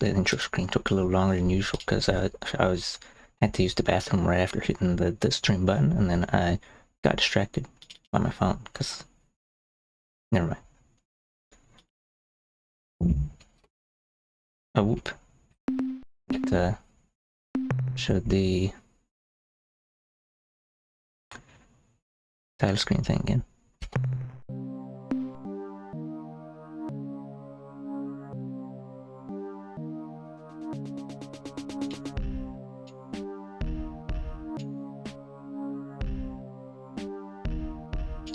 the intro screen took a little longer than usual because I had to use the bathroom right after hitting the stream button, and then I got distracted by my phone because never mind. Oh, whoop. It showed the title screen thing again.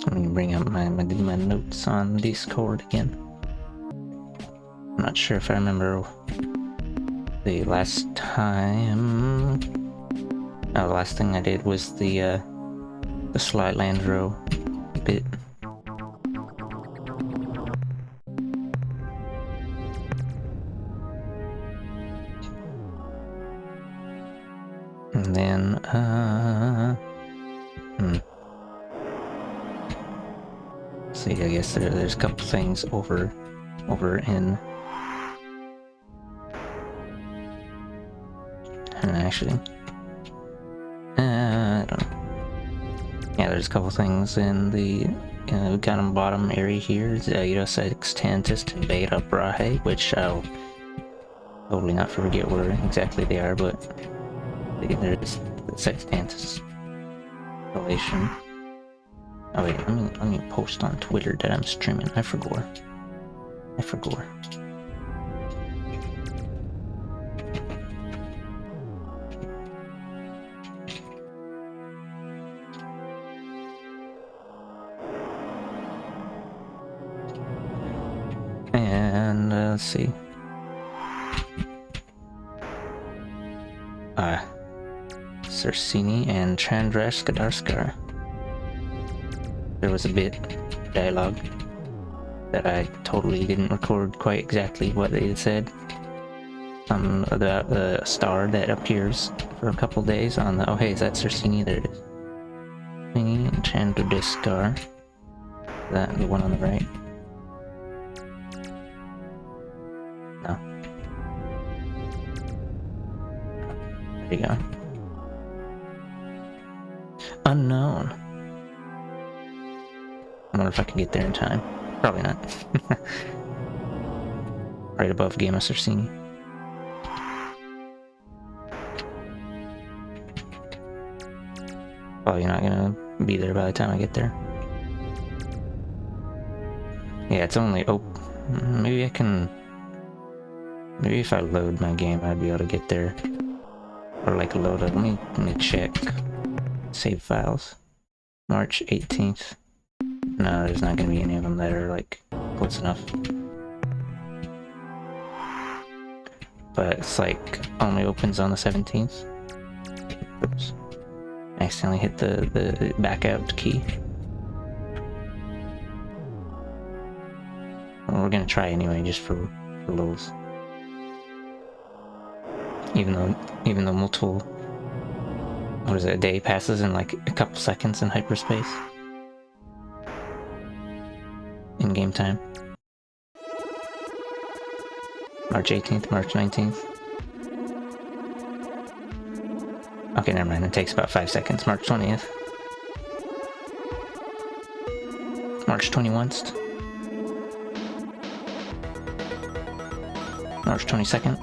Let me bring up my notes on Discord again. I'm not sure if I remember the last time. Oh, the last thing I did was the Sly Landro bit. And then, see, I guess there's a couple things over in, and actually, I don't know. Yeah, there's a couple things in the kind of bottom area here. Eidos Extantis and Beta Brahe, which I'll totally not forget where exactly they are, but there's the Sextantis relation. Oh wait, let me post on Twitter that I'm streaming. I forgot. And let's see. Cersini and Chandrash Skadarskar. There was a bit dialogue that I totally didn't record quite exactly what they had said. About the star that appears for a couple days on the. Oh hey, is that Cersini? There it is. Cersini and Chandraskar. That the one on the right. No. There you go. Unknown. I wonder if I can get there in time. Probably not. Right above Game of Cersini. Probably not gonna be there by the time I get there. Yeah, it's only... Oh, maybe I can... Maybe if I load my game, I'd be able to get there. Or like load up. Let me check. Save files. March 18th. No, there's not gonna be any of them that are like close enough. But it's like only opens on the 17th. Oops. I accidentally hit the back out key. Well, we're gonna try anyway, just for lulz. Even though multiple, what is it, a day passes in like a couple seconds in hyperspace. In game time. March 18th, March 19th. Okay, never mind, it takes about 5 seconds. March 20th. March 21st. March 22nd.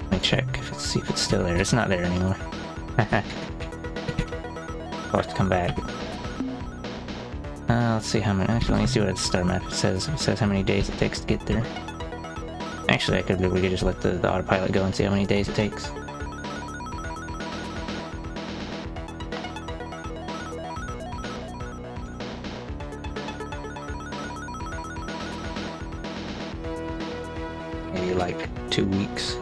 Let me check, see if it's still there. It's not there anymore. I'll have to come back. Let's see how many. Actually, let me see what the star map says. It says how many days it takes to get there. Actually, we could just let the autopilot go and see how many days it takes. Maybe like 2 weeks.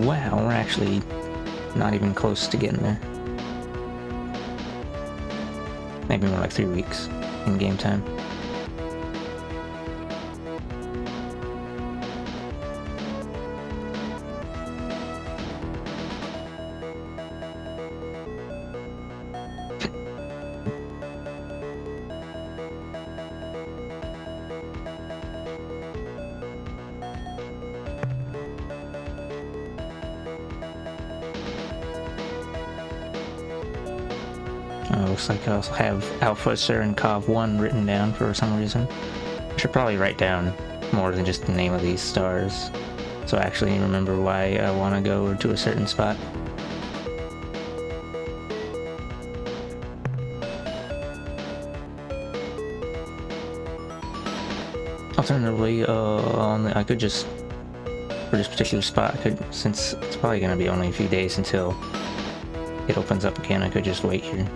Wow, we're actually not even close to getting there. Maybe more like 3 weeks in game time. looks like I also have Alpha Serenkov 1 written down for some reason. I should probably write down more than just the name of these stars, so I actually remember why I want to go to a certain spot. Alternatively, I could just, for this particular spot, I could, since it's probably going to be only a few days until it opens up again, I could just wait here.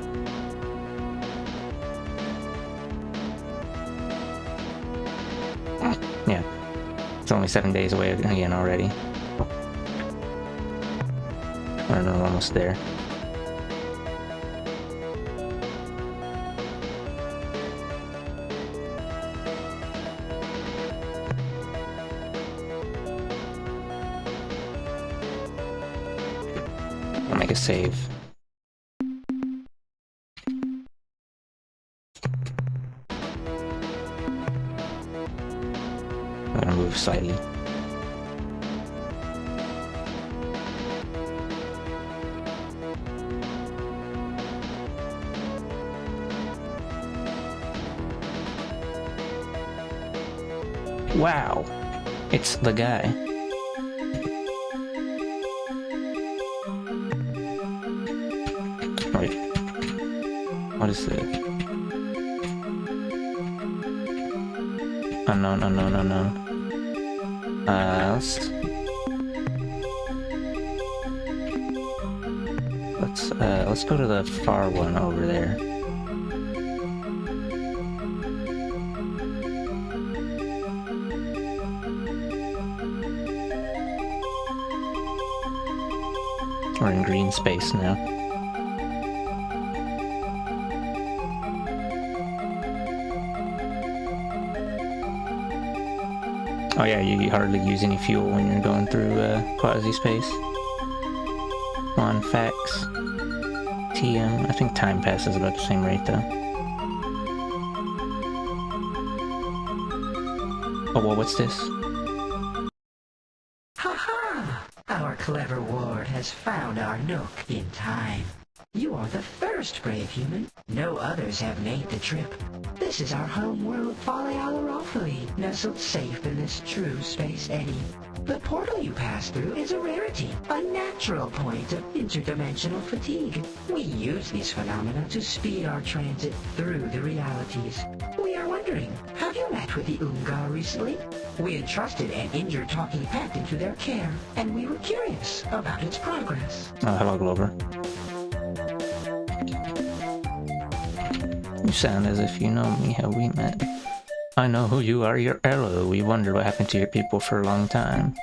Yeah, it's only 7 days away again already. We're almost there. I'll make a save. I'm gonna move slightly. Wow! It's the guy. Wait. What is it? Unknown, unknown, unknown. Let's go to the far one over there. We're in green space now. Oh yeah, you hardly use any fuel when you're going through quasi-space. On facts. TM, I think time passes about the same rate though. Oh, well, what's this? Ha-ha! Our clever ward has found our nook in time. You are the first brave human. No others have made the trip. This is our home world, Fale Alarofali, nestled safe in this true space eddy. The portal you pass through is a rarity, a natural point of interdimensional fatigue. We use these phenomena to speed our transit through the realities. We are wondering, have you met with the Ungar recently? We entrusted an injured talking pet into their care, and we were curious about its progress. Oh, hello, Glover. You sound as if you know me. Have we met? I know who you are. You're Elo. We wondered what happened to your people for a long time.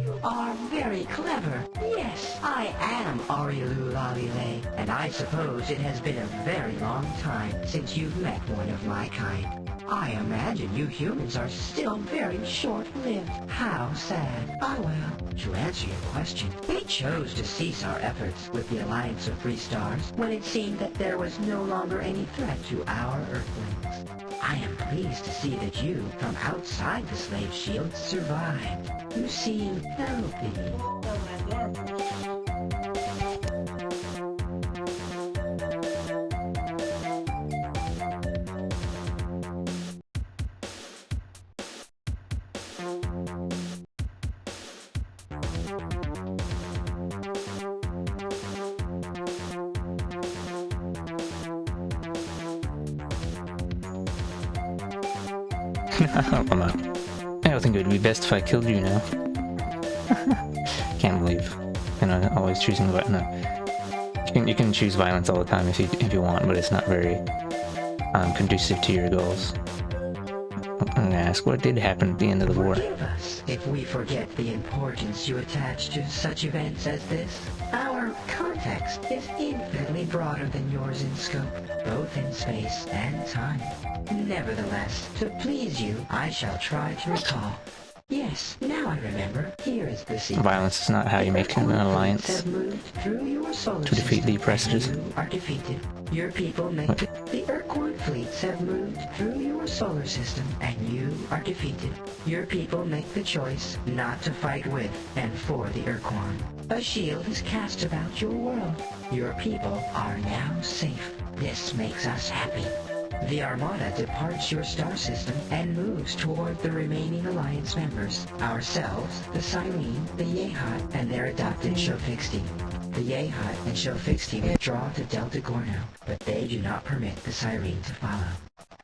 You are very clever. Yes, I am Arielu Lalile, and I suppose it has been a very long time since you've met one of my kind. I imagine you humans are still very short-lived. How sad. Ah well, to answer your question, we chose to cease our efforts with the Alliance of Free Stars when it seemed that there was no longer any threat to our Earthlings. I am pleased to see that you, from outside the slave shield, survived. You seem healthy. I'm out. I don't think it would be best if I killed you now. Can't believe, always choosing violence. No, you can choose violence all the time if you want, but it's not very conducive to your goals. I'm gonna ask, what did happen at the end of the war? Forgive us if we forget the importance you attach to such events as this. Our context is infinitely broader than yours in scope, both in space and time. Nevertheless, to please you, I shall try to recall. Yes, now I remember. Here is the secret. Violence is not how you make an alliance Have moved through your solar to defeat the system, oppressors. and you are defeated. Your people make the Urquan fleets have moved through your solar system, and you are defeated. Your people make the choice not to fight with and for the Urquan. A shield is cast about your world. Your people are now safe. This makes us happy. The Armada departs your star system and moves toward the remaining Alliance members. Ourselves, the Cyrene, the Yehat, and their adopted Shofixti. The Yehat and Shofixti withdraw to Delta Gorno, but they do not permit the Cyrene to follow.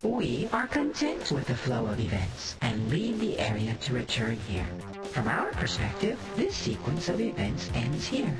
We are content with the flow of events and leave the area to return here. From our perspective, this sequence of events ends here.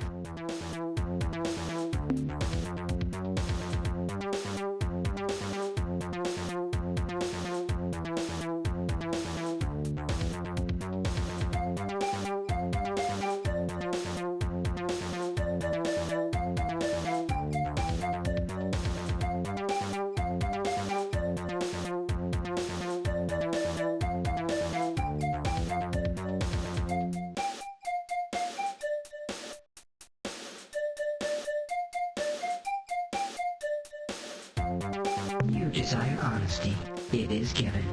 You desire honesty. It is given.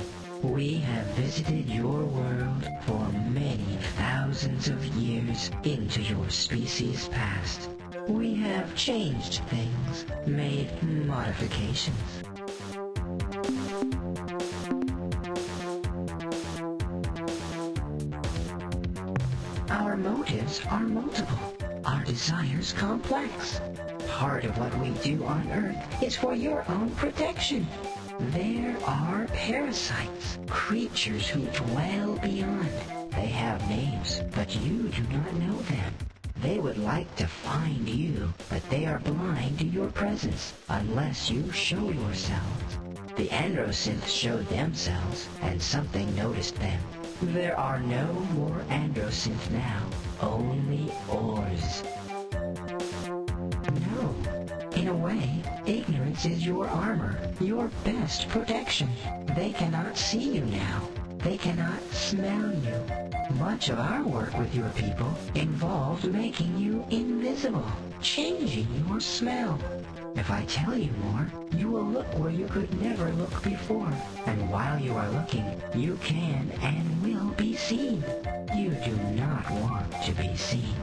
We have visited your world for many thousands of years into your species' past. We have changed things, made modifications. Our motives are multiple, our desires complex. Part of what we do on Earth is for your own protection. There are parasites, creatures who dwell beyond. They have names, but you do not know them. They would like to find you, but they are blind to your presence unless you show yourselves. The Androsynths showed themselves, and something noticed them. There are no more Androsynths now, only Ors. No. In a way, ignorance is your armor, your best protection. They cannot see you now. They cannot smell you. Much of our work with your people involved making you invisible, changing your smell. If I tell you more, you will look where you could never look before. And while you are looking, you can and will be seen. You do not want to be seen.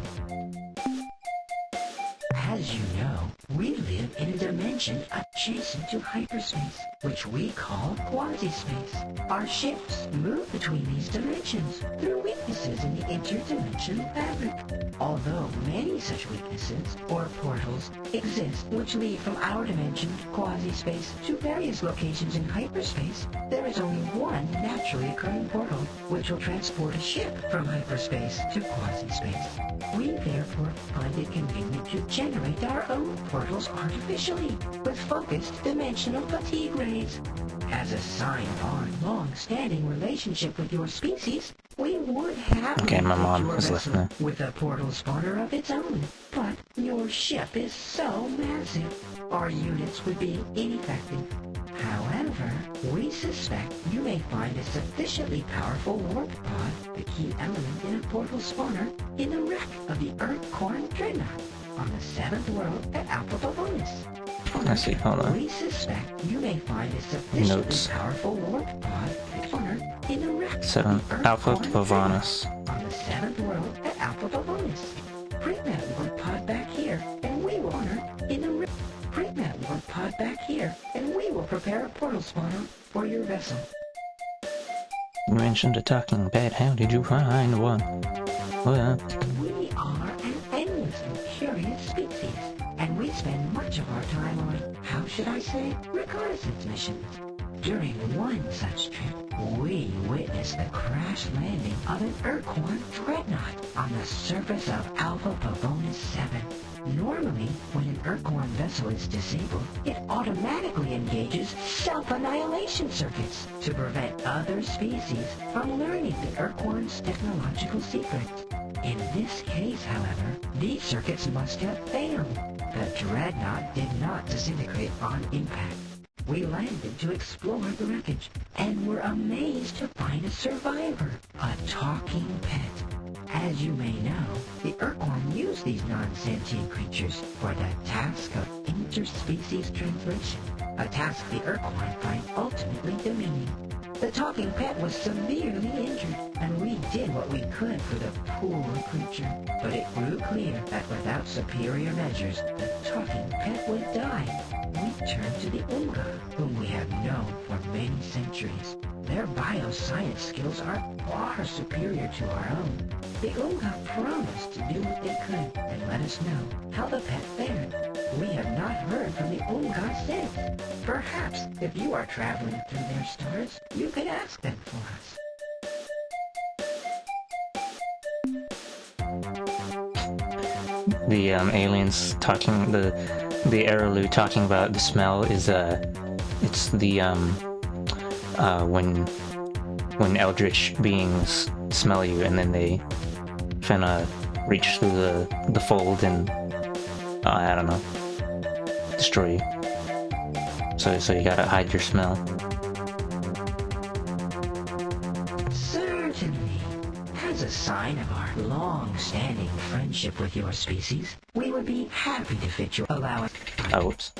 As you know, we live in a dimension adjacent to hyperspace, which we call quasi-space. Our ships move between these dimensions through weaknesses in the interdimensional fabric. Although many such weaknesses, or portals, exist which lead from our dimension, quasi-space, to various locations in hyperspace, there is only one naturally occurring portal which will transport a ship from hyperspace to quasi-space. We therefore find it convenient to generate our own portals artificially, with focused dimensional fatigue rays. As a sign of our long-standing relationship with your species, we would have Okay, my mom your is vessel listening. with a portal spawner of its own. But your ship is so massive, our units would be ineffective. However, we suspect you may find a sufficiently powerful warp pod, the key element in a portal spawner, in the wreck of the Urquan Dreadnought on the 7th world at Alpha Pavonis. I see, hold on. We suspect you may find a sufficiently Notes. powerful warp pod, the spawner, in the wreck 7 of the Alpha Urquan Pavonis. Dreadnought on the 7th world at Alpha Pavonis. Bring that warp pod back here, and we will honor in the wreck. Bring that warp pod back here, and we will prepare a portal spawner for your vessel. You mentioned a talking bed. How did you find one? Well, We are an endlessly curious species, and we spend much of our time on, how should I say, reconnaissance missions. During one such trip, we witnessed the crash landing of an Urquan Dreadnought on the surface of Alpha Pavonis 7. Normally, when an Urquan vessel is disabled, it automatically engages self-annihilation circuits to prevent other species from learning the Urquan's technological secrets. In this case, however, these circuits must have failed. The Dreadnought did not disintegrate on impact. We landed to explore the wreckage and were amazed to find a survivor, a talking pet. As you may know, the Urquhart use these non-sentient creatures for the task of interspecies translation, a task the Urquhart find ultimately demeaning. The talking pet was severely injured, and we did what we could for the poor creature. But it grew clear that without superior measures, the talking pet would die. We turned to the Unga, whom we have known for many centuries. Their bioscience skills are far superior to our own. The Unga promised to do what they could and let us know how the pet fared. We have not heard from the Unga since. Perhaps, if you are traveling through their stores, you could ask them for us. The aliens talking, the Araloo talking about the smell is it's the when eldritch beings smell you and then they finna reach through the fold and I don't know, destroy you. So you gotta hide your smell. Certainly. As a sign of our long-standing friendship with your species, we would be happy to fit your allowance. Oh, whoops.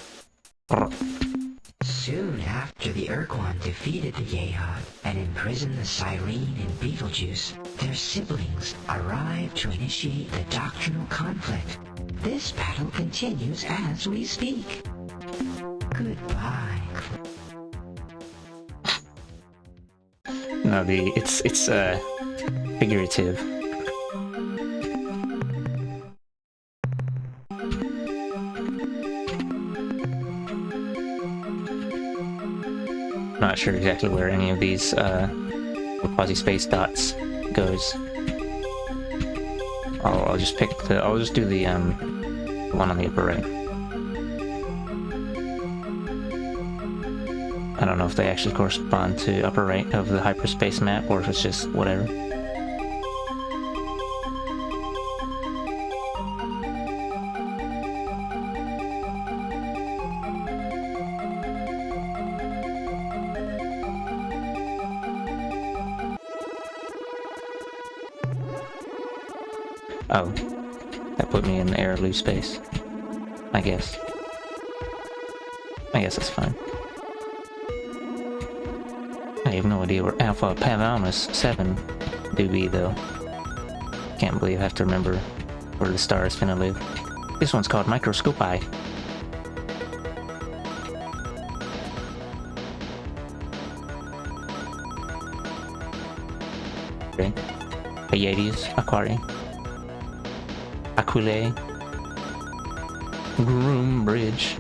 Soon after the Urquhart defeated the Yehud and imprisoned the Cyrene and Beetlejuice, their siblings arrived to initiate the doctrinal conflict. This battle continues as we speak. Goodbye. No, it's figurative. Not sure exactly where any of these quasi-space dots goes. I'll just pick the. I'll just do the one on the upper right. I don't know if they actually correspond to upper right of the hyperspace map or if it's just whatever. Oh, that put me in the Araloo space. I guess that's fine. I have no idea where Alpha Pavonis 7 do be though. Can't believe I have to remember where the star is finna live. This one's called Microscopi. Okay. Pleiades, Aquarii, Aquilae, Groom Bridge,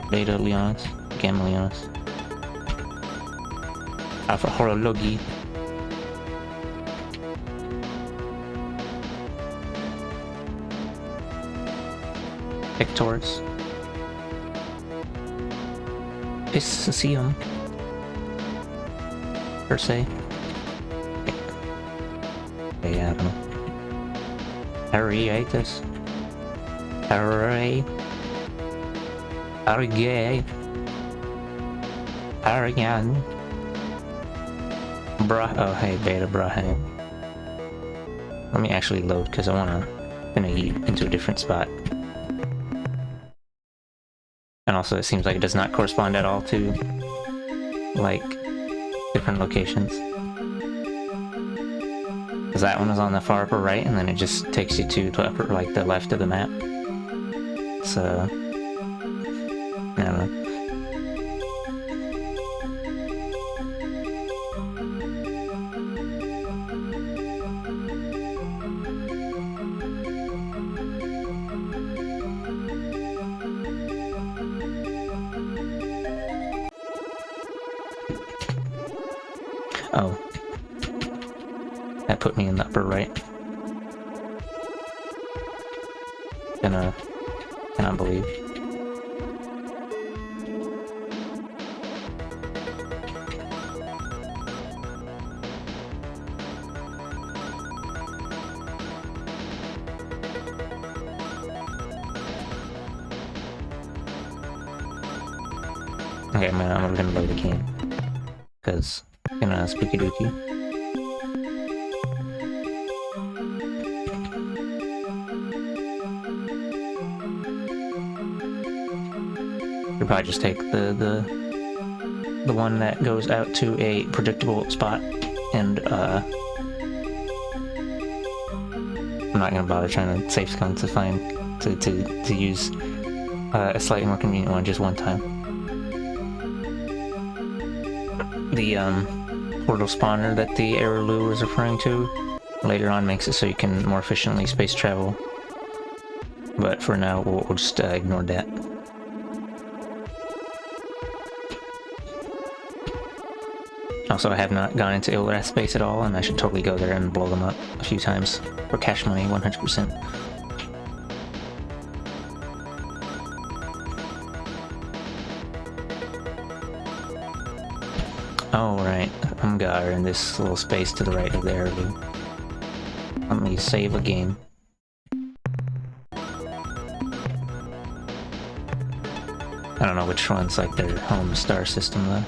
Beta Leonis, Gamma Leonis, Alpha Horologi, Pictorus, Piscium, per se. Yeah, I don't know. Ariatus, Array, Argay, Arian, oh hey, Beta Brahe. Let me actually load because I wanna eat into a different spot. And also it seems like it does not correspond at all to like different locations. Because that one is on the far upper right and then it just takes you to the upper, like the left of the map. So I don't know. Oh. That put me in the upper right. Cannot believe. Okay, man, I'm gonna load the game. Because, spooky dooky. You'll probably just take the one that goes out to a predictable spot, and I'm not gonna bother trying to save scum to use a slightly more convenient one just one time. The portal spawner that the Araloo was referring to later on makes it so you can more efficiently space travel, but for now we'll just ignore that. Also, I have not gone into Ilrath space at all, and I should totally go there and blow them up a few times for cash money, 100%. Oh, right. Umgar in this little space to the right of the Araloo. Let me save a game. I don't know which one's like their home star system though.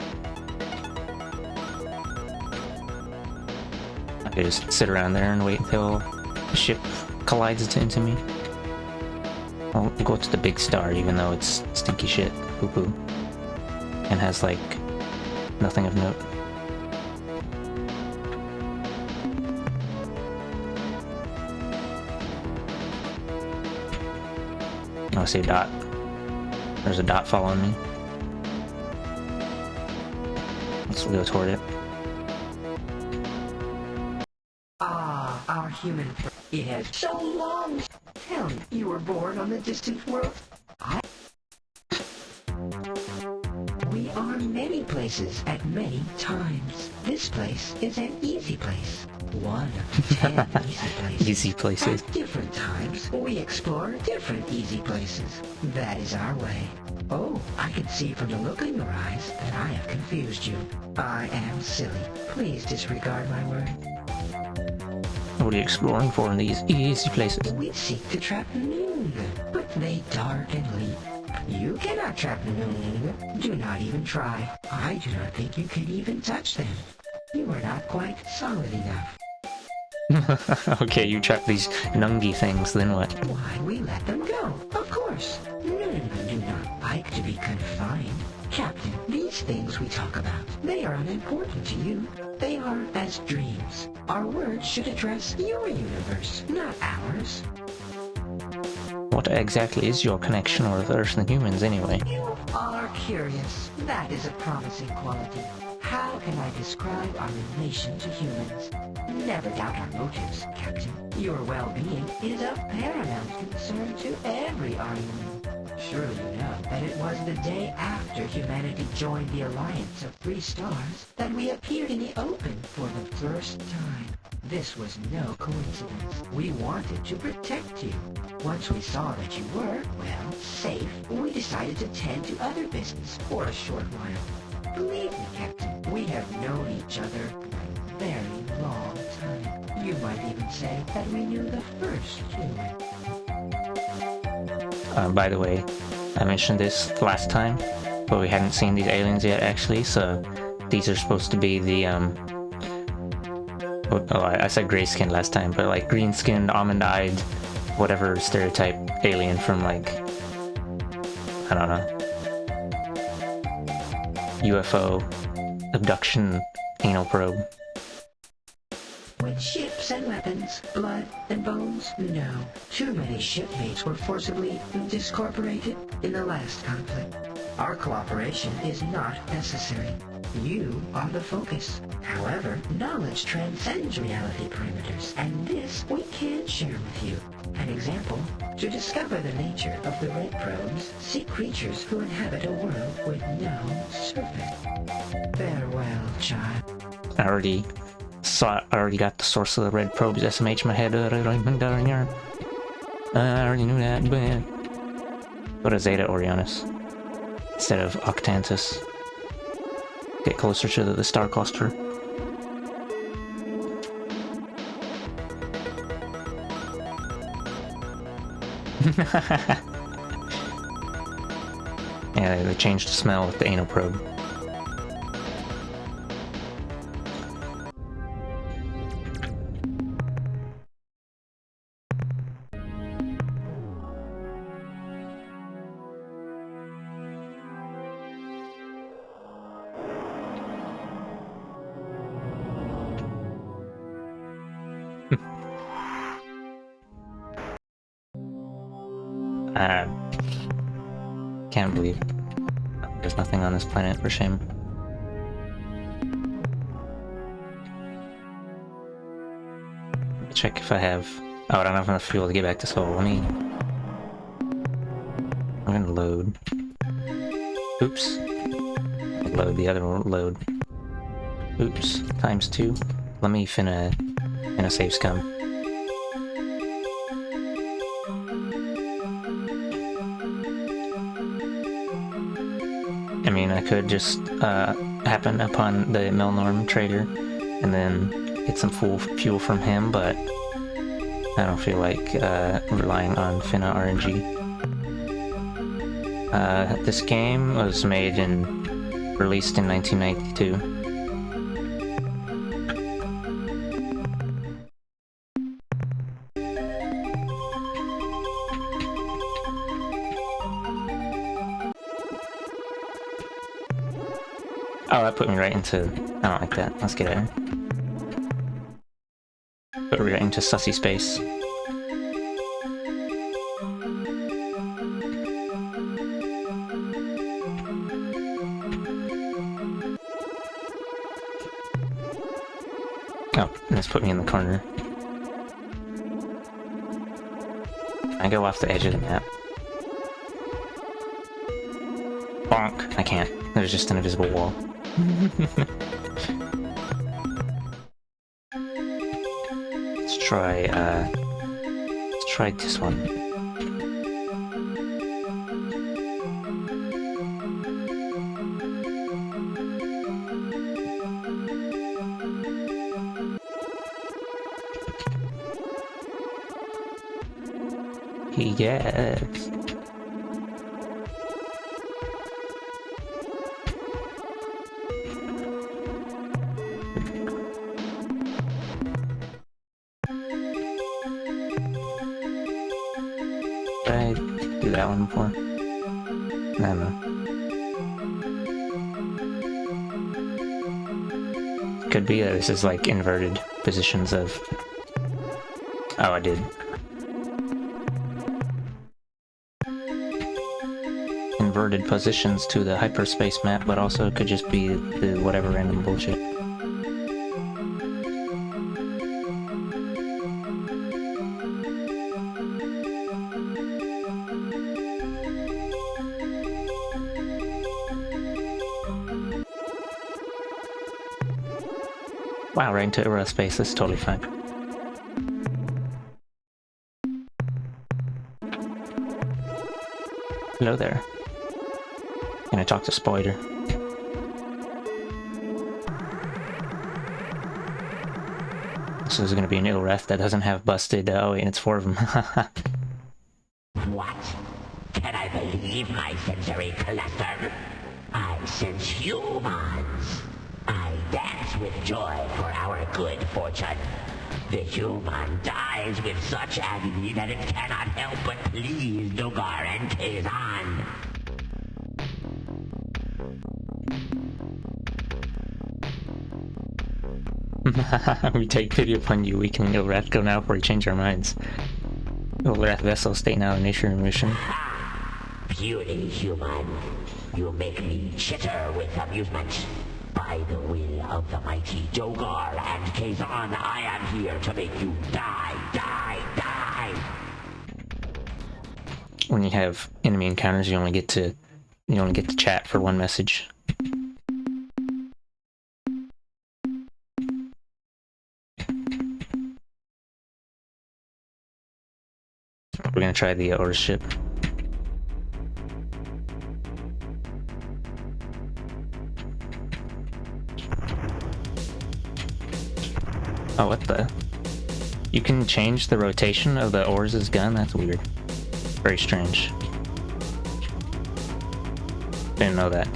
I could just sit around there and wait until the ship collides into me. I'll go to the big star even though it's stinky shit, poo-poo, and has like nothing of note. Oh, I see a dot. There's a dot following me. Let's go toward it. Ah, our human friend. It has so long. Tell me, you were born on the distant world? We are many places at many times. This place is an easy place. One of 10 easy places. Easy places. At different times, we explore different easy places. That is our way. Oh, I can see from the look in your eyes that I have confused you. I am silly. Please disregard my word. What are you exploring for in these easy places? We seek to trap Noon, but they dart and leap. You cannot trap Noon. Do not even try. I do not think you can even touch them. You are not quite solid enough. Okay, you trap these Nungi things, then what? Why, we let them go. Of course. Noon do not like to be confined. Captain, these things we talk about, they are unimportant to you. They are as dreams. Our words should address your universe, not ours. What exactly is your connection with Earth and humans, anyway? You are curious. That is a promising quality. How can I describe our relation to humans? Never doubt our motives, Captain. Your well-being is of paramount concern to every Aryan. Surely you know that it was the day after humanity joined the Alliance of Three Stars that we appeared in the open for the first time. This was no coincidence. We wanted to protect you. Once we saw that you were, well, safe, we decided to tend to other business for a short while. Believe me, Captain, we have known each other for a very long time. You might even say that we knew the first human. By the way, I mentioned this last time, but we hadn't seen these aliens yet, actually, so these are supposed to be the, I said gray-skinned last time, but like green-skinned, almond-eyed, whatever stereotype alien from, like, I don't know, UFO, abduction, anal probe. With ships and weapons, blood and bones? No. Too many shipmates were forcibly discorporated in the last conflict. Our cooperation is not necessary. You are the focus. However, knowledge transcends reality perimeters, and this we can share with you. An example, to discover the nature of the red probes, seek creatures who inhabit a world with no surface. Farewell, child. I already got the source of the red probes SMH in my head. I already knew that, but go to Zeta Orionis instead of Octantis. Get closer to the star cluster. Yeah, they changed the smell with the anal probe. Can't believe there's nothing on this planet, for shame. Check if I have... Oh, I don't have enough fuel to get back to Seoul. Let me... I'm gonna load. Oops. Load, the other one load. Oops. ×2. Let me finna save scum. I mean, I could just happen upon the Melnorm trader and then get some fuel from him, but I don't feel like relying on Finna RNG. This game was made and released in 1992. Oh, that put me right into... I don't like that. Let's get out of here. Put me right into sussy space. Oh, and this put me in the corner. I go off the edge of the map. Bonk! I can't. There's just an invisible wall. Let's try this one. Yes. Did I do that one before? I don't know. Could be that this is like inverted positions of... Oh, I did. Inverted positions to the hyperspace map, but also it could just be the whatever random bullshit. Wow, right into aerospace, that's totally fine. Hello there. Can I talk to Spider? This is gonna be an Ilreth that doesn't have busted... oh wait, it's 4 of them. What? Can I believe my sensory cluster? I sense humans. I dance with joy for our good fortune. The human dies with such agony that it cannot help but please Dogar and Kazan. We take pity upon you, weakening Ilreth. Go now before we change our minds. Ilreth vessel, state now in nature and mission. Beauty, human. You make me chitter with amusement. By the will of the mighty Dogar and Kazan, I am here to make you die, die, die! When you have enemy encounters, you only get to chat for one message. We're gonna try the Ors ship. Oh, what the? You can change the rotation of the Ors' gun? That's weird. Very strange. Didn't know that.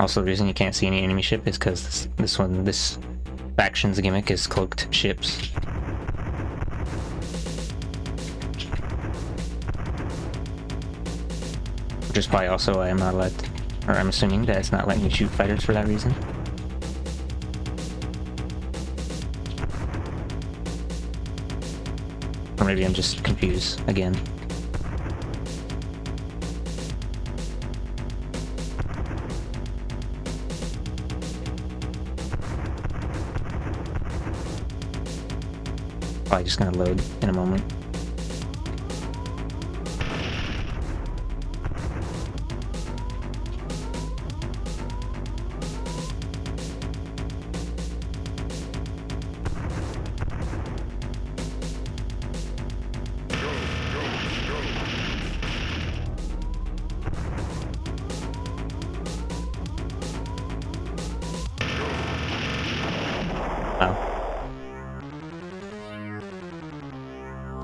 Also, the reason you can't see any enemy ship is because this faction's gimmick is cloaked ships. Which is probably also why I'm not allowed to, or I'm assuming that it's not letting you shoot fighters for that reason. Or maybe I'm just confused again. Probably just gonna load in a moment. Wow.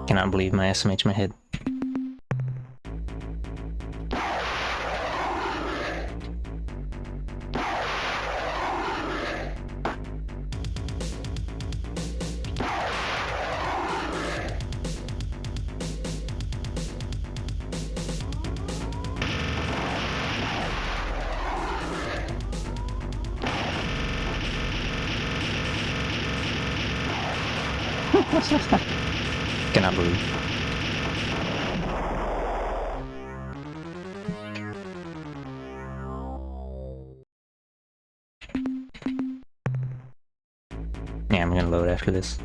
Cannot believe my SMH in my head. Cannot believe. Yeah, I'm gonna load after this.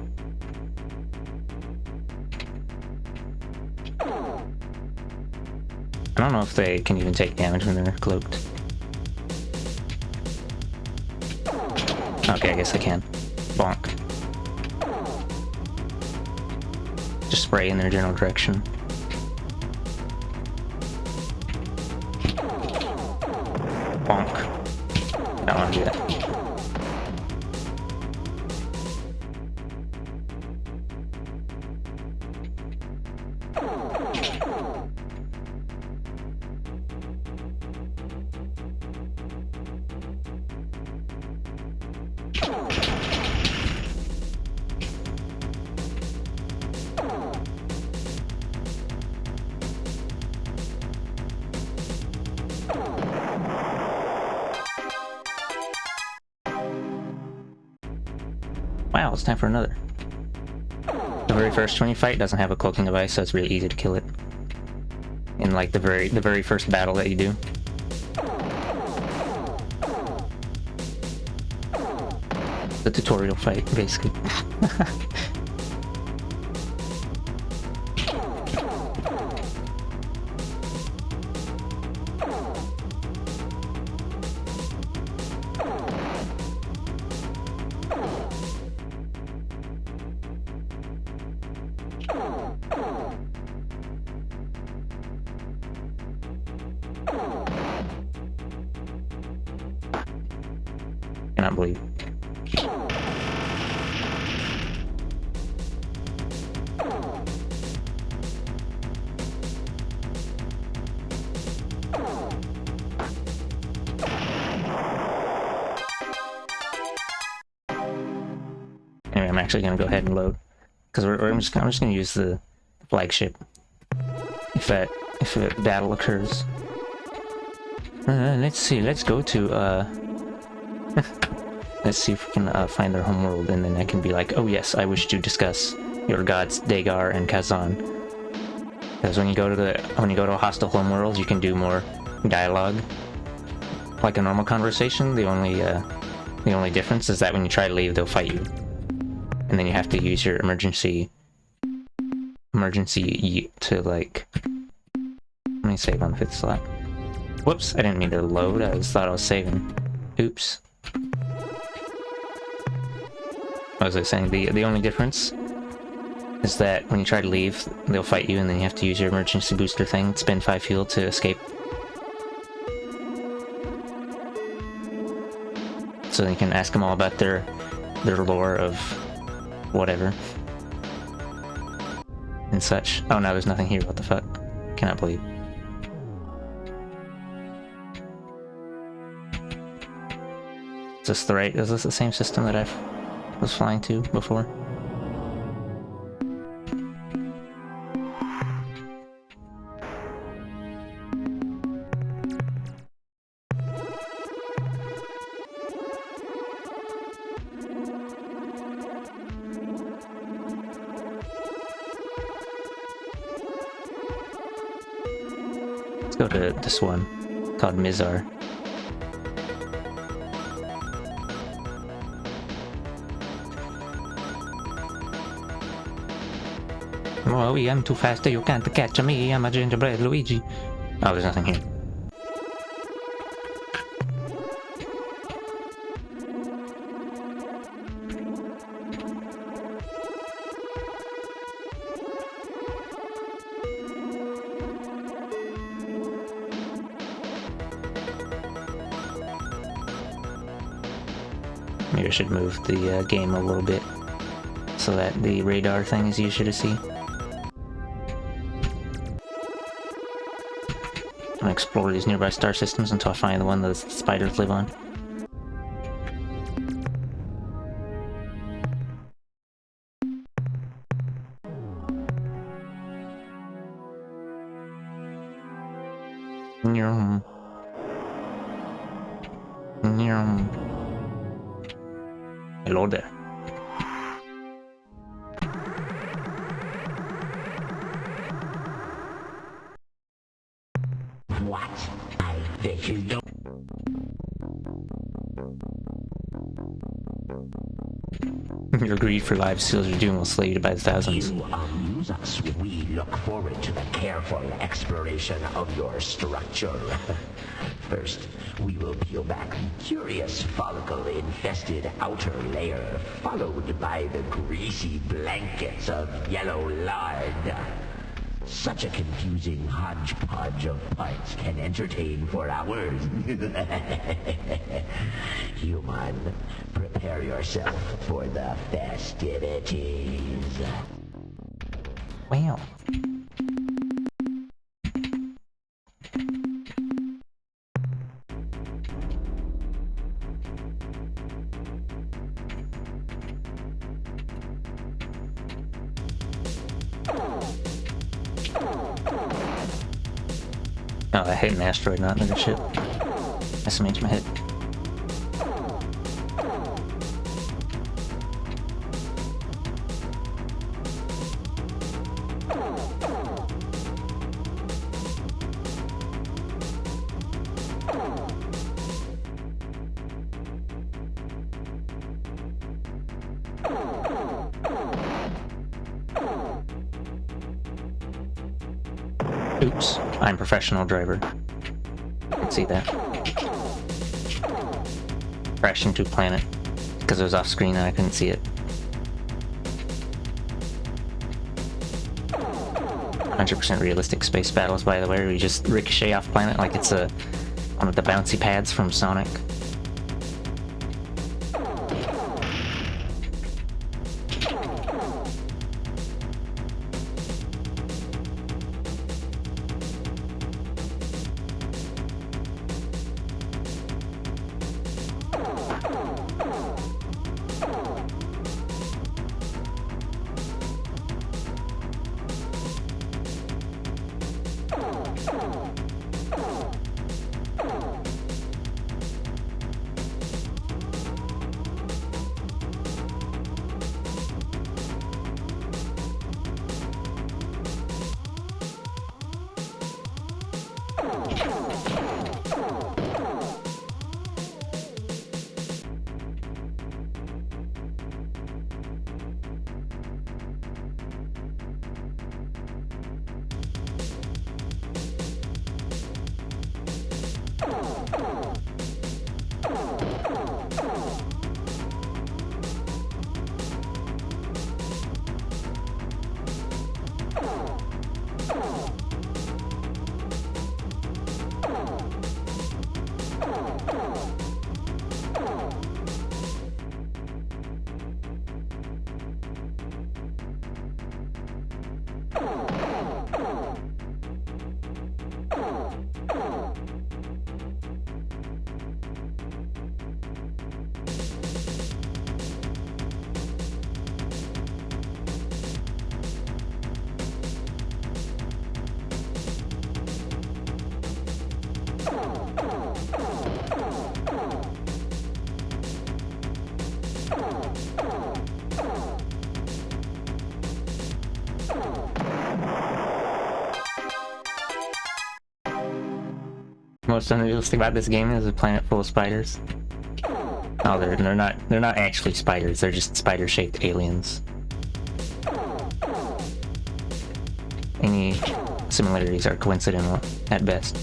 I don't know if they can even take damage when they're cloaked. Okay, I guess I can. Bonk. Just spray in their general direction. Bonk. I don't want to do that. Wow, it's time for another. The very first 20 fight doesn't have a cloaking device, so it's really easy to kill it. In like the very first battle that you do. The tutorial fight, basically. Cannot believe. Anyway, I'm actually gonna go ahead and load because I'm just gonna use the flagship if a battle occurs. Let's see. Let's go to let's see if we can find their homeworld, and then I can be like, oh yes, I wish to discuss your gods Dagar and Kazan. Because when you go to a hostile homeworld, you can do more dialogue, like a normal conversation. The only difference is that when you try to leave, they'll fight you, and then you have to use your emergency to like. Let me save on the 5th slot. Whoops! I didn't mean to load. I thought I was saving. Oops. What was I saying? The only difference is that when you try to leave, they'll fight you, and then you have to use your emergency booster thing, spend 5 fuel to escape. So you can ask them all about their lore of whatever and such. Oh no, there's nothing here. What the fuck? Cannot believe. Is this the right? Is this the same system that I was flying to before? Let's go to this one called Mizar. Oh, I'm too fast, you can't catch me, I'm a gingerbread Luigi. Oh, there's nothing here. Maybe I should move the game a little bit so that the radar thing is easier to see. I'm gonna explore these nearby star systems until I find the one that the spiders live on. Nyum. Nyum. Hello there. What? I bet you don't. Your greed for lives seals your doom will slay you by the thousands. You amuse us. We look forward to the careful exploration of your structure. First, we will peel back the curious follicle-infested outer layer, followed by the greasy blankets of yellow lard. Such a confusing hodgepodge of parts can entertain for hours. Human, prepare yourself for the festivities. Wow. Oh, I hit an asteroid, not another ship. SMH my head. Oops, I'm professional driver. I can see that. Crashed into a planet because it was off screen and I couldn't see it. 100% realistic space battles, by the way, where you just ricochet off planet like it's one of the bouncy pads from Sonic. Most unrealistic about this game is a planet full of spiders. Oh, they're not actually spiders. They're just spider-shaped aliens. Any similarities are coincidental at best.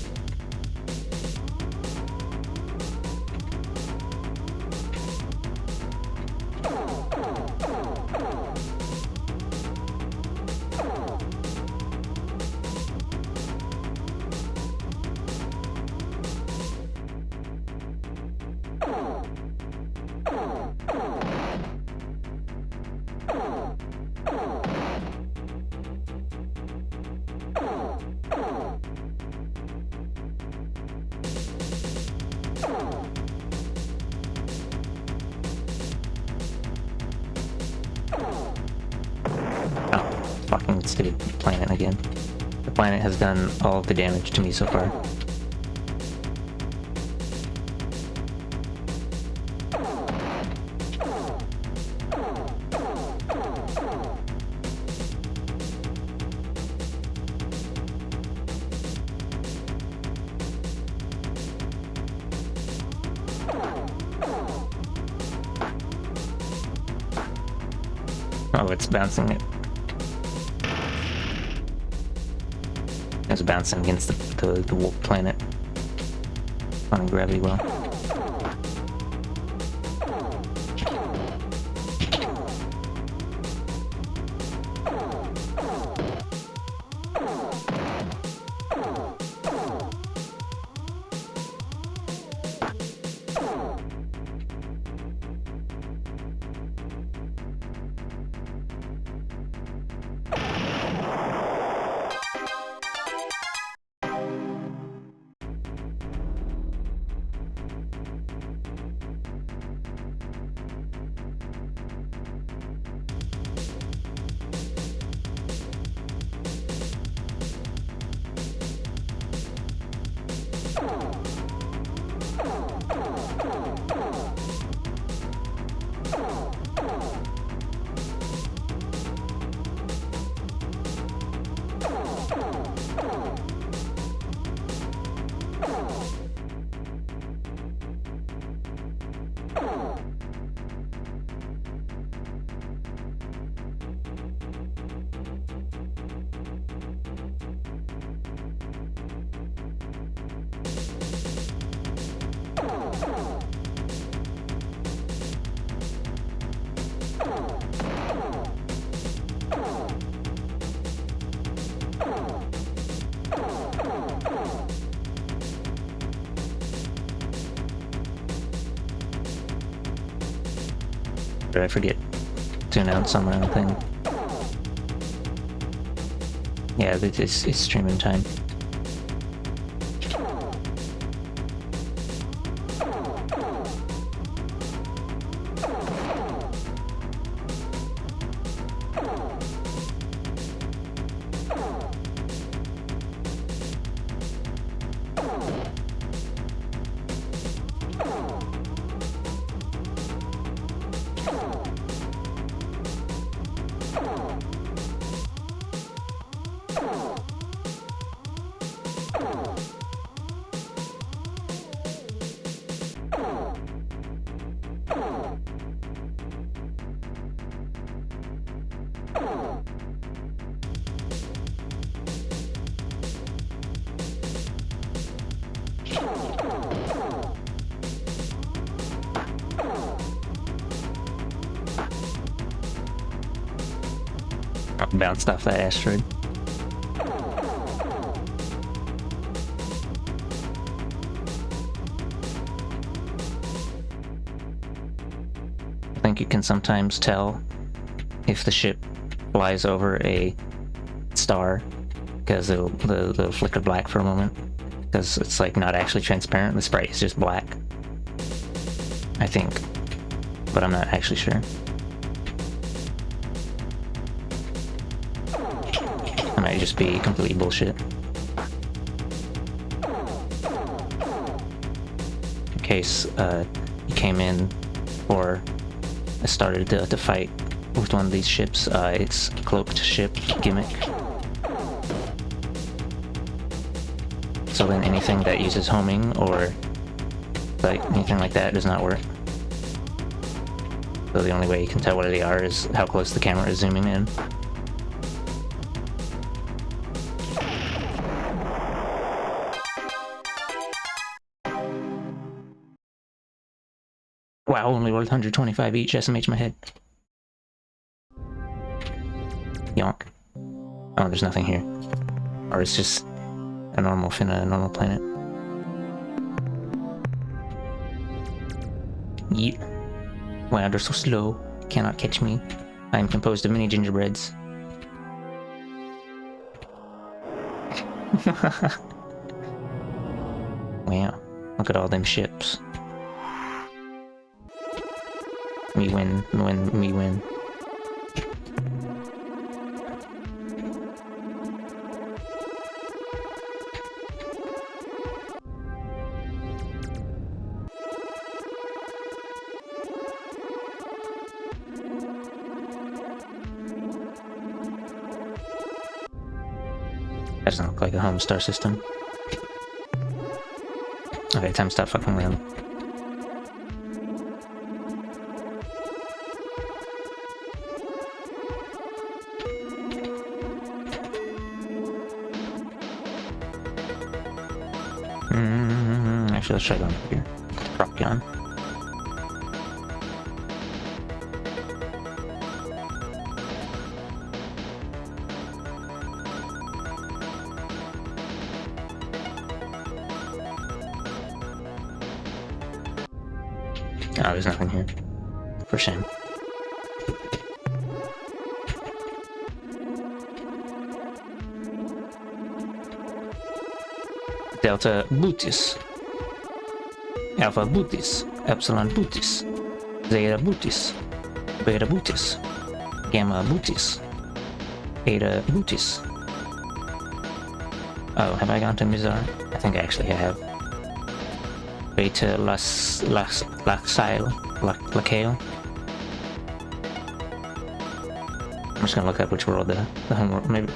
Fucking stupid planet again. The planet has done all of the damage to me so far. Oh, it's bouncing it. It's bouncing against the wolf planet on a gravity well. Did I forget to announce on my own thing? Yeah, it's streaming time. Bounced off that asteroid. I think you can sometimes tell if the ship flies over a star because it'll flicker black for a moment because it's like not actually transparent. The sprite is just black, I think, but I'm not actually sure. It might just be complete bullshit. In case you came in or I started to fight with one of these ships, it's cloaked ship gimmick. So then anything that uses homing or like anything like that does not work. So the only way you can tell where they are is how close the camera is zooming in. Wow, only rolled 125 each, SMH my head. Yonk. Oh, there's nothing here. Or it's just a normal normal planet. Yeet. Wow, they're so slow. Cannot catch me. I am composed of many gingerbreads. Wow, look at all them ships. Me win, me win. That doesn't look like a home star system. Okay, time to stop fucking around. Actually, let's try going up here. Procyon. Oh, there's nothing here. For shame. Delta Bootis. Alpha Bootis. Epsilon Bootis. Zeta Bootis. Beta Bootis. Gamma Bootis. Eta Bootis. Oh, have I gone to Mizar? I think I actually have. Beta Laxile. I'm just gonna look up which world the home world. Maybe.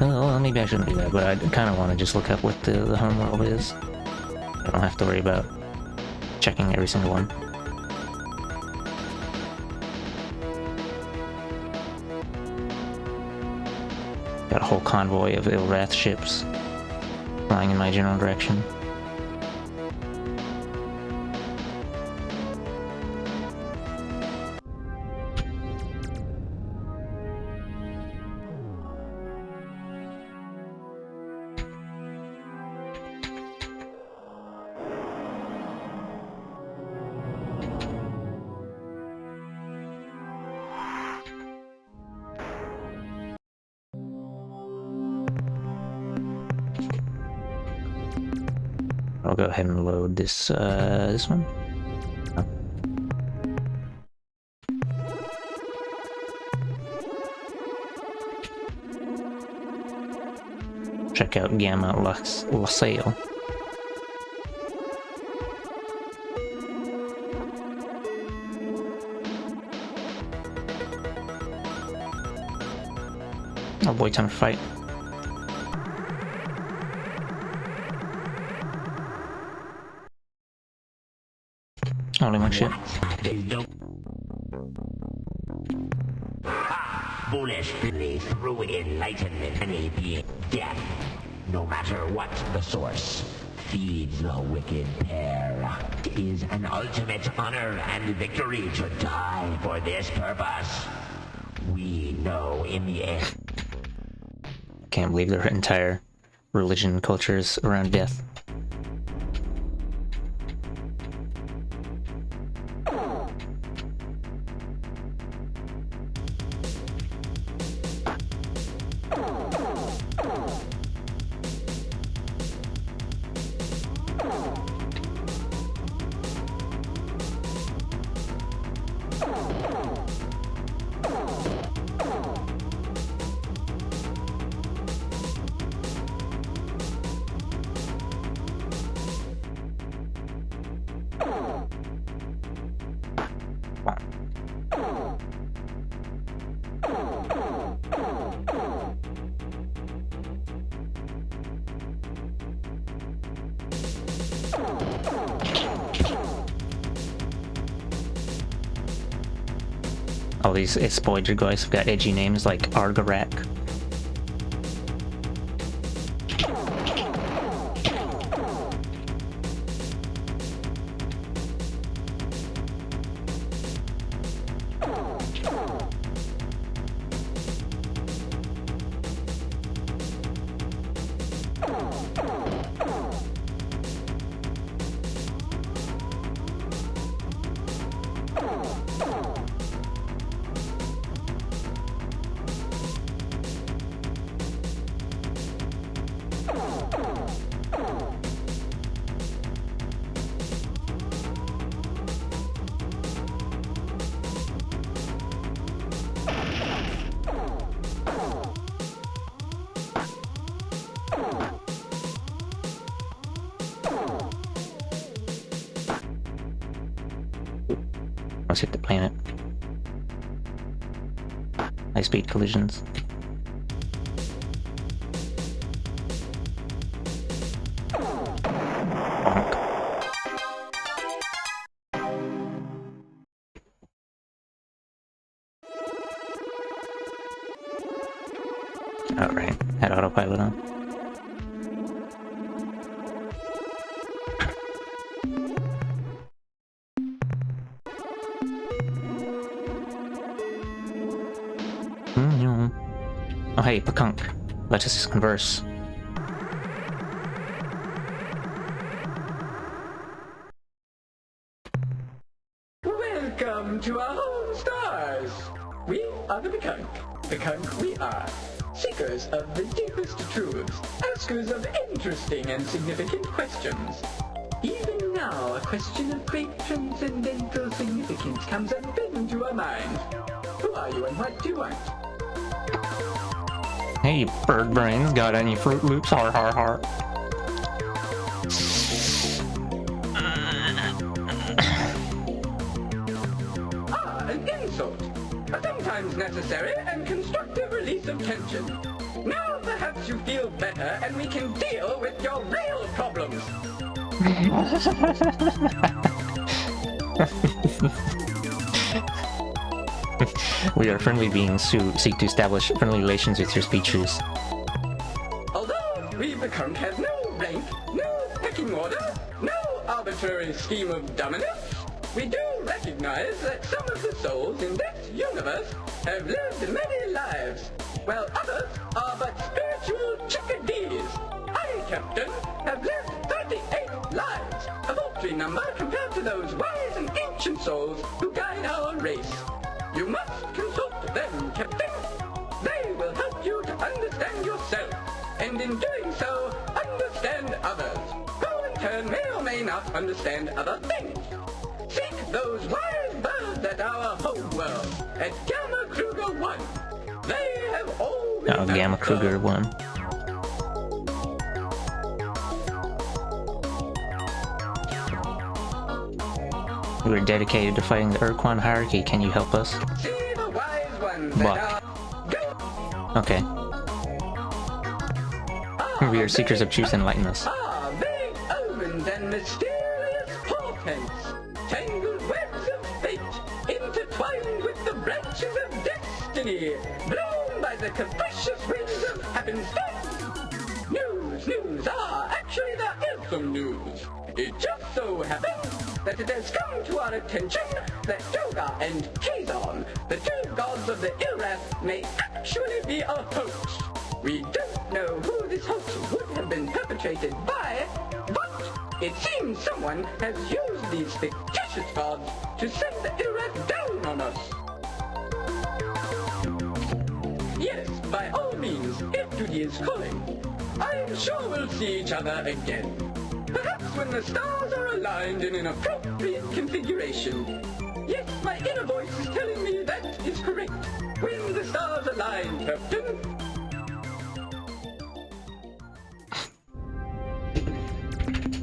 Well, maybe I shouldn't do that, but I kind of want to just look up what the home world is. I don't have to worry about checking every single one. Got a whole convoy of Ilrath ships flying in my general direction. I'll go ahead and load this one. Oh. Check out Gamma Laxale. Oh boy, time to fight. Only one ship. Foolishly through enlightenment any being death, no matter what the source, feeds the wicked pair. It is an ultimate honor and victory to die for this purpose. We know in the end. Can't believe their entire religion culture is around death. All these Spoiler guys have got edgy names like Argarak. Let's hit the planet. High-speed collisions. Bonk. Alright, had autopilot on. Oh hey, Pakunk. Let us converse. Welcome to our home stars! We are the Pakunk. Pakunk we are. Seekers of the deepest truths. Askers of interesting and significant questions. Even now, a question of great transcendental significance comes up into our minds. Who are you and what do you want? Hey, bird brains, got any Fruit Loops? Har har har. An insult. A sometimes necessary and constructive release of tension. Now perhaps you feel better and we can deal with your real problems. We are friendly beings who seek to establish friendly relations with your species. Although we Pakunk have no rank, no pecking order, no arbitrary scheme of dominance, we do recognize that some of the souls in this universe have lived many lives, while others are but spiritual chickadees. I, Captain, have lived 38 lives, a paltry number compared to those wise and ancient souls who guide our race. You must consult them, Captain. They will help you to understand yourself, and in doing so, understand others, who in turn may or may not understand other things. Seek those wise birds at our home world, at Gamma Kruger 1. They have all been Oh, Gamma Kruger 1. We are dedicated to fighting the Urquan hierarchy. Can you help us? See the wise ones Buck. that are good. Okay. We are seekers of truth, enlighten us. Ah, vague omens and mysterious portents, tangled webs of fate, intertwined with the branches of destiny, blown by the capricious winds of happenstance. News, actually there is some news. It just so happens that it has come to our attention that Doga and Kazon, the two gods of the Ilrath, may actually be a hoax. We don't know who this hoax would have been perpetrated by, but it seems someone has used these fictitious gods to send the Ilrath down on us. Yes, by all means, if duty is calling, I'm sure we'll see each other again. Perhaps when the stars are aligned in an appropriate configuration. Yes, my inner voice is telling stars align, Captain.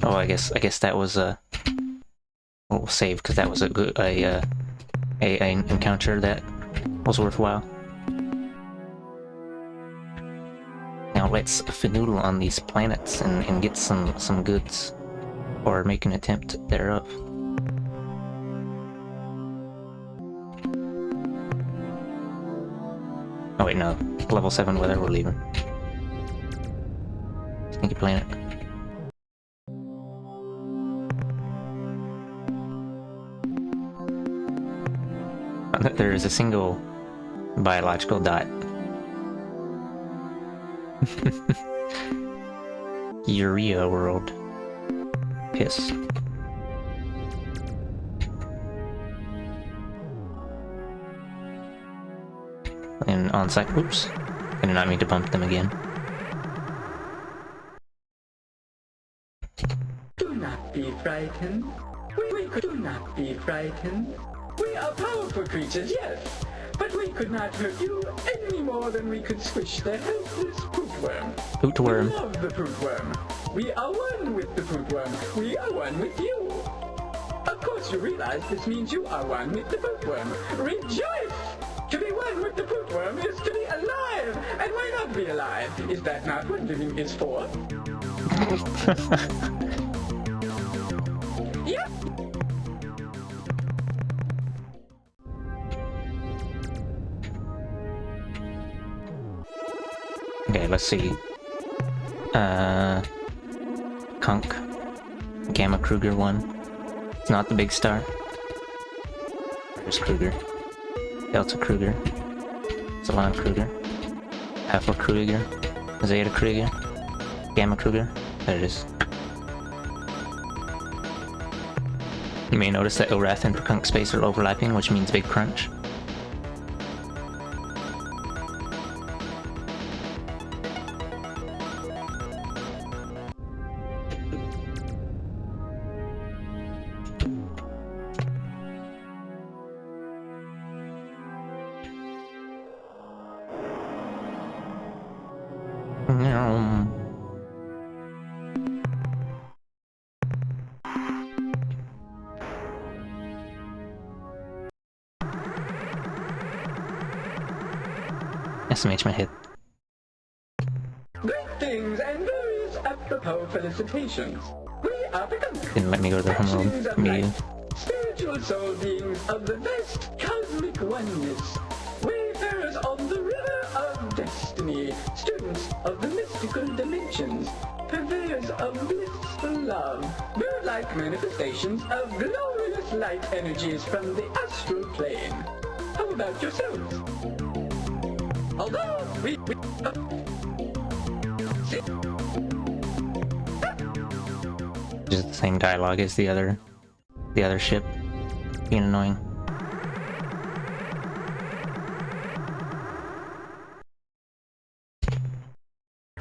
Oh, I guess that was we'll save because that was a good a encounter that was worthwhile. Now let's fanoodle on these planets and get some goods, or make an attempt thereof. Oh wait, no. Level 7 weather, we're leaving. Stinky planet. There is a single biological dot. Urea world. Piss. And on site. Oops. I did not mean to bump them again. Do not be frightened. Do not be frightened. We are powerful creatures, yes, but we could not hurt you any more than we could squish the helpless pootworm. Pootworm. We love the pootworm. We are one with the pootworm. We are one with you. Of course you realize this means you are one with the pootworm. Rejoice! To be one with the pootworm is to be alive! And why not be alive? Is that not what living is for? Yeah. Okay, let's see. Kunk. Gamma Kruger 1. It's not the big star. There's Kruger. Delta Kruger. Salon Kruger. Alpha Kruger. Zeta Kruger. Gamma Kruger. There it is. You may notice that Ilrath and Kunk space are overlapping, which means big crunch. SMH my head. Great things and various apropos felicitations. We are becoming Didn't let me go to the homeworld. actions of Me. light, spiritual soul beings of the vast cosmic oneness, wayfarers on the river of destiny, students of the mystical dimensions, purveyors of blissful love, bird-like manifestations of glorious light energies from the astral plane. How about yourselves? Although we Just the same dialogue as the other ship. Being annoying.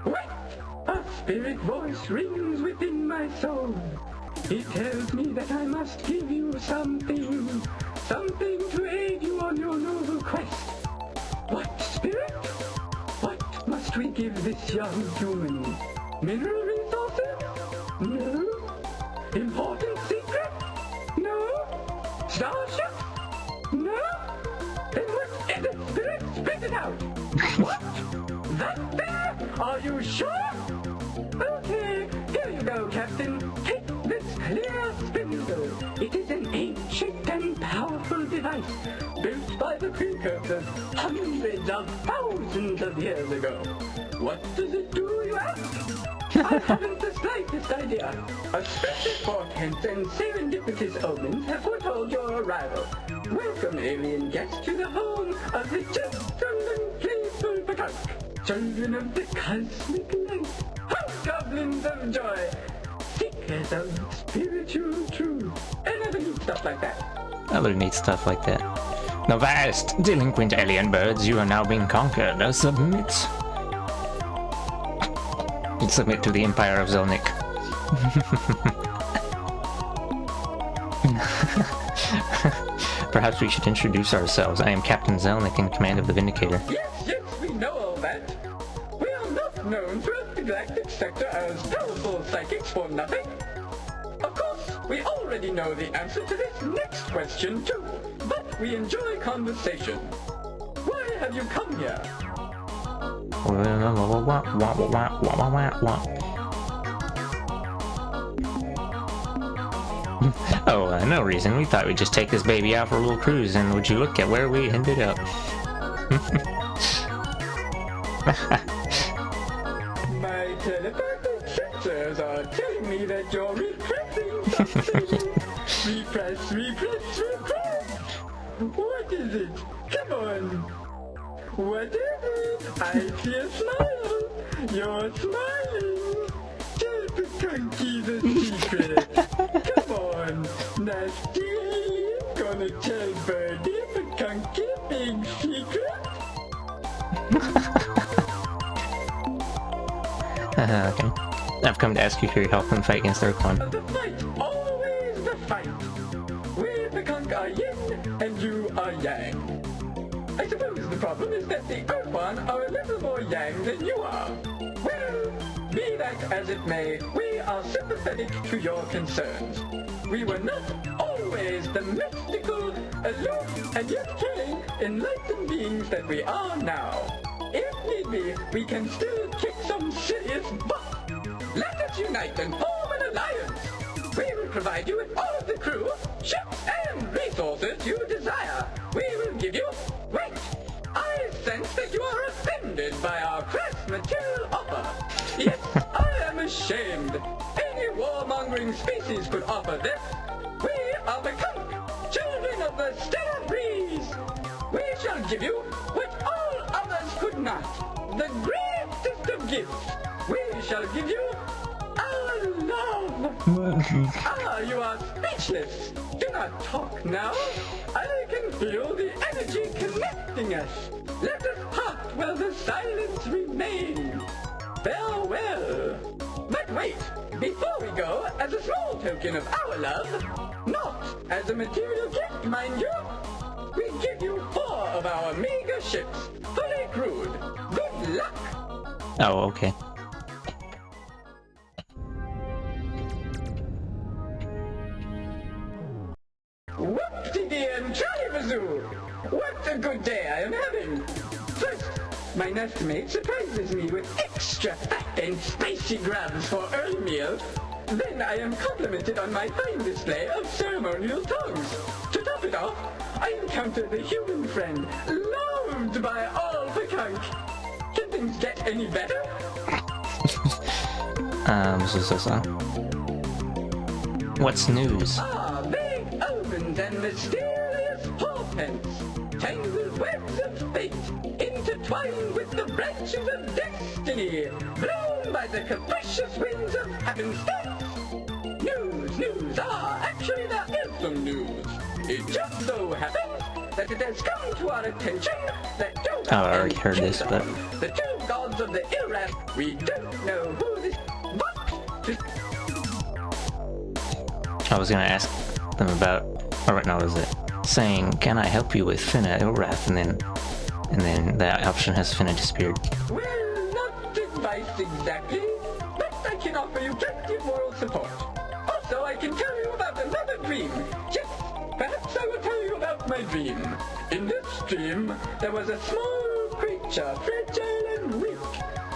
What? A spirit voice rings within my soul. It tells me that I must give you something to aid you on your noble quest. What, spirit? What must we give this young human? Mineral resources? No. Important secret? No. Starship? No. Then what is it, spirit? Spit it out. What? That there? Are you sure? Okay, here you go, Captain. Take this clear spindle. It is an ancient and powerful device, built by the precursors hundreds of thousands of years ago. What does it do, you ask? I haven't the slightest idea. Auspicious portents and serendipitous omens have foretold your arrival. Welcome, alien guest, to the home of the just and playful Pekunk, children of the cosmic light, hobgoblins of joy, seekers of spiritual truth, and other neat stuff like that. Other neat stuff like that. The vast, delinquent alien birds, you are now being conquered. Submit. Submit to the Empire of Zelnik. Perhaps we should introduce ourselves. I am Captain Zelnik in command of the Vindicator. Yes, we know all that. We are not known throughout the galactic sector as powerful psychics for nothing. Of course, we already know the answer to this next question too, but we enjoy conversation. Why have you come here? Oh, no reason. We thought we'd just take this baby out for a little cruise, and would you look at where we ended up? My telepathic sensors are telling me that you're repressing something. Repress. What is it? Come on. What is it? I see a smile. You're smiling. Tell Pekanki the secret. Come on. Nasty. Gonna tell Birdie Pekanki big secret? Okay. I've come to ask you for your help in the fight against Urkon. The fight. Always the fight. We Pekunk are yin and you are yang. I suppose the problem is that the Urkon are a little more yang than you are. Well, be that as it may, we are sympathetic to your concerns. We were not always the mystical, aloof, and yet caring, enlightened beings that we are now. If need be, we can still kick some serious butt. Let us unite and form an alliance. We will provide you with all of the crew, ships, and resources you desire. We will give you... Wait! I sense that you are offended by our crass material offer. Yes, I am ashamed. Any warmongering species could offer this. We are the Kunk, children of the stellar breeze. We shall give you what all others could not. The greatest of gifts. We shall give you our love. You are speechless. Do not talk now. I can feel the energy connecting us. Let us part while the silence remains. Farewell. But wait, before we go, as a small token of our love, not as a material gift, mind you, we give you 4 of our meager ships, fully crewed. Good luck. Oh, okay. Whoop-de-dee and Charlie-Bazoo! What a good day I am having! First, my nestmate surprises me with extra fat and spicy grubs for early meal. Then I am complimented on my fine display of ceremonial tongues. To top it off, I encounter the human friend, loved by all Pekunk. Can things get any better? What's news? Vague omens and mysterious portents, tangled webs of fate, intertwined with the branches of destiny, blown by the capricious winds of happenstance. News, actually there is some news. It just so happens that it has come to our attention that I already heard this, but... the 2 gods of the Ilrath, we don't know who this... but... I was gonna ask them about... or no, was it? Saying, can I help you with Finna Ilrath? And then that option has Finna disappeared. Well, not advice exactly, but I can offer you plenty of moral support. Also, I can tell you about another dream. Yes, perhaps I will tell you about my dream. In this dream, there was a small creature, fragile and weak.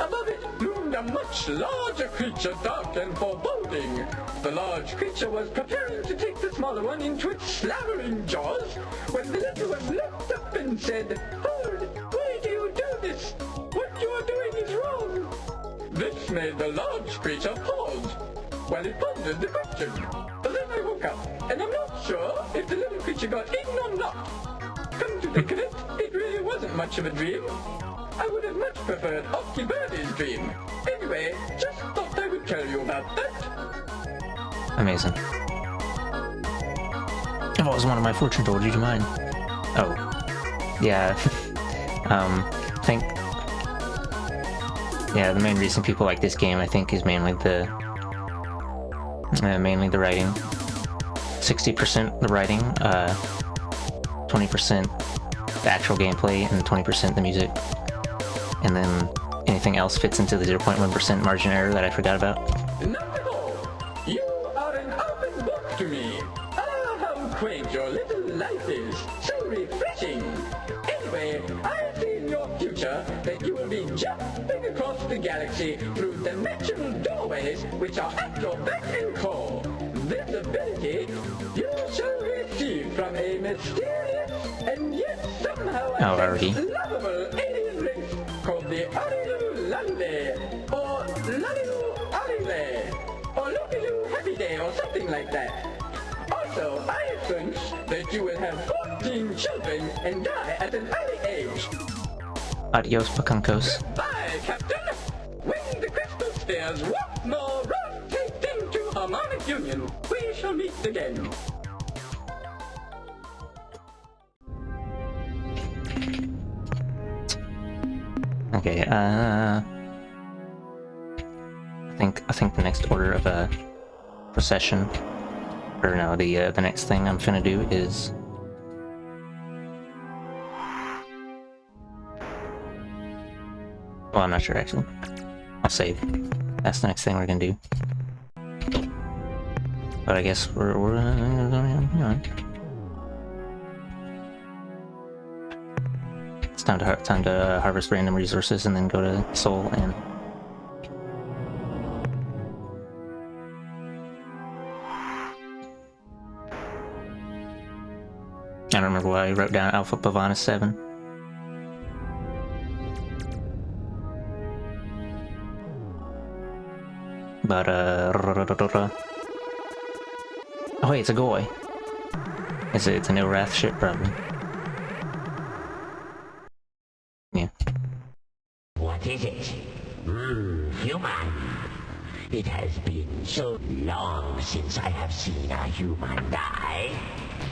Above it loomed a much larger creature, dark and foreboding. The large creature was preparing to take the smaller one into its slavering jaws, when the little one looked up and said, "Hold, why do you do this? What you are doing is wrong." This made the large creature pause, while it pondered the question. Then I woke up, and I'm not sure if the little creature got eaten or not. Come to think of it, it really wasn't much of a dream. I would have much preferred Octi Birdie's dream. Anyway, just thought I would tell you about that. Amazing. If it was one of my fortune told, would you mind? Oh. Yeah. I think... yeah, the main reason people like this game, I think, is mainly the writing. 60% the writing, 20% the actual gameplay, and 20% the music. And then anything else fits into the 0.1% margin error that I forgot about. Not at all. You are an open book to me. Ah, how quaint your little life is. So refreshing. Anyway, I see in your future that you will be jumping across the galaxy through dimensional doorways which are at your beck and call. This ability you shall receive from a mysterious and yet somehow already. lovable alien race called the Arilu Lande, or Lalilu Arile, or Lokilu Happy Day, or something like that. Also, I think that you will have 14 children and die at an early age. Adios, Pacuncos. Bye, Captain! When the crystal spheres once more rotate into harmonic union, we shall meet again. Okay, I think the next order of procession, or no, the next thing I'm finna do is well, I'm not sure actually. I'll save. That's the next thing we're gonna do. But I guess we're it's time to harvest random resources and then go to Sol and I don't remember why I wrote down Alpha Pavana 7. But, oh wait, it's a Goy. It's a no Wrath ship, probably. Yeah. What is it? Human. It has been so long since I have seen a human die.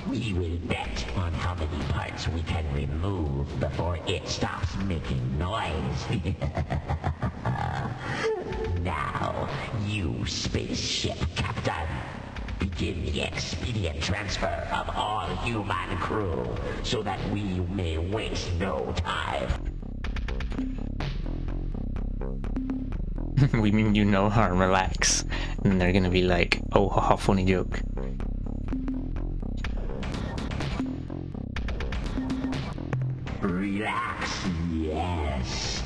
We will bet on how many parts we can remove before it stops making noise. Now, you spaceship captain, begin the expedient transfer of all human crew so that we may waste no time. We mean you no harm, relax. And they're gonna be like, oh, haha, funny joke. Relax, yes.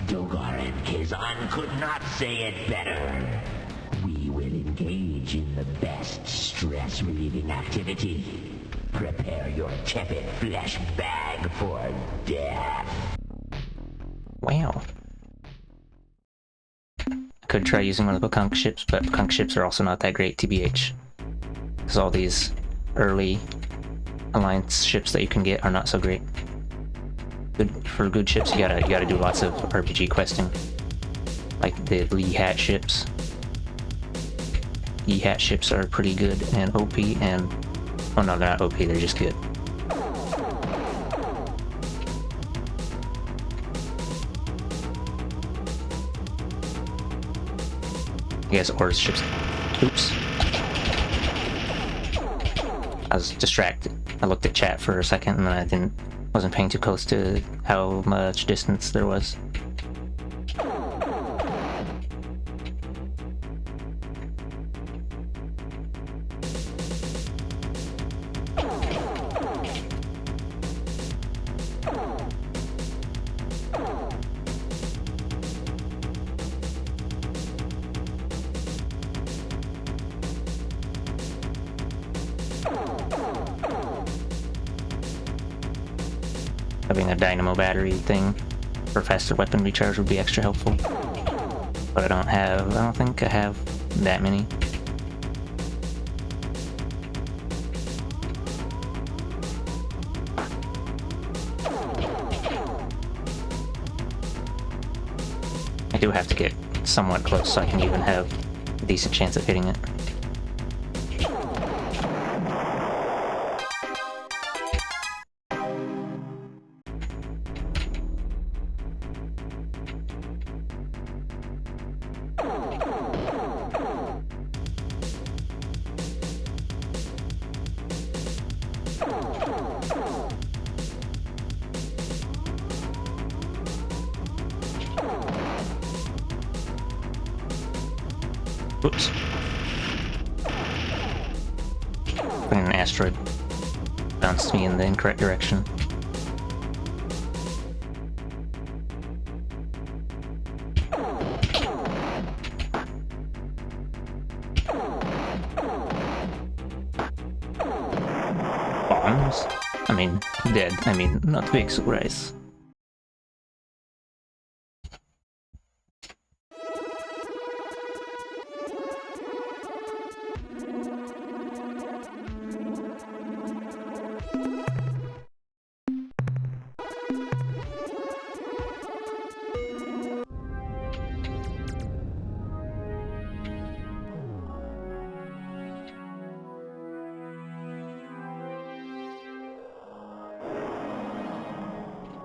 Dogar and Kazan could not say it better. We will engage in the best stress-relieving activity. Prepare your tepid flesh bag for death. Wow. I could try using one of the Pacunk ships, but Pacunk ships are also not that great, TBH. Because all these early Alliance ships that you can get are not so great. For good ships, you gotta do lots of RPG questing, like the Lee Hat ships. Lee Hat ships are pretty good and OP, and oh no, they're not OP, they're just good. I guess Ors ships. Oops. I was distracted. I looked at chat for a second and then wasn't paying too close to how much distance there was. Having a dynamo battery thing for faster weapon recharge would be extra helpful. But I don't think I have that many. I do have to get somewhat close so I can even have a decent chance of hitting it. Whoops. An asteroid bounced me in the incorrect direction. Bombs? I mean, dead. I mean, not big surprise.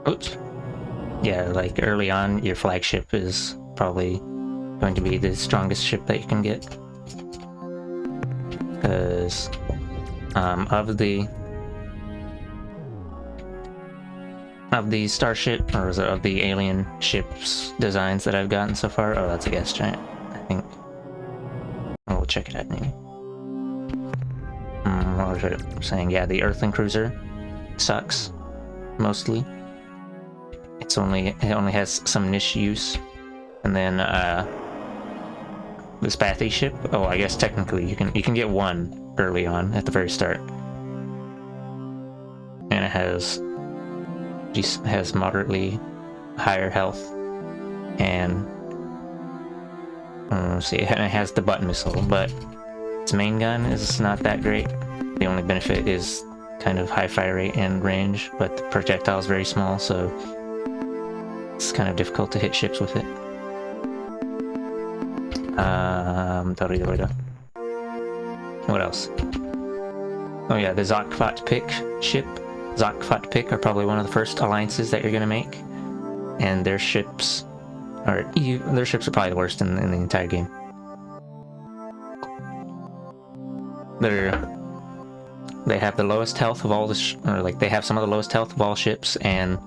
Oops. Yeah, like early on, your flagship is probably going to be the strongest ship that you can get. Because of the starship, or is it of the alien ships designs that I've gotten so far? Oh, that's a gas giant, I think. Oh, we'll check it out maybe. What was I saying? Yeah, the Earthling cruiser sucks, mostly. It only has some niche use, and then this Bathy ship. Oh, I guess technically you can get one early on at the very start, and it has moderately higher health, and let's see, it has the butt missile, but its main gun is not that great. The only benefit is kind of high fire rate and range, but the projectile is very small, so it's kind of difficult to hit ships with it. What else? Oh yeah, the Zokvat-Pik ship. Zokvat-Pik are probably one of the first alliances that you're gonna make, and their ships are probably the worst in the entire game. They have the lowest health of all they have some of the lowest health of all ships, and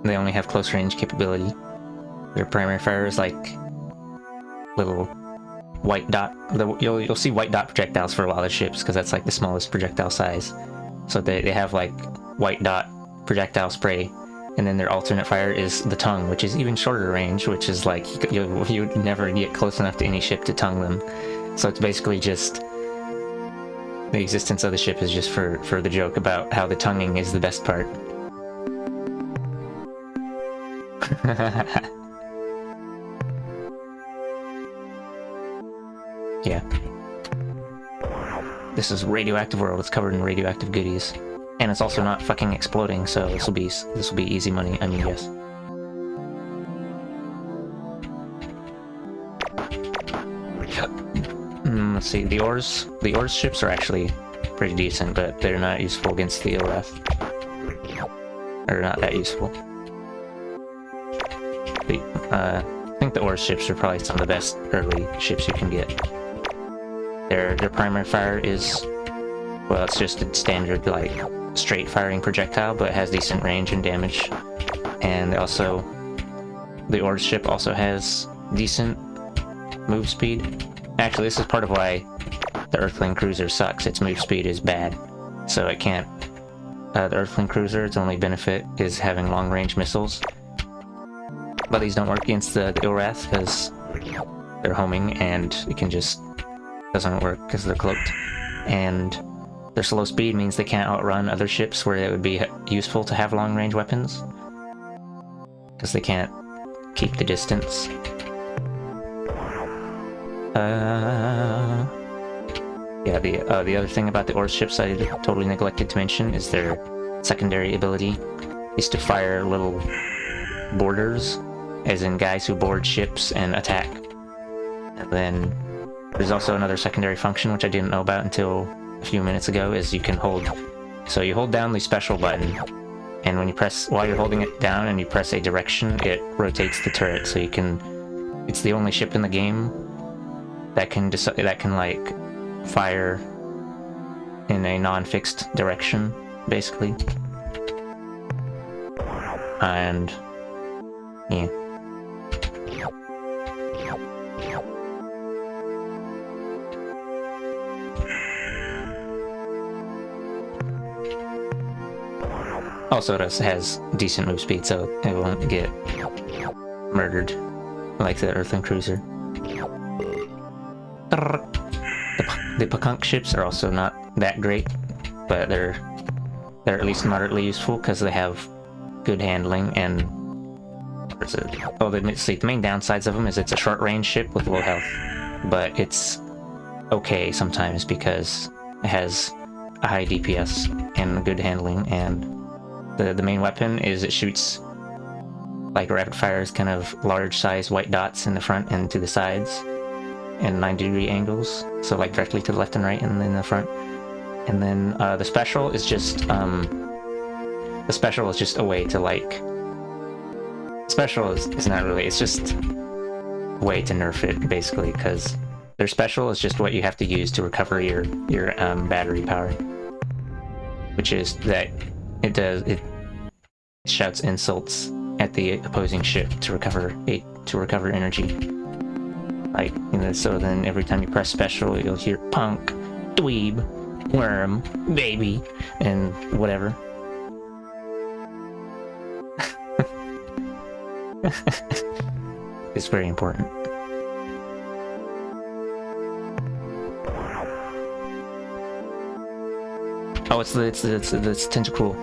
they only have close range capability. Their primary fire is like little white dot. You'll see white dot projectiles for a lot of ships because that's like the smallest projectile size. So they have like white dot projectile spray, and then their alternate fire is the tongue, which is even shorter range, which is like you'd never get close enough to any ship to tongue them. So it's basically just the existence of the ship is just for the joke about how the tonguing is the best part. Yeah. This is radioactive world. It's covered in radioactive goodies, and it's also not fucking exploding. So this will be easy money. I mean, yes. Let's see. The ores ships are actually pretty decent, but they're not useful against the Ilrath. Or not that useful. I think the ores ships are probably some of the best early ships you can get. Their primary fire is, well, it's just a standard like straight firing projectile, but it has decent range and damage. And the ores ship also has decent move speed. Actually, this is part of why the Earthling cruiser sucks. Its move speed is bad, so it can't. The Earthling cruiser, its only benefit is having long range missiles. But these don't work against the Ilrath because they're homing, and it doesn't work because they're cloaked. And their slow speed means they can't outrun other ships where it would be useful to have long range weapons, because they can't keep the distance. Yeah, the other thing about the ores ships I totally neglected to mention is their secondary ability is to fire little boarders, as in guys who board ships and attack. And then there's also another secondary function which I didn't know about until a few minutes ago, is you can hold down the special button, and when you while you're holding it down and you press a direction, it rotates the turret, so it's the only ship in the game that can like fire in a non-fixed direction, basically. And yeah. Also, it has decent move speed, so it won't get murdered like the Earthling Cruiser. The Pakunk ships are also not that great, but they're at least moderately useful because they have good handling and... Oh, the main downsides of them is it's a short-range ship with low health, but it's okay sometimes because it has a high DPS and good handling, and the main weapon is it shoots like rapid fires, kind of large size white dots in the front and to the sides and 90-degree angles, so like directly to the left and right and in the front. And then the special is just a way to like... Special is not really, it's just a way to nerf it basically, because their special is just what you have to use to recover your battery power, which is that it shouts insults at the opposing ship to recover energy. Like, you know, so then every time you press special, you'll hear punk, dweeb, worm, baby, and whatever. It's very important. Oh, it's Tentacruel.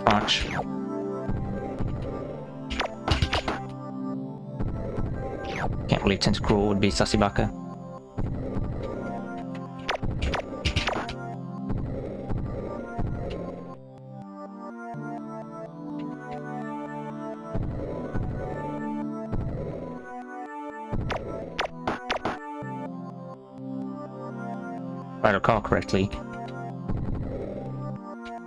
Launch. Can't believe Tentacruel would be Sasibaka. If I recall correctly,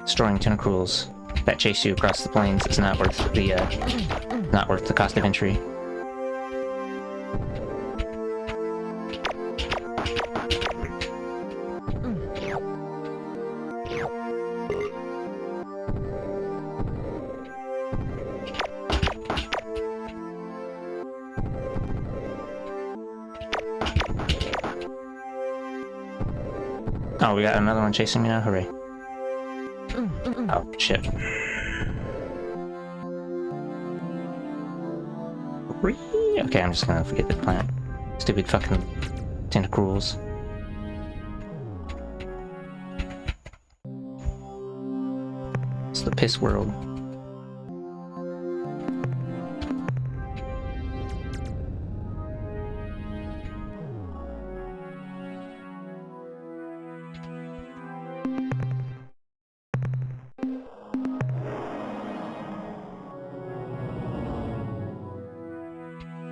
destroying Tentacruels that chase you across the plains is not worth the cost of entry. Oh, we got another one chasing me now? Hooray. Oh, shit. Okay, I'm just gonna forget the plant. Stupid fucking Tentacruels. It's the piss world.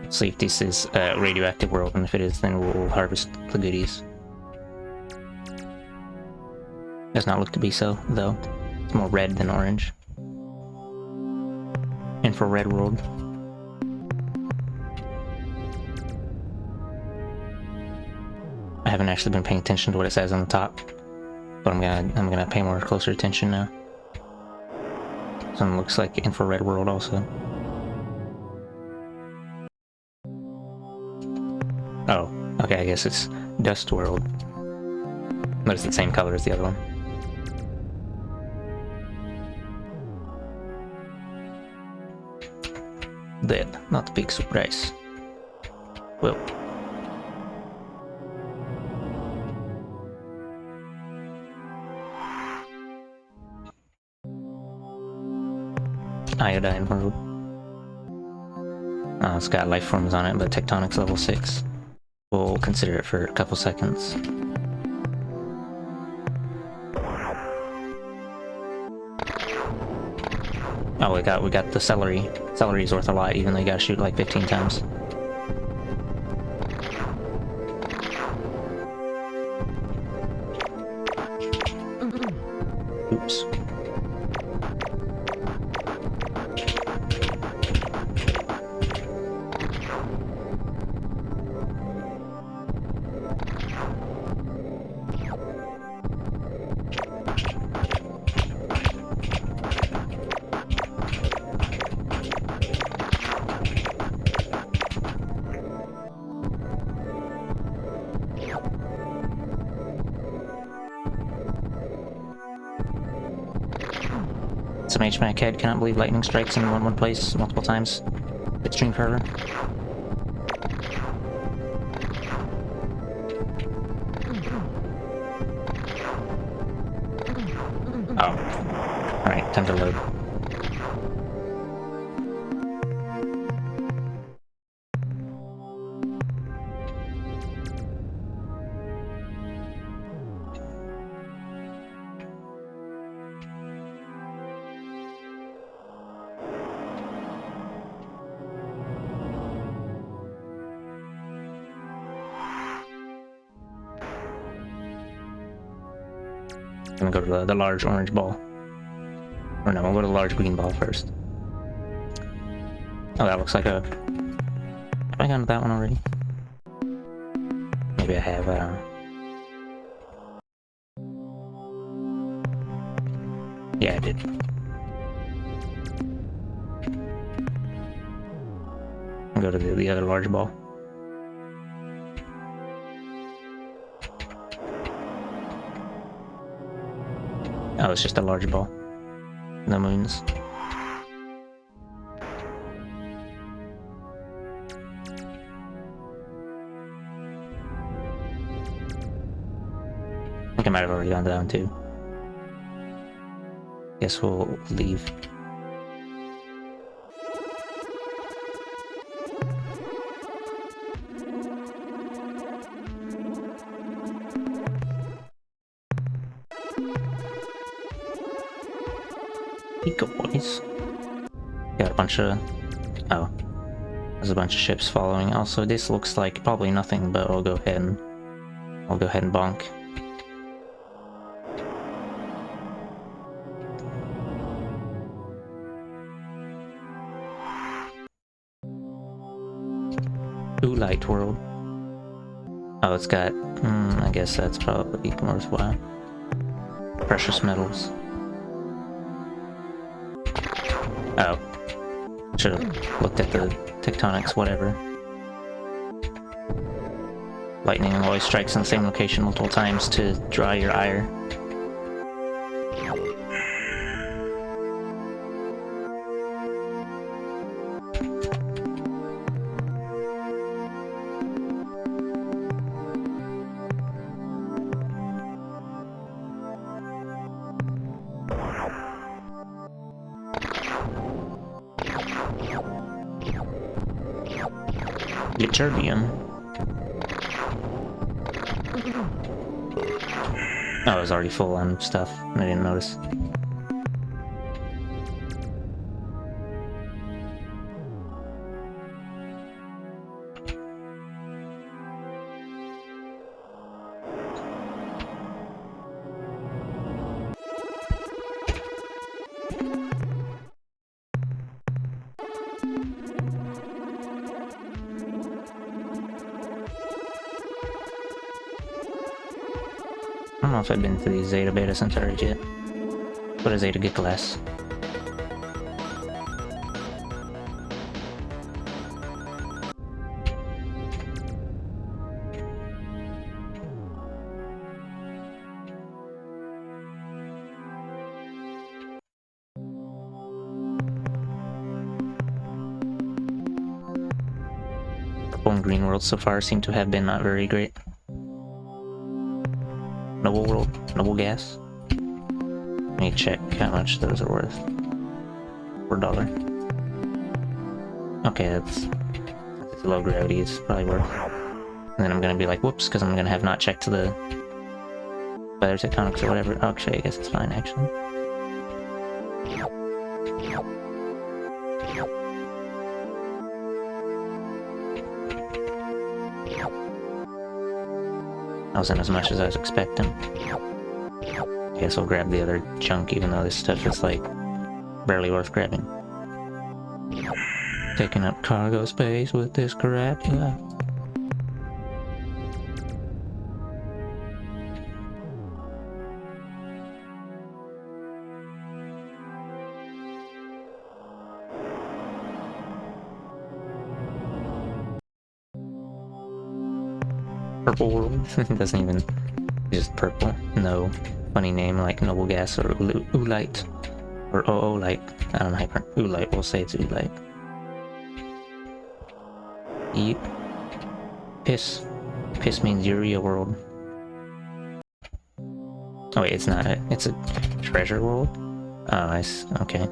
See if this is a radioactive world, and if it is, then we'll harvest the goodies. Does not look to be so, though. It's more red than orange. Infrared world. I haven't actually been paying attention to what it says on the top, but I'm gonna pay more closer attention now. Something looks like infrared world also. Oh, okay, I guess it's Dust World. But it's the same color as the other one. Dead, not a big surprise. Well. Iodine World. Oh, it's got life forms on it, but Tectonic's level 6. We'll consider it for a couple seconds. Oh, we got the celery. Celery's worth a lot, even though you gotta shoot like 15 times. Oops. Some HMAC head cannot believe lightning strikes in one place multiple times. Extreme fervor. Oh. Alright, time to load. I'm gonna go to the large orange ball. Or no, we'll go to the large green ball first. Oh, that looks like a... Have I gone to that one already? Maybe I have, I don't know. Yeah, I did. I'll go to the other large ball. Oh, it's just a large ball. No moons. I think I might have already gone down too. Guess we'll leave. Eco boys. Got a bunch of... Oh. There's a bunch of ships following. Also, this looks like probably nothing, but I'll go ahead and bonk. Ooh, Light World. Oh, it's got... I guess that's probably worthwhile. Precious metals. Oh. Should've looked at the tectonics, whatever. Lightning always strikes in the same location multiple times to draw your ire. Ytterbium. Oh, it was already full on stuff. I didn't notice. I don't know if I've been to the Zeta Beta Centauri yet. What is Zeta get glass? Purple and green worlds so far seem to have been not very great. Noble world, noble gas. Let me check how much those are worth. $1. Okay, that's low gravity. It's probably worth. And then I'm gonna be like, whoops, because I'm gonna have not checked the weather tectonics or whatever. Actually, I guess it's fine actually. That wasn't as much as I was expecting. Guess I'll grab the other chunk, even though this stuff is like barely worth grabbing. Taking up cargo space with this crap. Yeah. Purple world. It doesn't even... It's just purple. No funny name like Noble Gas or Oolite Or Oolite. I don't know how you pronounce Oolite. We'll say it's Oolite. Eat. Piss. Piss means Urea world. Oh wait, it's not. It's a treasure world? Oh, okay.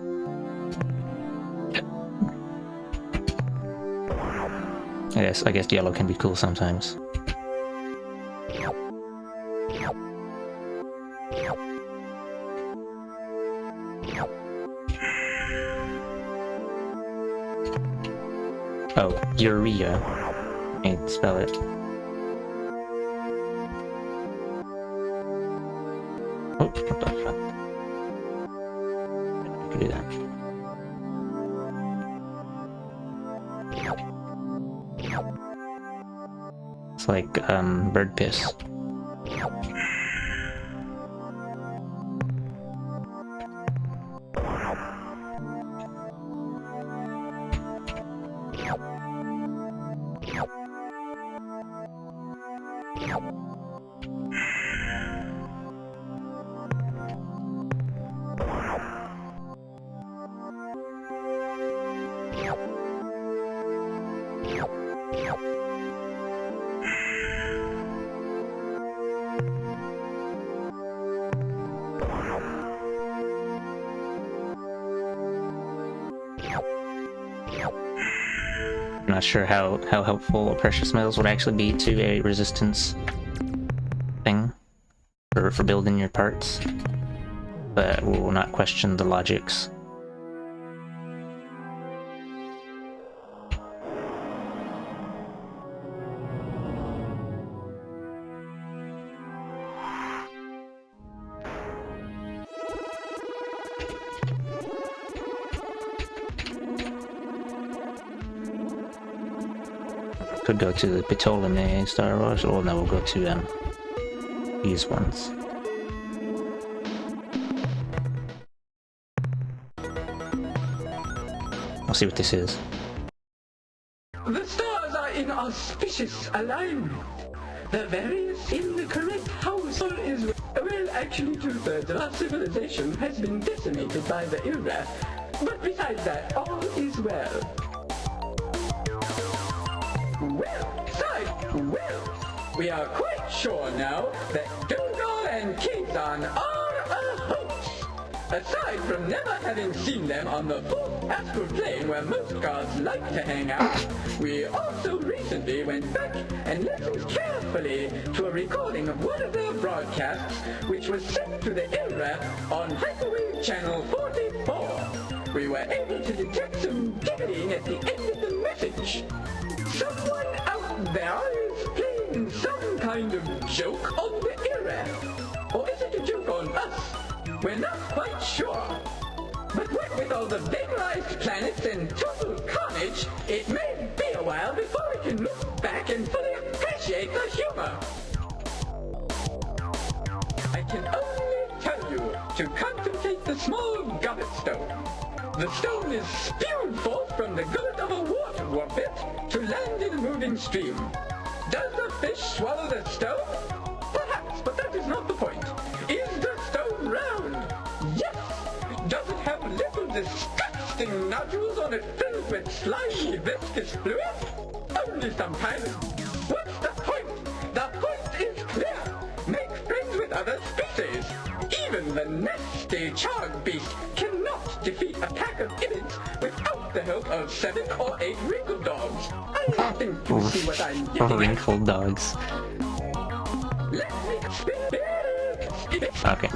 I guess yellow can be cool sometimes. Oh, Urea. Let me spell it. Oh, what the fuck? I can do that. It's like, bird piss. I'm not sure how helpful precious metals would actually be to a resistance thing for building your parts, but we will not question the logics. Could go to the Ptolemy Star Wars, or no, we'll go to these ones. I'll see what this is. The stars are in auspicious alignment. The various in the correct house is... Well, actually 2/3 of our civilization has been decimated by the Ilrath. But besides that, all is well. Well, we are quite sure now that Dougal and Kazon are a hoax. Aside from never having seen them on the full astral plane where most gods like to hang out, we also recently went back and listened carefully to a recording of one of their broadcasts, which was sent to the Ilrath on Hyperwave Channel 44. We were able to detect some giggling at the end of the message. Someone out there is playing some kind of joke on the Ilrath. Or is it a joke on us? We're not quite sure. But what with all the vaporized planets and total carnage, it may be a while before we can look back and fully appreciate the humor. I can only tell you to contemplate the small goblet stone. The stone is spewed forth from the gullet of a water whoppet to land in a moving stream. Does the fish swallow the stone? Perhaps, but that is not the point. Is the stone round? Yes! Does it have little disgusting nodules on it filled with slimy, viscous fluid? Only sometimes. What's the point? The point is clear. Make friends with other species. Even the nasty Chog beast cannot defeat a pack of idiots without the help of 7 or 8 wrinkle dogs. I think you see what I'm getting at. Wrinkle dogs. Okay,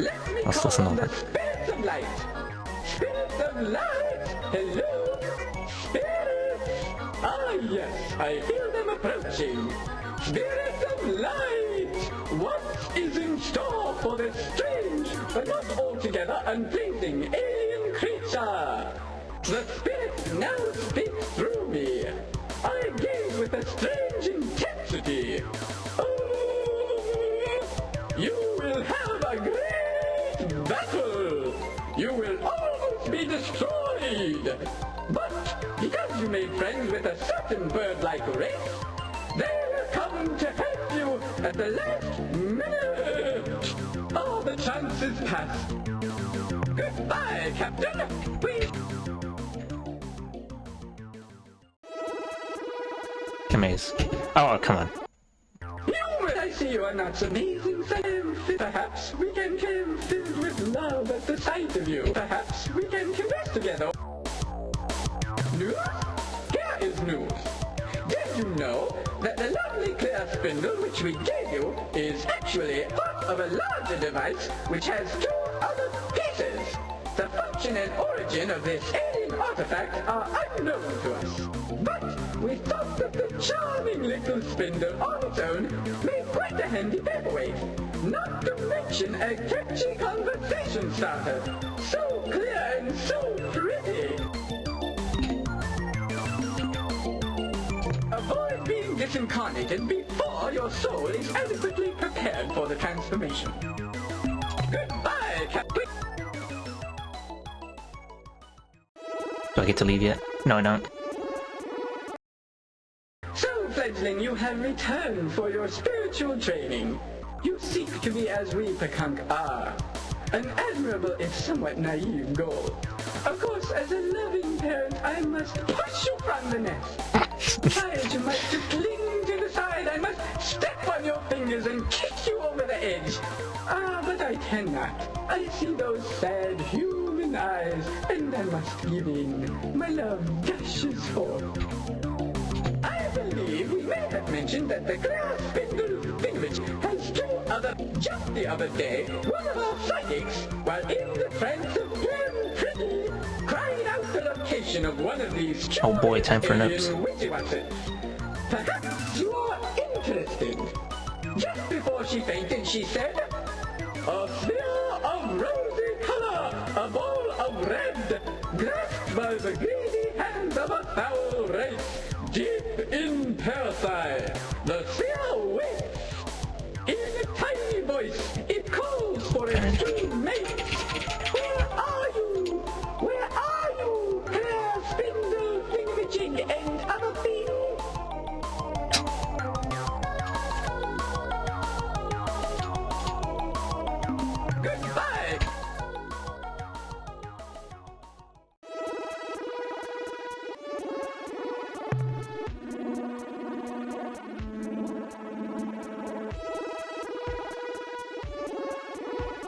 let's listen to that. Spirits of light. Spirits of light. Hello. Spirits. Ah, yes, I feel them approaching. Spirits of light. What is in store for this strange, but not altogether unpleasing alien creature? The spirit now speaks through me. I gaze with a strange intensity. You will have a great battle! You will almost be destroyed! But because you made friends with a certain bird-like race, they will come to help you at the last minute! All the chances passed. Good Goodbye, Captain. We... Amaze. Oh, come on. You, I see you are not so amazing, Sam. Perhaps we can come filled with love at the sight of you. Perhaps we can converse together. News? Here is news. Did you know that the lovely clear spindle which we gave you is actually part of a larger device which has two other pieces? The function and origin of this alien artifact are unknown to us. But we thought that the charming little spindle on its own made quite a handy paperweight. Not to mention a catchy conversation starter. So clear and so pretty. Avoid being disincarnated before your soul is adequately prepared for the transformation. Goodbye, Captain. Do I get to leave yet? No, I don't. So, fledgling, you have returned for your spiritual training. You seek to be as we Pekunk are. An admirable if somewhat naive goal. Of course, as a loving parent, I must push you from the nest. Try as you might to cling to the side, I must step on your fingers and kick you over the edge. Ah, but I cannot. I see those sad human eyes, and I must give in. My love gushes forth. I believe we may have mentioned that the glass spindle thingamage has two other... Just the other day, one of our psychics, while in the trance of being pretty, cried out the location of one of these... Oh boy, time for notes. Perhaps you are interested. Just before she fainted, she said, "A sphere of rosy color, a ball of red, grasped by the greedy hands of a foul race, deep in parasite. The sphere waits. In a tiny voice, it calls for its two mates. Where are you? Where are you, hair, spindle, thingamajig, and other things?" Goodbye!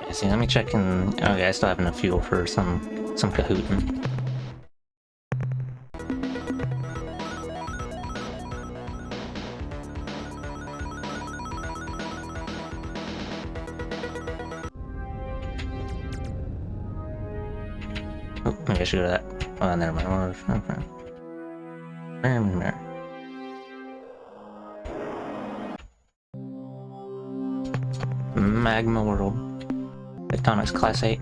Yeah, see, let me check in. Okay, I still have enough fuel for some Kahootin. Oh, maybe I should go to that. Oh, never mind. Magma World. Tectonics Class 8.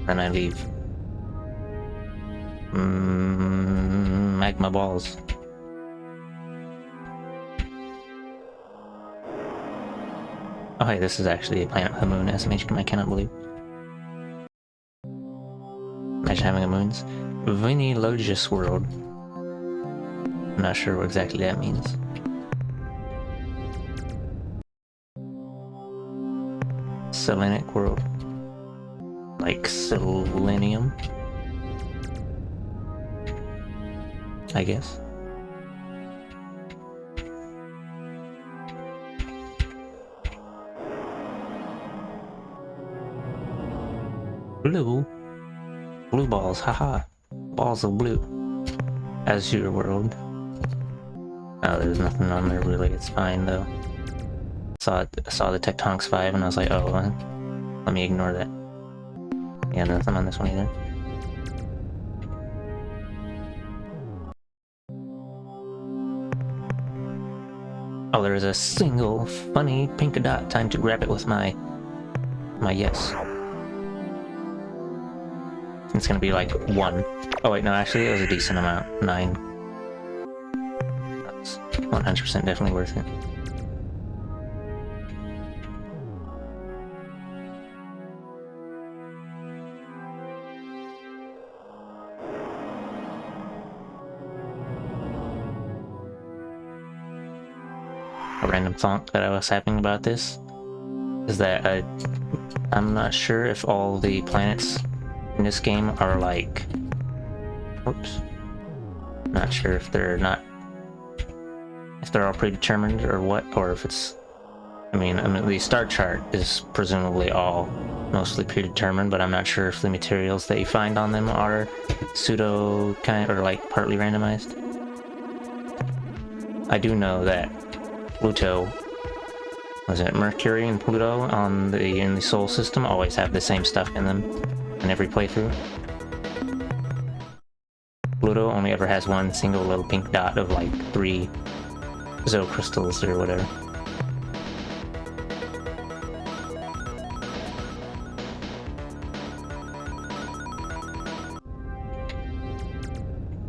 Then I leave. Magma Balls. Oh hey, this is actually a planet with a moon SMH, I cannot believe. Imagine having a moons. Vinilogus World. I'm not sure what exactly that means. Selenic World. Like selenium? I guess. Blue. Blue balls, haha. Balls of blue. Azure World. Oh, there's nothing on there really, it's fine though. Saw the Tectonics 5 and I was like, oh, let me ignore that. Yeah, nothing on this one either. Oh, there is a single funny pink dot. Time to grab it with my yes. It's gonna be like 1. Oh wait, no, actually it was a decent amount. 9. That's 100% definitely worth it. A random thought that I was having about this is that I'm not sure if all the planets in this game are like, whoops, not sure if they're all predetermined or what, or if it's, I mean the star chart is presumably all mostly predetermined, but I'm not sure if the materials that you find on them are pseudo kind or like partly randomized. I do know that Pluto, was it Mercury and Pluto in the Sol system always have the same stuff in them in every playthrough. Pluto only ever has one single little pink dot of like 3 Zo crystals or whatever.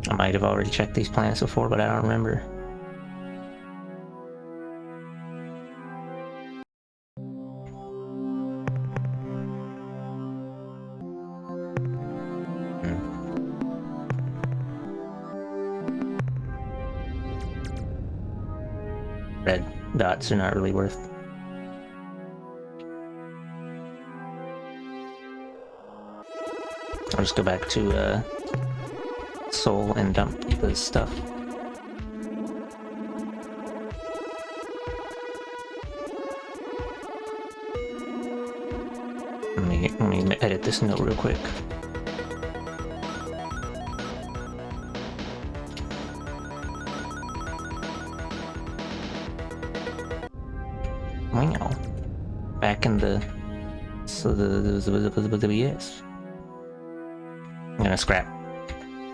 I might have already checked these planets before, but I don't remember. Red dots are not really worth. I'll just go back to Sol and dump the stuff. Let me edit this note real quick. Wow. Back in the yes. I'm gonna scrap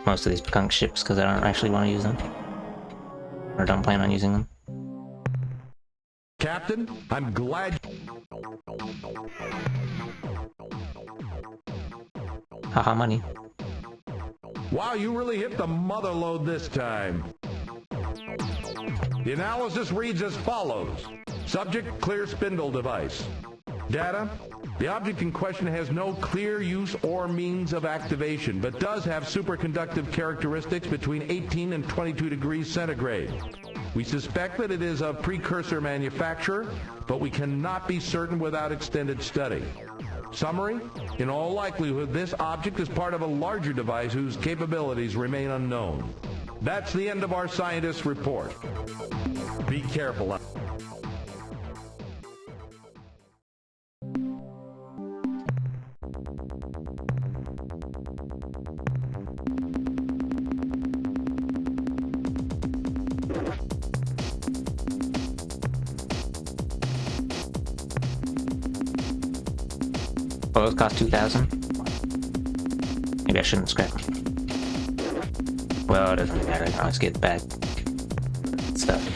most of these punk ships because I don't actually want to use them. Or don't plan on using them. Captain, I'm glad. Haha, money. Wow, you really hit the mother load this time. The analysis reads as follows. Subject, clear spindle device. Data, the object in question has no clear use or means of activation, but does have superconductive characteristics between 18 and 22 degrees centigrade. We suspect that it is of precursor manufacture, but we cannot be certain without extended study. Summary, in all likelihood, this object is part of a larger device whose capabilities remain unknown. That's the end of our scientist's report. Be careful. Oh, those cost 2,000? Maybe I shouldn't scrap them. Well, it doesn't matter, I can always get bad stuff.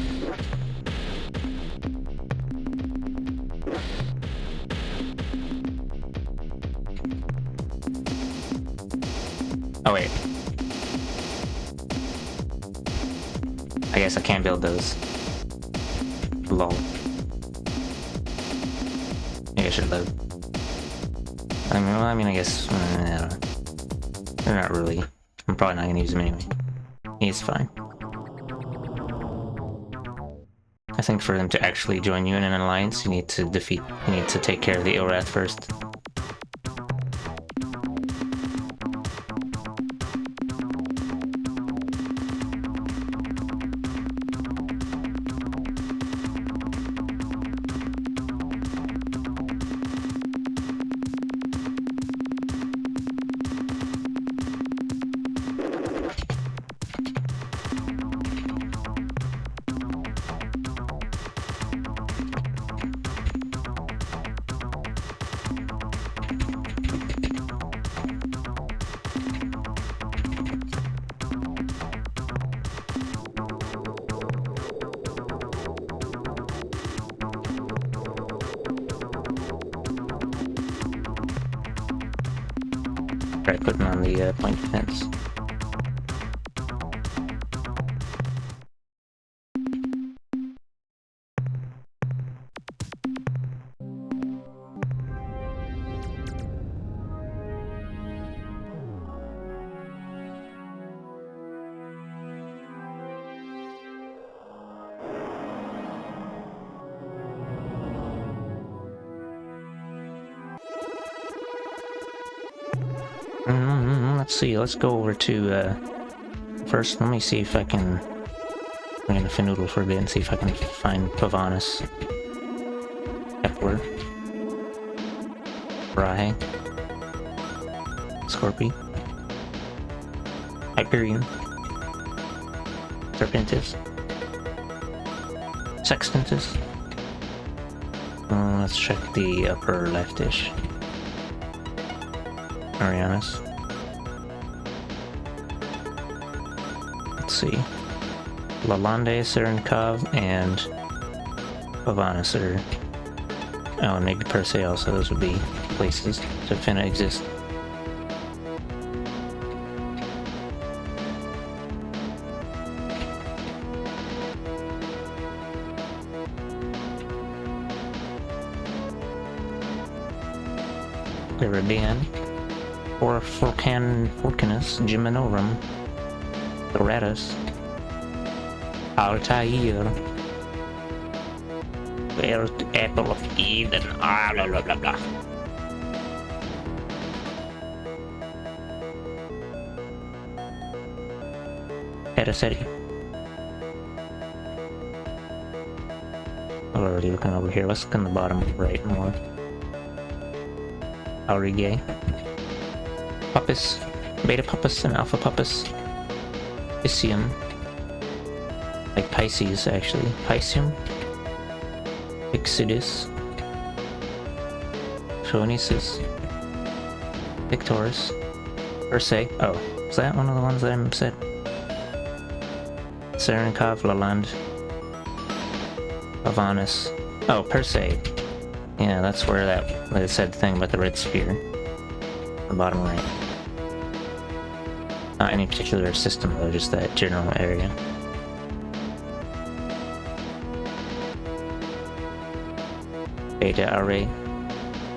Oh wait. I guess I can't build those. Lol. Maybe I should load. I mean, I guess, I don't know. They're not really, I'm probably not gonna use them anyway. He's fine. I think for them to actually join you in an alliance, you need to take care of the Ilrath first. Try putting on the point defense. Let's see, let's go over to, first, let me see if I can... I'm gonna finoodle for a bit and see if I can find Pavanis. Kepler. Brahe. Scorpy. Hyperion. Serpentis. Sextantis. Let's check the upper leftish. Marianus. Let's see. Lalande, Serenkov, and Pavanis are... Oh, and maybe Per se also, those would be places to finna exist. Iridian, or Forcanus, Giminorum, Doratus, Altair, Where's the Apple of Eden? Ah, blah blah blah blah. Heresity. I'm already looking over here. Let's look in the bottom right more. Aurigay. Puppus. Beta Puppus and Alpha Puppus. Piscium. Like Pisces, actually. Piscium. Exodus. Phoenicis. Victorus. Persei. Oh, is that one of the ones that I said? Serenkov, Lalande. Pavanis. Oh, Persei. Yeah, that's where that said thing about the red sphere. The bottom right. Not any particular system though, just that general area. Beta Array.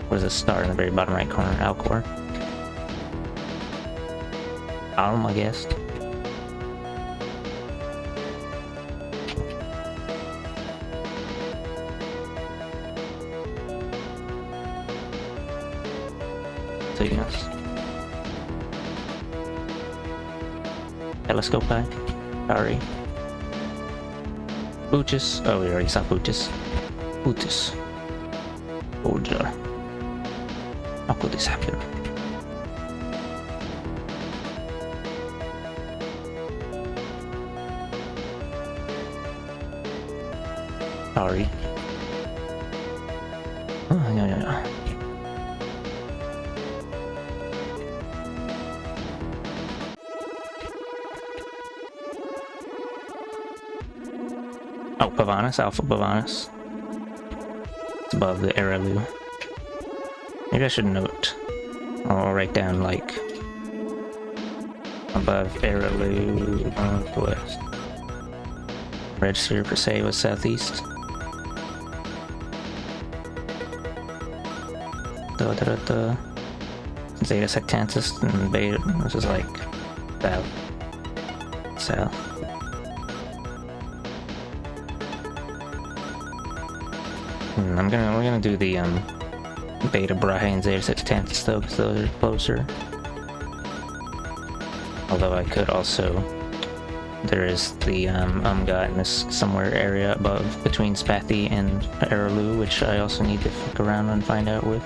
What is a star in the very bottom right corner? Alcor. Alm, I guess. Cygnus. Telescopi. Ari. Buchus. Oh, we already saw Buchus. Buchus. Order. How could this happen? Sorry. Oh, yeah. Oh, Pavanis, Alpha Pavanis. It's above the Aralu. Maybe I should note. I'll write down, like, above Aralu, northwest. Red sphere per se was southeast. Zeta Sectantis and Beta, this is like south. We're gonna do the Beta Brahe and Zeta Sectantis though, because those are closer. Although I could also, there is the Umgat in this somewhere area above between Spathi and Aralu, which I also need to fuck around and find out with.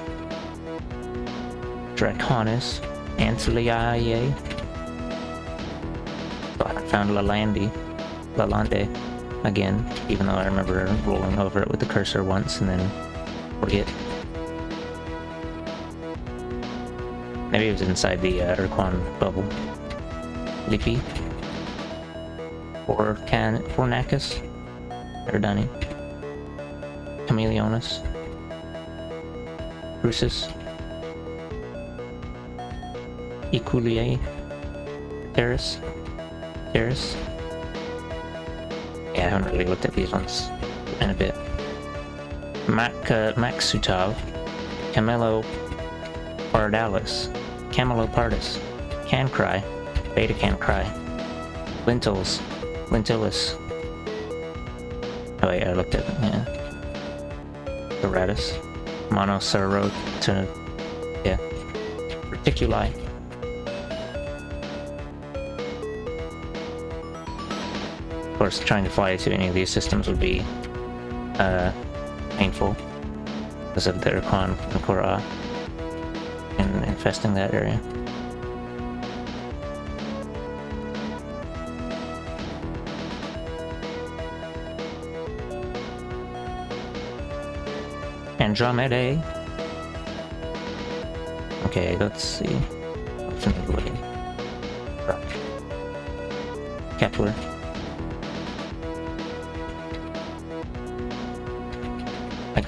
Draconis, Antliae. So I found Lalande again, even though I remember rolling over it with the cursor once and then forget. Maybe it was inside the Urquan bubble. Lippy. Fornacus. Erdani. Chameleonus. Drusus. Equiliae. Terrace. Yeah, I haven't really looked at these ones in a bit. Maxutov. Camelo Pardalis. Camelopardus. Cancry. Beta Cancry. Lentillus. Oh wait, I looked at it, yeah. Doratus. Monocerotina. Yeah. Reticuli. Of course, trying to fly to any of these systems would be painful because of the Urkon and Korra and infesting that area. Andromeda. Okay, let's see. What's in the way? Kepler.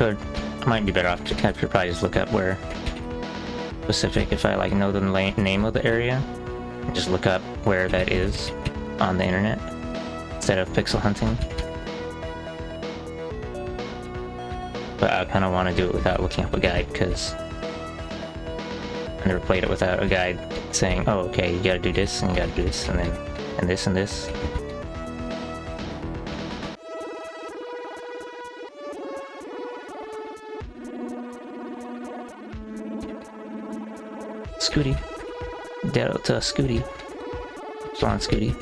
I might be better off to Kepler, probably just look up where specific, if I like know the name of the area, and just look up where that is on the internet instead of pixel hunting. But I kind of want to do it without looking up a guide, because I never played it without a guide saying, oh, okay, you gotta do this, and you gotta do this, and then, and this, and this. Scooty. Delta Scooty. Blonde Scooty.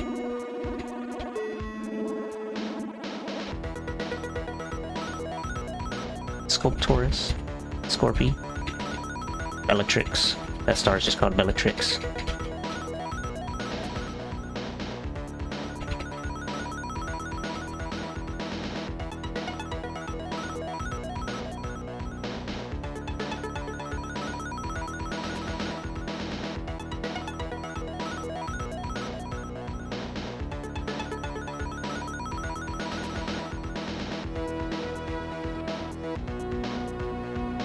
Sculptorus. Scorpy. Bellatrix. That star is just called Bellatrix.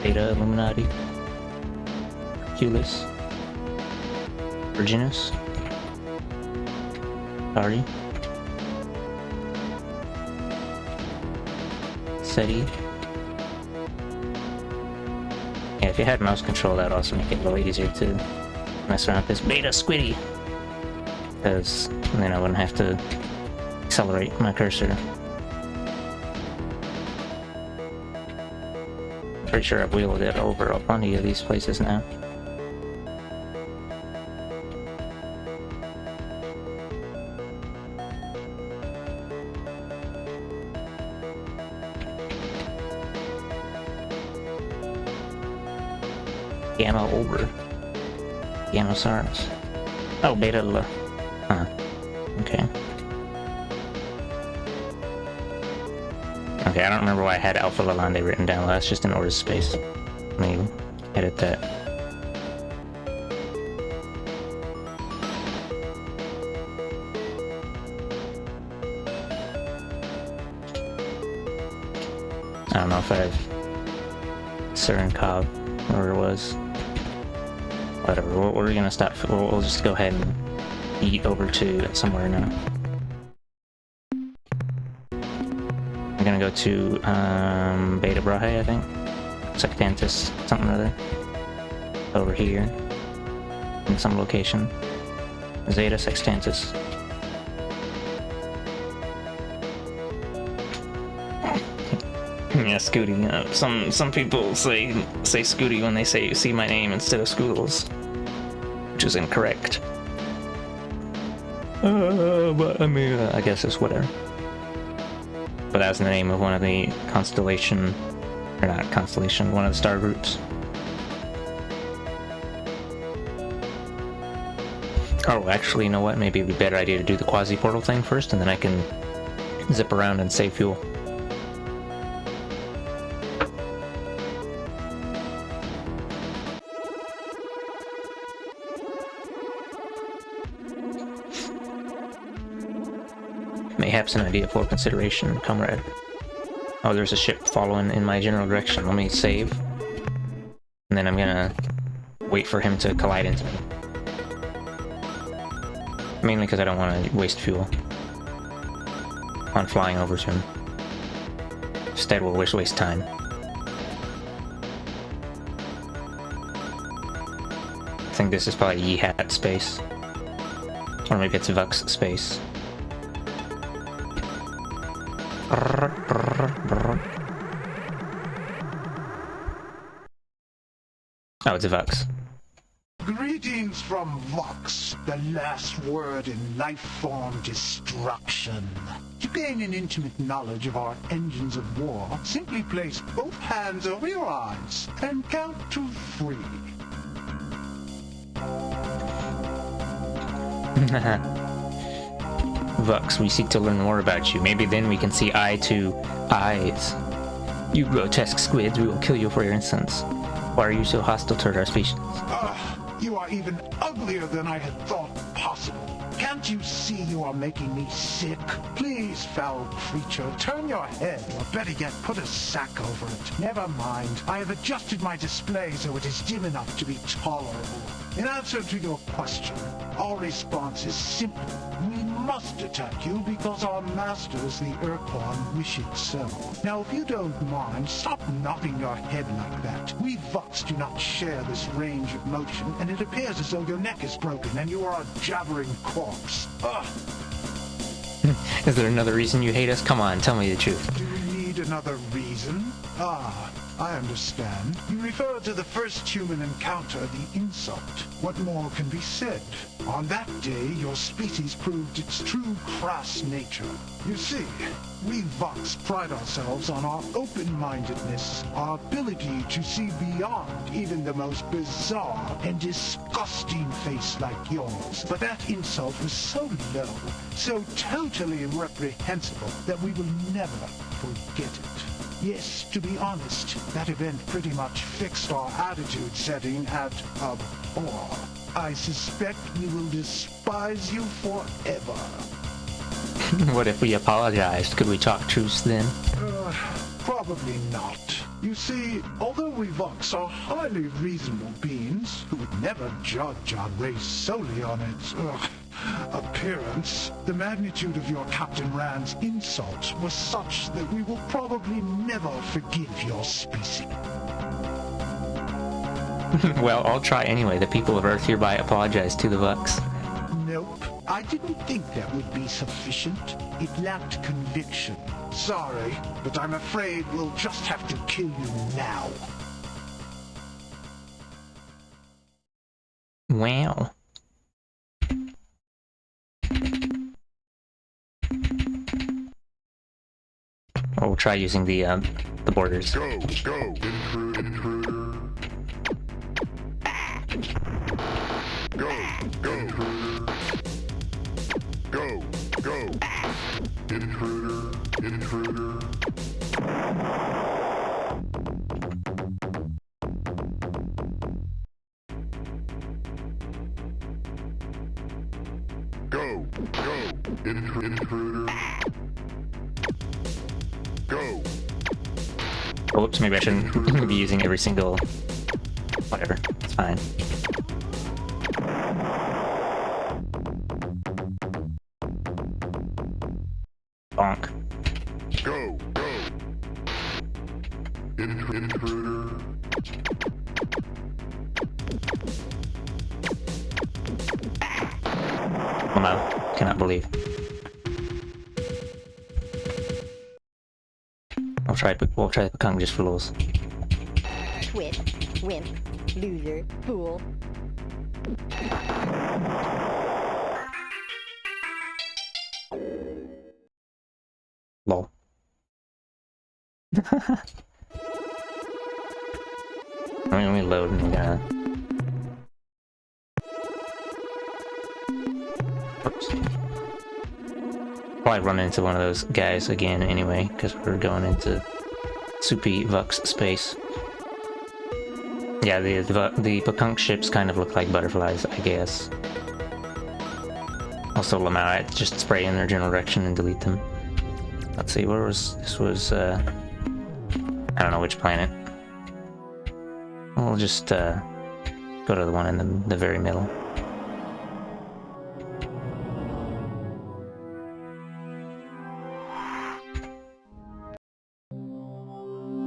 Beta Illuminati. Hercules. Virginus. Ari. SETI. Yeah, if you had mouse control, that would also make it a little easier to mess around with this Beta Squiddy. Because then I wouldn't have to accelerate my cursor. Pretty sure I've wheeled it over a plenty of these places now. Gamma over. Gammosaurus. Oh, Beta. Huh. Okay. Okay, I don't remember why I had Alpha Lalande written down. That's just in order space. Let me edit that. I don't know if I have Serenkov, where it was. Whatever, we're gonna stop. We'll just go ahead and eat over to somewhere now. I'm gonna go to Beta Brahe, I think. Sectantis, something or other. Over here. In some location. Zeta Sextantis. Yeah, Scooty. Some people say Scooty when they see my name instead of Scoodles, which is incorrect. But I mean, I guess it's whatever. But that was the name of one of the constellation, or not constellation, one of the star groups. Oh, actually, you know what? Maybe it'd be a better idea to do the quasi-portal thing first, and then I can zip around and save fuel. Mayhaps an idea for consideration, comrade. Oh, there's a ship following in my general direction. Let me save. And then I'm gonna wait for him to collide into me. Mainly because I don't want to waste fuel on flying over to him. Instead, we'll waste time. I think this is probably Yehat space. Or maybe it's Vux space. Oh, it's a Vux. Greetings from Vox, the last word in life form destruction. To gain an intimate knowledge of our engines of war, simply place both hands over your eyes and count to 3. Vux, we seek to learn more about you. Maybe then we can see eye to eyes. You grotesque squids, we will kill you for your insolence. Why are you so hostile toward our species? You are even uglier than I had thought possible. Can't you see you are making me sick? Please, foul creature, turn your head, or better yet, put a sack over it. Never mind. I have adjusted my display so it is dim enough to be tolerable. In answer to your question, our response is simple. We must attack you because our masters, the Urquan, wish it so. Now, if you don't mind, stop nodding your head like that. We Vox do not share this range of motion, and it appears as though your neck is broken and you are a jabbering corpse. Ugh! Is there another reason you hate us? Come on, tell me the truth. Do you need another reason? I understand. You refer to the first human encounter, the insult. What more can be said? On that day, your species proved its true crass nature. You see, we Vox pride ourselves on our open-mindedness, our ability to see beyond even the most bizarre and disgusting face like yours. But that insult was so low, so totally reprehensible, that we will never forget it. Yes, to be honest, that event pretty much fixed our attitude setting at abhor. I suspect we will despise you forever. What if we apologized? Could we talk truce then? Probably not. You see, although we Vox are highly reasonable beings who would never judge our race solely on its appearance, the magnitude of your Captain Rand's insult was such that we will probably never forgive your species. Well, I'll try anyway. The people of Earth hereby apologize to the Vux. Nope. I didn't think that would be sufficient. It lacked conviction. Sorry, but I'm afraid we'll just have to kill you now. Wow. Or we'll try using the borders. Go, intruder. Go, intruder. Go, intruder. Go, intruder. Go. Oh, oops, maybe I shouldn't be using every single... Whatever, it's fine. Bonk. Go. Intruder. Oh no, cannot believe. We'll try the Pekong just for lulz. Twit, wimp, loser, fool. Lol. Let me load and oops. Probably run into one of those guys again anyway, because we're going into soupy Vux space. Yeah, the Pekunk ships kind of look like butterflies, I guess. Also, Lamau, just spray in their general direction and delete them. Let's see, where was this? Was I don't know which planet. We'll just go to the one in the very middle.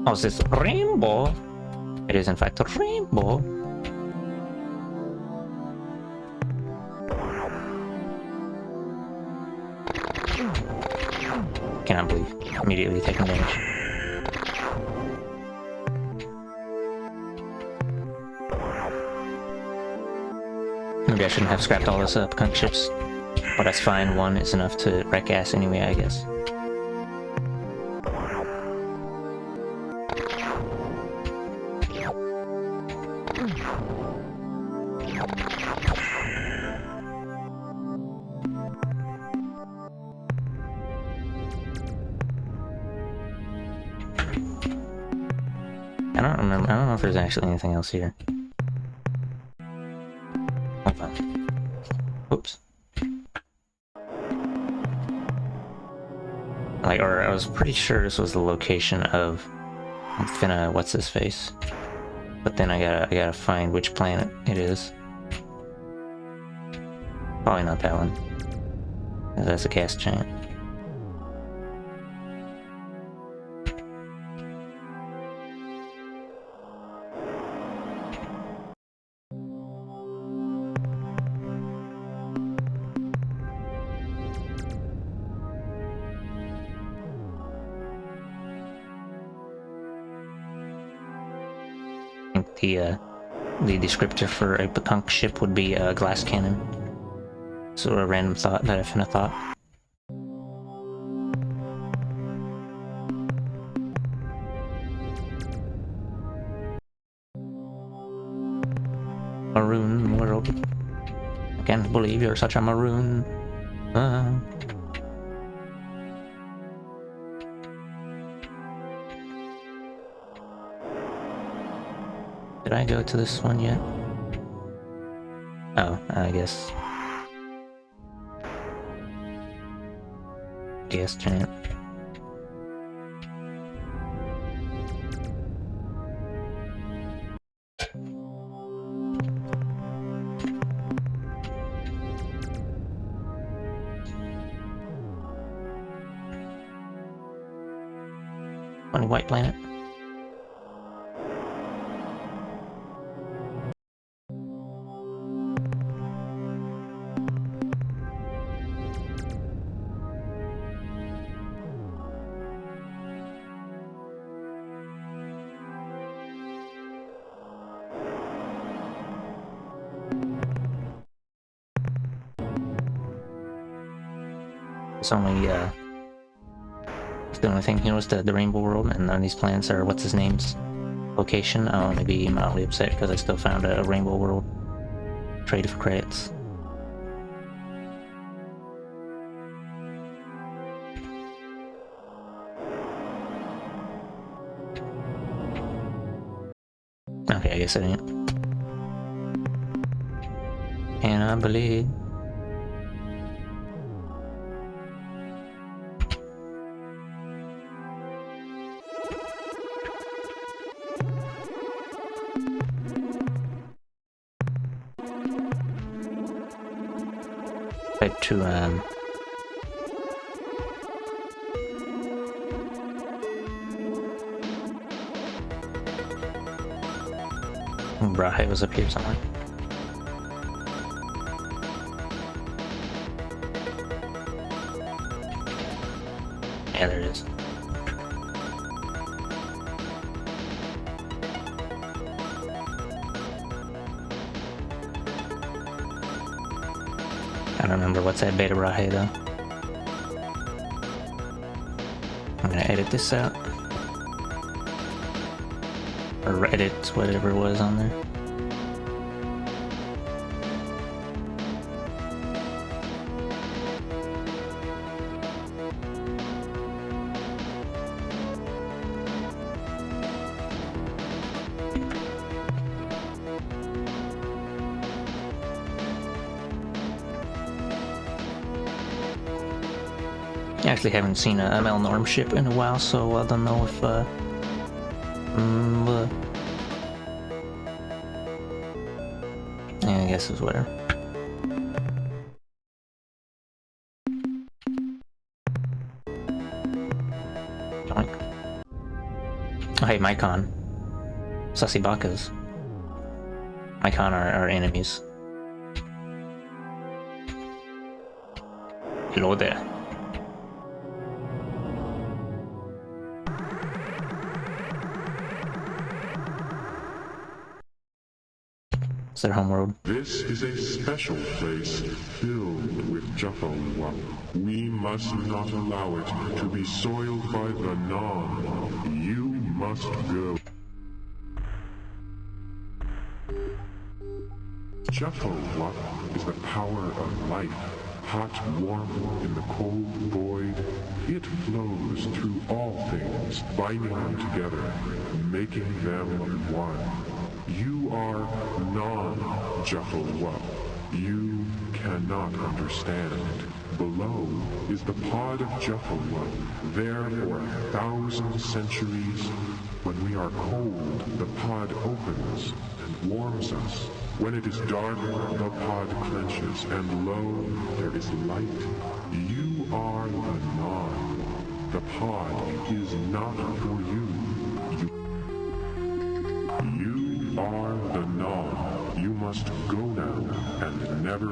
Oh, is this rainbow? It is in fact a rainbow. Cannot believe. Immediately taking damage. Maybe I shouldn't have scrapped all this punk ships. But that's fine, one is enough to wreck ass anyway, I guess. I don't know if there's actually anything else here. Hold on. Oops. Like, or I was pretty sure this was the location of Finna, what's his face? But then I gotta find which planet it is. Probably not that one. That's a gas giant. I think the descriptor for a Pekunk ship would be a glass cannon. So a random thought that I finna thought. Maroon world. I can't believe you're such a maroon. Did I go to this one yet? Oh, I guess. Gas giant. Funny white planet. It's only, it's the only thing here was the Rainbow World, and none of these planets are what's his name's location. I'll only be mildly upset because I still found a Rainbow World. Trade for credits. Okay, I guess I didn't. Can I believe? To Brahe was up here somewhere. Yeah, there it is. I don't remember what's at Beta Brahe though. I'm gonna edit this out. Or edit whatever it was on there. I actually haven't seen a Melnorm ship in a while, so I don't know if, yeah, I guess it's whatever. Oh, hey, Mycon. Sussy Bakas. Mycon are enemies. Hello there. It's their homeworld. This is a special place filled with Juffawup. We must not allow it to be soiled by the Non. You must go. Juffawup is the power of life. Hot, warm, in the cold void. It flows through all things, binding them together, making them one. You are non-Juffawup. You cannot understand. Below is the pod of Juffawup, there for 1,000 centuries. When we are cold, the pod opens and warms us. When it is dark, the pod clenches, and lo, there is light. You are the Non. The pod is not for you. You are the Non. You must go now and never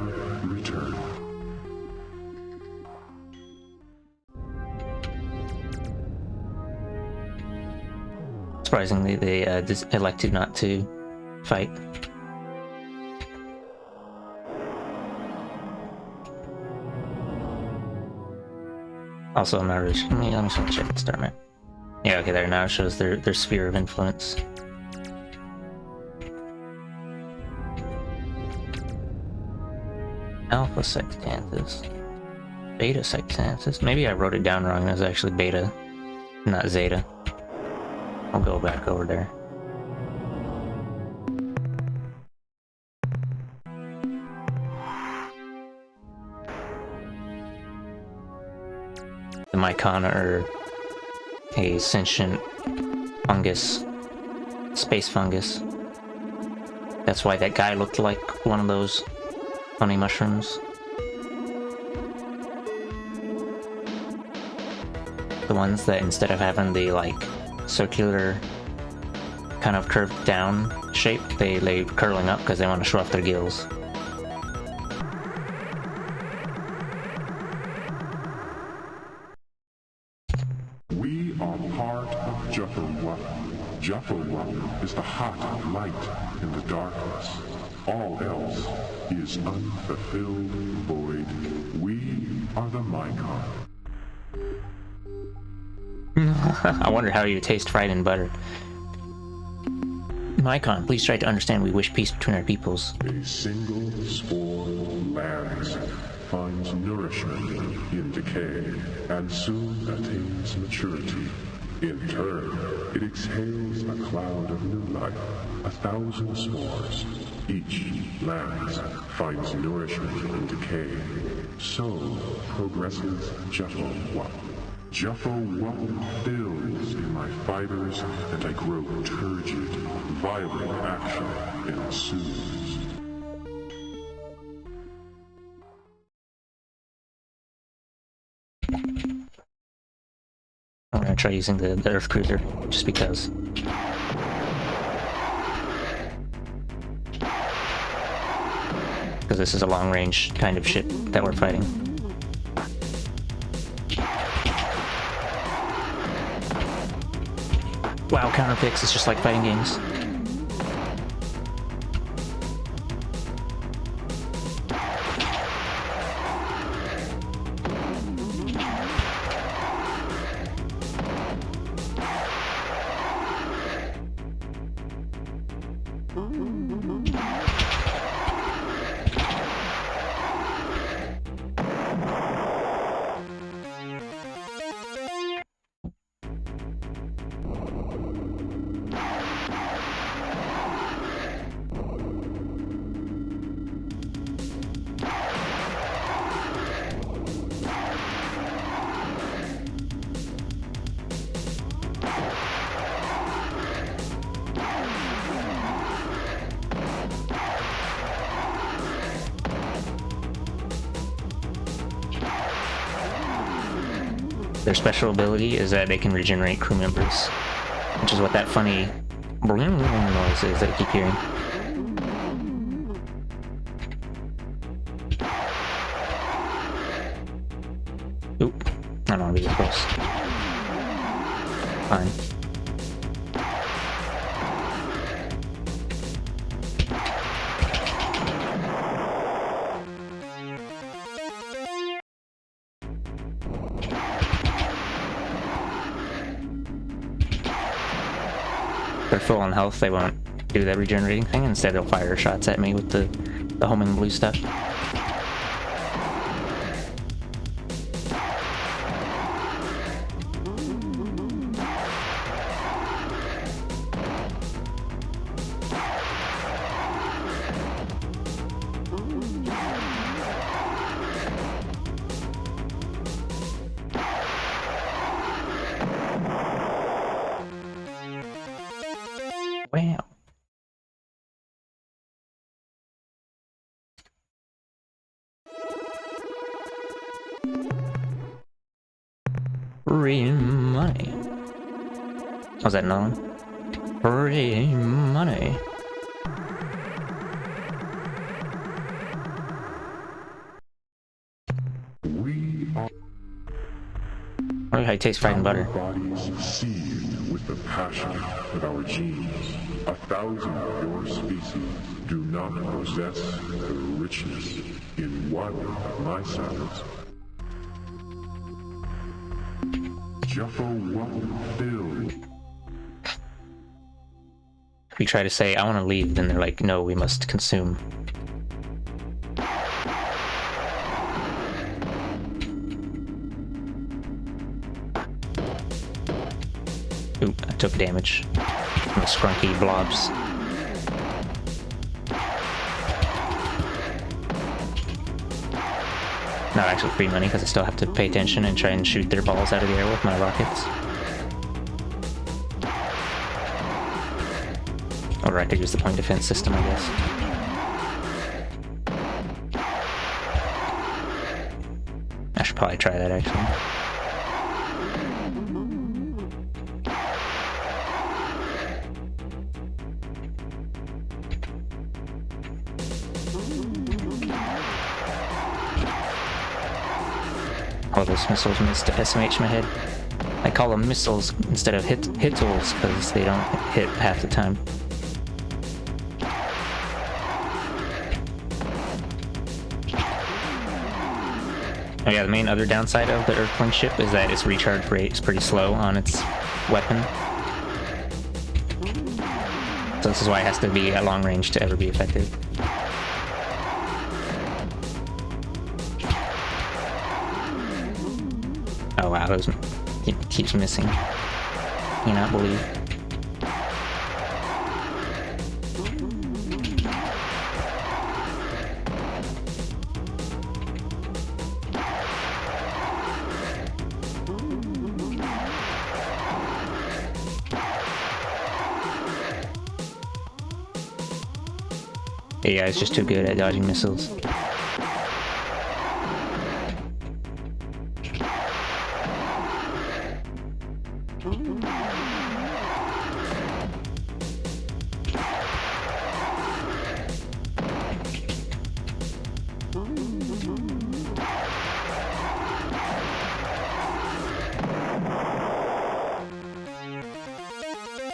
return. Surprisingly, they elected not to fight. Also, I'm not really sure. Let me just check the start map. Yeah, okay, there now shows their sphere of influence. Alpha Sextantis. Beta Sextantis. Maybe I wrote it down wrong. It was actually Beta, not Zeta. I'll go back over there. The Mycona are a sentient fungus, space fungus. That's why that guy looked like one of those honey mushrooms. The ones that instead of having the like circular kind of curved down shape, they curling up because they want to show off their gills. We are part of Juffawup. Juffawup is the hot light in the darkness. All else is unfulfilled void. We are the Mycon. I wonder how you taste fried in butter. Mycon, please try to understand we wish peace between our peoples. A single spore lands, finds nourishment in decay, and soon attains maturity. In turn, it exhales a cloud of new life, 1,000 spores. Each lands, finds nourishment in decay. So progresses Juffawup. Juffawup fills in my fibers, and I grow turgid. Violent action ensues. I'm gonna try using the Earth Cruiser, just because. Because this is a long-range kind of ship that we're fighting. Wow, counter picks, it's just like fighting games. Their special ability is that they can regenerate crew members, which is what that funny noise is that I keep hearing. Oop, I don't want to be this close. Fine. full on health, they won't do that regenerating thing. Instead, they'll fire shots at me with the homing blue stuff. Wow. Free money. Was that another one? Free money. We are I wonder how it tastes fried in butter. bodies seethe with the passion of our genes. 1,000 of your species do not possess the richness in one of my cells. Juffo what filled. If we try to say, I want to leave, then they're like, no, we must consume. Ooh, I took damage from the scrunky blobs. Not actually free money, because I still have to pay attention and try and shoot their balls out of the air with my rockets. Or I could use the point defense system, I guess. I should probably try that, actually. All those missiles missed SMH my head. I call them missiles instead of hittles because they don't hit half the time. Oh yeah, the main other downside of the Earthling ship is that its recharge rate is pretty slow on its weapon. So this is why it has to be at long range to ever be effective. Oh wow, it keeps missing. Cannot believe. Yeah, it's just too good at dodging missiles.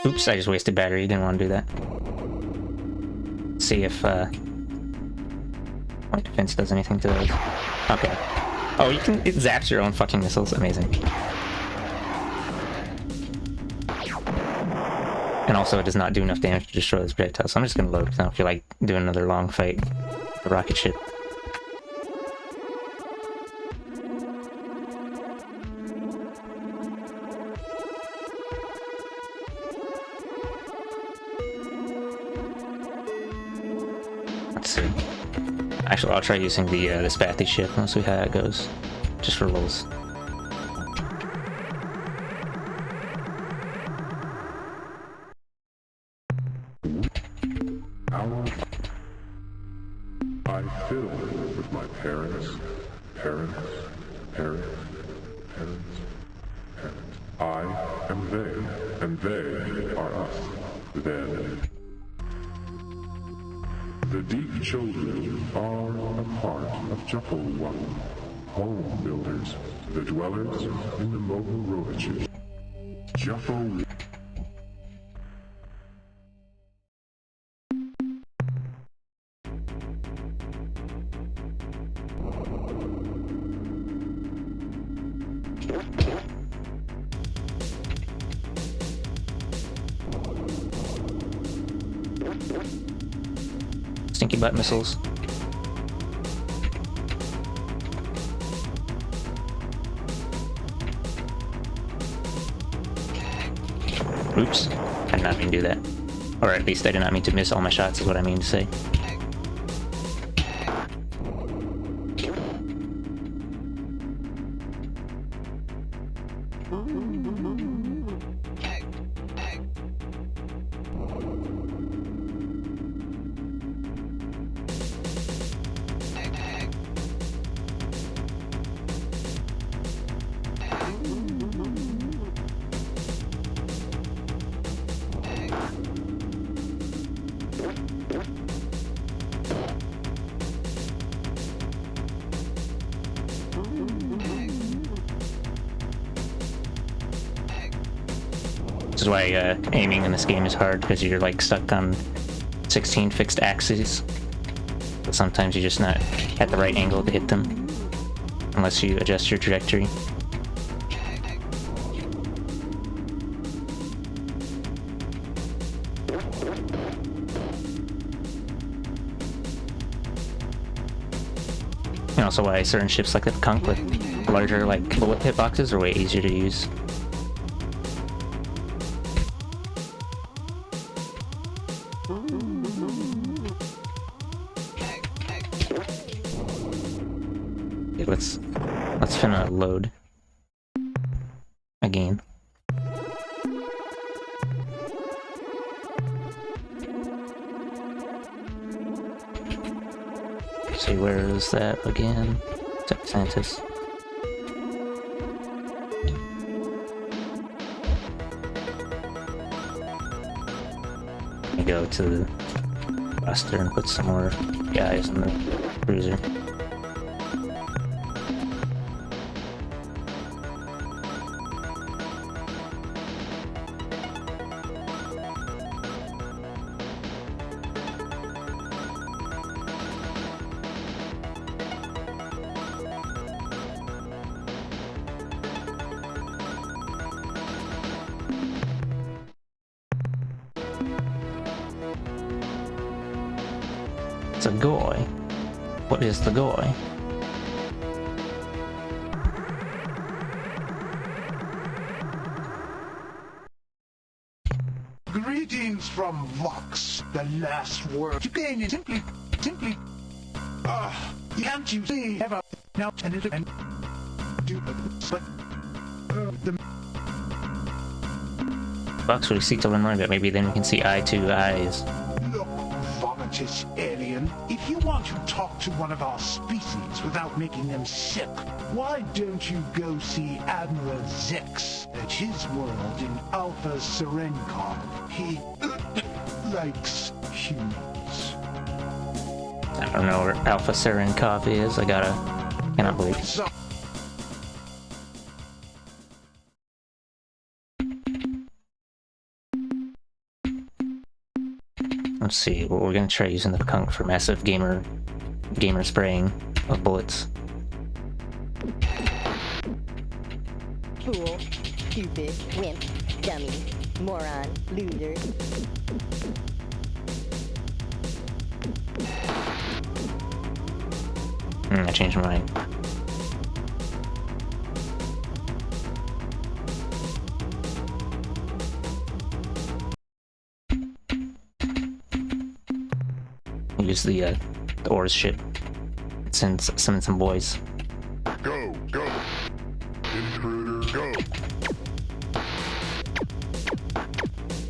Oops, I just wasted battery, didn't want to do that. See if point defense does anything to those. Okay. Oh, it zaps your own fucking missiles. Amazing. And also it does not do enough damage to destroy this projectile, so I'm just gonna load because I don't feel like doing another long fight with the rocket ship. Let's see. Actually, I'll try using the Spathy ship. Let's see how that goes. Just for lulz. I fill with my parents, parents, parents, parents, parents. I am they, and they are us. Then the deep children are a part of Juffo, home builders, the dwellers in the Mohorovich. Juffo. Stinky butt missiles. Oops. I did not mean to do that. Or at least I did not mean to miss all my shots is what I mean to say. This is why aiming in this game is hard, because you're like stuck on 16 fixed axes. But sometimes you're just not at the right angle to hit them, unless you adjust your trajectory. And also why certain ships like the Kunk with larger like bullet hitboxes are way easier to use. Okay, let's finna load again. See, where is that again? Santis. Go to the Buster and put some more guys in the cruiser. It's a goy. What is the goy? Greetings from Vox, the last word. You gain it simply. Can't you see ever now and it and do but the Box will see till one, but maybe then we can see eye to eyes. look, vomitous alien. If you want to talk to one of our species without making them sick, why don't you go see Admiral Zix at his world in Alpha Serencon? He likes humans. I don't know where Alpha Serenkov is. Cannot believe it. So Let's see. Well, we're gonna try using the Kunk for massive gamer spraying of bullets. Fool, stupid, wimp, dummy, moron, loser. I changed my mind. Use the Ores ship. Send some boys. Go, go. Intruder, go.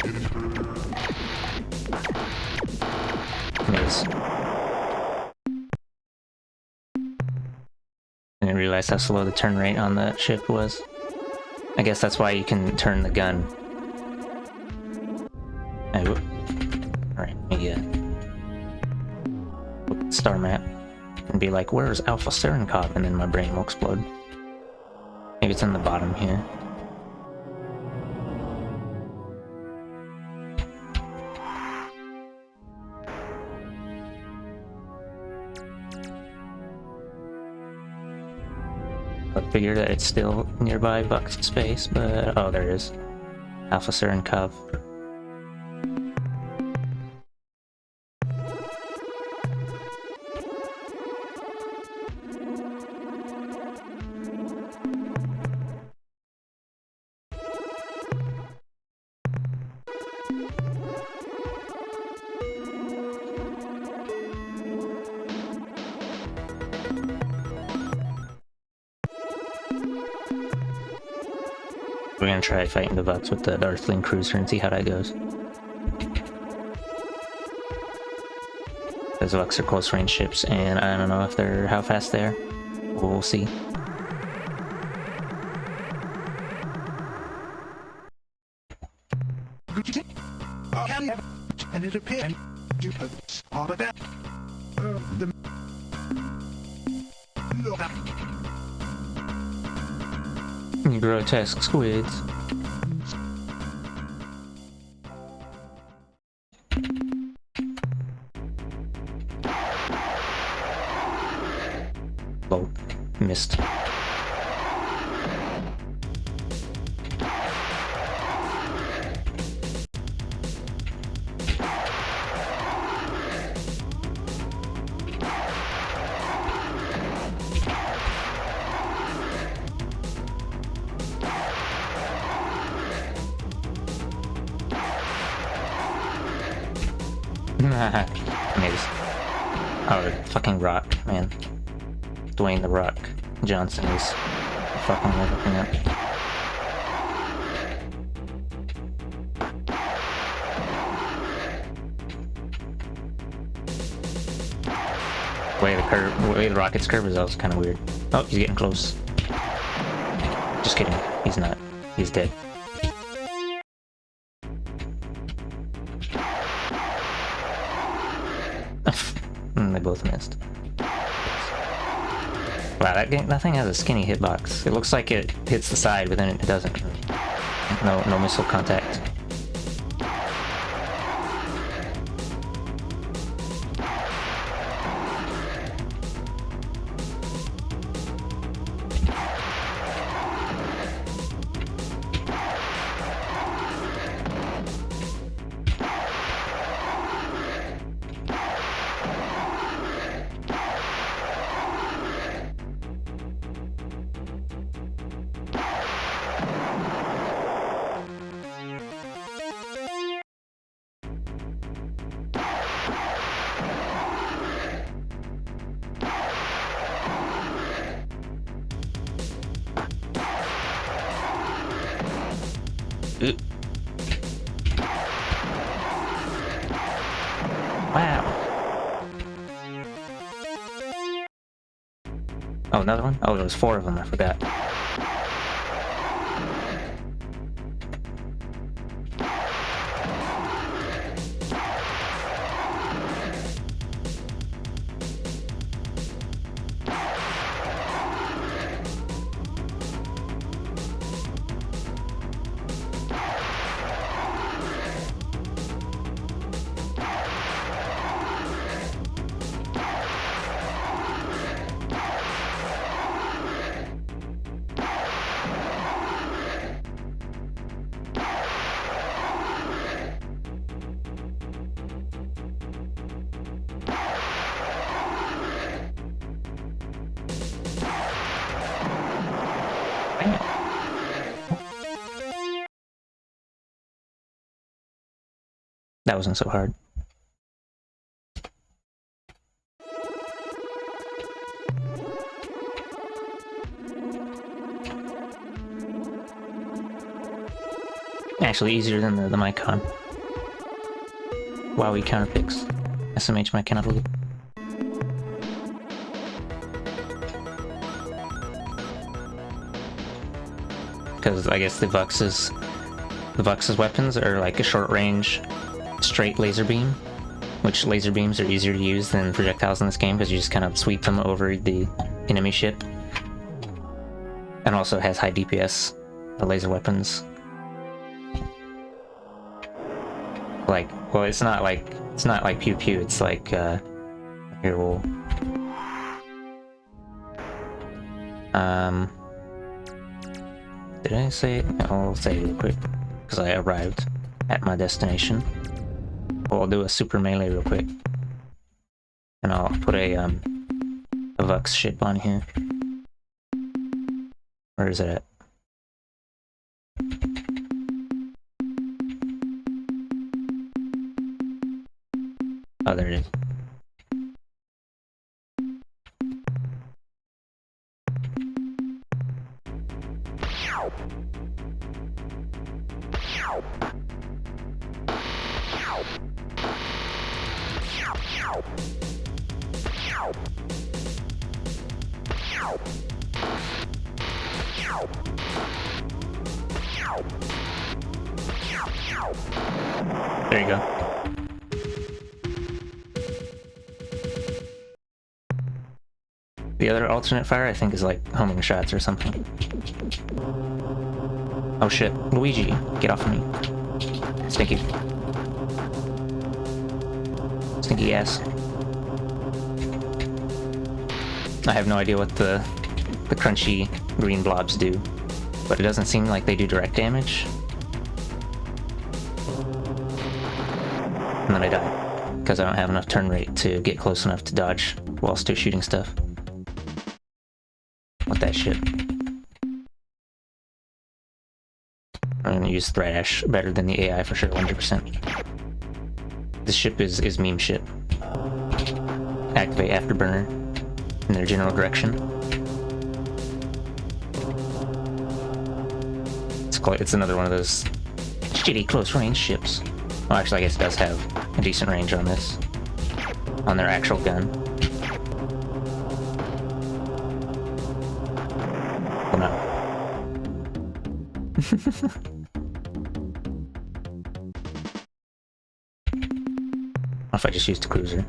Intruder. Yes. I didn't realize how slow the turn rate on the ship was. I guess that's why you can turn the gun. Alright, star map and be like, where's Alpha Serenkov? And then my brain will explode. Maybe it's in the bottom here. I figure that it's still nearby Buck's space, but oh, there it is. Alpha Serenkov. We're gonna try fighting the Vux with the Earthling Cruiser and see how that goes. Those Vux are close range ships, and I don't know if they're how fast they are. We'll see. And it appears you saw that. Grotesque squids. Oh, missed. Maybe. Oh, the fucking Rock, man. Dwayne the Rock Johnson is fucking everything up. The way the rocket's curve is also kind of weird. Oh, he's getting close. Just kidding. He's not. He's dead. They both missed. Wow, that thing has a skinny hitbox. It looks like it hits the side, but then it doesn't. No missile contact. Wow. Oh, another one? Oh, there was 4 of them, I forgot. That wasn't so hard. Actually, easier than the Mycon. WoWie counterpicks. SMH Mycon, I believe. Because I guess the Vux's weapons are like a short range straight laser beam, which laser beams are easier to use than projectiles in this game because you just kind of sweep them over the enemy ship. And also has high DPS, the laser weapons. Like, well, it's not like pew pew, it's like here we'll did I say it? I'll say it real quick because I arrived at my destination. Well, I'll do a super melee real quick, and I'll put a Vux ship on here. Where is it at? Oh, there it is. There you go. The other alternate fire, I think, is like homing shots or something. Oh shit. Luigi, get off of me. Stinky. Stinky ass. I have no idea what the crunchy green blobs do, but it doesn't seem like they do direct damage. And then I die, because I don't have enough turn rate to get close enough to dodge while still shooting stuff. What that shit. I'm gonna use Thrash better than the AI for sure, 100%. This ship is meme ship. Activate Afterburner in their general direction. It's another one of those shitty close range ships. Well, actually, I guess it does have a decent range on this. On their actual gun. Oh no. What if I just used a cruiser?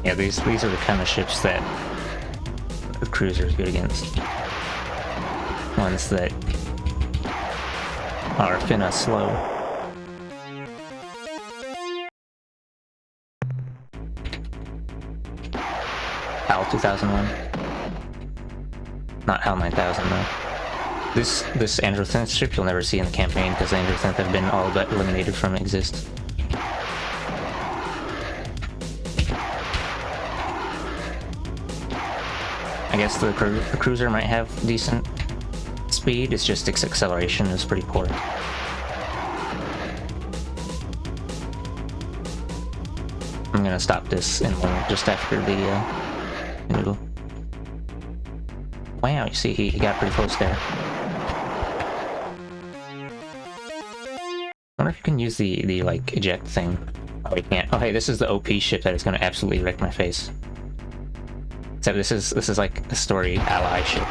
Yeah, these are the kind of ships that the cruiser is good against. Ones that are finna slow. HAL 2001. Not HAL 9000 though. This Androthenth ship you'll never see in the campaign because the Androthenth have been all but eliminated from exist. I guess the cruiser might have decent speed, it's just its acceleration is pretty poor. I'm gonna stop this in a moment just after the noodle. Wow, you see he got pretty close there. I wonder if you can use the like eject thing. Oh, you can't. Oh hey, this is the OP ship that is gonna absolutely wreck my face. So this is like a story ally ship.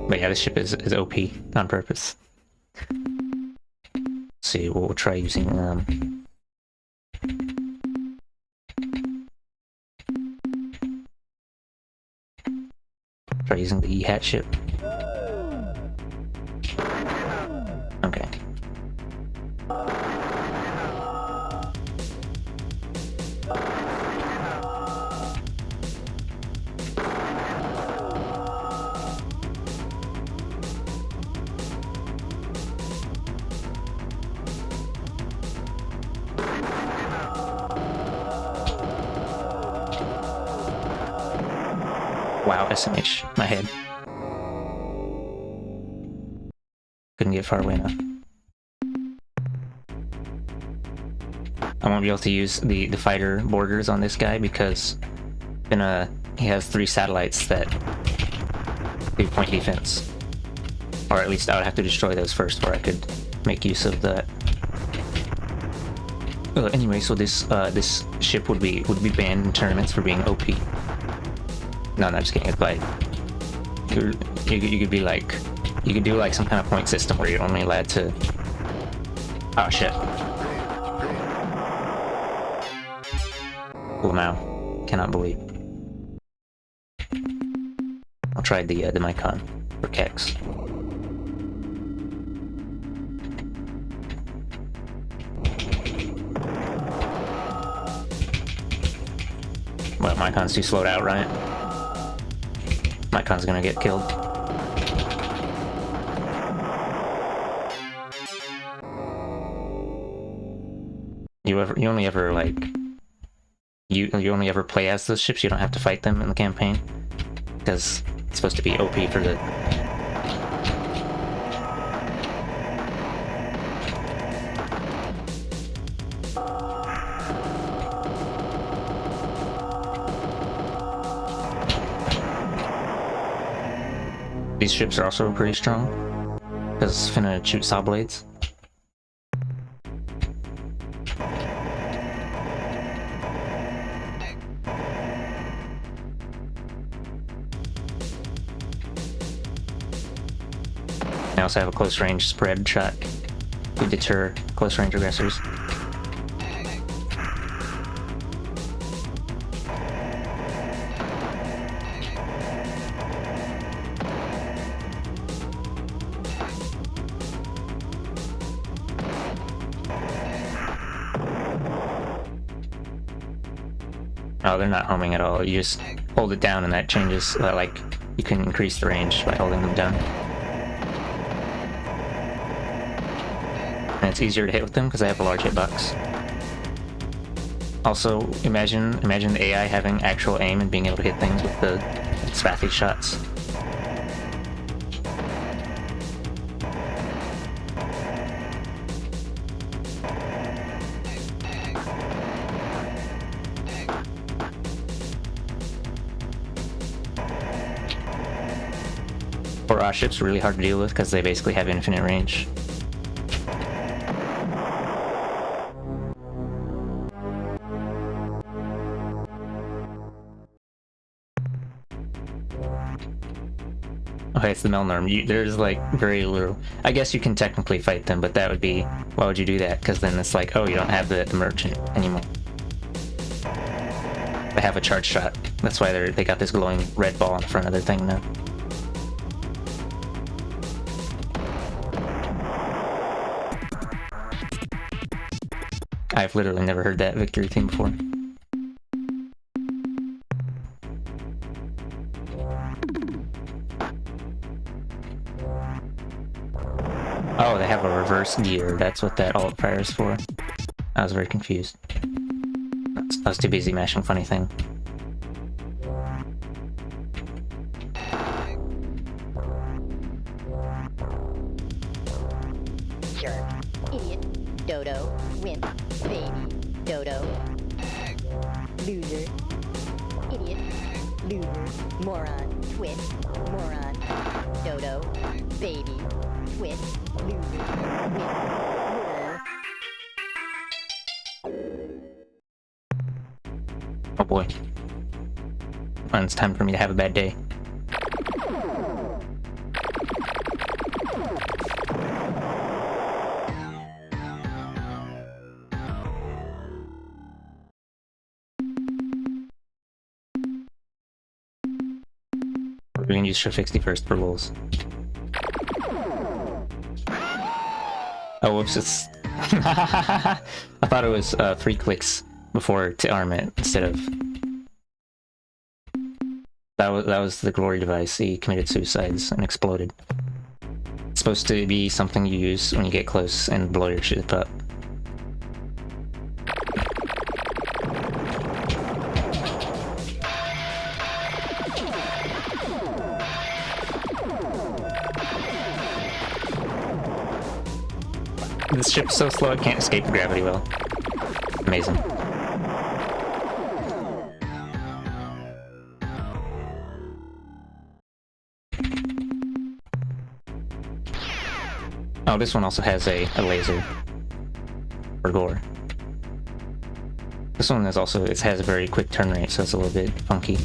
But yeah, this ship is OP on purpose. Let's see, we'll try using the E-Hat ship. Okay. Wow, SMH, my head. Couldn't get far away enough. I won't be able to use the fighter borders on this guy because he has 3 satellites that do point defense. Or at least I would have to destroy those first before I could make use of that. Anyway, so this ship would be banned in tournaments for being OP. No, not just kidding. It's like you could be like you could do like some kind of point system where you're only allowed to. Oh shit! Lamau, cannot believe. I'll try the Micon for Kex. Well, Mycon's too slowed out, right? Mycon's gonna get killed. You only ever like you only ever play as those ships. You don't have to fight them in the campaign because it's supposed to be OP for the. These ships are also pretty strong because it's finna shoot saw blades. I also have a close range spread shot to deter close range aggressors. Oh, they're not homing at all. You just hold it down and that changes, like, you can increase the range by holding them down. And it's easier to hit with them because I have a large hitbox. Also, imagine the AI having actual aim and being able to hit things with the spathy shots. Raw ships are really hard to deal with because they basically have infinite range. Okay, it's the Melnorm. There's like very little. I guess you can technically fight them, but that would be. Why would you do that? Because then it's like, oh, you don't have the merchant anymore. They have a charge shot. That's why they got this glowing red ball in front of their thing now. I've literally never heard that victory theme before. Oh, they have a reverse gear. That's what that alt fire is for. I was very confused. I was too busy mashing funny thing. Jerk, idiot, dodo, wimp, baby, dodo, loser, idiot, loser, moron, twit, moron, dodo, baby, twit, loser, wimp, moron. Oh boy. Well, it's time for me to have a bad day. We can use Shift 60 first for lulz. Oh, whoops, it's... I thought it was 3 clicks before to arm it, instead of... That was the glory device. He committed suicides and exploded. It's supposed to be something you use when you get close and blow your ship up. This ship's so slow it can't escape the gravity well. Amazing. Oh, this one also has a laser for gore. This one is also, it has a very quick turn rate, so it's a little bit funky.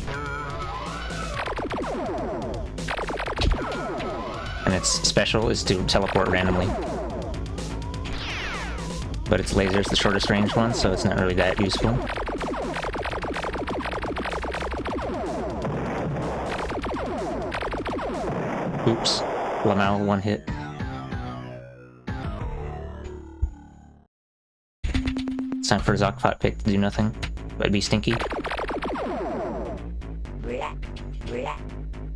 And its special is to teleport randomly. But its laser is the shortest range one, so it's not really that useful. Oops. Lamau one hit. It's time for a Zokfot pick to do nothing, but be stinky.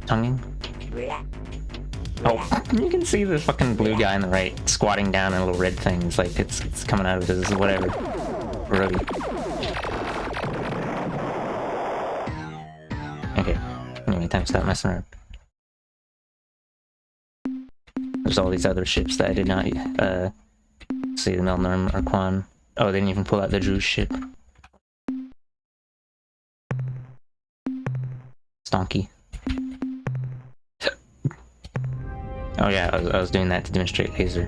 Tonguing. Oh, you can see the fucking blue guy on the right squatting down in a little red thing. It's like it's coming out of his whatever. Ruggy. time, stop messing around. There's all these other ships that I did not, see the Melnorm or Quan. Oh, they didn't even pull out the Druze ship. Stonky. Oh yeah, I was doing that to demonstrate laser.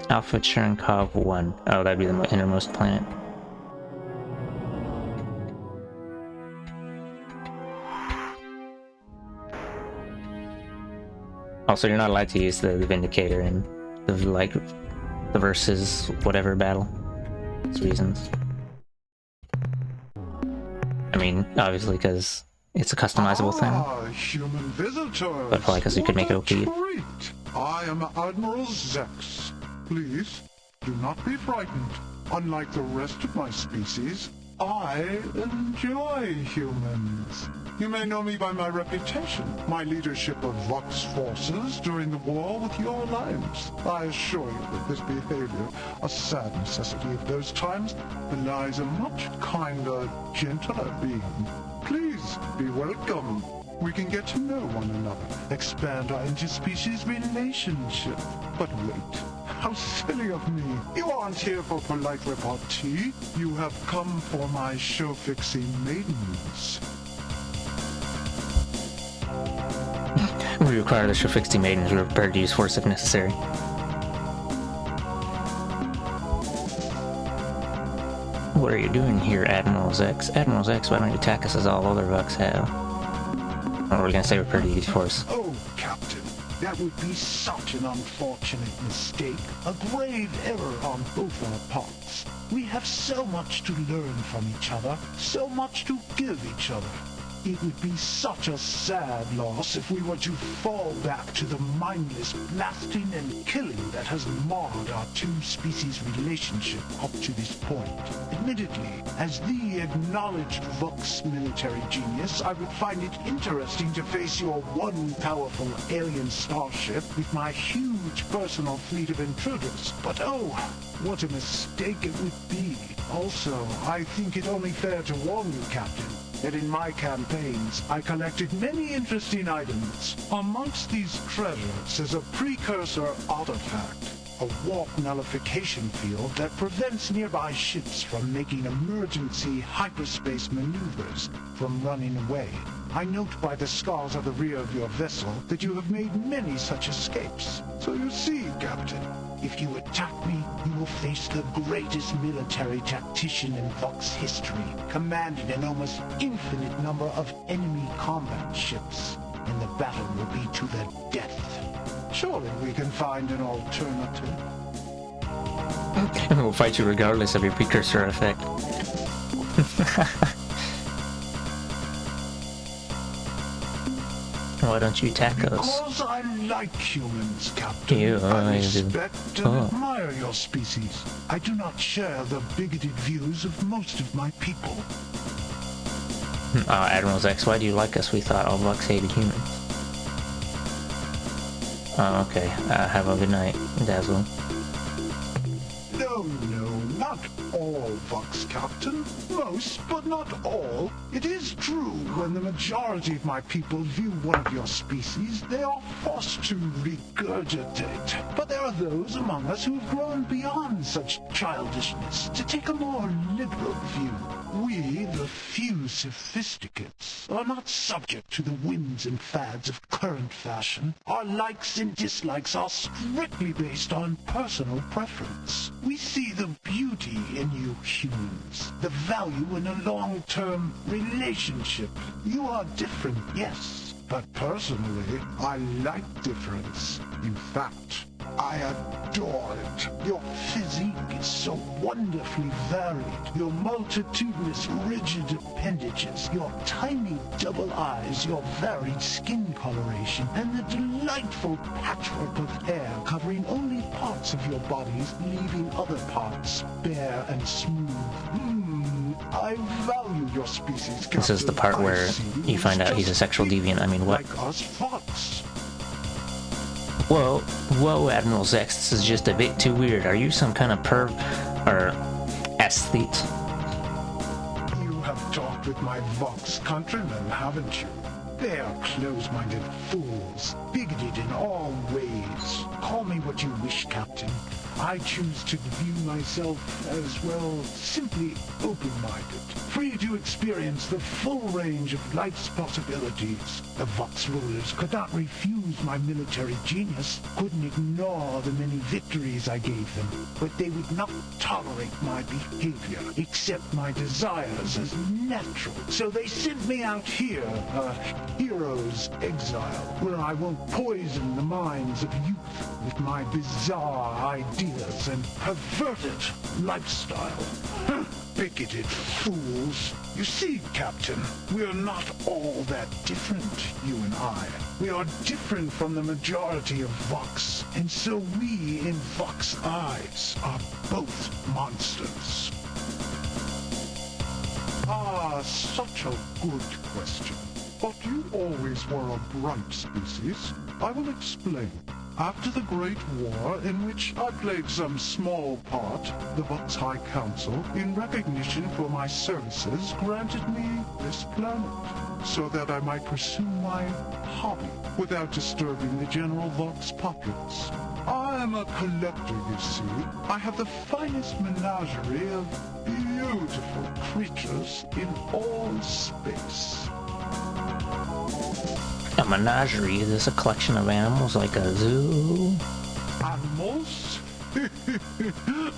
Alpha Cherenkov 1. Oh, that'd be the innermost planet. Also, you're not allowed to use the Vindicator in the, like, the versus whatever battle. There's reasons. I mean, obviously, because it's a customizable thing. Human visitors. But probably because you could make it What a OP. treat. I am Admiral Zex. Please, do not be frightened. Unlike the rest of my species, I enjoy humans. You may know me by my reputation, my leadership of Vox forces during the war with your alliance. I assure you that this behavior, a sad necessity of those times, belies a much kinder, gentler being. Please, be welcome. We can get to know one another, expand our interspecies relationship. But wait, how silly of me. You aren't here for polite repartee. You have come for my show-fixing maidens. We require the Shofixti maidens. We're prepared to use force if necessary. What are you doing here, Admiral Zex? Admiral Zex, why don't you attack us as all other Vox have? Or we're gonna say we're prepared to use force. Oh, Captain, that would be such an unfortunate mistake. A grave error on both our parts. We have so much to learn from each other, so much to give each other. It would be such a sad loss if we were to fall back to the mindless blasting and killing that has marred our two species' relationship up to this point. Admittedly, as the acknowledged Vox military genius, I would find it interesting to face your one powerful alien starship with my huge personal fleet of intruders. But oh, what a mistake it would be. Also, I think it only fair to warn you, Captain, that in my campaigns, I collected many interesting items. Amongst these treasures is a precursor artifact, a warp nullification field that prevents nearby ships from making emergency hyperspace maneuvers from running away. I note by the scars of the rear of your vessel that you have made many such escapes. So you see, Captain, if you attack me, you will face the greatest military tactician in Vox history, commanding an almost infinite number of enemy combat ships, and the battle will be to the death. Surely we can find an alternative. We'll fight you regardless of your precursor effect. Why don't you attack us? Because I like humans, Captain. You I do. respect and admire your species. I do not share the bigoted views of most of my people. Admiral Zex, why do you like us? We thought all Vox hated humans. Oh, okay. Have a good night, Dazzle. No, not all, Vox Captain. Most, but not all. It is true, when the majority of my people view one of your species, they are forced to regurgitate. But there are those among us who have grown beyond such childishness to take a more liberal view. We, the few sophisticates, are not subject to the whims and fads of current fashion. Our likes and dislikes are strictly based on personal preference. We see the beauty in you humans, the value in a long-term relationship. You are different, yes, but personally, I like difference. In fact, I adore it. Your physique is so wonderfully varied. Your multitudinous rigid appendages, your tiny double eyes, your varied skin coloration, and the delightful patchwork of hair covering only parts of your bodies, leaving other parts bare and smooth. I value your species, Captain. This is the part where you find out he's a sexual deviant. I mean, what? Like us Vox. Whoa, Admiral Zex, this is just a bit too weird. Are you some kind of perv or aesthete? it with my Vox countrymen, haven't you? They are close-minded fools, bigoted in all ways. Call me what you wish, Captain. I choose to view myself as, well, simply open-minded, free to experience the full range of life's possibilities. The Vox rulers could not refuse my military genius, couldn't ignore the many victories I gave them, but they would not tolerate my behavior, accept my desires as natural. So they sent me out here, a hero's exile, where I won't poison the minds of youth with my bizarre ideas and perverted lifestyle. Bigoted fools. You see, Captain, we're not all that different, you and I. We are different from the majority of Vox, and so we, in Vox eyes, are both monsters. Ah, such a good question. But you always were a bright species. I will explain. After the Great War, in which I played some small part, the Vox High Council, in recognition for my services, granted me this planet, so that I might pursue my hobby without disturbing the general Vox populace. I am a collector, you see. I have the finest menagerie of beautiful creatures in all space. A menagerie? Is this a collection of animals like a zoo? Animals?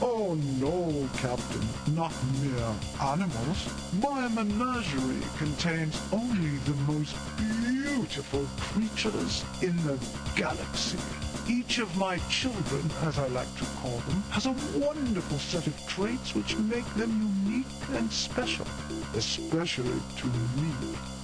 Oh no, Captain, not mere animals. My menagerie contains only the most beautiful creatures in the galaxy. Each of my children, as I like to call them, has a wonderful set of traits which make them unique and special, especially to me.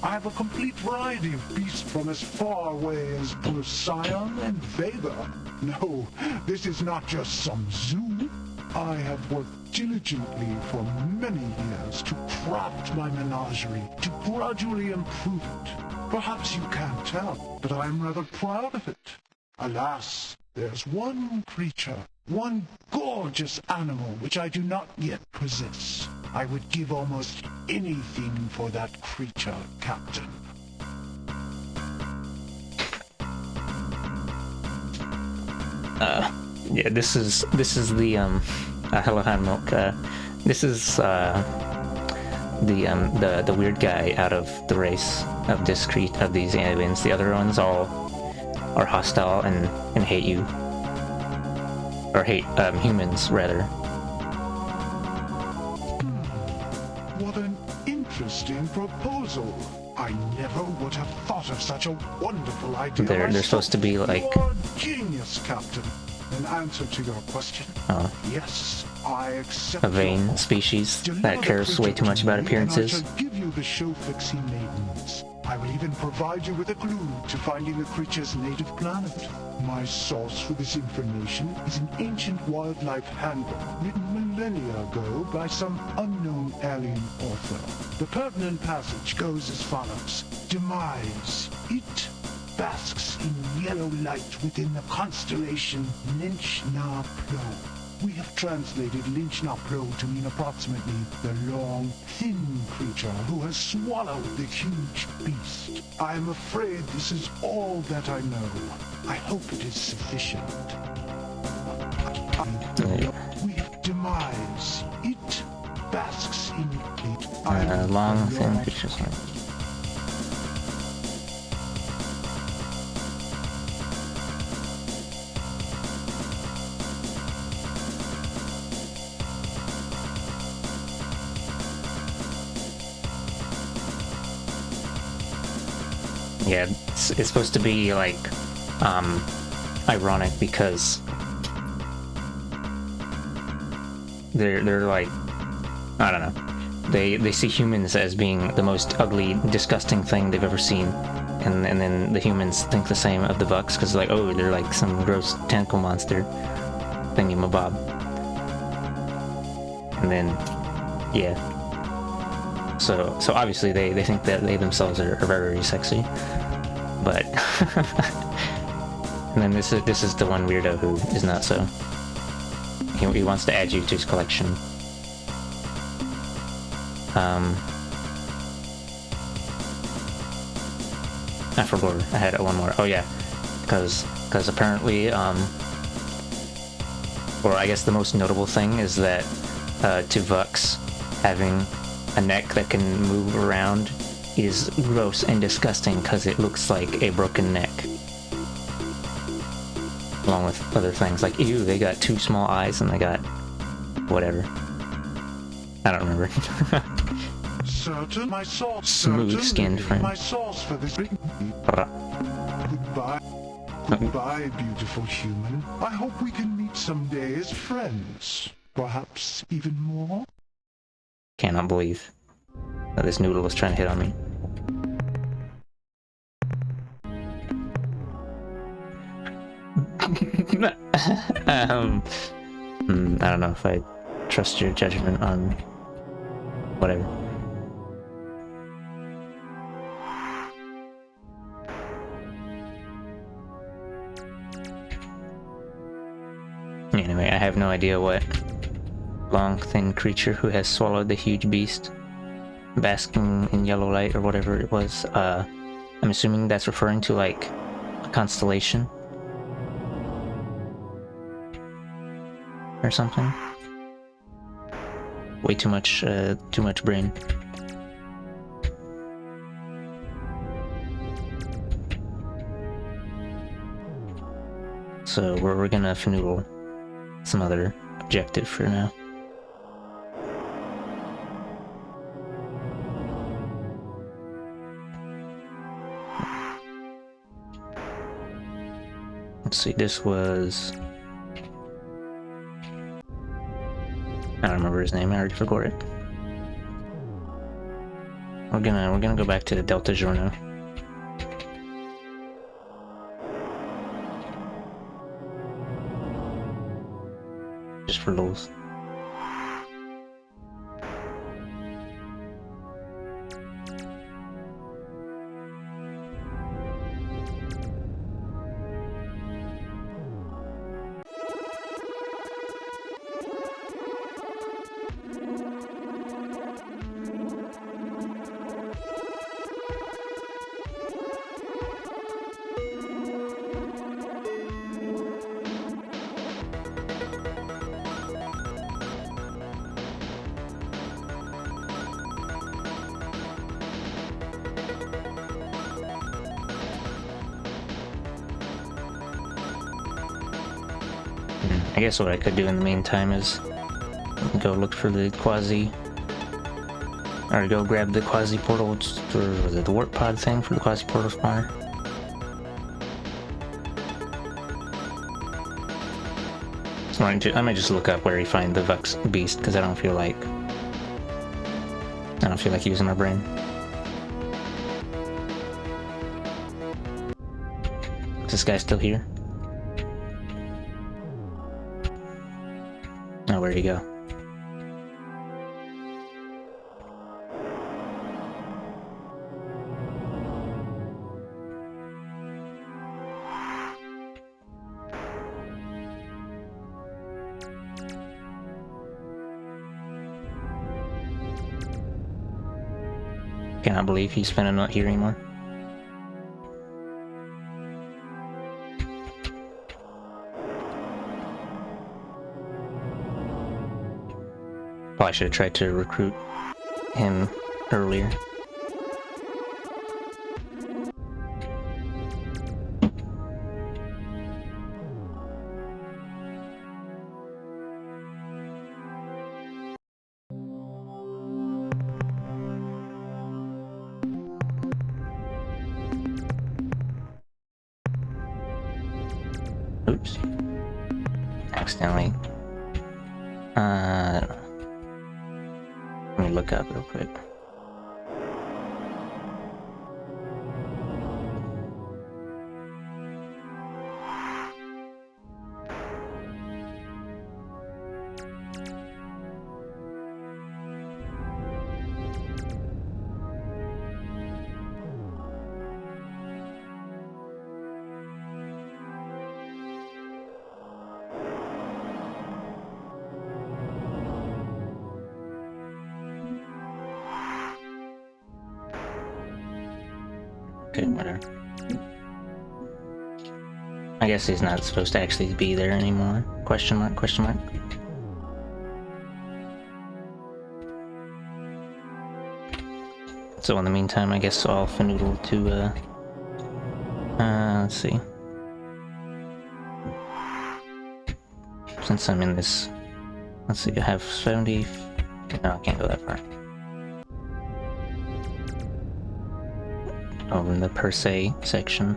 I have a complete variety of beasts from as far away as Procyon and Vega. No, this is not just some zoo. I have worked diligently for many years to craft my menagerie, to gradually improve it. Perhaps you can't tell, but I am rather proud of it. Alas, there's one creature, one gorgeous animal which I do not yet possess. I would give almost anything for that creature, Captain. Yeah, this is the Hello Hand Milk. This is the weird guy out of the race of these aliens. The other ones all are hostile and hate you, or hate humans rather. What an interesting proposal. I never would have thought of such a wonderful idea. They're supposed to be like... You are a genius, Captain. In answer to your question, yes, I accept a vain species that cares way too much about appearances. I shall give you the show-fixing maidens. I will even provide you with a clue to finding the creature's native planet. My source for this information is an ancient wildlife handbook written millennia ago by some unknown alien author. The pertinent passage goes as follows. Demise. It basks in yellow light within the constellation Lynch Na Plo. We have translated Lynch Na Plo to mean approximately the long, thin creature who has swallowed the huge beast. I am afraid this is all that I know. I hope it is sufficient. We have demise. It basks in it. Long, thin creatures. Yeah, it's supposed to be like ironic because they're like, I don't know, they see humans as being the most ugly, disgusting thing they've ever seen, and then the humans think the same of the Vox because like, oh, they're like some gross tentacle monster thingy mabob, and then yeah. So obviously they think that they themselves are very sexy, but and then this is the one weirdo who is not so. He wants to add you to his collection. I forgot. I had one more. Oh yeah, because apparently, or I guess the most notable thing is that Tuvok's having a neck that can move around is gross and disgusting because it looks like a broken neck. Along with other things like, ew, they got 2 small eyes and they got whatever. I don't remember. Certain, my sauce. Smooth-skinned friend. My sauce for this. Goodbye. Goodbye, beautiful human. I hope we can meet someday as friends. Perhaps even more. Cannot believe that this noodle was trying to hit on me. I don't know if I trust your judgment on whatever. Anyway, I have no idea what long, thin creature who has swallowed the huge beast, basking in yellow light or whatever it was. I'm assuming that's referring to like a constellation or something. Way too much brain. So we're gonna fanoodle some other objective for now. Let's see, this was... I don't remember his name, I already forgot it. We're gonna go back to the Delta Giorno. Just for lulz. I guess what I could do in the meantime is go look for the quasi, or go grab the quasi portal, or was it the warp pod thing for the quasi portal spawner? I might just look up where you find the Vux beast because I don't feel like using my brain. Is this guy still here? Oh, where'd he go? Cannot believe he's finna not here anymore. Probably should have tried to recruit him earlier. Oops. Accidentally. I don't know. Let me look up real quick. Okay, whatever. I guess he's not supposed to actually be there anymore. Question mark, question mark. So in the meantime, I guess I'll finagle to, let's see. Since I'm in this, let's see, I have 70, no, I can't go that far. Oh, in the per se section.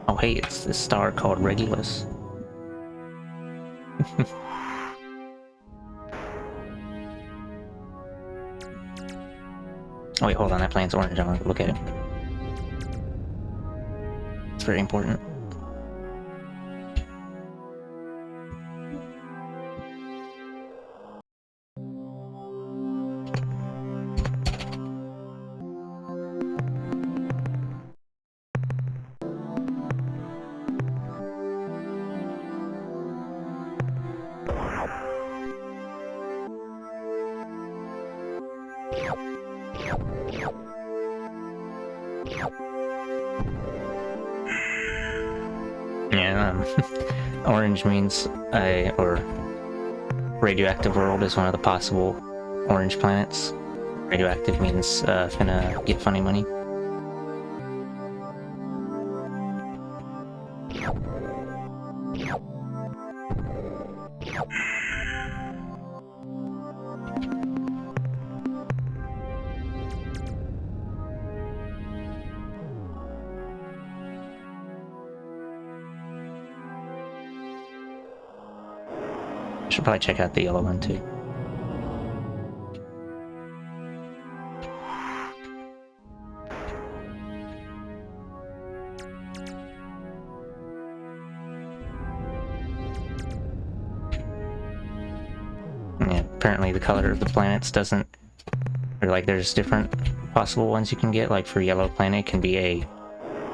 Oh hey, it's this star called Regulus. Oh wait, hold on, that plant's orange, I want to look at it. It's very important. Yeah, orange means or radioactive world is one of the possible orange planets. Radioactive means finna get funny money. Should probably check out the yellow one too. Yeah, apparently the color of the planets doesn't, or like there's different possible ones you can get. Like for yellow planet it can be a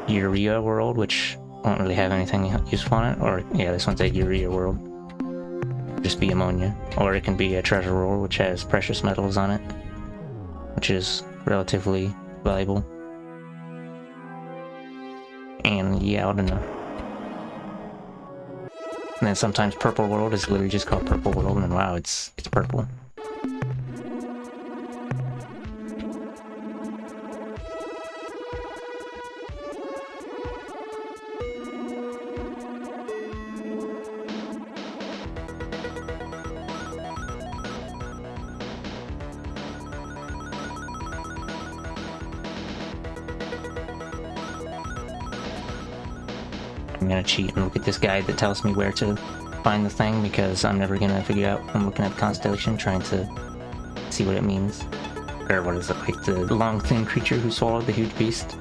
urea world, which won't really have anything useful on it, or yeah, this one's a urea world. Just be ammonia, or it can be a treasure world which has precious metals on it, which is relatively valuable. And yeah, I don't know. And then sometimes purple world is literally just called purple world, and wow, it's purple. I'm gonna cheat and look at this guide that tells me where to find the thing, because I'm never gonna figure out. I'm looking at the constellation trying to see what it means. Or what is it, like the long thin creature who swallowed the huge beast?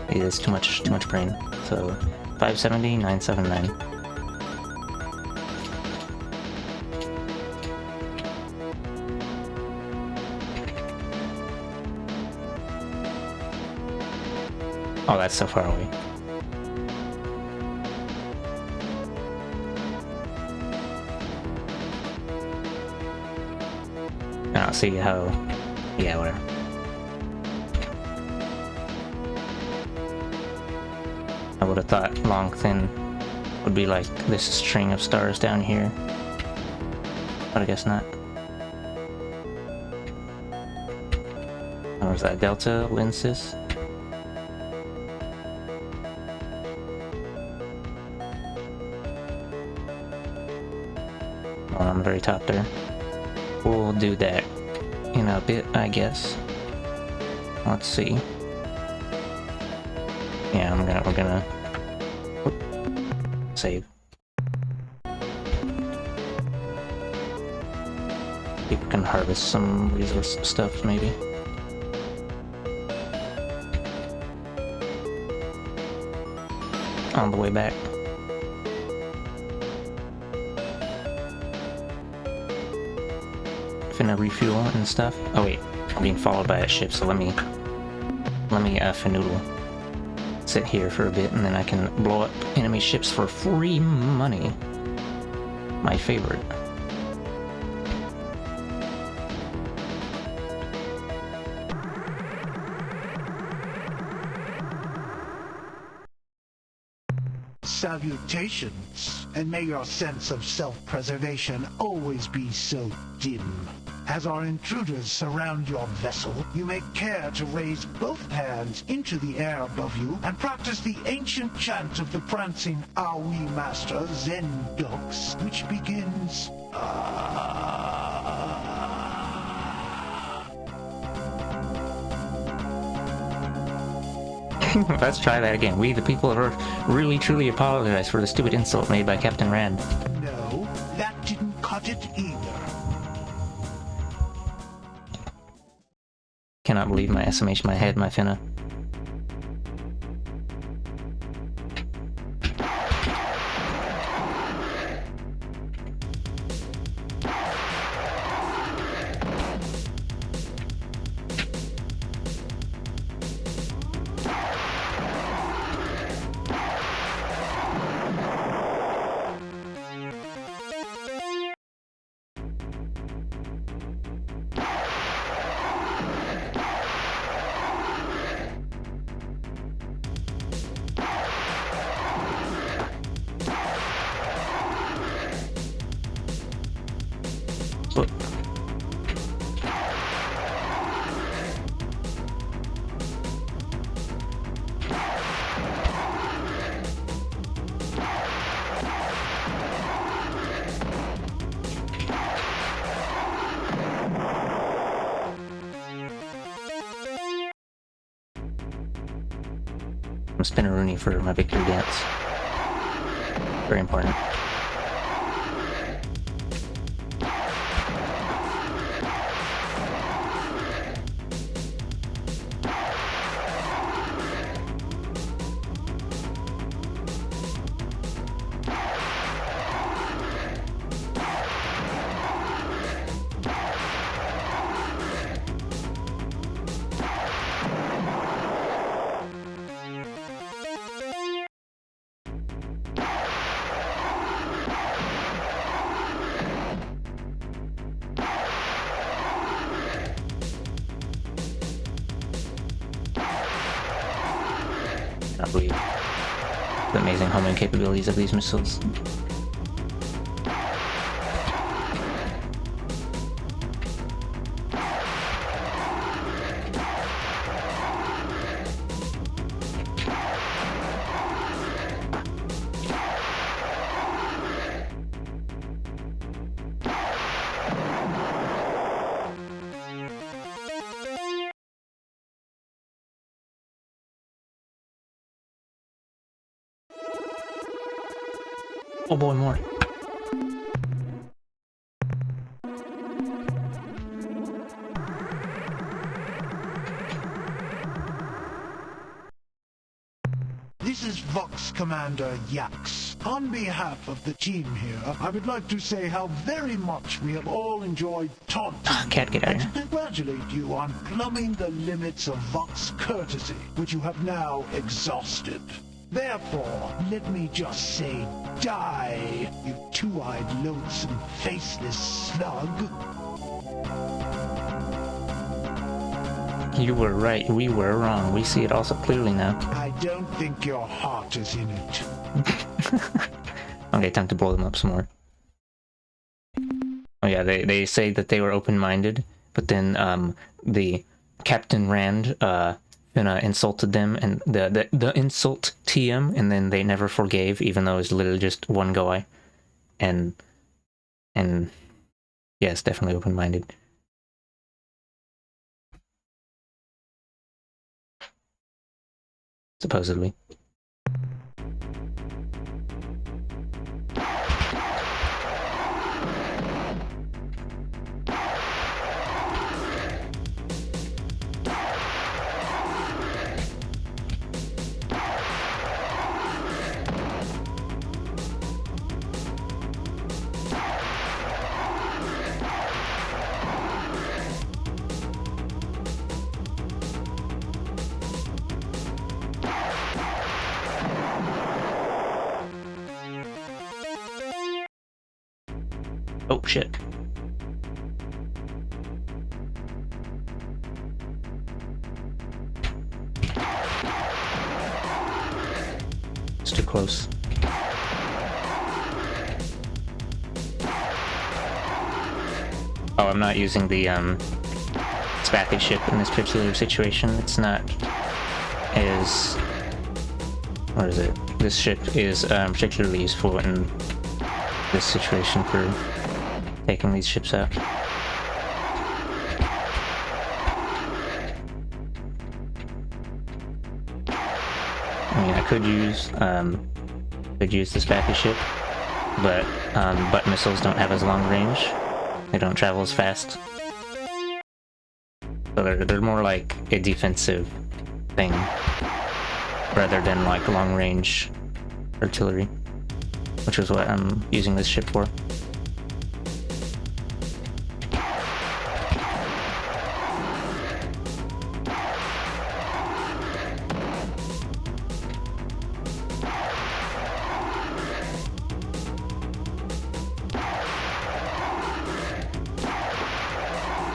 It is too much brain. So 570, 979. Oh, that's so far away. I don't see how... yeah, whatever. I would have thought long thin would be like this string of stars down here, but I guess not. Or was that Delta Lensis? On the very top there. We'll do that in a bit, I guess. Let's see. Yeah, we're gonna save. People can harvest some resource stuff, maybe. On the way back. Finna refuel and stuff. Oh wait, I'm being followed by a ship, so let me finagle. Sit here for a bit, and then I can blow up enemy ships for free money. My favorite. salutations, and may your sense of self-preservation always be so dim. As our intruders surround your vessel, you may care to raise both hands into the air above you and practice the ancient chant of the prancing Aoi master Zendox, which begins... Let's try that again. We, the people of Earth, really truly apologize for the stupid insult made by Captain Rand. No, that didn't cut it either. Cannot believe my estimation, my head, my finna. Look. I'm spinning Rooney for my victory dance. Very important. I believe the amazing homing capabilities of these missiles. Oh boy, more. This is Vox Commander Yax. On behalf of the team here, I would like to say how very much we have all enjoyed taunting Cat, get out of and to here. congratulate you on plumbing the limits of Vox courtesy, which you have now exhausted. Therefore, let me just say, die, you two-eyed, loathsome, faceless slug. You were right, we were wrong. We see it all so clearly now. I don't think your heart is in it. Okay, time to blow them up some more. Oh yeah, they say that they were open-minded, but then the Captain Rand insulted them, and the insult TM, and then they never forgave, even though it was literally just one guy. And yeah, it's definitely open-minded. Supposedly. Oh shit. It's too close. Oh, I'm not using the Spathy ship in this particular situation. It's not as... What is it? This ship is particularly useful in this situation for taking these ships out. I mean, I could use the Spathy ship, but butt missiles don't have as long range. They don't travel as fast. So they're more like a defensive thing, rather than like long-range artillery, which is what I'm using this ship for.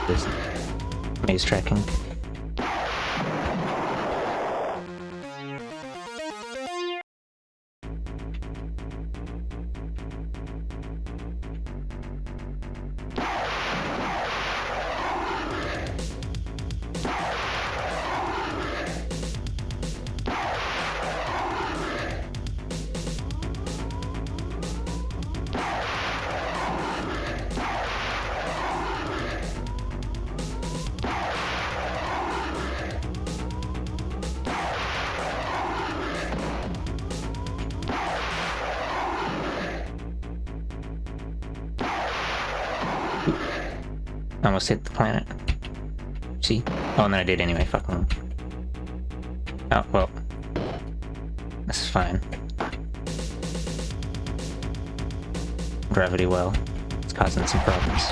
There's maze tracking. I almost hit the planet. See? Oh, and then I did anyway, fucking. Oh, well. This is fine. Gravity well. It's causing some problems.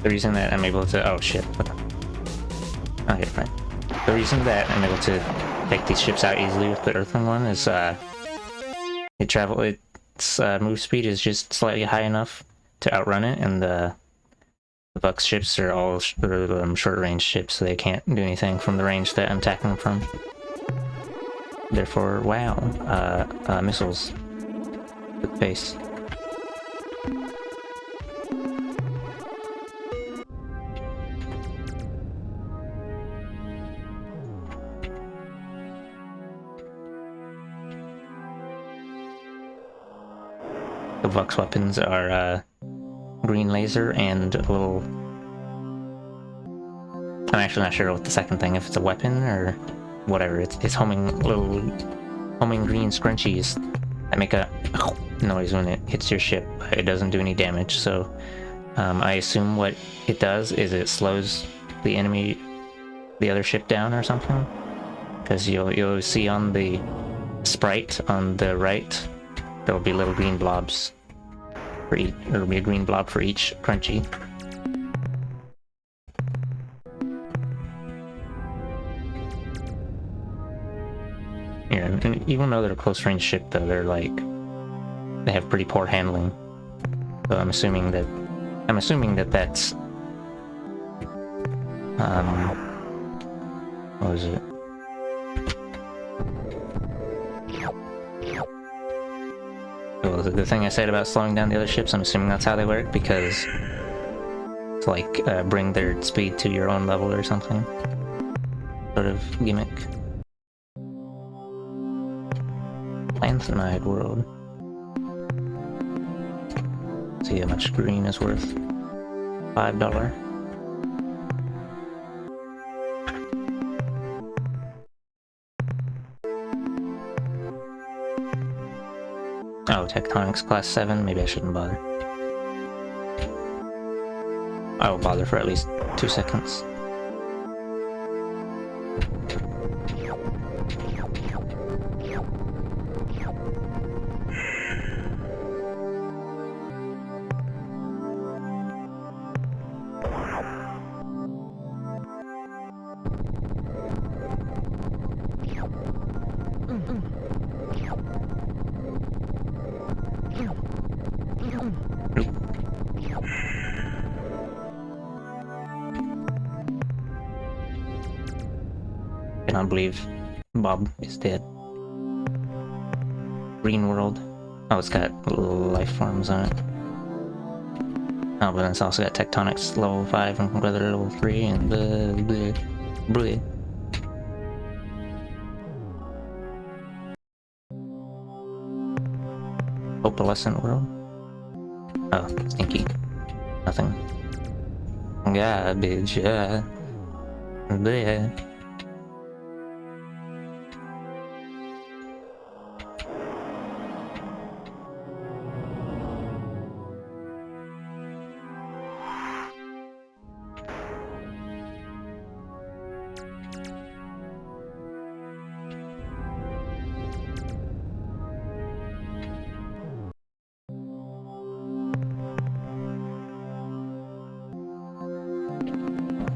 The reason that I'm able to... Oh shit. Okay, fine. The reason that I'm able to take these ships out easily with the Earthling one is its move speed is just slightly high enough to outrun it, and the Vux ships are all short range ships, so they can't do anything from the range that I'm attacking them from. Therefore, wow, missiles with base. The Vux weapons are green laser and a little... I'm actually not sure what the second thing, if it's a weapon or whatever. It's homing green scrunchies that make a noise when it hits your ship, but it doesn't do any damage. So I assume what it does is it slows the other ship down or something. Because you'll see on the sprite on the right, there'll be little green blobs for each. There'll be a green blob for each crunchy. Yeah, and even though they're a close range ship, though, they have pretty poor handling. So I'm assuming that that's what was it? Well, the thing I said about slowing down the other ships, I'm assuming that's how they work, because it's like bring their speed to your own level or something. Sort of gimmick. Lanthanide world. See how much green is worth. $5. Oh, Tectonics Class 7? Maybe I shouldn't bother. I will bother for at least 2 seconds. cannot believe Bob is dead. Green world. Oh, it's got life forms on it. Oh, but then it's also got tectonics level 5 and weather level 3 and bleh. Opalescent world. Oh, stinky. Nothing. Garbage, yeah. Bleh.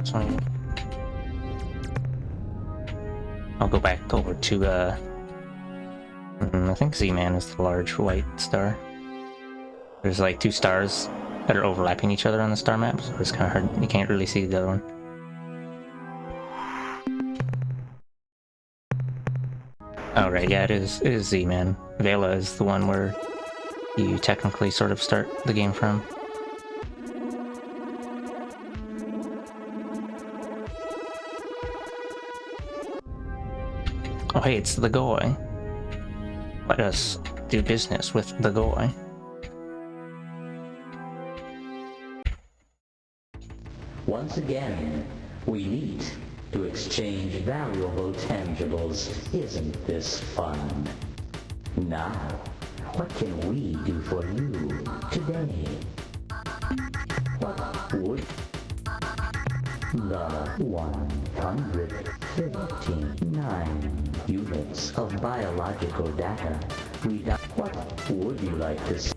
Sorry. I'll go back over to, I think Z-Man is the large white star. There's like 2 stars that are overlapping each other on the star map, so it's kind of hard. You can't really see the other one. Oh, right, yeah, it is Z-Man. Vela is the one where you technically sort of start the game from. Oh hey, it's the Goy. Let us do business with the Goy. Once again, we meet to exchange valuable tangibles. Isn't this fun? Now, what can we do for you today? What would the 159 units of biological data what would you like to see?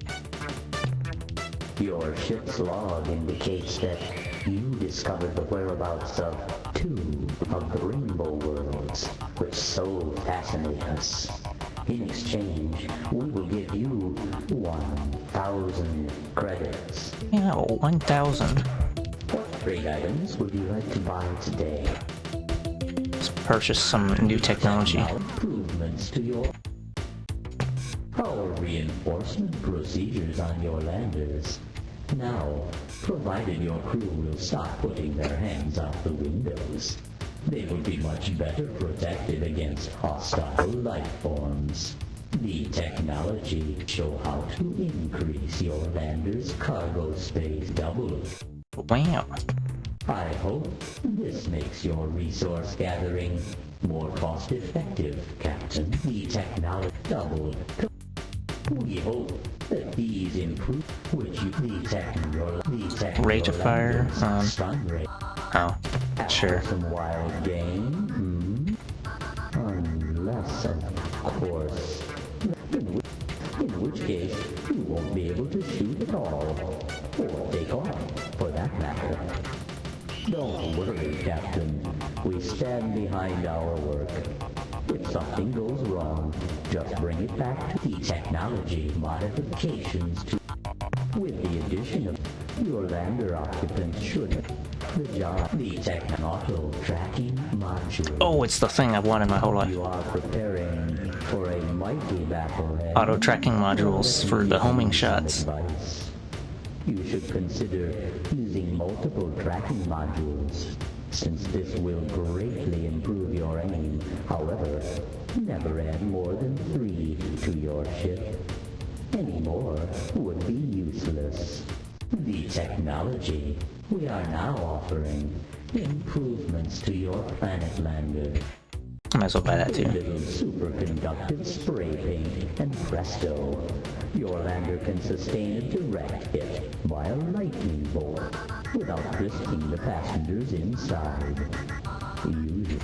Your ship's log indicates that you discovered the whereabouts of 2 of the rainbow worlds, which so fascinate us. In exchange, we will give you 1,000 credits. Yeah, 1,000. What trade items would you like to buy today? Let's purchase some new technology. Improvements to your reinforcement procedures on your landers. Now, provided your crew will stop putting their hands out the windows, they will be much better protected against hostile life forms. The technology show how to increase your lander's cargo space double. Wow. I hope this makes your resource gathering more cost effective, Captain. The technology doubled. We hope that these improve which you the Rate of fire stun rate. Oh, sure. Some wild game, unless of course, in which case you won't be able to shoot at all, or take off for that matter. Don't worry, Captain. We stand behind our work. If something goes wrong, just bring it back to the technology modifications to... With the addition of your lander occupants should... The job... The auto tracking module... Oh, it's the thing I've wanted my whole life. You are preparing for a mighty battle ahead. Auto tracking modules for the homing shots. Advice. You should consider using multiple tracking modules, since this will greatly improve your aim. However, never add more than 3 to your ship. Any more would be useless. The technology we are now offering improvements to your planet lander. I might as well buy that too. A little superconductive spray paint, and presto, your lander can sustain a direct hit by a lightning bolt without risking the passengers inside. Usually,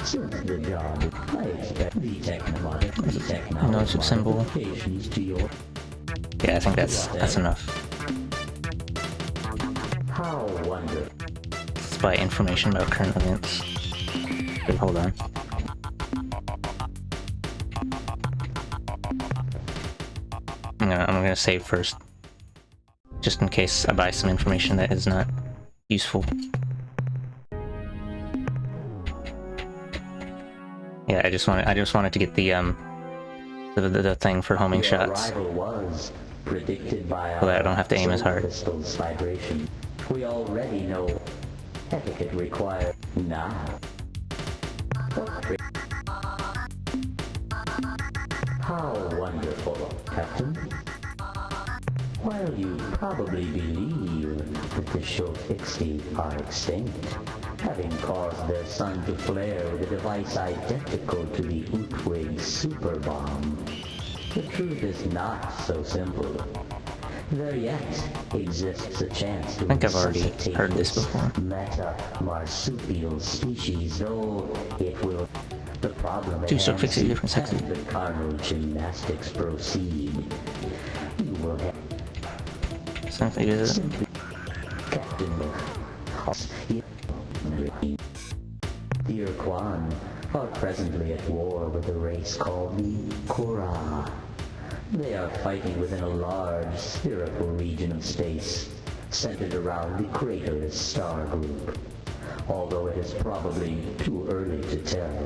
since the job, I expect the technology symbol. modifications to your... Yeah, I think that's enough. How wonderful. Let's buy information about current events. Wait, hold on. I'm gonna save first, just in case I buy some information that is not useful. Yeah, I just wanted to get the thing for homing Your shots, arrival was predicted by so that I don't have to aim as soul hard. crystal's vibration. We already know etiquette required now. How wonderful, Captain. While you probably believe that the Shofixi are extinct, having caused their sun to flare with a device identical to the Utwig super bomb, the truth is not so simple. There yet exists a chance to I think I've already resuscitate heard this before. meta-marsupial species, though it will... The problem Two at hand Shofixi, is different sexes. as the carnal gymnastics proceed, you will have Something is it? Captain the Urquan are presently at war with a race called the Korra. They are fighting within a large spherical region of space, centered around the Craterus star group. Although it is probably too early to tell,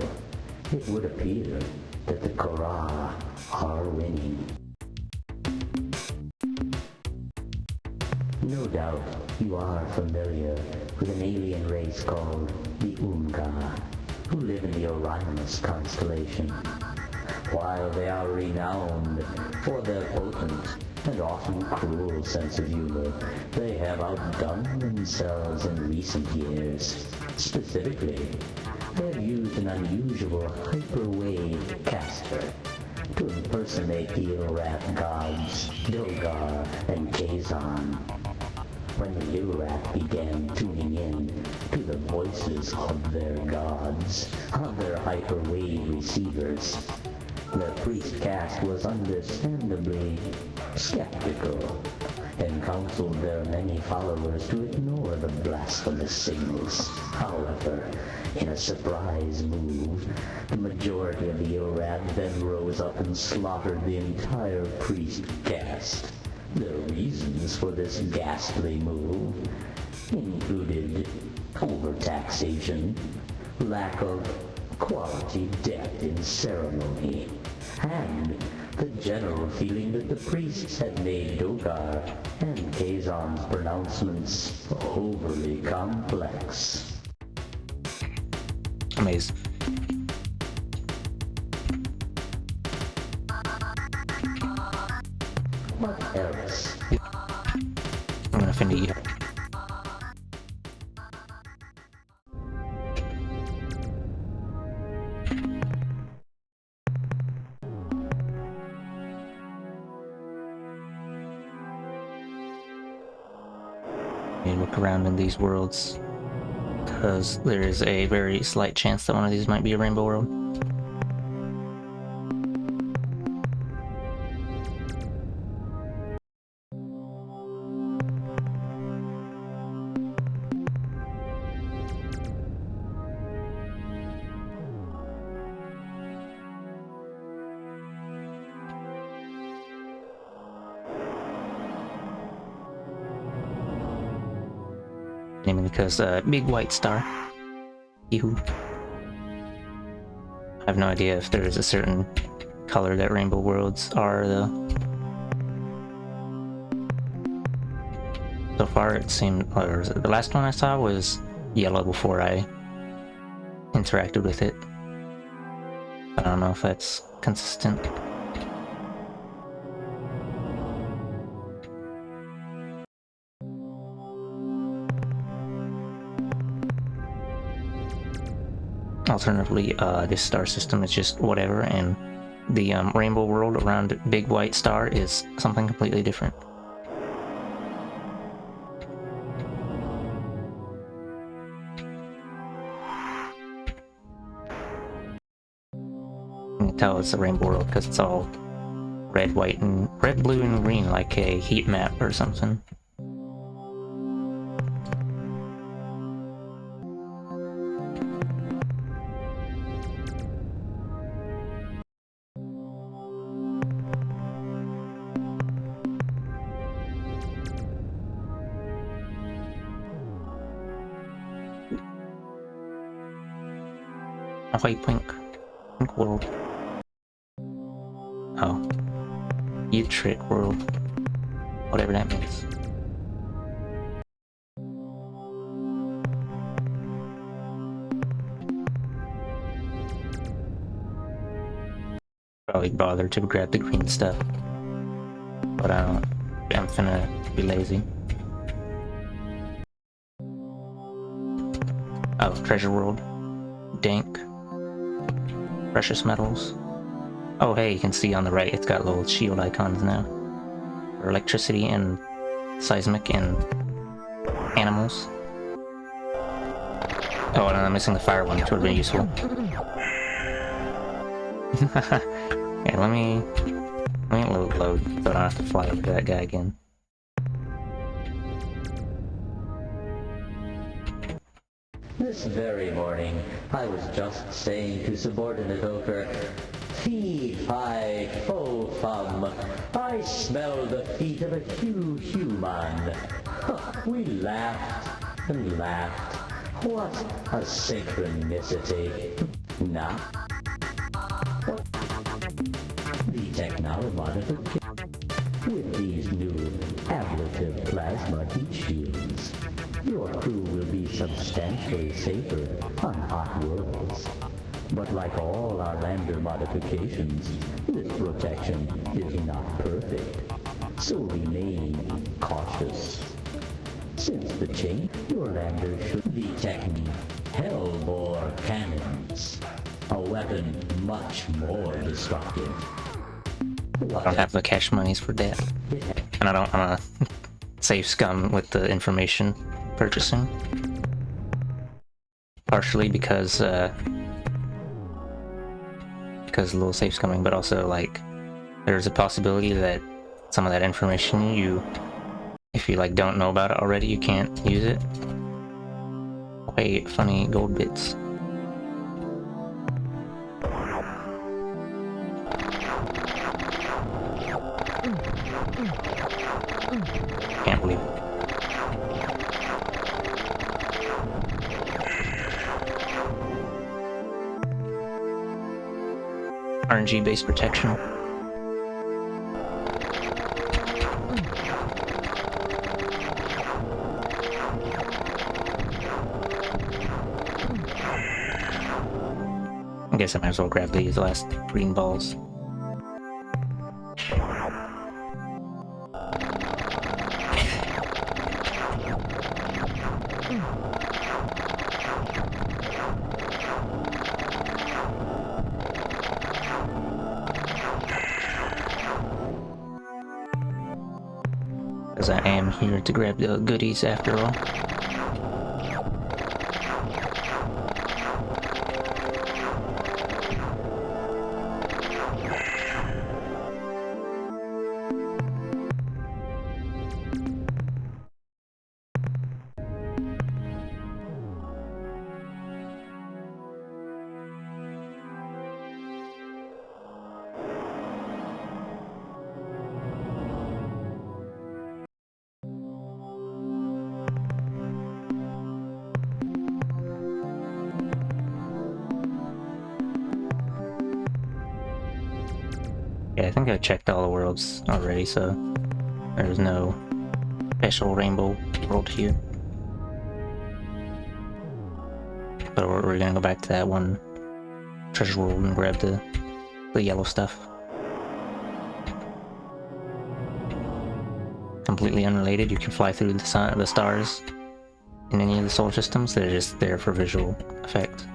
it would appear that the Korra are winning. No doubt you are familiar with an alien race called the Umga, who live in the Orionis constellation. While they are renowned for their potent and often cruel sense of humor, they have outdone themselves in recent years. Specifically, they have used an unusual hyperwave caster to impersonate the Ilrat gods Dilgar and Kazon. When the Ilrat began tuning in to the voices of their gods on their hyperwave receivers, the priest caste was understandably skeptical and counseled their many followers to ignore the blasphemous signals. However, in a surprise move, the majority of the Ilrad then rose up and slaughtered the entire priest caste. The reasons for this ghastly move included overtaxation, lack of quality depth in ceremony, and the general feeling that the priests had made Dogar and Kazon's pronouncements overly complex. Amazing. What else? I'm gonna offend you. You look around in these worlds, because there is a very slight chance that one of these might be a rainbow world. Namely because big white star. Ew. I have no idea if there is a certain color that rainbow worlds are though. So far it seemed, or the last one I saw was yellow before I interacted with it. I don't know if that's consistent. Alternatively, this star system is just whatever, and the rainbow world around Big White Star is something completely different. You can tell it's a rainbow world because it's all red, white, and red, blue, and green, like a heat map or something. A white pink. Pink world. Oh. You trick world. Whatever that means. Probably bother to grab the green stuff. But I'm finna be lazy. Oh, treasure world. Dank. Precious metals. Oh hey, you can see on the right it's got little shield icons now. For electricity and seismic and animals. Oh, and I'm missing the fire one, which would have been useful. Yeah, let me load so I don't have to fly over to that guy again. This very morning, I was just saying to subordinate Ochre, "Fee, fi, fo, fum, I smell the feet of a human." We laughed and laughed. What a synchronicity. Nah. The technology modification with these new ablative plasma heat shields. Your crew will be substantially safer on hot worlds. But like all our lander modifications, this protection is not perfect. So remain cautious. Since the change, your lander should be technique Hellbore cannons. A weapon much more destructive. I don't have the cash monies for that. And I'm a safe scum with the information purchasing. Partially because a little safe scumming, but also like there's a possibility that some of that information if you like don't know about it already, you can't use it. Wait, funny gold bits. Can't believe it. RNG based protection. I guess I might as well grab these last green balls. Because I am here to grab the goodies after all. Yeah, I think I checked all the worlds already, so there's no special rainbow world here. But we're gonna go back to that one treasure world and grab the yellow stuff. Completely unrelated, you can fly through the sun, the stars in any of the solar systems. They're just there for visual effect.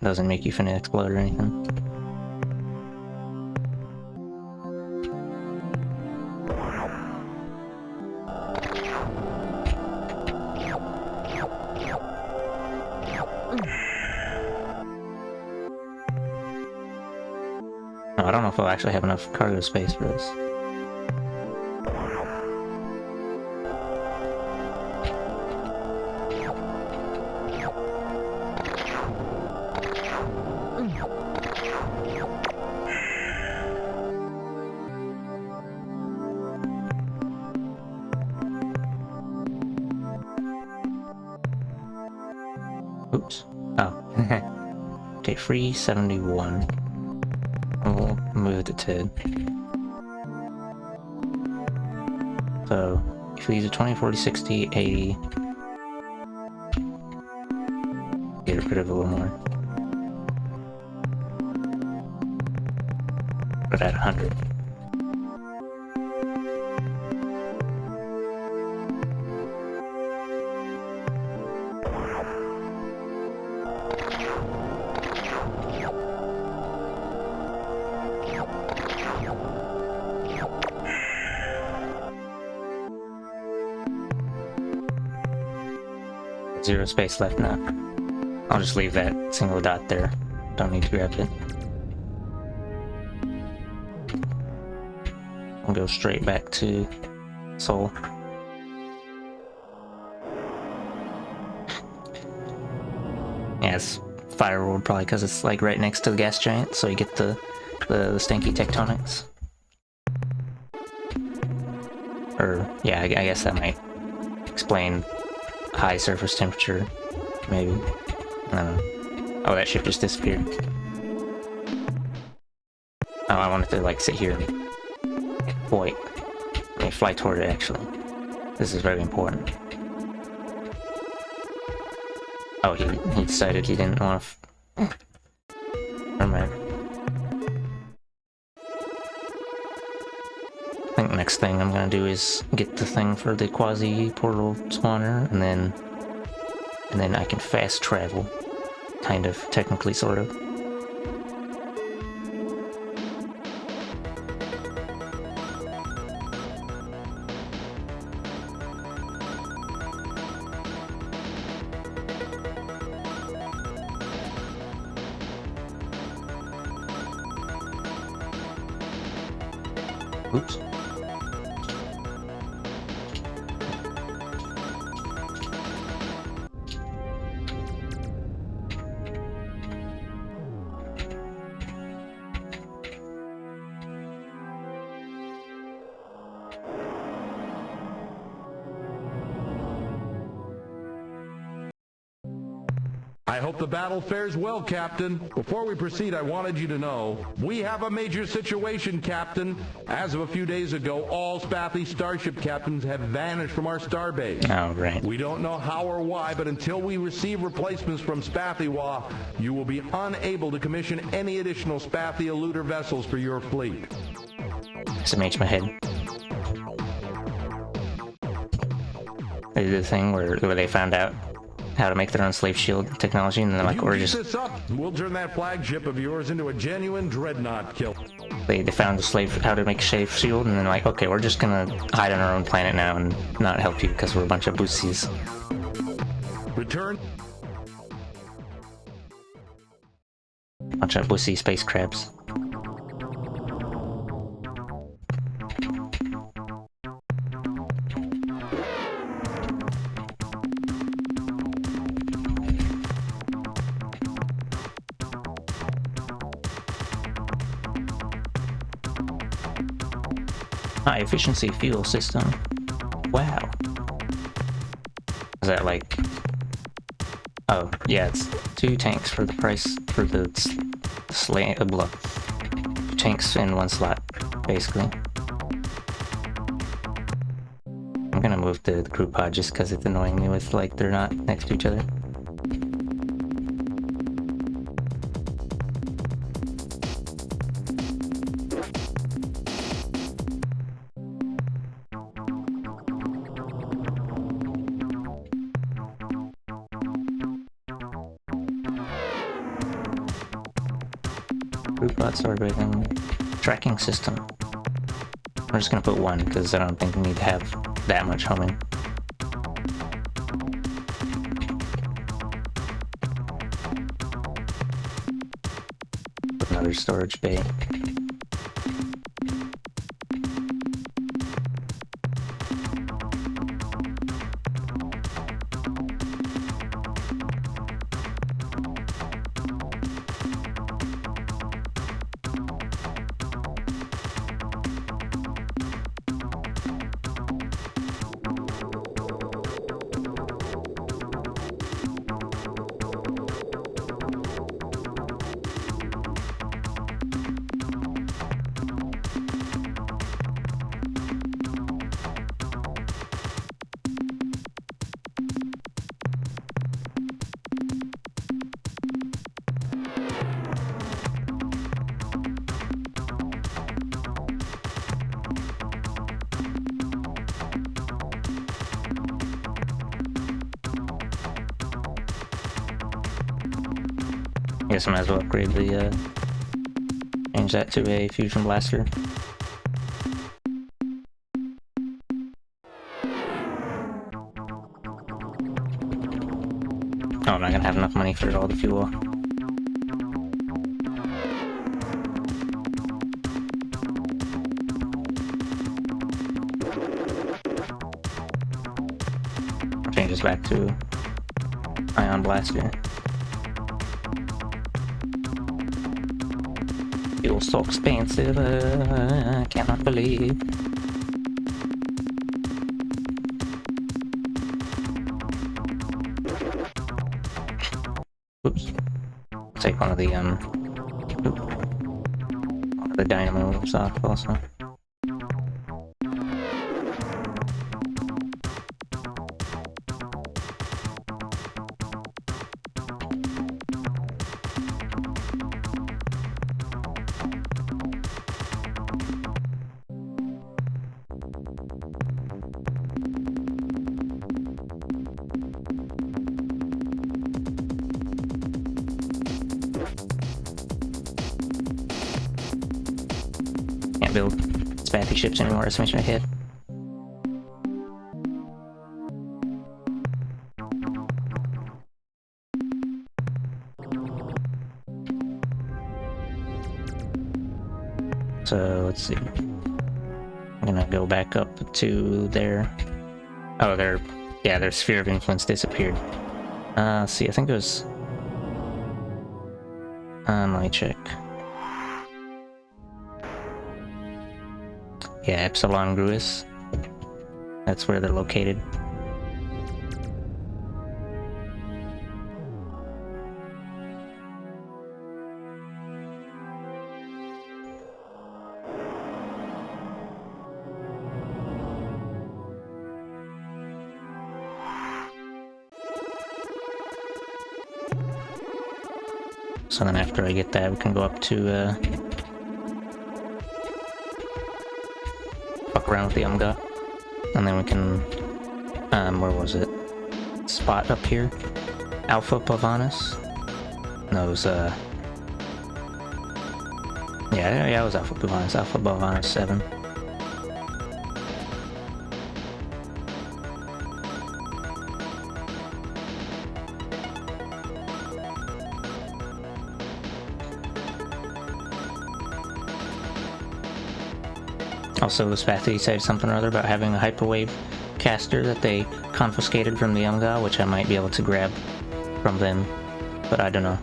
Doesn't make you finna explode or anything. No, I don't know if I'll actually have enough cargo space for this. Okay, free 71. We'll move it to 10. So, if we use a 20, 40, 60, 80... get rid of a little more. Put it at 100. Zero space left now. I'll just leave that single dot there. Don't need to grab it. I'll go straight back to Soul. Yeah, it's Fire World probably because it's like right next to the gas giant, so you get the stinky tectonics. Or yeah, I guess that might explain high surface temperature, maybe. I don't know. Oh, that ship just disappeared. Oh, I wanted to like sit here and wait. Let me fly toward it actually. This is very important. Oh, he decided he didn't want to. Never mind. I think the next thing I'm gonna do is get the thing for the quasi portal spawner, and then I can fast travel. Kind of, technically, sort of. Oops. I hope the battle fares well, Captain. Before we proceed, I wanted you to know, we have a major situation, Captain. As of a few days ago, all Spathi starship captains have vanished from our starbase. Oh, right. We don't know how or why, but until we receive replacements from Spathiwa, you will be unable to commission any additional Spathi eluder vessels for your fleet. SMH my head. They did the thing where they found out how to make their own slave shield technology, and then like, we're just... this up, we'll turn that flagship of yours into a genuine dreadnought kill. They found how to make a slave shield, and then like, okay, we're just gonna hide on our own planet now and not help you because we're a bunch of boosies. Return. Bunch of bussy space crabs. High efficiency fuel system. Wow. Is that like... Oh, yeah, it's 2 tanks for the price for the blah. 2 tanks in 1 slot, basically. I'm gonna move the crew pod just because it's annoying me with, like, they're not next to each other. Rootbots orbiting tracking system. We're just gonna put 1 because I don't think we need to have that much homing. Put another storage bay. Guess I might as well upgrade the, change that to a fusion blaster. Oh, I'm not gonna have enough money for all the fuel. Change this back to ion blaster. Fuel's so expensive, I cannot believe. Oops. Take one of the dynamos off also. Can't build spaffy ships anymore, that makes my head. So let's see. I'm gonna go back up to there. Oh, their sphere of influence disappeared. Let's see, I think it was. Let me check. Yeah, Epsilon Gruis. That's where they're located. So then after I get that, we can go up to, fuck around with the Umga. And then we can, where was it? Spot up here? Alpha Pavanis? No, it was, yeah, it was Alpha Pavanis. Alpha Pavanis 7. Also, the Spathy said something or other about having a hyperwave caster that they confiscated from the Umga, which I might be able to grab from them, but I don't know.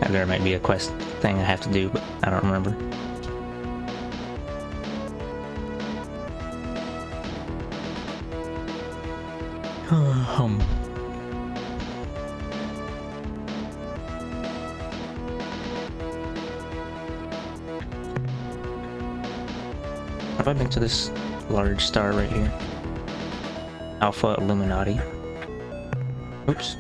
And there might be a quest thing I have to do, but I don't remember. Have I been to this large star right here? Alpha Illuminati. Oops.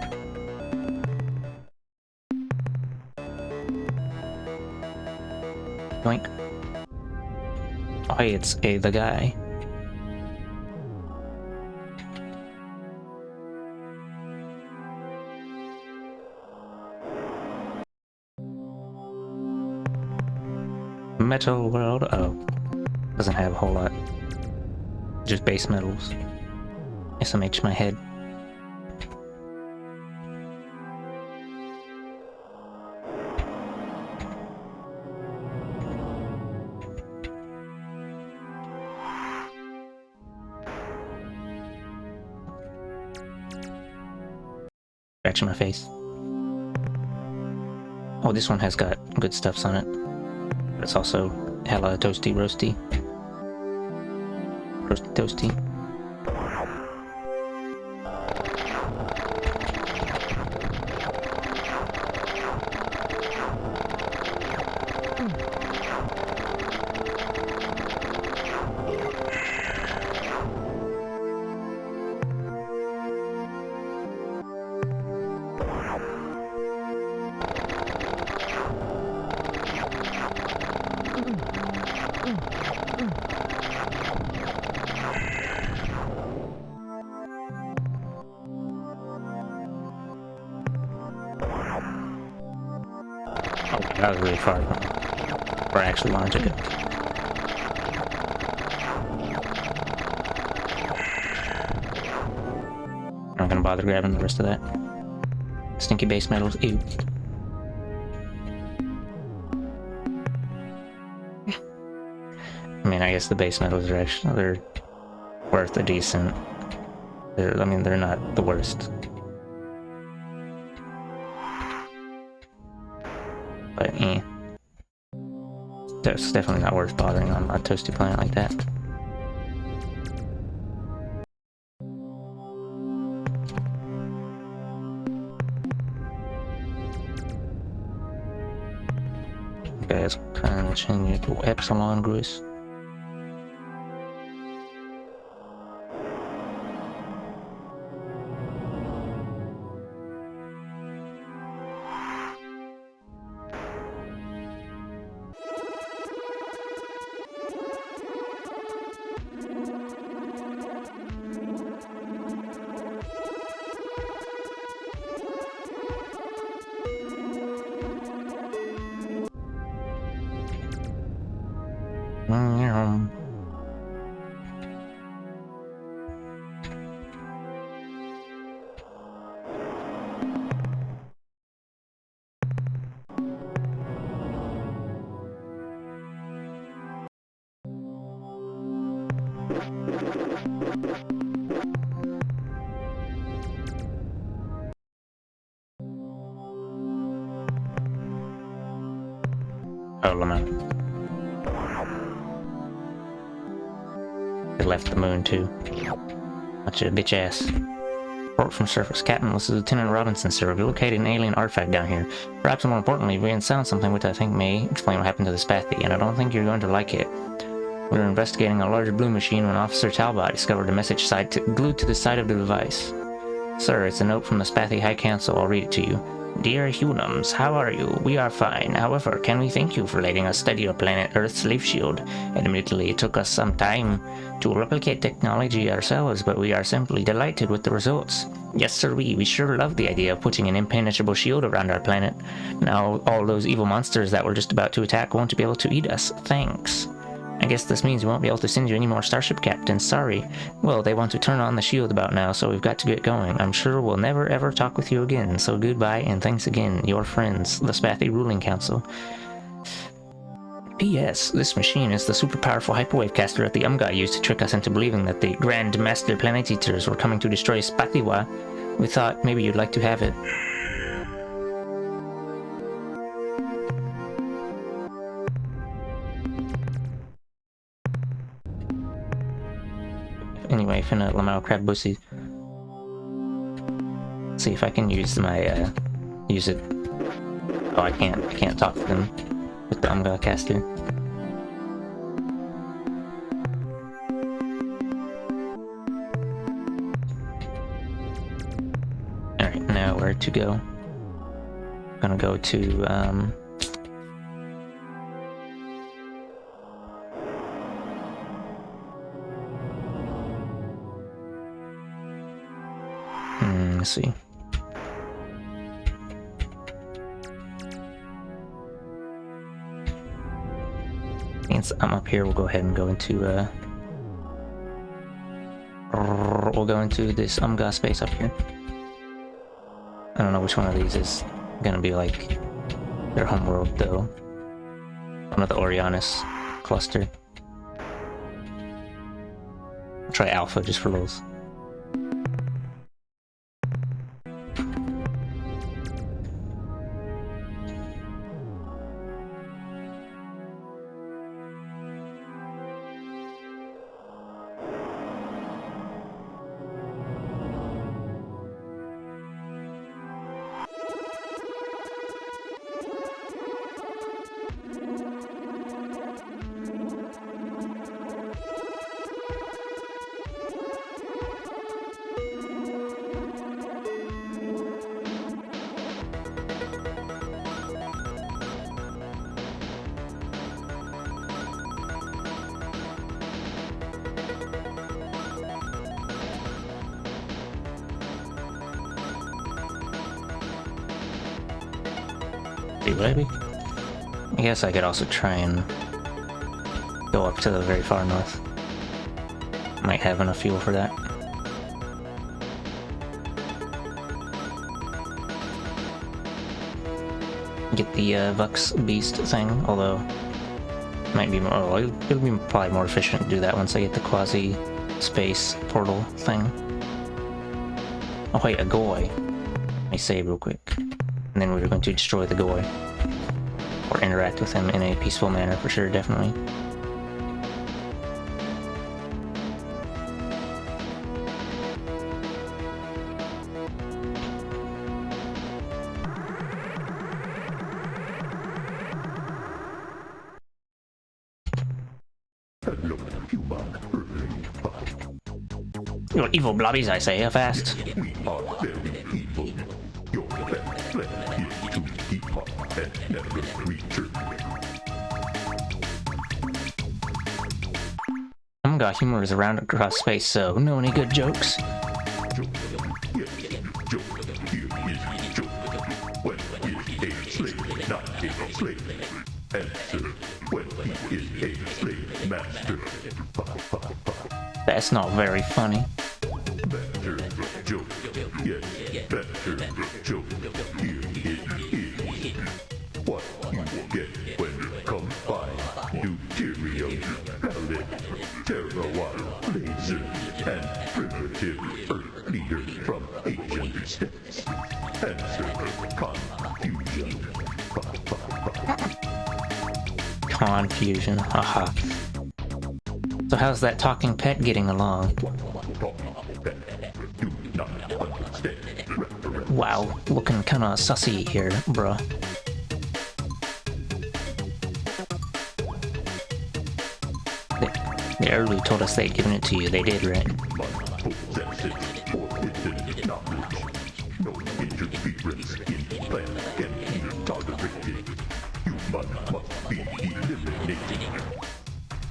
Yoink. Oh hey, it's the guy. Metal World. Oh. Doesn't have a whole lot. Just base metals. SMH my head. Scratching my face. Oh, this one has got good stuffs on it. But it's also hella toasty roasty. Roasty toasty. Oh, that was really far from where I actually wanted to go. I'm not gonna bother grabbing the rest of that. Stinky base metals, ew. I mean, I guess the base metals are actually, they're worth a decent. I mean, they're not the worst. But, eh. That's definitely not worth bothering on a toasty planet like that. Okay, let's continue to Epsilon Grease. Oh, Lamar. They left the moon too. Bunch of bitch ass. Report from surface. Captain, this is Lieutenant Robinson, sir. We located an alien artifact down here. Perhaps more importantly, we found something which I think may explain what happened to the Spathy, and I don't think you're going to like it. We were investigating a large blue machine when Officer Talbot discovered a message glued to the side of the device. Sir, it's a note from the Spathy High Council. I'll read it to you. Dear Humans, how are you? We are fine. However, can we thank you for letting us study your planet Earth's leaf shield? Admittedly, it took us some time to replicate technology ourselves, but we are simply delighted with the results. Yes, sir, we sure love the idea of putting an impenetrable shield around our planet. Now, all those evil monsters that we're just about to attack won't be able to eat us. Thanks. I guess this means we won't be able to send you any more starship captains, sorry. Well, they want to turn on the shield about now, so we've got to get going. I'm sure we'll never ever talk with you again, so goodbye and thanks again, your friends, the Spathy Ruling Council. P.S. This machine is the super powerful hyperwave caster that the Umga used to trick us into believing that the Grand Master Planet Eaters were coming to destroy Spathiwa. We thought maybe you'd like to have it. Anyway, finna Lamau Crab Bussy. See if I can use my, use it. Oh, I can't talk to them with the Umga caster. Alright, now where to go? I'm gonna go to, let's see. Since I'm up here, we'll go ahead and go into we'll go into this Umga space up here. I don't know which one of these is gonna be like their homeworld though. One of the Orionis cluster. I'll try Alpha just for lulz. Baby. I guess I could also try and go up to the very far north. Might have enough fuel for that. Get the Vux Beast thing, although might be more. Oh, it'll be probably more efficient to do that once I get the quasi space portal thing. Oh wait, a Goi. Let me save real quick, and then we're going to destroy the Goi or interact with him in a peaceful manner for sure, definitely. You're evil blobbies, I say, fast. We are very evil. Your best friend is to depart and never return. Oh my god, humor is around across space, so know any good jokes? Joke. Yes, joke. Here is joke. When is a slave not a slave? Answer. When he is a slave master. That's not very funny. Better joke. Yes, better joke. Here it is. What you get when you combine deuterium, pellet, terawatt, laser, and primitive earth leaders from ancient steppes. Answer. Confusion. Confusion, haha. So how's that talking pet getting along? Wow, looking kinda sussy here, bruh. They early told us they'd given it to you, they did, right?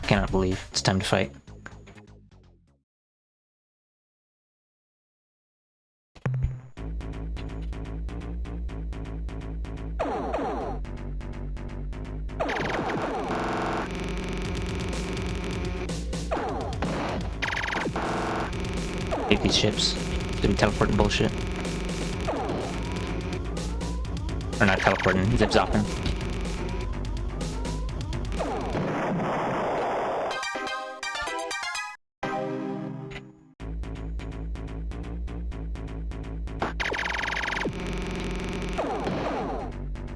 Cannot believe it's time to fight. Take these ships. Did we teleport bullshit? Or not teleporting, zip-zopping.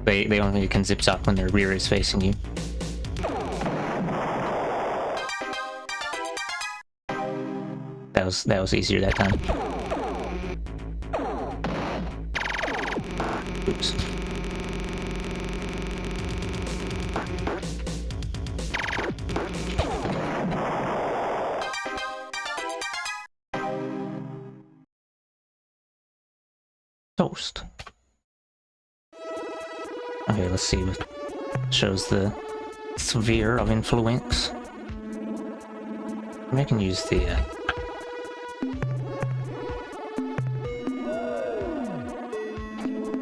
They only can zip-zop when their rear is facing you. That was easier that time. Oops. Toast. Okay, let's see what shows the sphere of influence. Maybe I can use the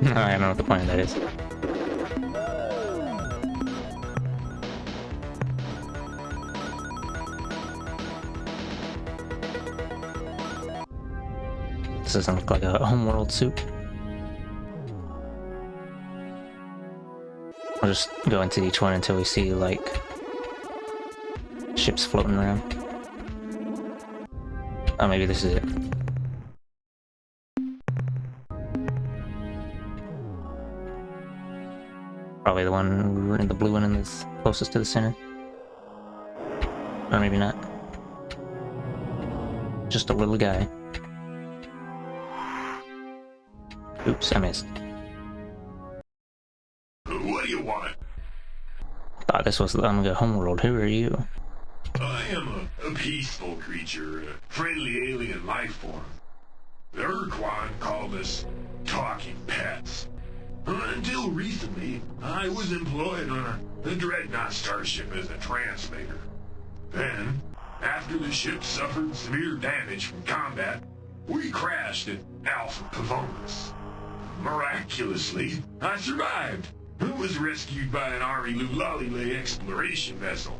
I don't know what the point of that is. This doesn't look like a homeworld suit. I'll just go into each one until we see, like, ships floating around. Oh, maybe this is it. Probably the one, the blue one is closest to the center. Or maybe not. Just a little guy. Oops, I missed. What do you want? Thought this was the Omega Homeworld. Who are you? I am a peaceful creature, a friendly alien life form. The Urquan called us talking pets. Until recently, I was employed on a Dreadnought starship as a translator. Then, after the ship suffered severe damage from combat, we crashed at Alpha Pavonis. Miraculously, I survived, who was rescued by an Arilu Lollylay exploration vessel.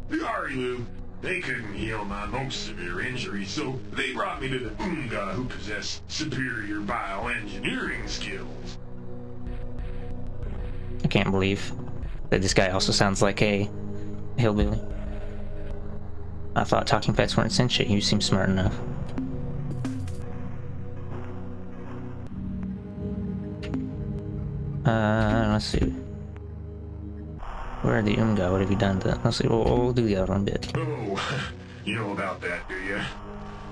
The Arilu, they couldn't heal my most severe injury, so they brought me to the Oomga, who possess superior bioengineering skills. I can't believe that this guy also sounds like a hillbilly. I thought talking pets weren't sentient. You seem smart enough. Let's see. Where are the Oomga? What have you done to them? Let's see. We'll do the other one bit. Oh, you know about that, do you?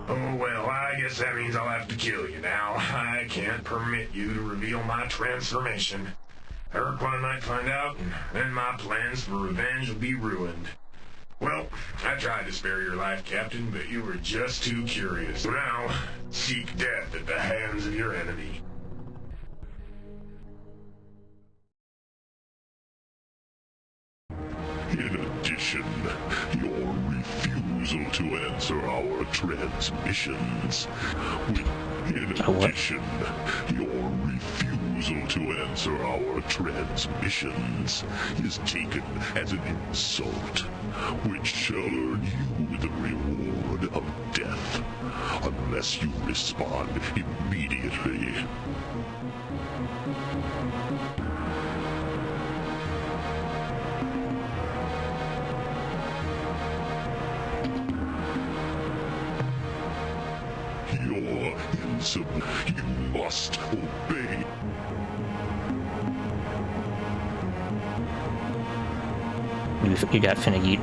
Oh, well, I guess that means I'll have to kill you now. I can't permit you to reveal my transformation. Urquan might find out, and then my plans for revenge will be ruined. Well, I tried to spare your life, Captain, but you were just too curious. So now, seek death at the hands of your enemy. In addition, your refusal to answer our transmissions. Your refusal to answer our transmissions is taken as an insult, which shall earn you the reward of death, unless you respond immediately. You must obey. You got finna eat.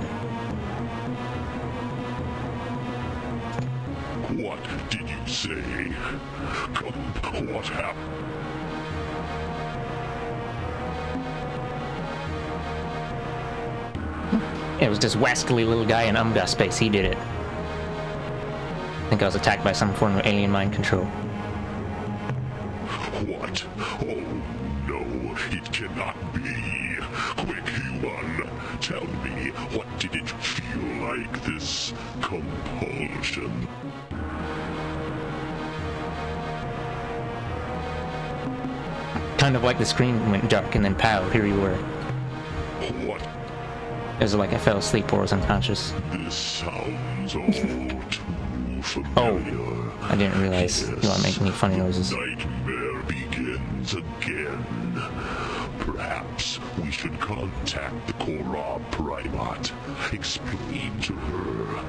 What did you say? Come, what happened? It was this wascally little guy in Oomga space. He did it. I think I was attacked by some form of alien mind control. What? Oh, no, it cannot be. Quick, human, tell me, what did it feel like, this compulsion? Kind of like the screen went dark and then pow, here you were. What? It was like I fell asleep or was unconscious. This sounds all too familiar. Oh, I didn't realize you want to make me funny noises. Nightmare begins again. Perhaps we should contact the Korra Primat. Explain to her.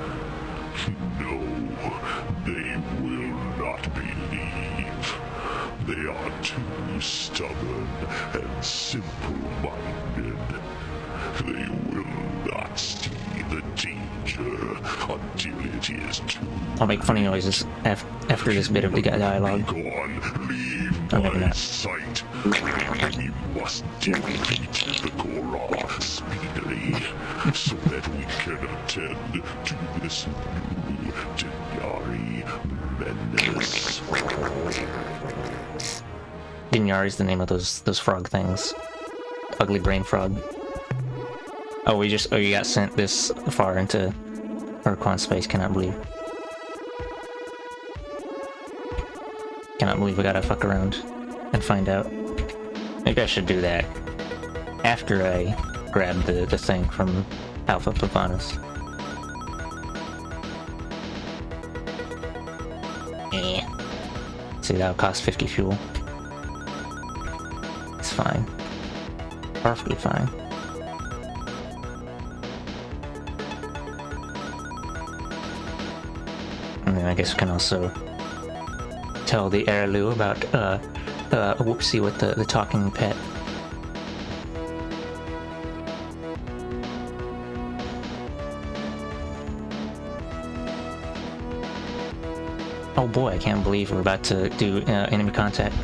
No, they will not believe. They are too stubborn and simple-minded. They will not see the danger until it is too I'll make funny noises after this bit of the dialogue. Go on, leave maybe my not. sight. We must defeat the Korra speedily, so that we can attend to this new Dinyari menace. Dinyari's the name of those frog things. Ugly brain frog. Oh, you got sent this far into Urquan space, cannot believe. Cannot believe we gotta fuck around and find out. Maybe I should do that after I grab the thing from Alpha Pavanus. Eh. See, that'll cost 50 fuel. It's fine. Perfectly fine. And then I guess we can also tell the Arilu about Whoopsie with the talking pet. Oh boy, I can't believe we're about to do enemy contact.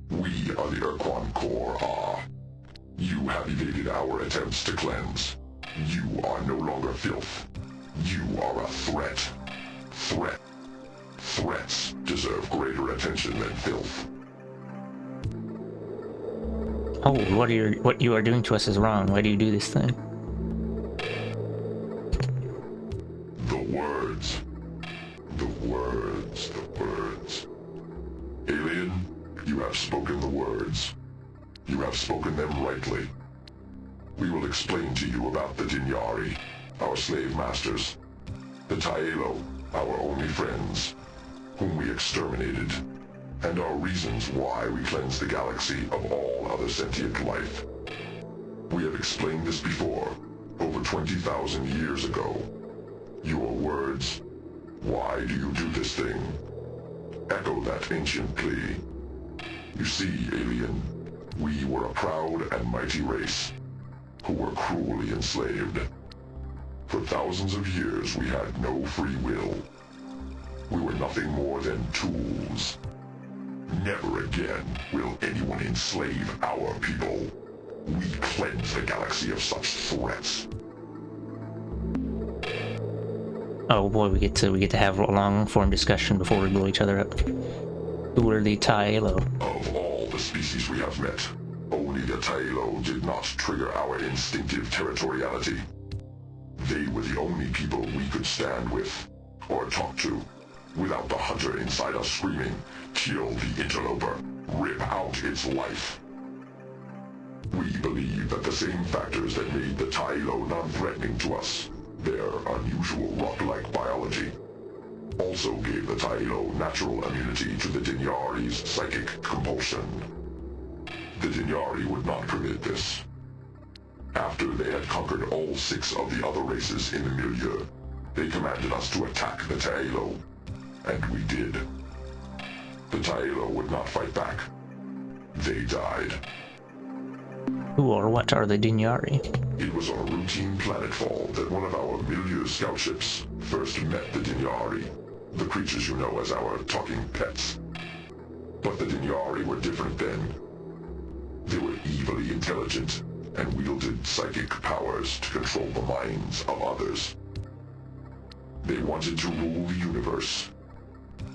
We are the Urquan Korra. You have evaded our attempts to cleanse. You are no longer filth. You are a threat. Threats deserve greater attention than filth. Oh, what you are doing to us is wrong. Why do you do this thing? spoken the words. You have spoken them rightly. We will explain to you about the Dinyari, our slave masters, the Taelo, our only friends, whom we exterminated, and our reasons why we cleansed the galaxy of all other sentient life. We have explained this before, over 20,000 years ago. Your words, why do you do this thing, echo that ancient plea. You see, alien, we were a proud and mighty race, who were cruelly enslaved. For thousands of years we had no free will. We were nothing more than tools. Never again will anyone enslave our people. We cleanse the galaxy of such threats. Oh boy, we get to have a long form discussion before we blow each other up. Who are the Taelo? Of all the species we have met, only the Taelo did not trigger our instinctive territoriality. They were the only people we could stand with, or talk to, without the hunter inside us screaming, "Kill the interloper, rip out its life." We believe that the same factors that made the Taelo non-threatening to us, their unusual rock-like biology, also gave the Taelo natural immunity to the Dinyari's psychic compulsion. The Dinyari would not permit this. After they had conquered all 6 of the other races in the milieu, they commanded us to attack the Taelo, and we did. The Taelo would not fight back. They died. Who or what are the Dinyari? It was on a routine planetfall that one of our milieu scout ships first met the Dinyari, the creatures you know as our talking pets. But the Dinyari were different then. They were evilly intelligent and wielded psychic powers to control the minds of others. They wanted to rule the universe.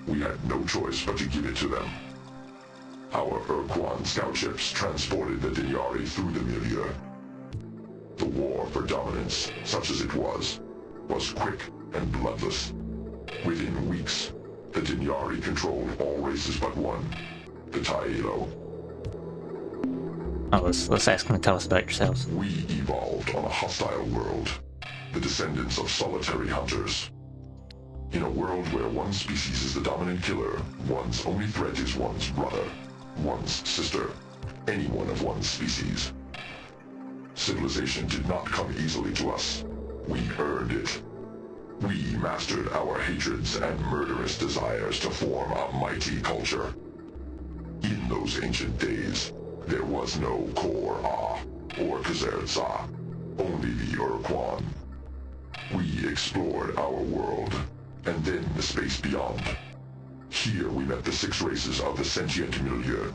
We had no choice but to give it to them. Our Urquan scout ships transported the Dinyari through the milieu. The war for dominance, such as it was quick and bloodless. Within weeks, the Dinyari controlled all races but one, the Taelo. Oh, let's ask them to tell us about yourselves. We evolved on a hostile world, the descendants of solitary hunters. In a world where one species is the dominant killer, one's only threat is one's brother, one's sister, anyone of one's species. Civilization did not come easily to us. We earned it. We mastered our hatreds and murderous desires to form a mighty culture. In those ancient days, there was no Kor-Ah or Kazerza, only the Urquan. We explored our world, and then the space beyond. Here we met the 6 races of the sentient milieu.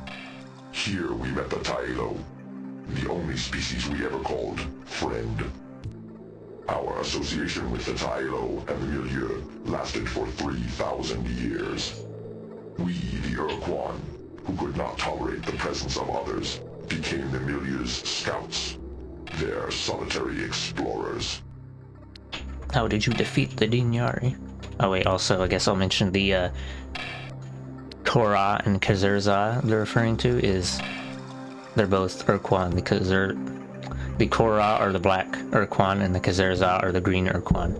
Here we met the Taelo, the only species we ever called friend. Our association with the Taelo and the milieu lasted for 3,000 years. We, the Urquan, who could not tolerate the presence of others, became the milieu's scouts, their solitary explorers. How did you defeat the Dinyari? Oh wait, also I guess I'll mention the Kor-Ah and Kazerza they're referring to they're both Urquan, because the Kor-Ah are the black Urquan and the Kazerza are the green Urquan.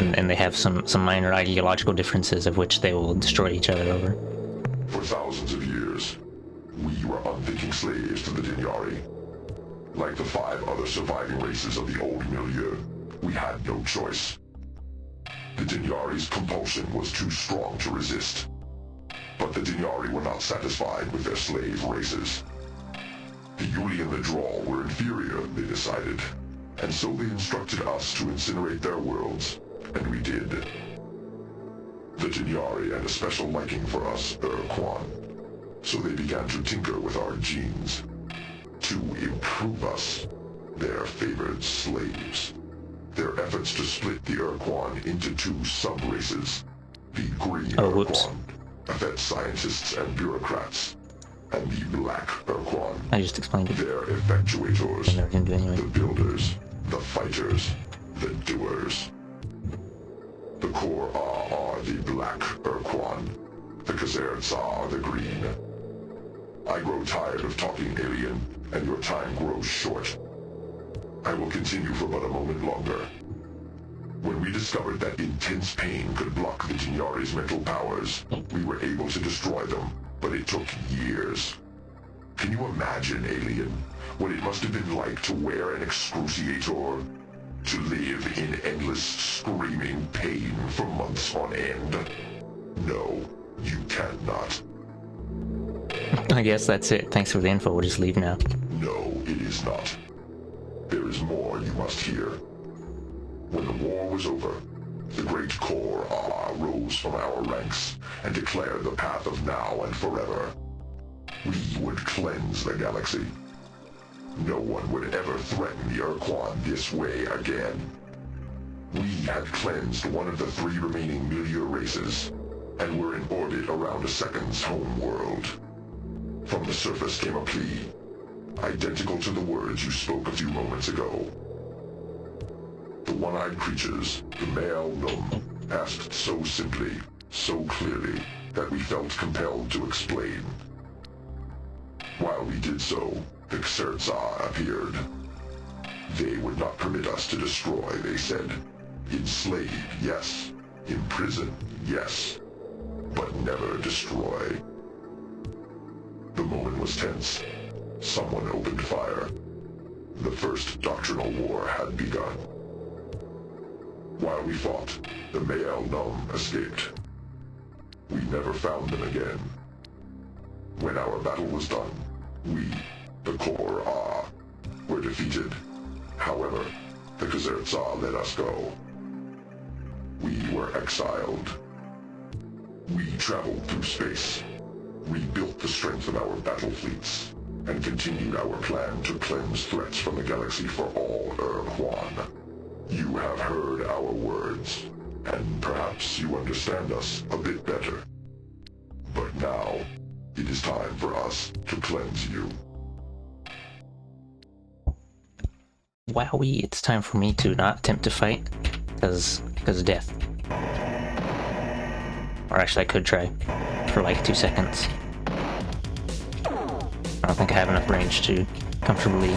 And they have some minor ideological differences of which they will destroy each other over. For thousands of years, we were unthinking slaves to the Dinyari. Like the 5 other surviving races of the old milieu, we had no choice. The Dinyari's compulsion was too strong to resist. But the Dinyari were not satisfied with their slave races. The Yuli and the Drawl were inferior, they decided, and so they instructed us to incinerate their worlds, and we did. The Dinyari had a special liking for us, Urquan, so they began to tinker with our genes, to improve us, their favored slaves. Their efforts to split the Urquan into 2 sub-races, the Green Urquan, affect scientists and bureaucrats, and the Black Urquan. I just explained it. Their effectuators, Never can do anyway. the builders, the fighters, the doers. The Kor-Ah are the Black Urquan, the Kazerza are the Green. I grow tired of talking, alien, and your time grows short. I will continue for but a moment longer. When we discovered that intense pain could block the Jinyari's mental powers, we were able to destroy them, but it took years. Can you imagine, alien, what it must have been like to wear an excruciator? To live in endless screaming pain for months on end? No, you cannot. I guess that's it. Thanks for the info. We'll just leave now. No, it is not. There is more you must hear. When the war was over, the great Kor rose from our ranks and declared the path of now and forever. We would cleanse the galaxy. No one would ever threaten the Urquan this way again. We had cleansed one of the 3 remaining Milieu races, and were in orbit around a second's home world. From the surface came a plea, identical to the words you spoke a few moments ago. The one-eyed creatures, the male Num, asked so simply, so clearly, that we felt compelled to explain. While we did so, the Xerza appeared. They would not permit us to destroy, they said. Enslave, yes. Imprison, yes. But never destroy. The moment was tense. Someone opened fire. The first doctrinal war had begun. While we fought, the Mael Num escaped. We never found them again. When our battle was done, we, the Kor were defeated. However, the Xerza let us go. We were exiled. We traveled through space. We built the strength of our battle fleets, and continued our plan to cleanse threats from the galaxy for all Urquan. You have heard our words, and perhaps you understand us a bit better. But now, it is time for us to cleanse you. Wowie, it's time for me to not attempt to fight, because of death. Or actually I could try, for like 2 seconds. I don't think I have enough range to comfortably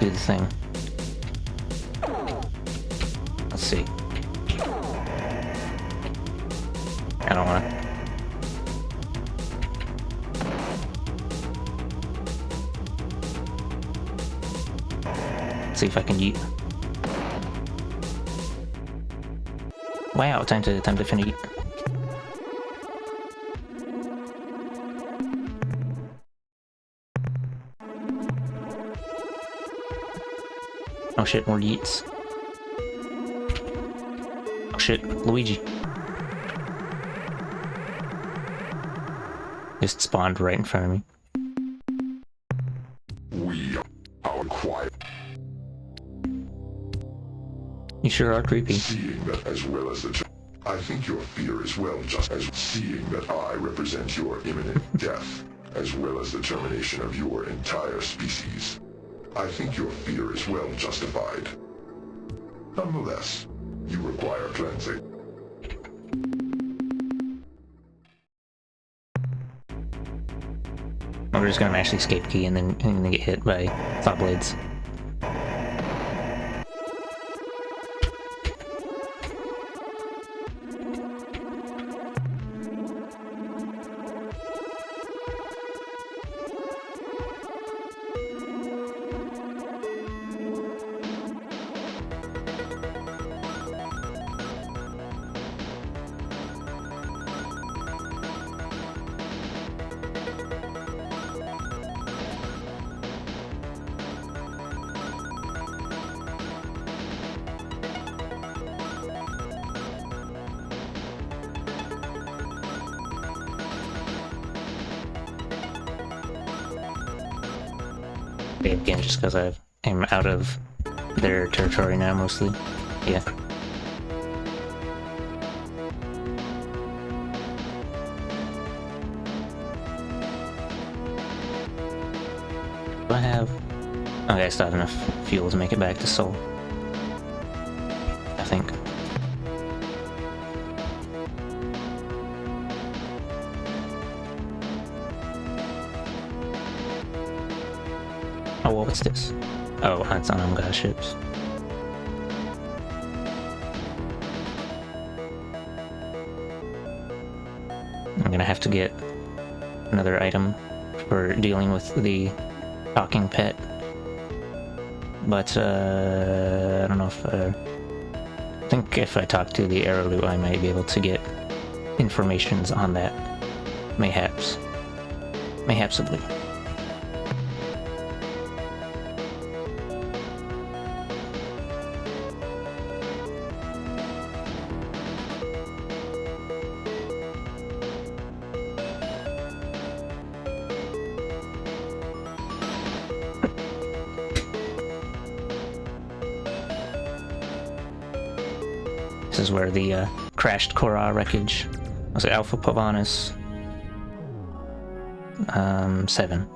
do the thing. Let's see. I don't wanna. See if I can yeet. Wow, time to finish. Oh shit, more yeets. Oh shit, Luigi. Just spawned right in front of me. We are quiet. You sure are creepy. Seeing that as well as the... I think your fear is well just as seeing that I represent your imminent death, as well as the termination of your entire species. I think your fear is well justified. Nonetheless, you require cleansing. We're just gonna mash the escape key and then get hit by thought blades. Again, just because I'm out of their territory now, mostly. Yeah. Do I have... Okay, I still have enough fuel to make it back to Sol. I think. Oh, well, what's this? Oh, that's on Umga ships. I'm gonna have to get another item for dealing with the talking pet. But, I don't know if, I think if I talk to the Arrowloo, I might be able to get informations on that. Mayhaps. Mayhapsably. This is where the crashed Korra wreckage was. It Alpha Povanus 7.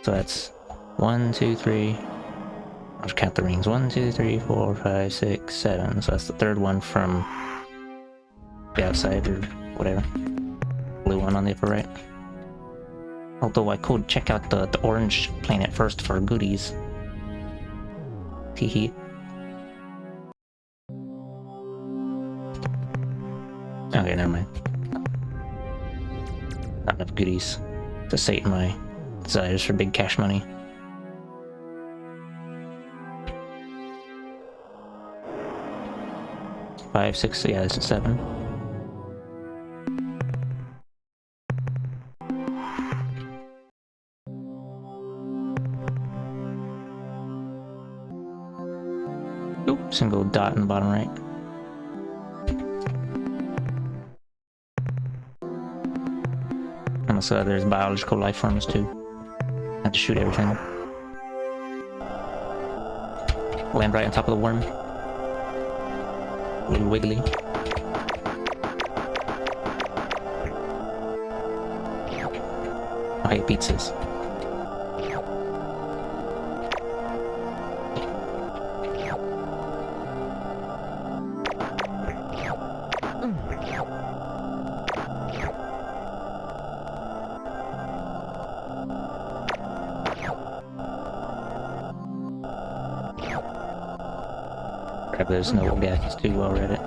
So that's 1, 2, 3. I'll just count the rings. 1, 2, 3, 4, 5, 6, 7. So that's the third one from the outside or whatever. Blue one on the upper right. Although I could check out the orange planet first for goodies. Teehee. Okay, never mind. Not enough goodies to sate my desires for big cash money. Five, 6, yeah, this is 7. Oop, single dot in the bottom right. And so there's biological life forms too. Have to shoot everything. Land right on top of the worm. A little wiggly. I hate pizzas. There's no gas too well read it.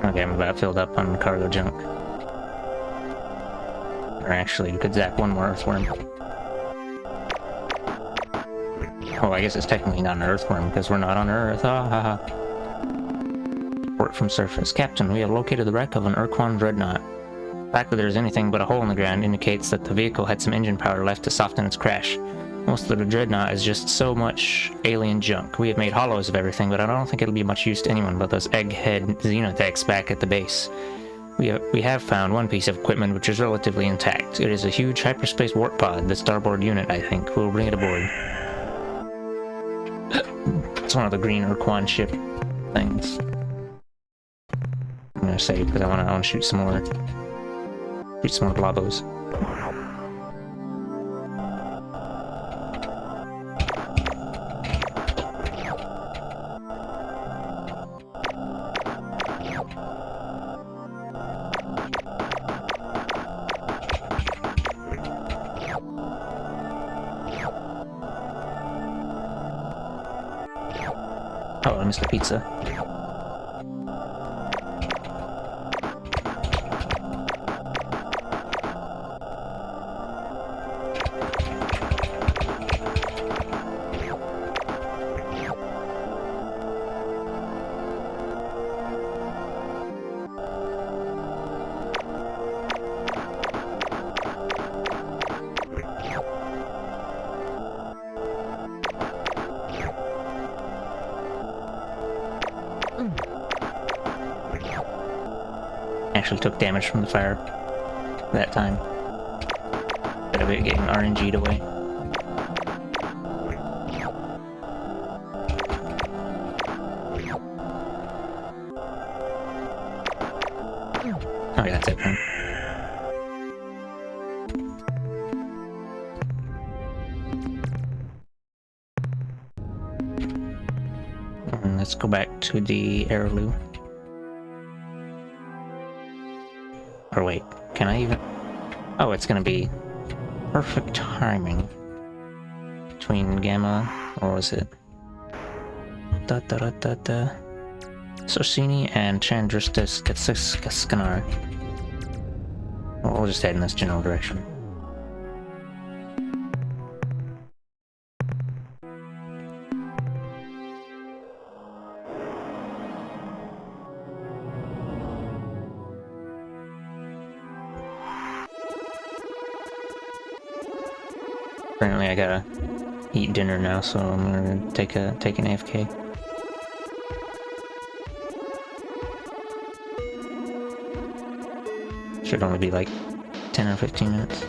Okay, I'm about filled up on cargo junk. Or actually, we could zap one more earthworm. Well, I guess it's technically not an earthworm because we're not on Earth. Ha ha ha. Report from surface. Captain, we have located the wreck of an Urquan dreadnought. The fact that there's anything but a hole in the ground indicates that the vehicle had some engine power left to soften its crash. Most of the dreadnought is just so much alien junk. We have made hollows of everything, but I don't think it'll be much use to anyone but those egghead xenotechs back at the base. We have found one piece of equipment which is relatively intact. It is a huge hyperspace warp pod, the starboard unit, I think. We'll bring it aboard. It's one of the green Urquan ship things. I'm gonna save because I wanna shoot some more globos. Oh, I missed the pizza. Actually took damage from the fire that time. Bit of it getting RNG'd away. That's it, man. And let's go back to the heirloom. Or wait, can I even... Oh, it's gonna be perfect timing between Gamma, or was it? Socini and Chandraskaskanar. We'll just head in this general direction. Apparently I gotta eat dinner now, so I'm gonna take an AFK. Should only be like 10 or 15 minutes.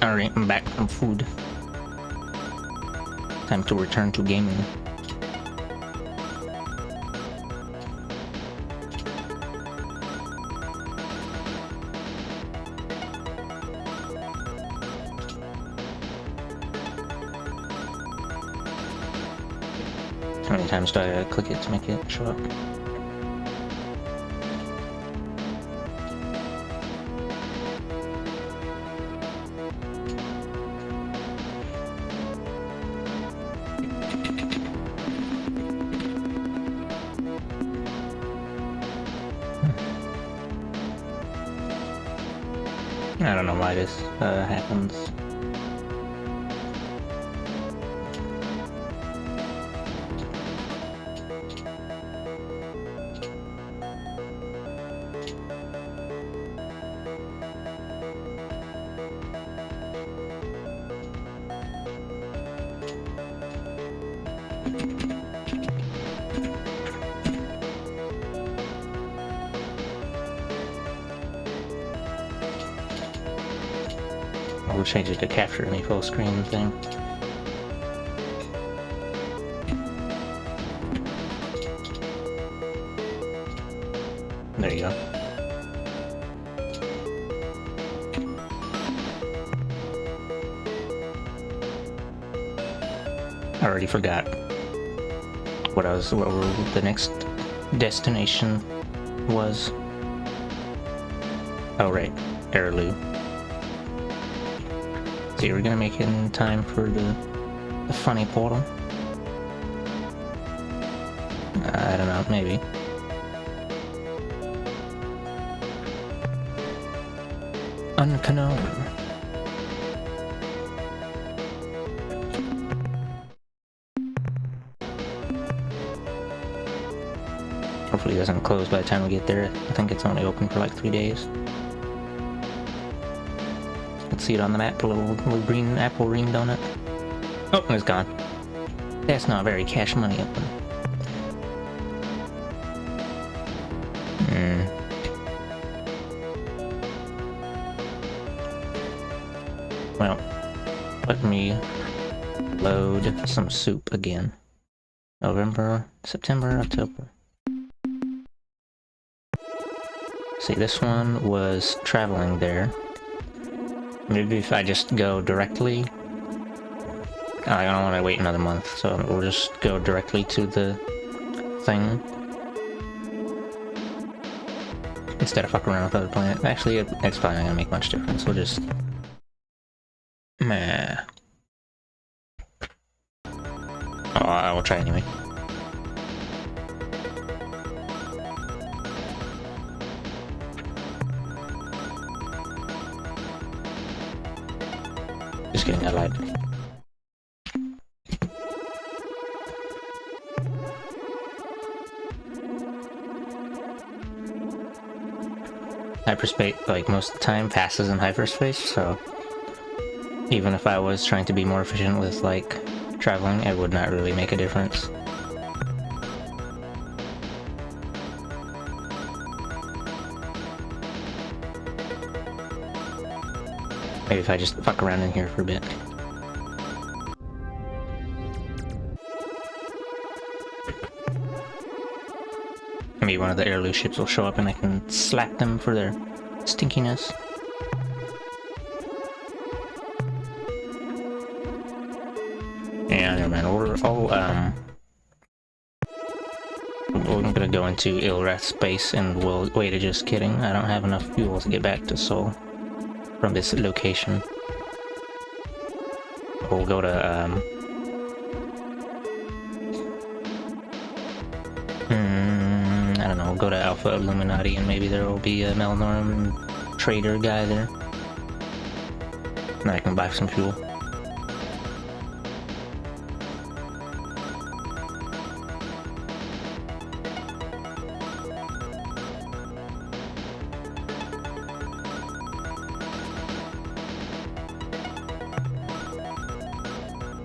Alright, I'm back from food. Time to return to gaming. How many times do I click it to make it show up? I don't know why this happens. We'll change it to capture me full screen thing. There you go. I already forgot what the next destination was. Oh right, Heirloom. See, we're gonna make it in time for the funny portal. I don't know, maybe. Unknown. Hopefully it doesn't close by the time we get there. I think it's only open for like 3 days. Let's see it on the map, a little green apple ring donut. Oh, it's gone. That's not very cash money open. Well, let me load some soup again. November, September, October. See, this one was traveling there. Maybe if I just go directly... I don't want to wait another month, so we'll just go directly to the thing. Instead of fucking around with other planets. Actually, it's probably not gonna make much difference. We'll just... Meh. Oh, I will try anyway. Just kidding, I lied. Hyperspace, like most of the time, passes in hyperspace, so even if I was trying to be more efficient with, like, traveling, it would not really make a difference. Maybe if I just fuck around in here for a bit. Maybe one of the Heirloom ships will show up and I can slap them for their stinkiness. Yeah, never mind. We're gonna go into Ilrath space and we'll... Wait, just kidding. I don't have enough fuel to get back to Sol from this location. We'll go to, I don't know, we'll go to Alpha Illuminati and maybe there will be a Melnorm trader guy there. And I can buy some fuel.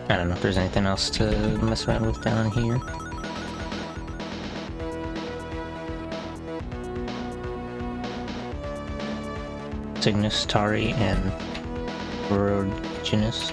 I don't know if there's anything else to mess around with down here. Cygnus, Tari, and Erogenous.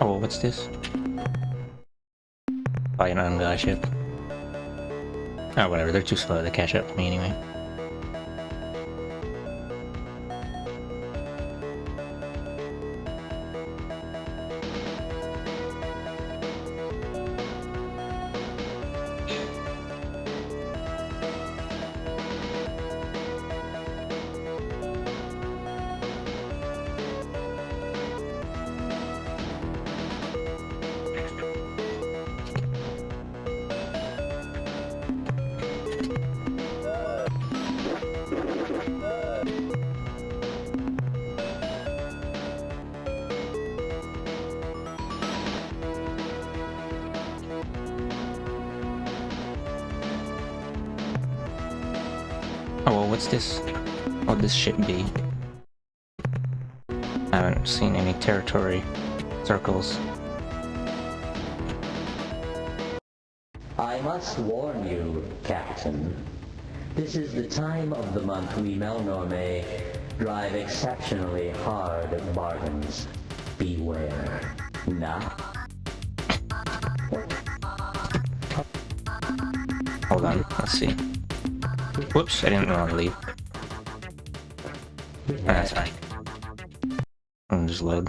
Oh, what's this? Probably an Ungah ship. Oh, whatever, they're too slow to catch up to me anyway. Oh, well, what's this? What this ship be? I haven't seen any territory circles. I must warn you, Captain. This is the time of the month we Melnorme drive exceptionally hard bargains. Beware. Nah. Hold on, let's see. Whoops, I didn't want to leave. That's fine. I'll just load.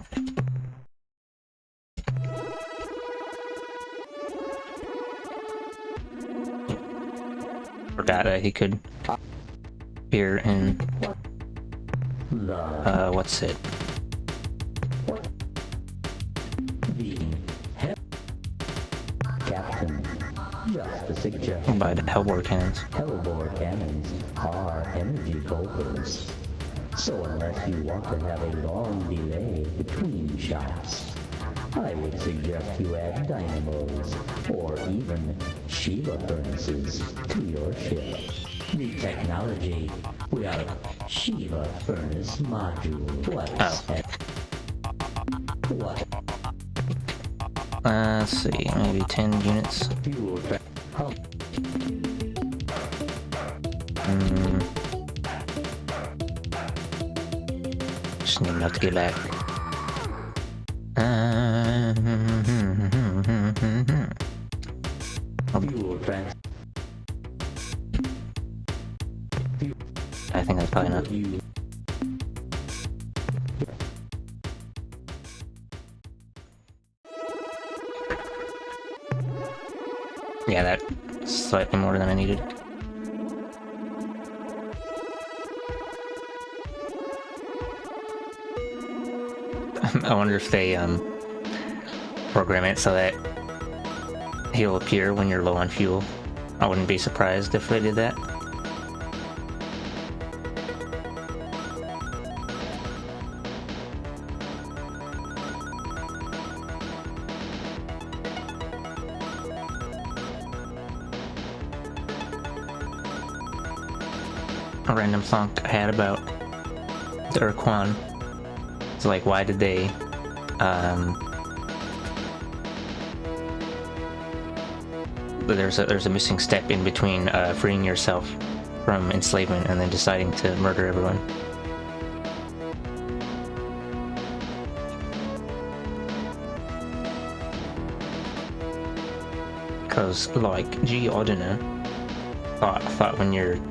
Forgot that he could appear in what's it? Captain, just a suggestion. By the Hellbore cannons. Hellbore cannons are energy bolters. So unless you want to have a long delay between shots, I would suggest you add dynamos or even Shiva furnaces to your ship. The technology we are Shiva furnace module. What? Let's see, maybe 10 units. Just need enough to get back. I think that's probably enough. Yeah, that's slightly more than I needed. I wonder if they program it so that he'll appear when you're low on fuel. I wouldn't be surprised if they did that. A random thought I had about the Urquan. It's like, why did they there's a missing step in between freeing yourself from enslavement and then deciding to murder everyone. Because like G. Odina thought when you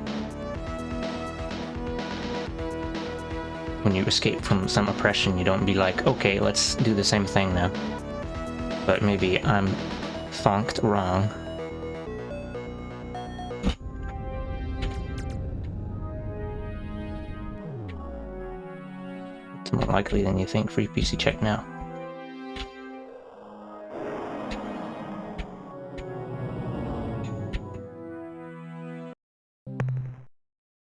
escape from some oppression, you don't be like, okay, let's do the same thing now. But maybe I'm funked wrong. It's more likely than you think. Free PC check now.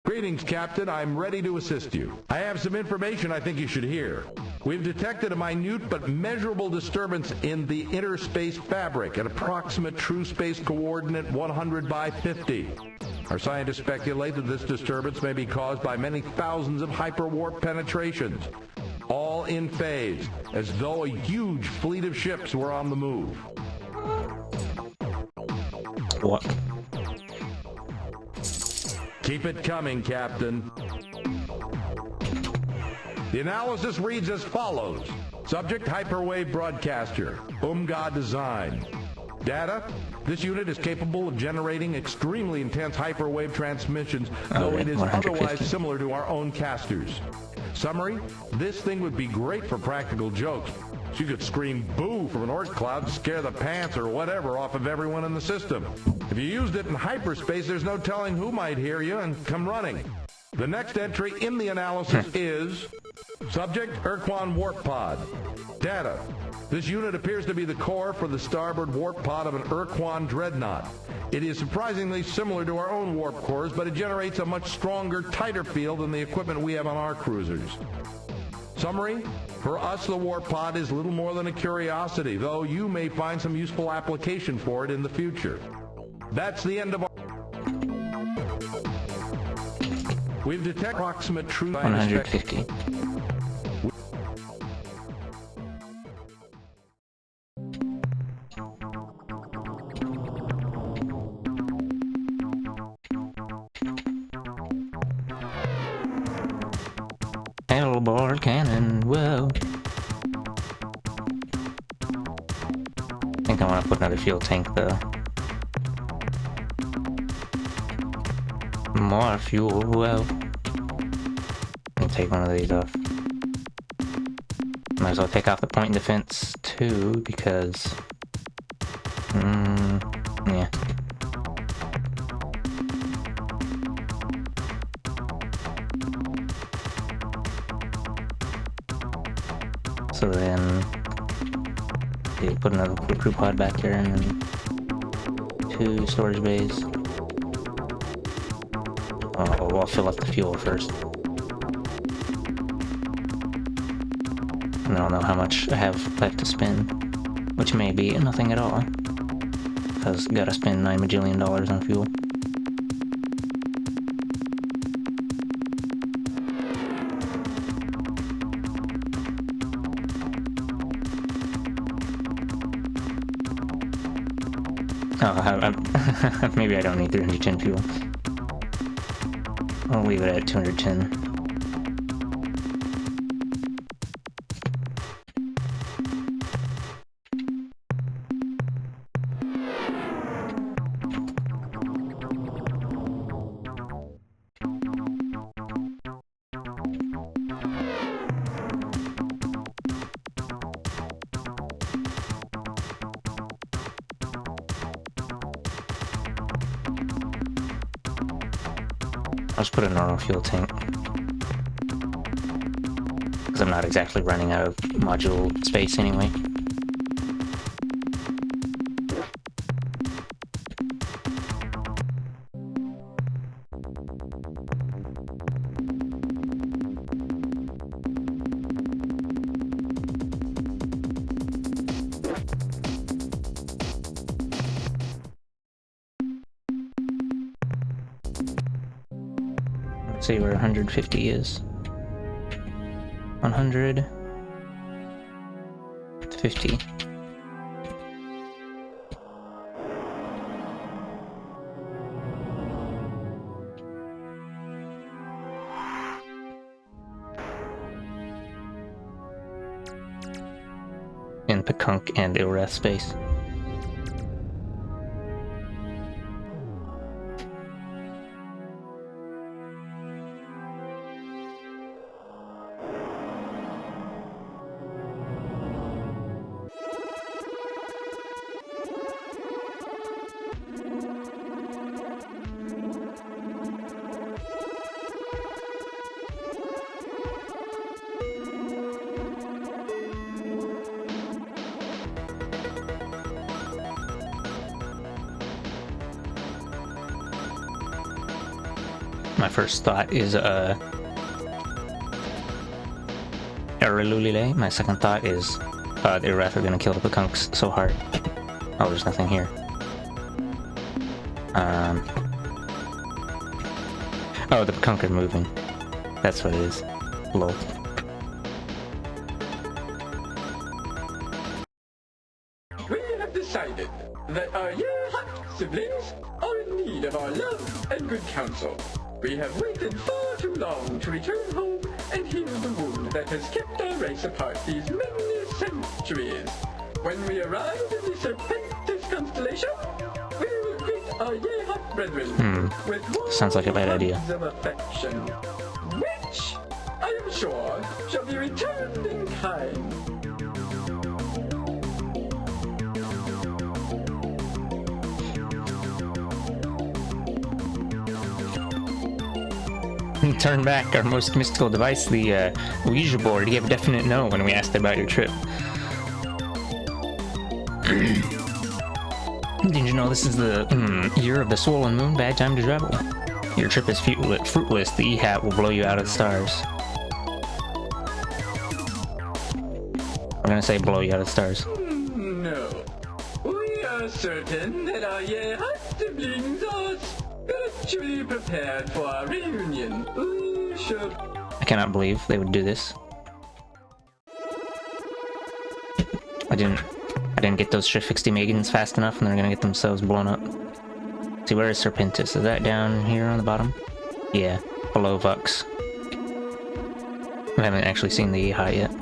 Greetings, Captain. I'm ready to assist you. I have some information I think you should hear. We've detected a minute but measurable disturbance in the inner space fabric at approximate true space coordinate 100 by 50. Our scientists speculate that this disturbance may be caused by many thousands of hyperwarp penetrations, all in phase, as though a huge fleet of ships were on the move. What? Keep it coming, Captain. The analysis reads as follows. Subject hyperwave broadcaster, Umga design. Data, this unit is capable of generating extremely intense hyperwave transmissions, though it is 150. otherwise similar to our own casters. Summary, this thing would be great for practical jokes. She could scream boo from an orc cloud to scare the pants or whatever off of everyone in the system. If you used it in hyperspace, there's no telling who might hear you and come running. The next entry in the analysis is Subject Urquan Warp Pod. Data. This unit appears to be the core for the starboard warp pod of an Urquan dreadnought. It is surprisingly similar to our own warp cores, but it generates a much stronger, tighter field than the equipment we have on our cruisers. Summary, for us the warp pod is little more than a curiosity, though you may find some useful application for it in the future. That's the end of our... We've detected approximate true... 150. Hellboard cannon, whoa. I think I want to put another fuel tank though. More fuel, whoa. I'll take one of these off. Might as well take off the point defense too, because... yeah. So then... you put another crew pod back there and then 2 storage bays. Oh, I'll fill up the fuel first. And I'll know how much I have left to spend, which may be nothing at all, because gotta spend $9 bajillion on fuel. Oh, maybe I don't need 310 fuel. I'll leave it at 210. I'll just put a normal fuel tank, because I'm not exactly running out of module space anyway. Let's see where 150 is. 100 to 50. In Pekunk and Ilrath space. My first thought is, Erulule. My second thought is the Irath are gonna kill the Pekunks so hard. Oh, there's nothing here. Oh, the Pekunk are moving. That's what it is. Lol. We have decided that our Yeerhut siblings are in need of our love and good counsel. We have waited far too long to return home and heal the wound that has kept our race apart these many centuries. When we arrive in the Serpentis constellation, we will greet our Yeerhut brethren with warm Sounds like a bad idea. hugs of affection, which I am sure shall be returned in kind. Turn back our most mystical device, the Ouija board. He gave a definite no when we asked about your trip. Did you know this is the year of the swollen moon? Bad time to travel. Your trip is fruitless. The E-Hat will blow you out of the stars. I'm gonna say blow you out of the stars. No. We are certain that our Yeerhut siblings are spiritually prepared for our reunion. We should... I cannot believe they would do this. I didn't get those Shifixty Megans fast enough and they're gonna get themselves blown up. See, where is Serpentis? Is that down here on the bottom? Yeah, below Vux. I haven't actually seen the E-High yet.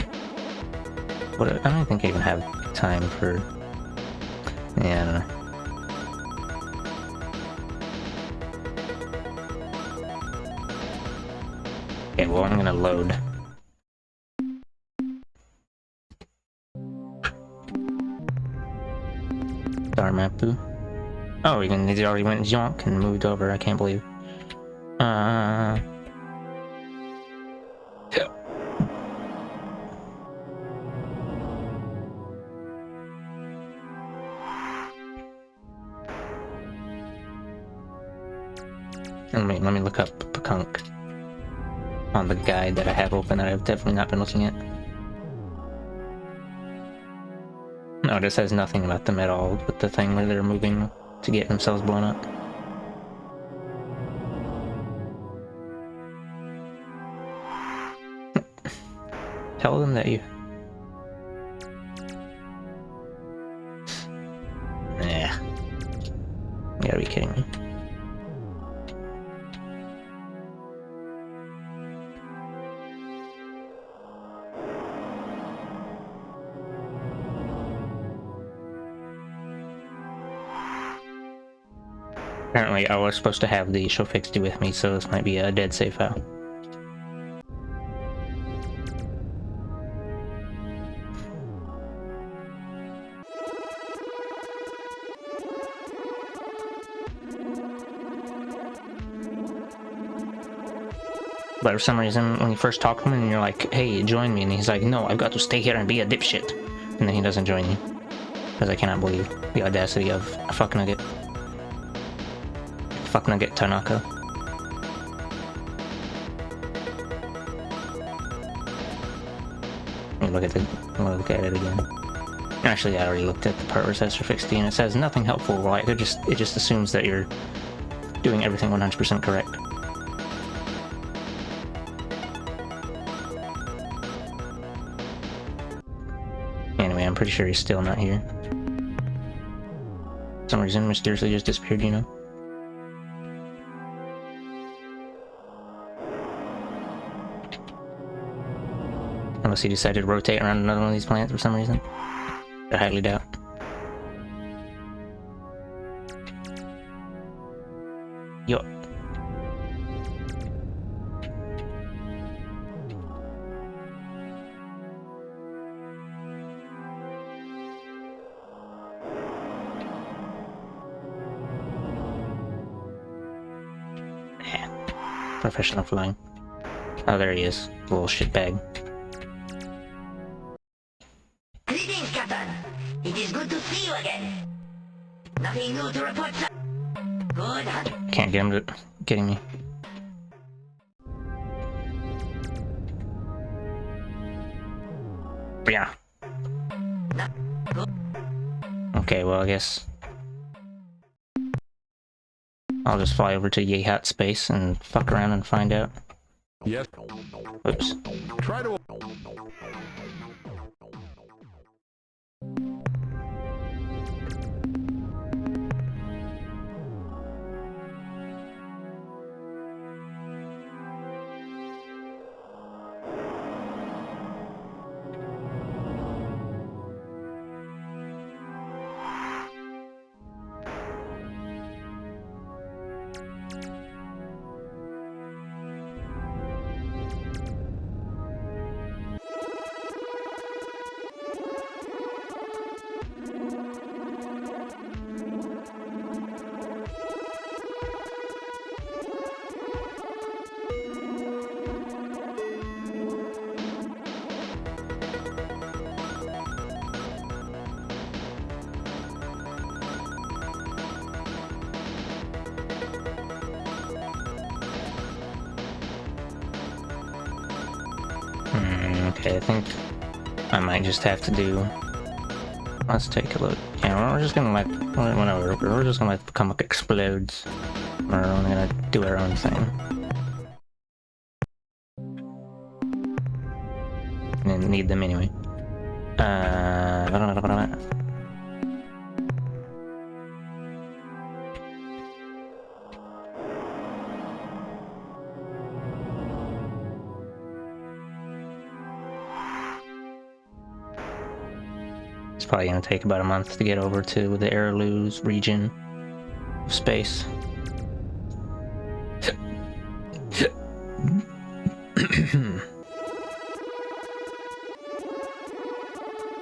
What? I don't think I even have time for... Yeah, I don't know. Okay, well, I'm gonna load. Darmapu. Oh, he already went zonk and moved over. I can't believe. Let me look up Pekunk on the guide that I have open that I've definitely not been looking at. No, this has nothing about them at all with the thing where they're moving to get themselves blown up. Tell them that you... Nah. You gotta be kidding me. Apparently I was supposed to have the Shofixty with me, so this might be a dead save file. But for some reason, when you first talk to him and you're like, hey, join me, and he's like, no, I've got to stay here and be a dipshit. And then he doesn't join you. Because I cannot believe the audacity of a fuck nugget. Fuck nugget Tanaka. Let me look at it again. Actually, I already looked at the part where it says Shofixty, and it says nothing helpful. Like, it just assumes that you're doing everything 100% correct. Anyway, I'm pretty sure he's still not here. For some reason, mysteriously just disappeared, you know? Unless he decided to rotate around another one of these planets for some reason. I highly doubt. Yo. Professional flying. Oh, there he is. Little shitbag. Greetings, Captain. It is good to see you again. Nothing new to report, sir. Good hunt. Can't get him to getting me. Yeah. Okay, well, I guess I'll just fly over to Yehat space and fuck around and find out. Yes. Oops. Try to... Okay, I think I might just have to do... Let's take a look. Yeah, we're just gonna let... Whatever, we're just gonna let the comic explodes. We're only gonna do our own thing. And need them anyway. It's probably gonna take about a month to get over to the Airluz region of space.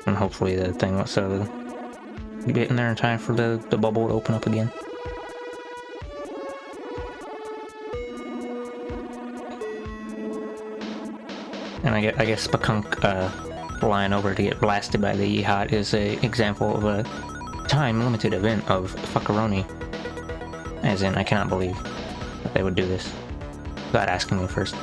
And hopefully the thing will so get in there in time for the bubble to open up again. And I guess Spakunk flying over to get blasted by the Yehat is an example of a time-limited event of fuckaroni. As in, I cannot believe that they would do this without asking me first.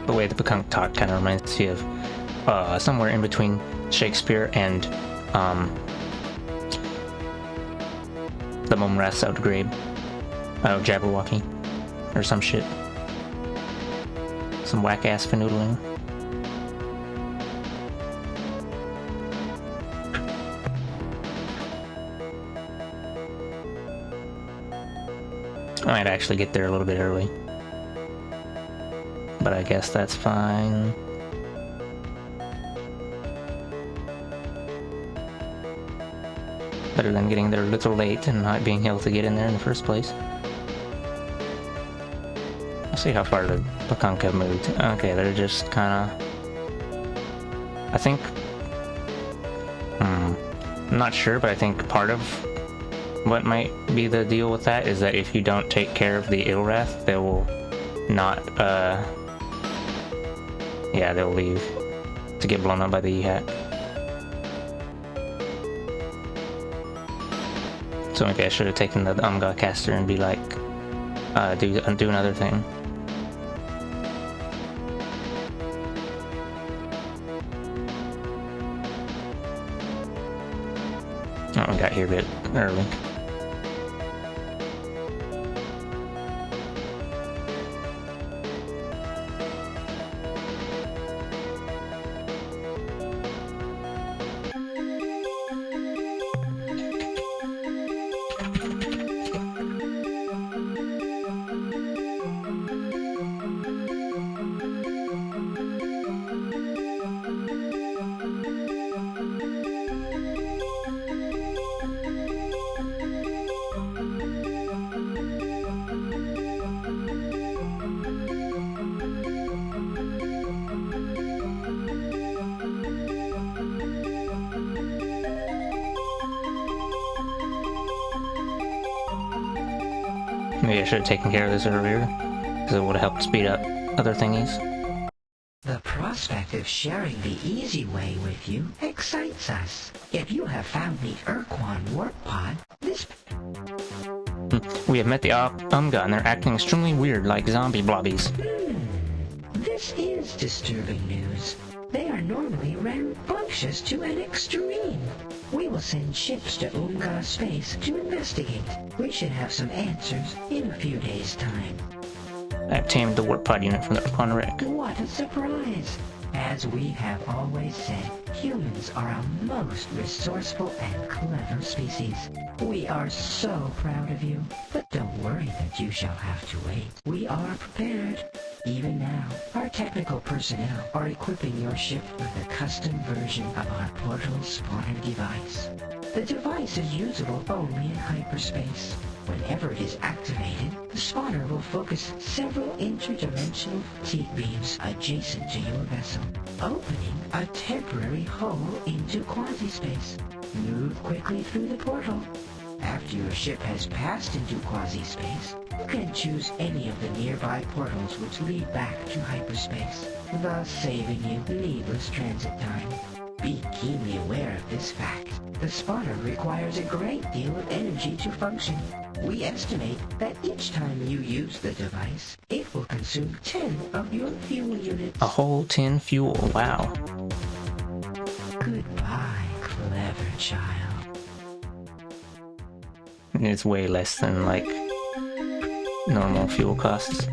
The way the Spakunk talk kind of reminds me of somewhere in between Shakespeare and the Mumras out Grabe. Oh, Jabberwocky. Or some shit. Some whack-ass fanoodling. I might actually get there a little bit early. But I guess that's fine. Better than getting there a little late and not being able to get in there in the first place. Let's see how far the Spakunk have moved. Okay, they're just kinda... I think... I'm not sure, but I think part of what might be the deal with that is that if you don't take care of the Ilrath, they will not, yeah, they'll leave to get blown up by the Yehat. So maybe I should have taken the Umga caster and be like, do another thing. Oh, we got here a bit early. Maybe I should have taken care of this earlier, because it would have helped speed up other thingies. The prospect of sharing the easy way with you excites us. If you have found the Urquan warp pod, this... We have met the Umga and they're acting extremely weird like zombie blobbies. This is disturbing news. They are normally rambunctious to an extreme. We will send ships to Umga space to investigate. We should have some answers in a few days' time. I've tamed the warp pod unit from the Urquan wreck. What a surprise! As we have always said, humans are a most resourceful and clever species. We are so proud of you, but don't worry that you shall have to wait. We are prepared. Even now, our technical personnel are equipping your ship with a custom version of our portal spawner device. The device is usable only in hyperspace. Whenever it is activated, the spawner will focus several interdimensional fatigue beams adjacent to your vessel, opening a temporary hole into quasi-space. Move quickly through the portal. After your ship has passed into quasi-space, you can choose any of the nearby portals which lead back to hyperspace, thus saving you needless transit time. Be keenly aware of this fact. The spawner requires a great deal of energy to function. We estimate that each time you use the device, it will consume 10 of your fuel units. A whole 10 fuel, wow. Goodbye, clever child. It's way less than, like, normal fuel costs.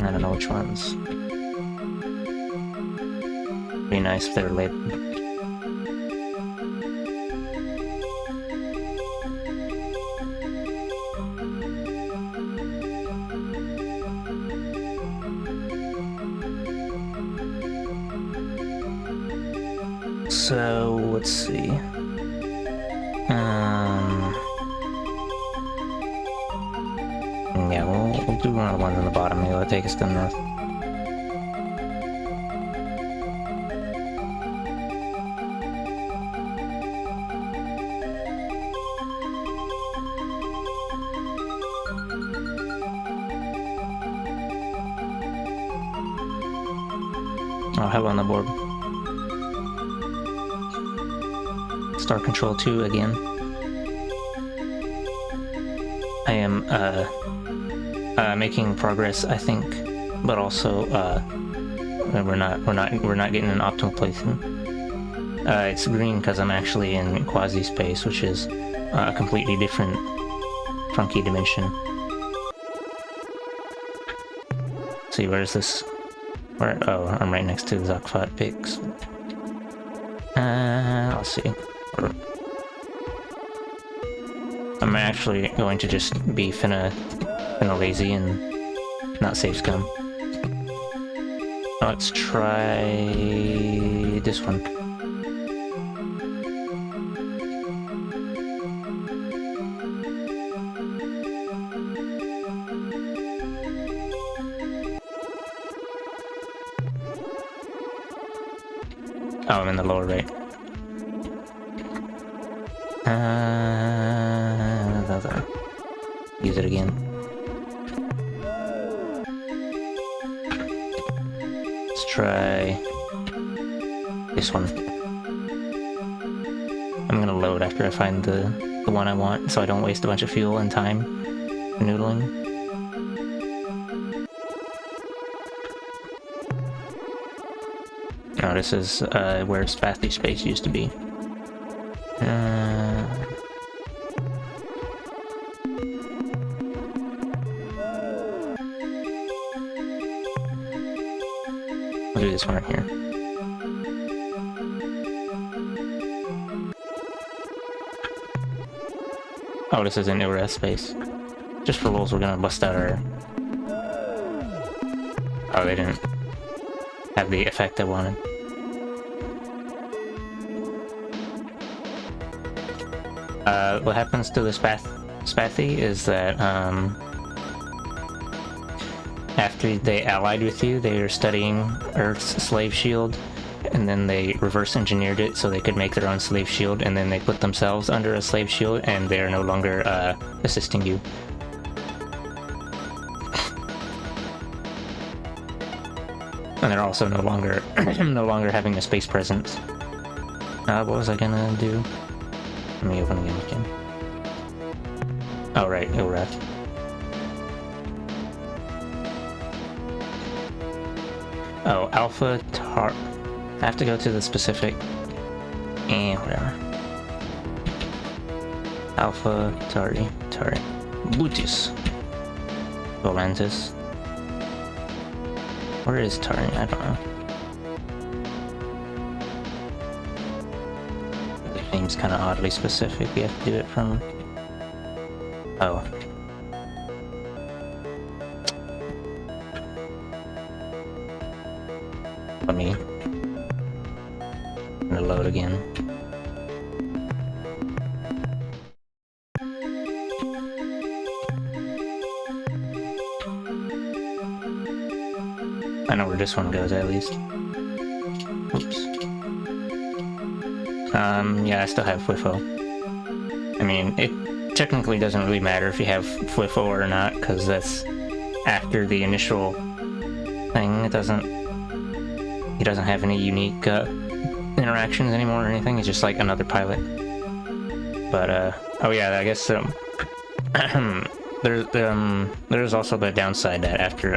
I don't know which ones. Be nice if they're labeled. So let's see. Yeah, we'll do one of the ones on the bottom. Maybe that'll take us to the north. I'll have it on the board. Star Control 2 again. I am making progress, I think, but also we're not getting an optimal placement. It's green because I'm actually in quasi space, which is a completely different funky dimension. See, where's this? Where? Oh, I'm right next to the Zakfat pigs. Let's see. I'm actually going to just be finna lazy and not save scum. Let's try this one. Oh, I'm in the lower right. Use it again. Let's try this one. I'm gonna load after I find the one I want, so I don't waste a bunch of fuel and time noodling. Oh, this is where Spathy Space used to be. I'll do this one right here. Oh, this is an Ilres space. Just for lulz, we're gonna bust out our... Oh, they didn't have the effect I wanted. What happens to the Spathi is that after they allied with you, they were studying Earth's slave shield, and then they reverse engineered it so they could make their own slave shield, and then they put themselves under a slave shield, and they are no longer assisting you. And they're also no longer having a space presence. What was I gonna do? Let me open the game again. Oh right, Ilrath. Oh, Alpha Tar. I have to go to the specific. Whatever. Alpha Tari. Butis. Volantis. Where is Tari? I don't know. The name's kind of oddly specific. You have to do it from. Oh. Let me. I'm gonna load again. I know where this one goes at least. Oops. Yeah, I still have FWIFO. I mean, it technically doesn't really matter if you have FWIFO or not, because that's after the initial thing. He doesn't have any unique interactions anymore or anything. It's just like another pilot. But oh yeah, I guess there's also the downside that after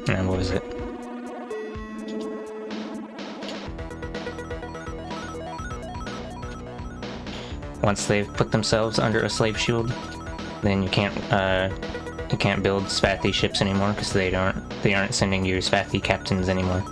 and what was it? Once they've put themselves under a slave shield, then you can't build Spathi ships anymore because they aren't sending you Spathi captains anymore.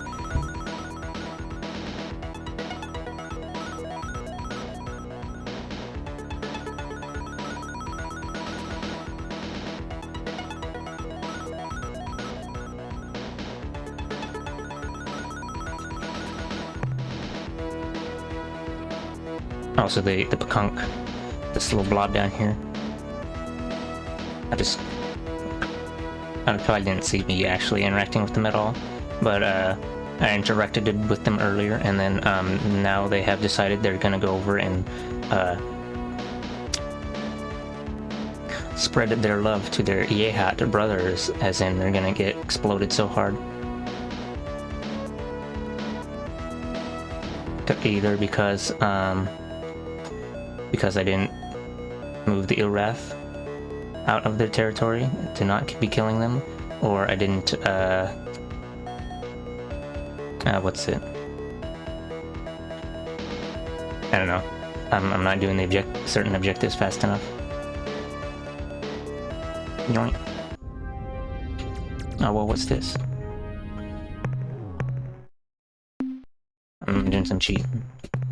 Also, the Pakunk, this little blob down here. I probably didn't see me actually interacting with them at all, but I interacted with them earlier, and then now they have decided they're gonna go over and spread their love to their Yehat brothers, as in they're gonna get exploded so hard. Either because I didn't move the Ilrath out of their territory to not be killing them, or I didn't, what's it? I don't know. I'm not doing the certain objectives fast enough. Yoink. Oh, well, what's this? I'm doing some cheating.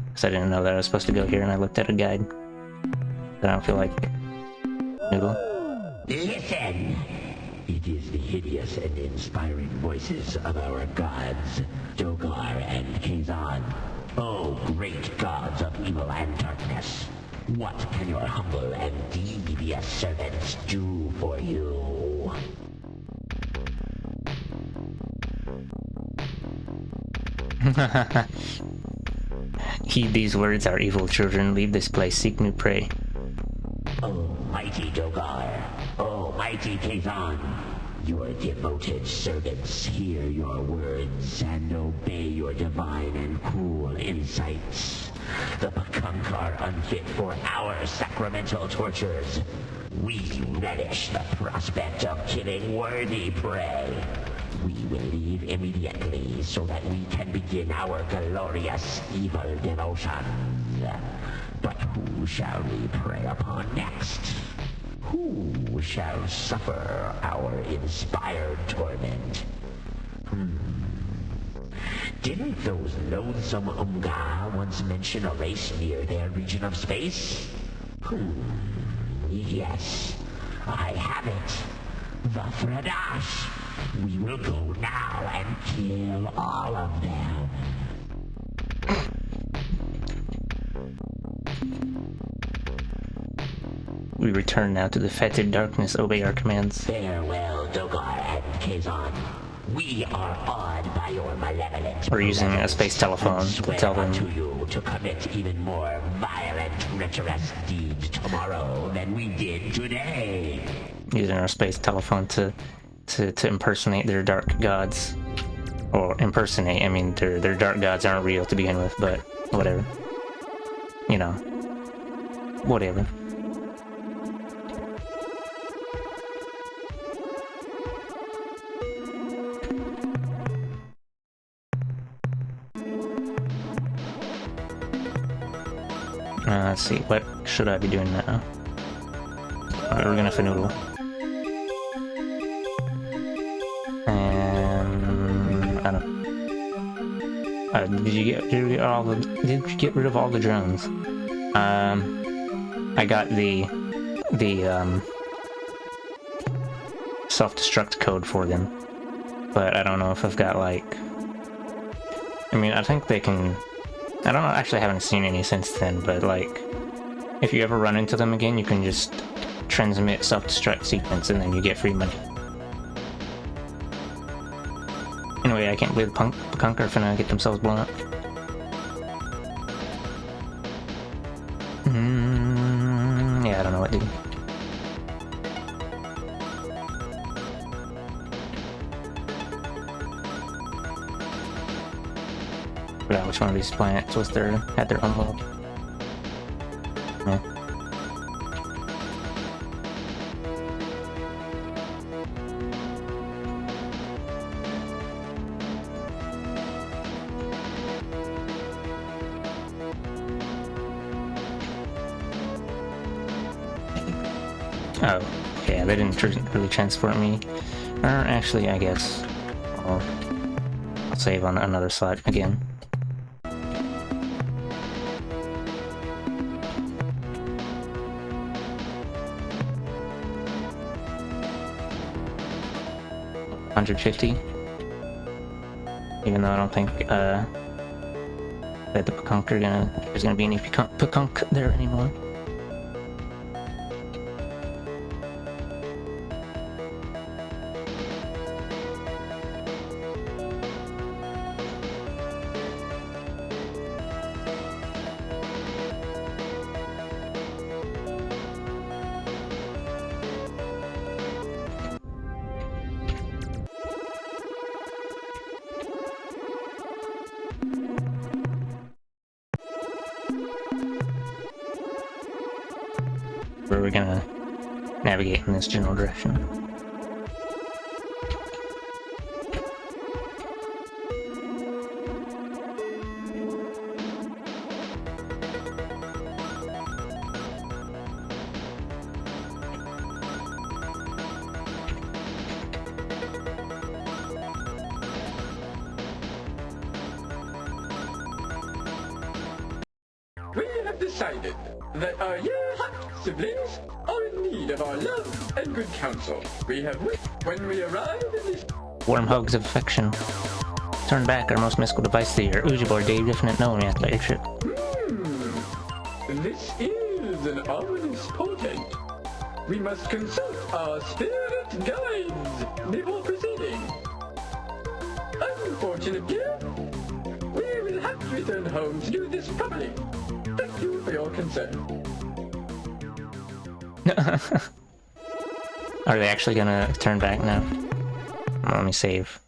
Because I didn't know that I was supposed to go here, and I looked at a guide. I don't feel like noodle. Listen! It is the hideous and inspiring voices of our gods, Dogar and Kazan. Oh, great gods of evil and darkness. What can your humble and devious servants do for you? Heed these words, our evil children. Leave this place, seek new prey. Oh, mighty Dogar. Oh, mighty Kazan. Your devoted servants hear your words and obey your divine and cruel insights. The Pakunk are unfit for our sacramental tortures. We relish the prospect of killing worthy prey. We will leave immediately so that we can begin our glorious evil devotion. But who shall we prey upon next? Who shall suffer our inspired torment? Didn't those loathsome Umga once mention a race near their region of space? Yes, I have it. The Fradash. We will go now and kill all of them. We return now to the fetid darkness. Obey our commands. Farewell, Dogar and Kazon. We are awed by your malevolence. We're using a space telephone to tell them. To you to commit even more violent, treacherous deeds tomorrow than we did today. Using our space telephone to impersonate their dark gods. Or impersonate, I mean, their dark gods aren't real to begin with, but whatever. You know. Whatever. Let's see, what should I be doing now? Alright, we're gonna fanoodle. And I don't. Did you get rid of all the drones? I got the self-destruct code for them, but I don't know if I've got like. I mean, I think they can. I don't know, actually I haven't seen any since then, but like, if you ever run into them again, you can just transmit self-destruct sequence and then you get free money. Anyway, I can't believe the Punk are finna get themselves blown up. Yeah, I don't know what to do. forgot which one of these planets was had their own little. Yeah. Oh, yeah, they didn't really transport me. Or actually, I guess I'll save on another slot again. $150. Even though I don't think that the Pekunk there's gonna be any Pekunk there anymore. Where we're gonna navigate in this general direction. We have decided that our Yerhat siblings are in need of our love and good counsel. We have when we arrive in this Warm hugs of affection. Turn back our most mystical device to your Ouija Dave definite knowing after your trip. This is an ominous portent. We must consult our spirit guides before proceeding. Unfortunately, we will have to return home to do this properly. Thank you for your concern. Are they actually gonna turn back now? Let me save.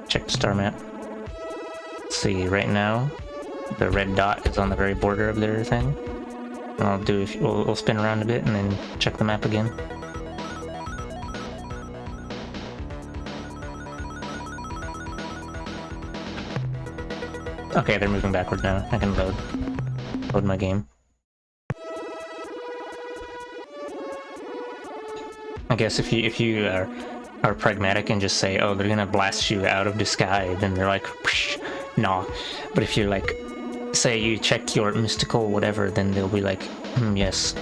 Check the star map. Let's see, right now, the red dot is on the very border of their thing. And we'll spin around a bit and then check the map again. Okay, they're moving backward now. I can load my game. I guess if you are pragmatic and just say, oh, they're gonna blast you out of the sky, then they're like, nah. But if you're like, say you check your mystical whatever, then they'll be like, yes,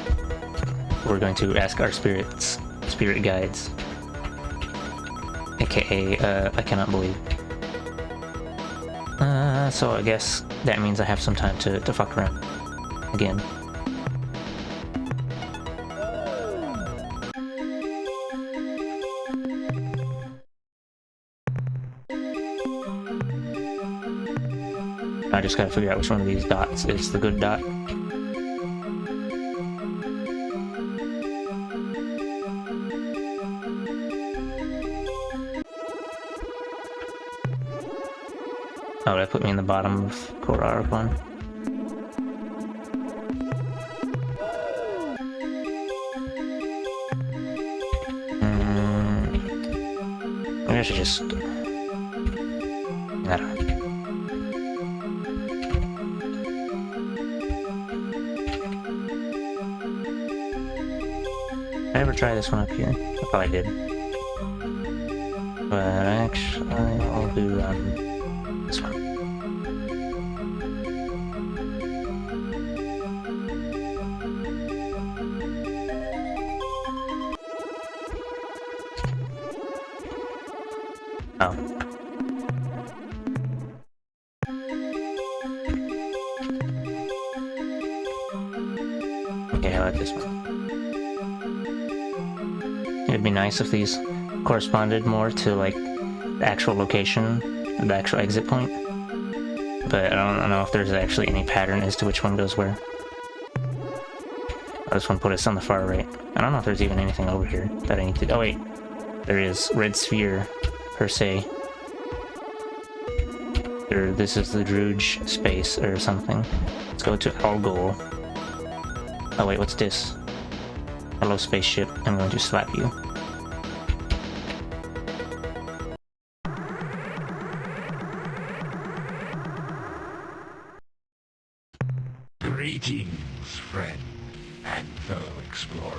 we're going to ask our spirit guides, aka I cannot believe. So I guess that means I have some time to fuck around again. I just gotta figure out which one of these dots is the good dot. Oh, that put me in the bottom of Core Archon. Maybe I should just... I don't know. Did I ever try this one up here? I probably did. But actually, I'll do this one. Oh. Okay, how about this one? It'd be nice if these corresponded more to, like, the actual location, the actual exit point. But I don't know if there's actually any pattern as to which one goes where. I just want to put us on the far right. I don't know if there's even anything over here that I need to... Oh wait, there is. Red sphere, per se. This is the Druge space or something. Let's go to Algol. Oh wait, what's this? Hello spaceship, I'm going to slap you. Greetings, friend and fellow explorer.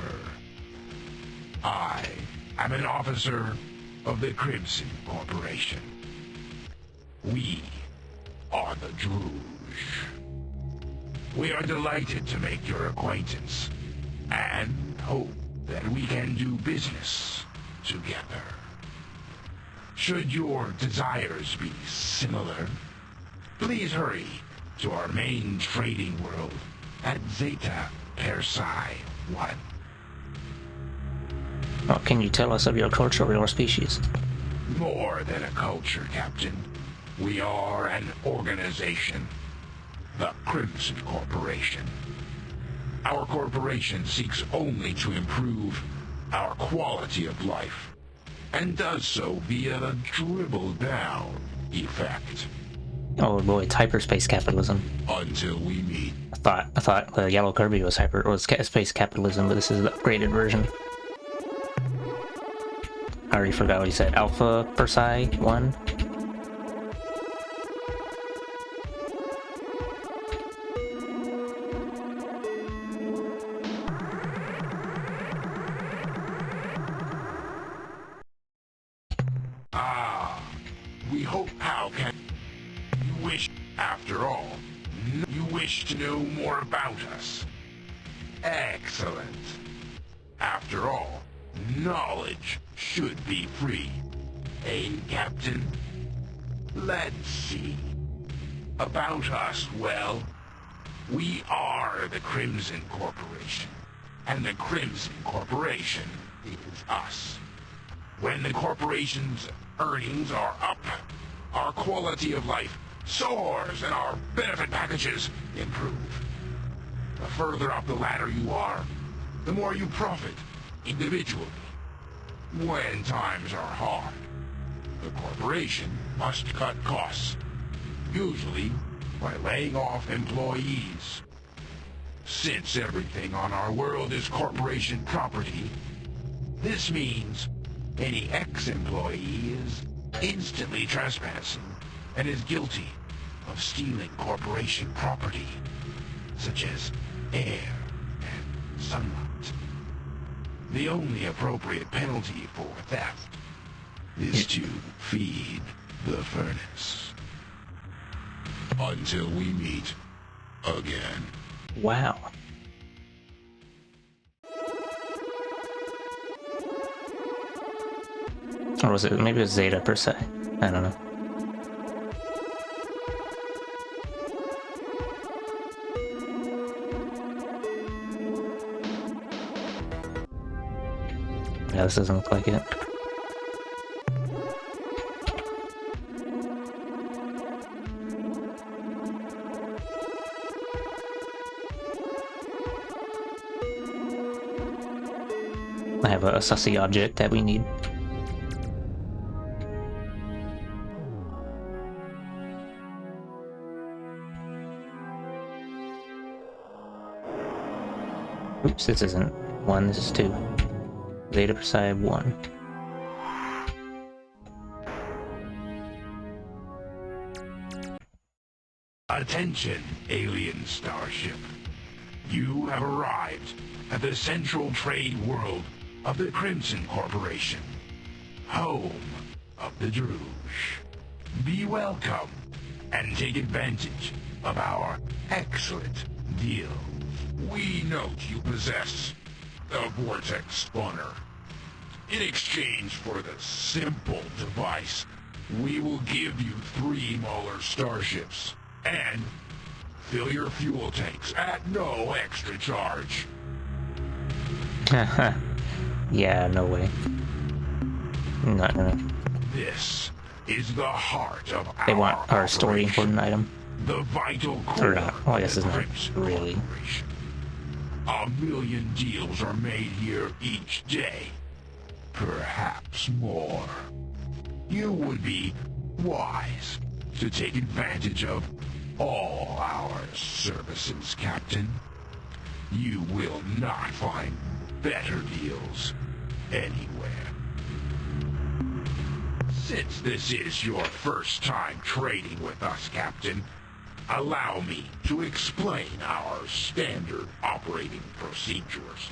I am an officer of the Crimson Corporation. We are the Druge. We are delighted to make your acquaintance and hope that we can do business together. Should your desires be similar, please hurry to our main trading world at Zeta Persei 1. What can you tell us of your culture or your species? More than a culture, Captain. We are an organization. The Crimson Corporation. Our corporation seeks only to improve our quality of life, and does so via the dribble-down effect. Oh boy, it's hyperspace capitalism. Until we meet. I thought the Yellow Kirby was space capitalism, but this is the upgraded version. I already forgot what he said. Alpha Persei 1? We hope how can you wish, after all, you wish to know more about us. Excellent. After all, knowledge should be free. Eh, Captain? Let's see. About us, well, we are the Crimson Corporation, and the Crimson Corporation is us. When the corporation's earnings are up, our quality of life soars and our benefit packages improve. The further up the ladder you are, the more you profit individually. When times are hard, the corporation must cut costs, usually by laying off employees. Since everything on our world is corporation property, this means any ex-employee is instantly trespassing and is guilty of stealing corporation property, such as air and sunlight. The only appropriate penalty for theft is to feed the furnace. Until we meet again. Wow. Or was it, maybe it was Zeta Persei? I don't know. Yeah, this doesn't look like it. I have a sussy object that we need. Oops, this isn't 1, this is 2. Zeta Persei 1. Attention, alien starship. You have arrived at the central trade world of the Crimson Corporation, home of the Druge. Be welcome and take advantage of our excellent deal. We note you possess the Vortex Spawner. In exchange for the simple device, we will give you 3 Mauler starships and fill your fuel tanks at no extra charge. Yeah, no way. I'm not gonna. This is the heart of They our want our story operation, important item. the vital core Or not. Well, I guess of it's the not Crimson really. Corporation. 1,000,000 deals are made here each day. Perhaps more. You would be wise to take advantage of all our services, Captain. You will not find better deals anywhere. Since this is your first time trading with us, Captain, allow me to explain our standard operating procedures.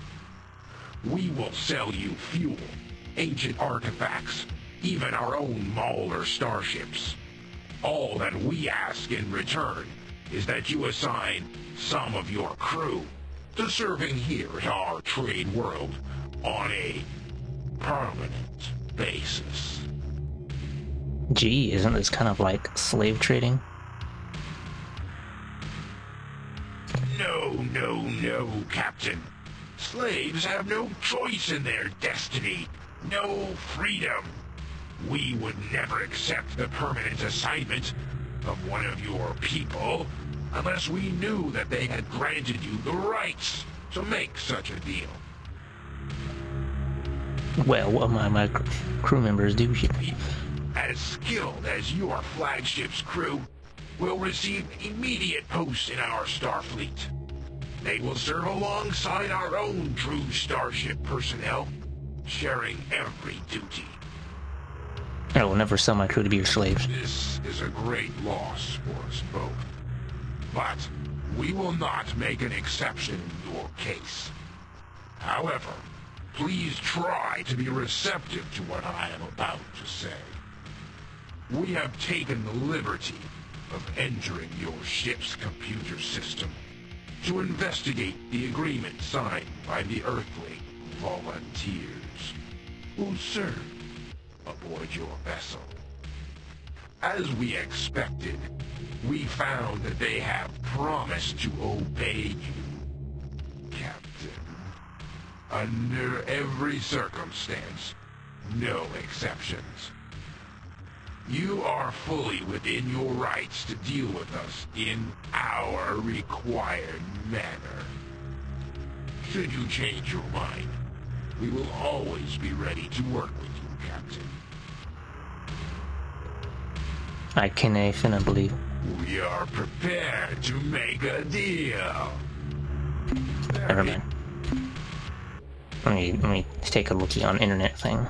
We will sell you fuel, ancient artifacts, even our own Mauler starships. All that we ask in return is that you assign some of your crew to serving here at our trade world on a permanent basis. Gee, isn't this kind of like slave trading? No, Captain. Slaves have no choice in their destiny, no freedom. We would never accept the permanent assignment of one of your people unless we knew that they had granted you the rights to make such a deal. Well, what my crew members do here. People as skilled as your flagship's crew will receive immediate posts in our Starfleet. They will serve alongside our own true starship personnel, sharing every duty. I will never sell my crew to be your slaves. This is a great loss for us both. But we will not make an exception in your case. However, please try to be receptive to what I am about to say. We have taken the liberty of entering your ship's computer system to investigate the agreement signed by the Earthling volunteers who serve aboard your vessel. As we expected, we found that they have promised to obey you, Captain. Under every circumstance, no exceptions. You are fully within your rights to deal with us in our required manner. Should you change your mind, we will always be ready to work with you, Captain. I can finna believe. We are prepared to make a deal. Never mind. Let me take a lookie on internet thing.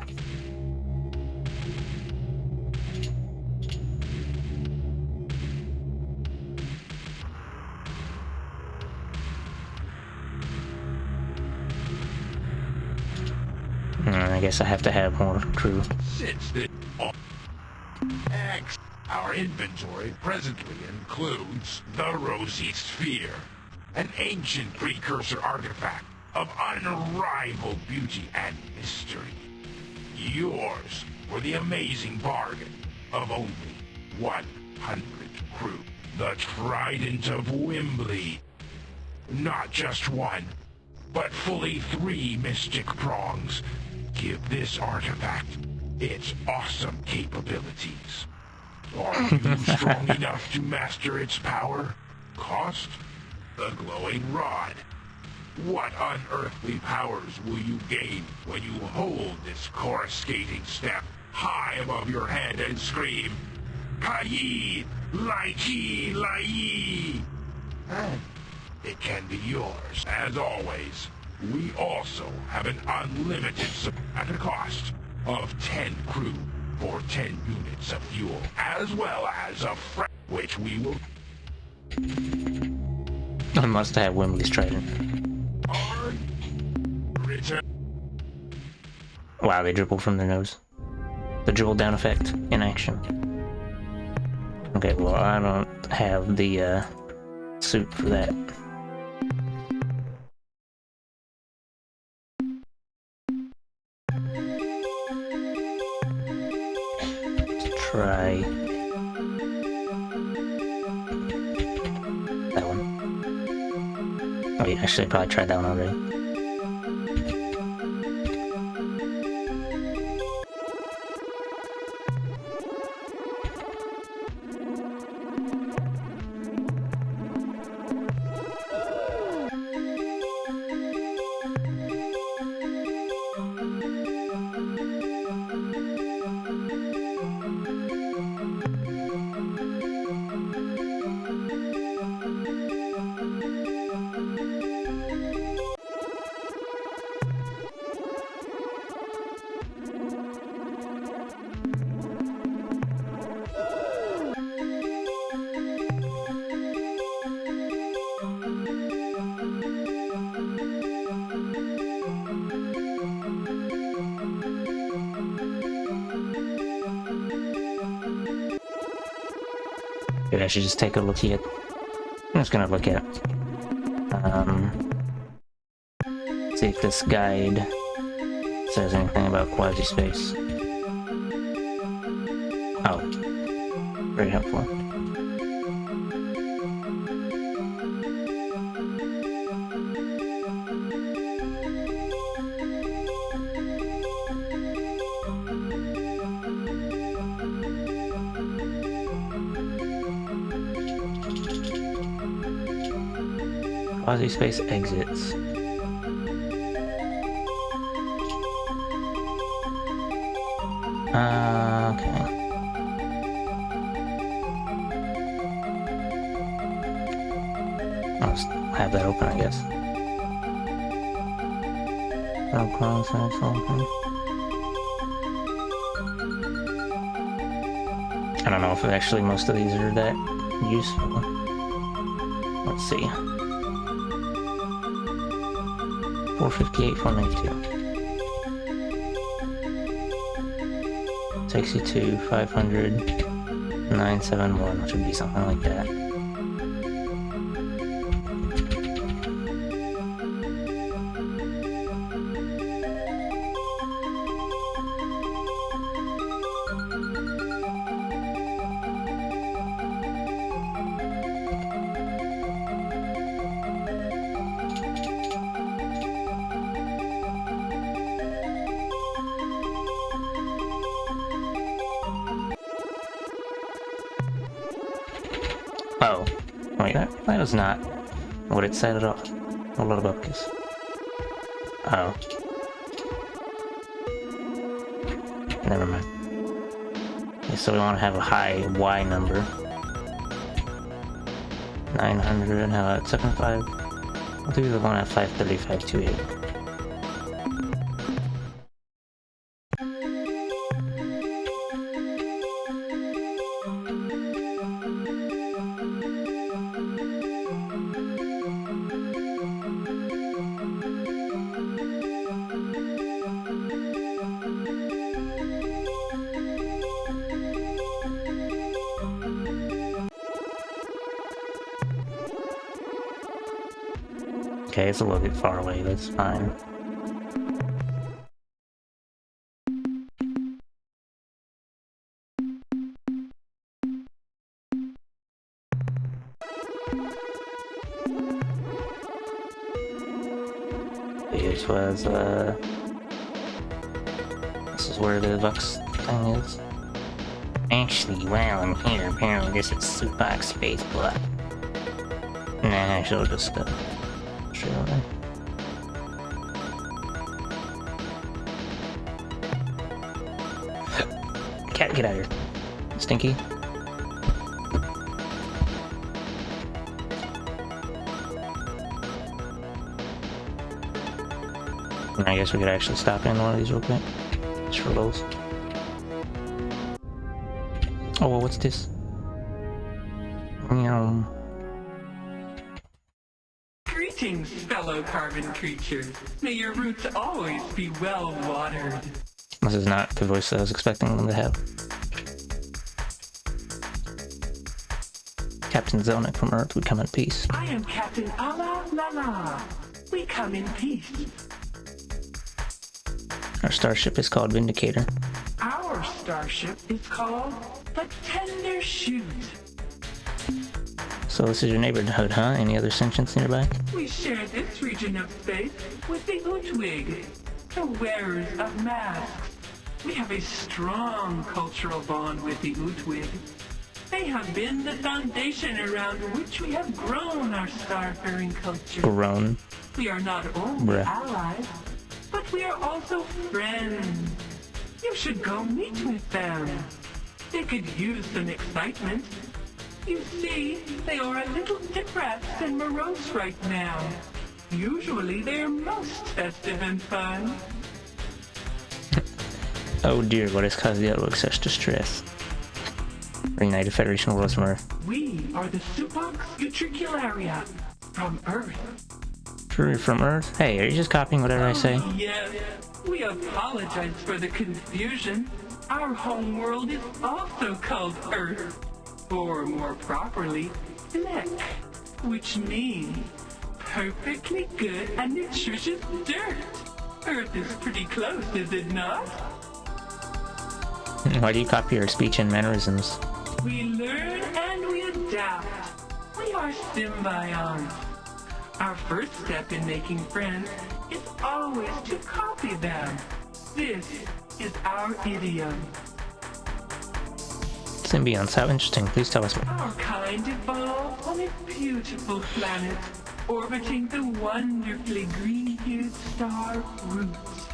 I guess I have to have more crew. Since the our inventory presently includes the Rosy Sphere, an ancient precursor artifact of unrivaled beauty and mystery. Yours for the amazing bargain of only 100 crew. The Trident of Wimbley. Not just one, but fully 3 mystic prongs give this artifact its awesome capabilities. Are you strong enough to master its power? Cost? The glowing rod. What unearthly powers will you gain when you hold this coruscating step high above your head and scream, Kayi, Lai-Chi, Lai-Yi? And it can be yours. As always, we also have an unlimited at a cost of 10 crew for 10 units of fuel, as well as a which we will... I must have Wembley's Trident. Return. Wow, they dribble from their nose. The dribble down effect in action. Okay, well, I don't have the suit for that. Let's try that one. Oh, yeah, actually, I probably tried that one already. Maybe I should just take a look at it. I'm just gonna look at it. See if this guide says anything about quasi-space. Oh. Very helpful. Quasi-space exits. Okay. I'll just have that open, I guess. No concepts open. I don't know if actually most of these are that useful. Let's see. 458, 492. Takes you to 500, 971, which would be something like that. Oh, wait, that was not what it said at all. A little bupkis. Oh. Never mind. Okay, so we want to have a high Y number. 900, how about 75? I'll do the one at 535, 28. Okay, it's a little bit far away, that's fine. This was, this is where the Vux thing is. Actually, while I'm here, apparently this is Supok Space Block. Nah, she'll just, straight away. Get out of here. Stinky. I guess we could actually stop in one of these real quick. Just for those. Oh, well, what's this? Greetings, fellow carbon creatures. May your roots always be well watered. This is not the voice I was expecting them to have. Captain Zelnick from Earth, we come in peace. I am Captain Ala Lala. We come in peace. Our starship is called Vindicator. Our starship is called the Tender Shoot. So this is your neighborhood, huh? Any other sentients nearby? We share this region of space with the Utwig, the wearers of masks. We have a strong cultural bond with the Utwig. They have been the foundation around which we have grown our starfaring culture. Grown. We are not only allies, but we are also friends. You should go meet with them. They could use some excitement. You see, they are a little depressed and morose right now. Usually they are most festive and fun. Oh dear, what has caused the Outlook such distress? Reunited Federation of Worlds from Earth. We are the Supox Utricularia from Earth. From Earth? Hey, are you just copying whatever I say? Yes, we apologize for the confusion. Our home world is also called Earth. Or more properly, Fleck, which means perfectly good and nutritious dirt. Earth is pretty close, is it not? Why do you copy your speech and mannerisms? We learn and we adapt. We are symbionts. Our first step in making friends is always to copy them. This is our idiom. Symbionts, how interesting. Please tell us more. Our kind evolved on a beautiful planet, orbiting the wonderfully green-hued star Roots.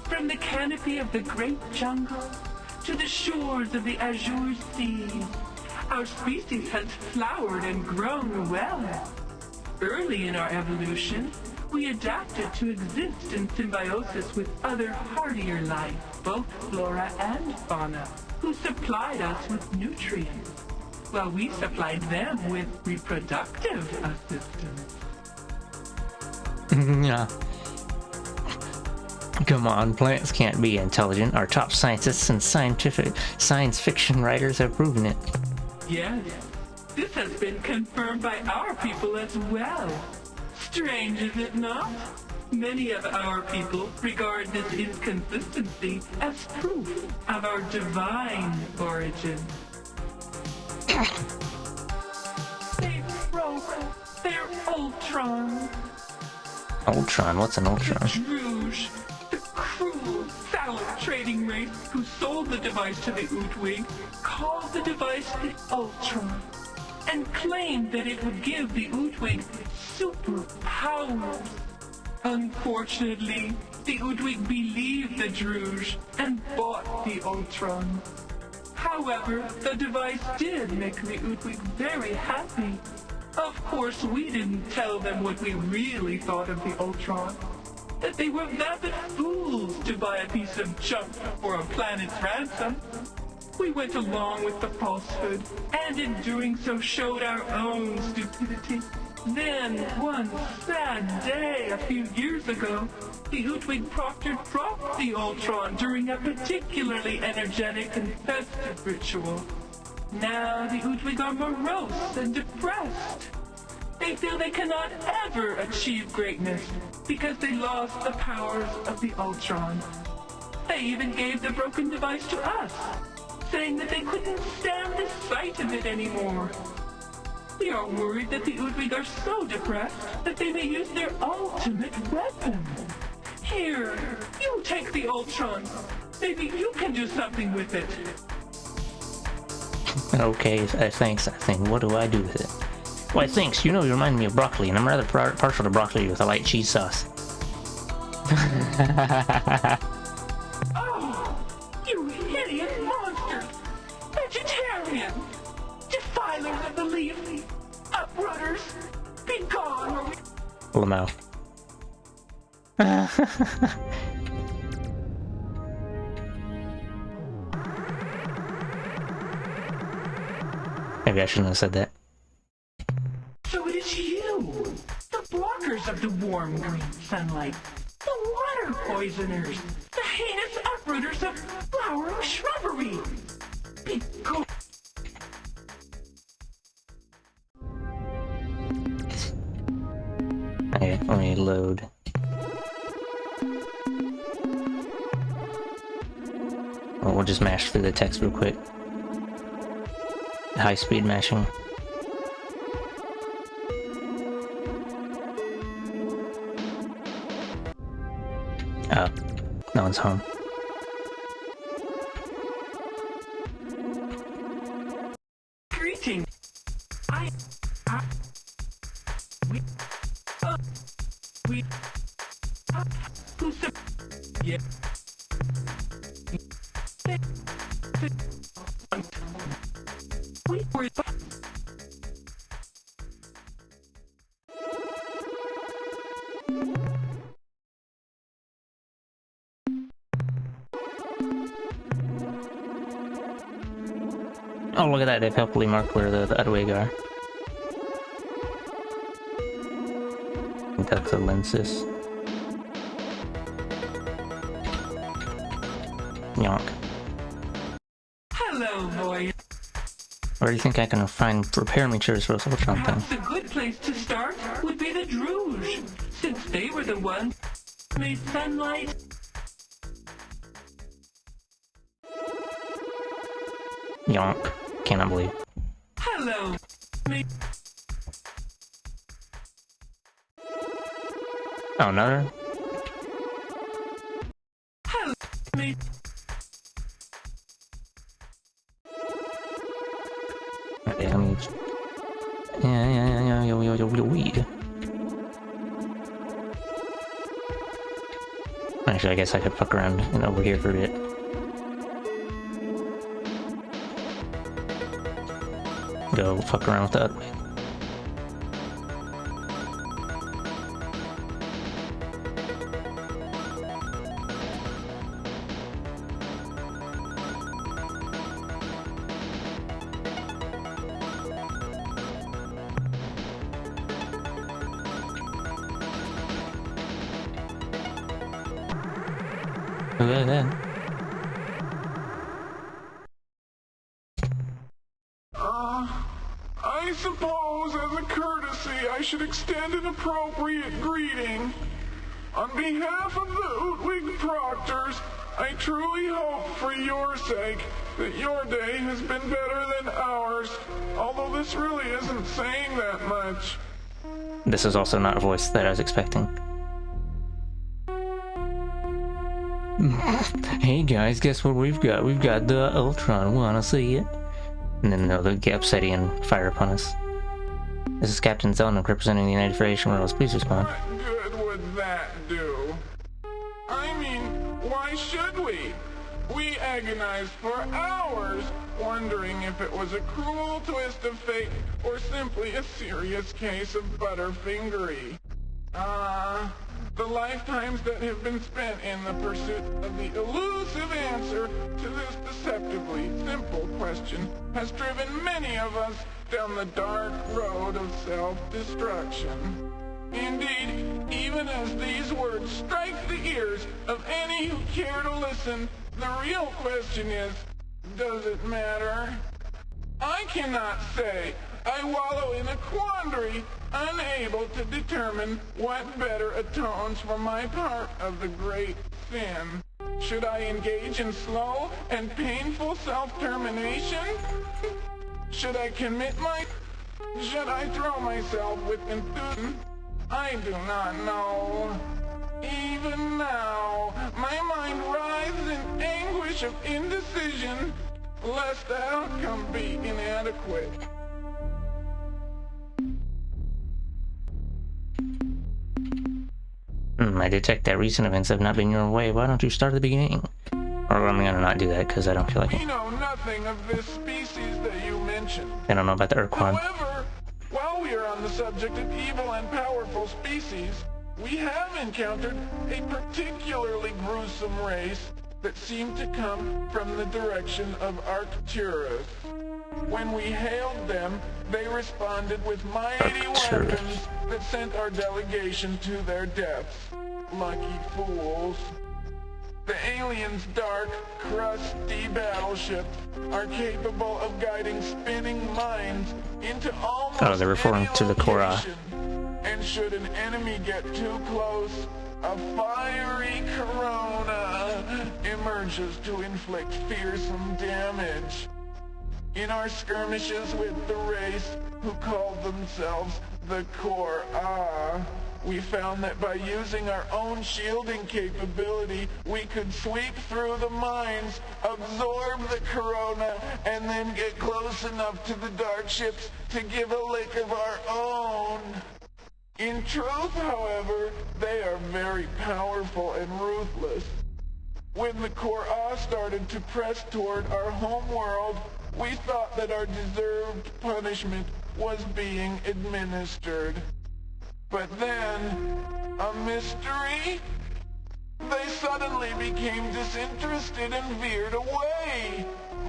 From the canopy of the great jungle to the shores of the azure sea, our species has flowered and grown well. Early in our evolution, we adapted to exist in symbiosis with other hardier life, both flora and fauna, who supplied us with nutrients, while we supplied them with reproductive assistance. Yeah. Come on, plants can't be intelligent. Our top scientists and science fiction writers have proven it. Yes, this has been confirmed by our people as well. Strange, is it not? Many of our people regard this inconsistency as proof of our divine origin. They broke their Ultron. Ultron? What's an Ultron? Druge, the cruel, salad trading race who sold the device to the Utwig, called the device the Ultron, and claimed that it would give the Utwig superpowers. Unfortunately, the Utwig believed the Druge and bought the Ultron. However, the device did make the Utwig very happy. Of course, we didn't tell them what we really thought of the Ultron. That they were vapid fools to buy a piece of junk for a planet's ransom. We went along with the falsehood, and in doing so showed our own stupidity. Then, one sad day a few years ago, the Utwig Proctor dropped the Ultron during a particularly energetic and festive ritual. Now the Utwig are morose and depressed. They feel they cannot ever achieve greatness because they lost the powers of the Ultron. They even gave the broken device to us, saying that they couldn't stand the sight of it anymore. We are worried that the Utwig are so depressed that they may use their ultimate weapon. Here, you take the Ultron. Maybe you can do something with it. Okay, thanks, I think. What do I do with it? Why, thanks. You know, you remind me of broccoli, and I'm rather partial to broccoli with a light cheese sauce. Oh, you hideous monster! uprooters! Be gone, or we... Lamau. Maybe I shouldn't have said that. So it is you! The blockers of the warm green sunlight. The water poisoners. The heinous uprooters of flowering shrubbery. Be gone. Okay, let me load. Well, we'll just mash through the text real quick. High speed mashing. Oh, no one's home. Greeting. Yeah. We were. Oh, look at that, they've helpfully marked where the Udwig are. I think that's a lenses. Yonk. Hello, boy. Where do you think I can find repair materials for this Ultron thing? Perhaps a good place to start would be the Druge, since they were the ones who made sunlight. Yonk. Cannot believe. Hello. Oh, another? Hello. Okay, let me... Yeah, weed. Actually, I guess I could fuck around and over here for a bit. Go fuck around with that. Look at that. I suppose, as a courtesy, I should extend an appropriate greeting. On behalf of the Utwig Proctors, I truly hope, for your sake, that your day has been better than ours, although this really isn't saying that much. This is also not a voice that I was expecting. Hey guys, guess what we've got? We've got the Ultron, wanna see it? And then they'll get upset and fire upon us. This is Captain Zelnick representing the United Federation Worlds. Please respond. What good would that do? I mean, why should we? We agonized for hours, wondering if it was a cruel twist of fate or simply a serious case of butterfingery. The lifetimes that have been spent in the pursuit of the elusive answer to this deceptively simple question has driven many of us down the dark road of self-destruction. Indeed, even as these words strike the ears of any who care to listen, the real question is, does it matter? I cannot say. I wallow in a quandary, unable to determine what better atones for my part of the great sin. Should I engage in slow and painful self-termination? Should I commit my... Should I throw myself with enthusiasm? I do not know. Even now, my mind writhes in anguish of indecision, lest the outcome be inadequate. I detect that recent events have not been your way. Why don't you start at the beginning? Or I'm gonna not do that because I don't feel like it. We know nothing of this species that you mentioned. I don't know about the Urquan. However, while we are on the subject of evil and powerful species, we have encountered a particularly gruesome race that seemed to come from the direction of Arcturus. When we hailed them, they responded with mighty weapons that sent our delegation to their deaths. Lucky fools. The aliens' dark, crusty battleship are capable of guiding spinning mines into almost they're referring to the Korra. And should an enemy get too close, a fiery corona emerges to inflict fearsome damage. In our skirmishes with the race who called themselves the Korra, we found that by using our own shielding capability, we could sweep through the mines, absorb the corona, and then get close enough to the dark ships to give a lick of our own. In truth, however, they are very powerful and ruthless. When the Korra started to press toward our home world, we thought that our deserved punishment was being administered. But then, a mystery? They suddenly became disinterested and veered away.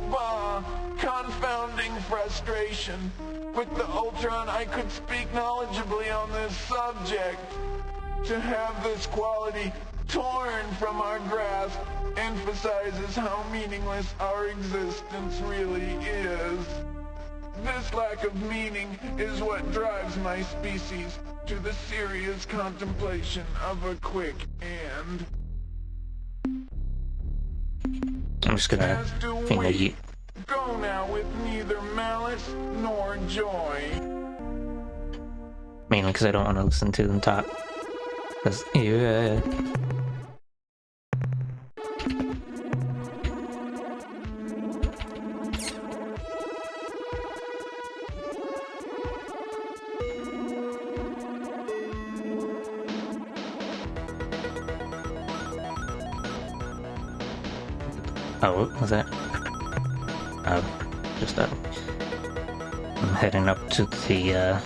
Bah, confounding frustration. With the Ultron, I could speak knowledgeably on this subject. To have this quality torn from our grasp emphasizes how meaningless our existence really is. This lack of meaning is what drives my species to the serious contemplation of a quick end. I'm just gonna finger you. Go now with neither malice nor joy. Mainly because I don't want to listen to them talk. Because, yeah. Oh, what was that? Just I'm heading up to the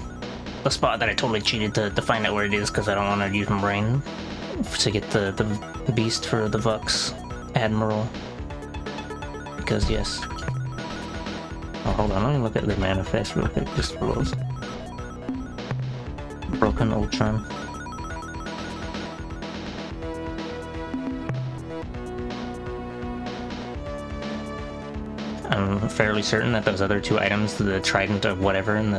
spot that I totally cheated to find out where it is because I don't want to use my brain to get the beast for the Vux Admiral. Because yes. Oh, hold on, let me look at the manifest real quick just for those. Broken Ultron. I'm fairly certain that those other two items, the trident of whatever and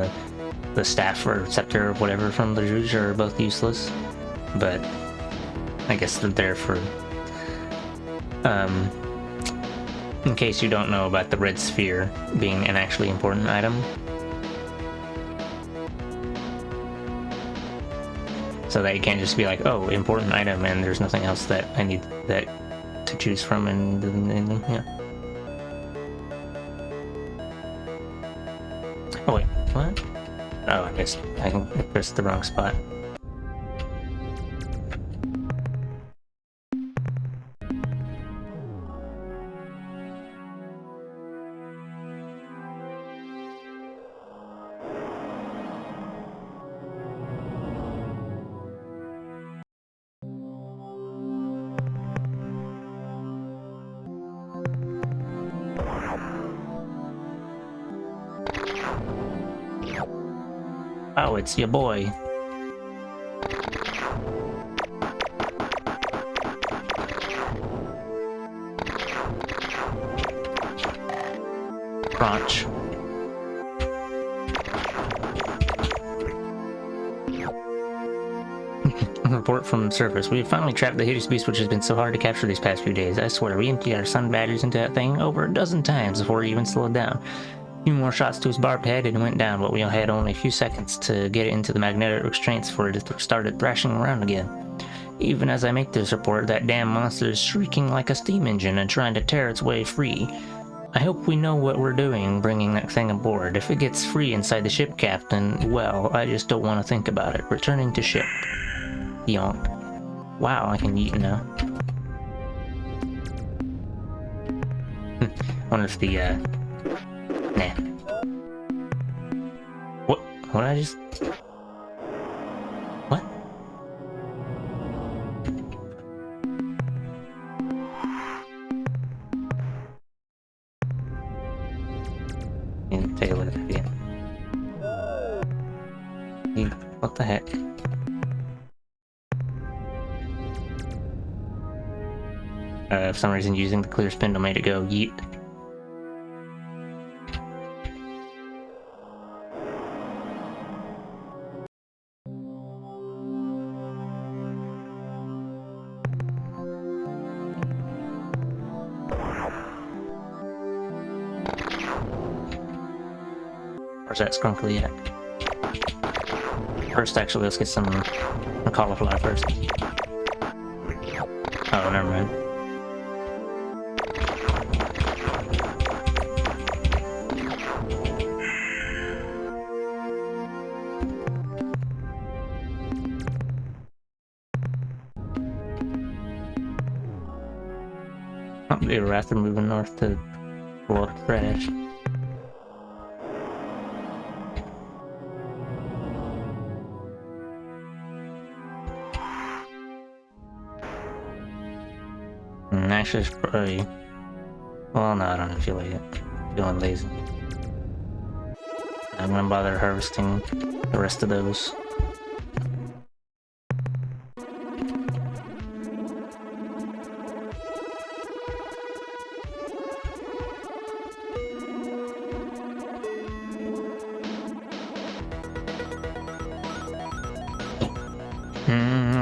the staff or scepter or whatever from the Rouge, are both useless. But I guess they're there for in case you don't know about the red sphere being an actually important item. So that you can't just be like, oh, important item, and there's nothing else that I need that to choose from, and yeah. Oh wait, what? Oh, I guess I pressed the wrong spot. Oh, it's your boy. Crunch. Report from the surface. We have finally trapped the hideous beast which has been so hard to capture these past few days. I swear, we emptied our sun batteries into that thing over a dozen times before it even slowed down. A few more shots to his barbed head and it went down, but we had only a few seconds to get it into the magnetic restraints before it started thrashing around again. Even as I make this report, that damn monster is shrieking like a steam engine and trying to tear its way free. I hope we know what we're doing bringing that thing aboard. If it gets free inside the ship, Captain, well, I just don't want to think about it. Returning to ship. Yonk. Wow, I can eat now. Wonder if the, Nah. What did I just... What the heck? For some reason using the clear spindle made it go yeet. Where's that Skrunkly at? First, actually, let's get some cauliflower first. Oh, never mind. Oh, the Wrath are moving north to World Crash. Actually, it's probably... Well, no, I don't feel like it. I'm feeling lazy. I'm gonna bother harvesting the rest of those.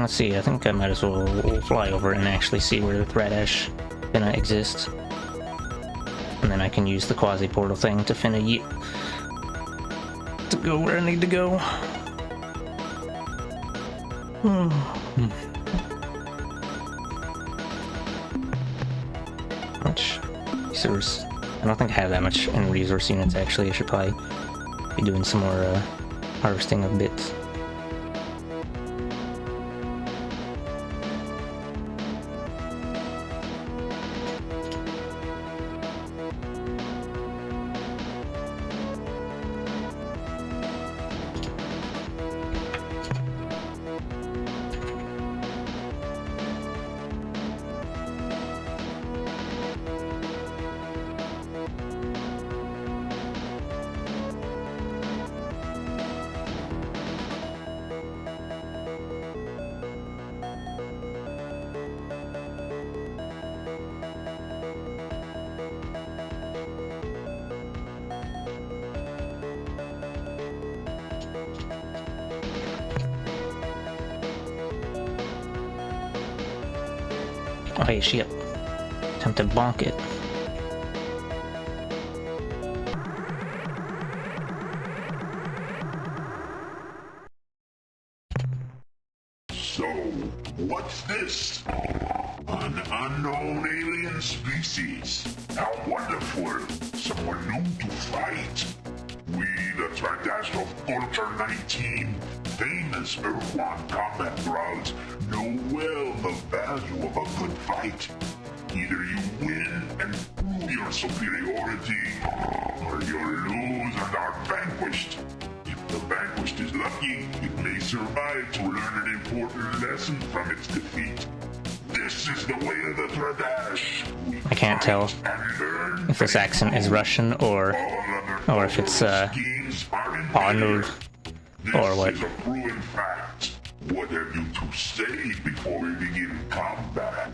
Let's see, I think I might as well fly over and actually see where the Threadash finna exists. And then I can use the quasi-portal thing to finna yeet to go where I need to go. Much resource. I don't think I have that much in resource units actually. I should probably be doing some more harvesting of bits. Oh hey, shit. Time to bonk it. So, what's this? An unknown alien species. How wonderful. Someone new to fight. We, the Tradash of Culture 19, famous Earthworm combat thralls, know well the value of a good fight. Either you win and prove your superiority, or you lose and are vanquished. If the vanquished is lucky, it may survive to learn an important lesson from its defeat. This is the way of the Tradash. I can't tell if this accent is Russian or if it's Arnold or what. This is a proven fact. What have you to say before we begin combat?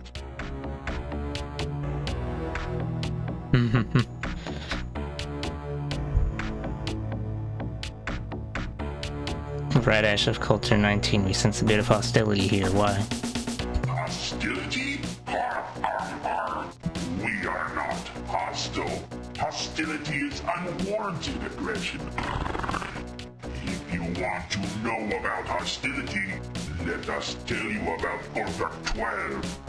Tradash of Culture 19, we sense a bit of hostility here. Why? Hostility? We are not hostile. Hostility is unwarranted aggression. If you want to know about hostility, let us tell you about Culture 12.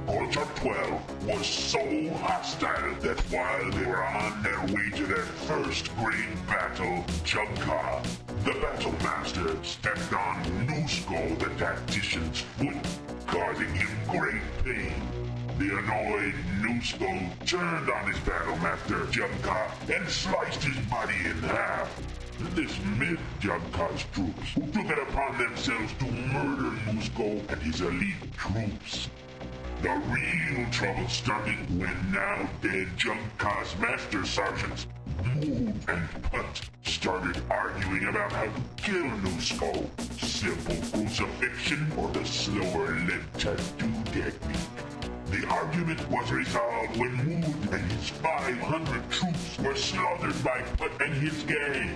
Culture 12 was so hostile that while they were on their way to their first great battle, Jugka, the battle master, stepped on Nusco, the tactician's foot, causing him great pain. The annoyed Nusco turned on his battle master, Jugka, and sliced his body in half. This miffed Jugka's troops, who took it upon themselves to murder Nusco and his elite troops. The real trouble started when now dead Junkcast Master Sergeants Mood and Putt started arguing about how to kill Nusco. Simple crucifixion or the slower lit tattoo technique. The argument was resolved when Mood and his 500 troops were slaughtered by Putt and his gang.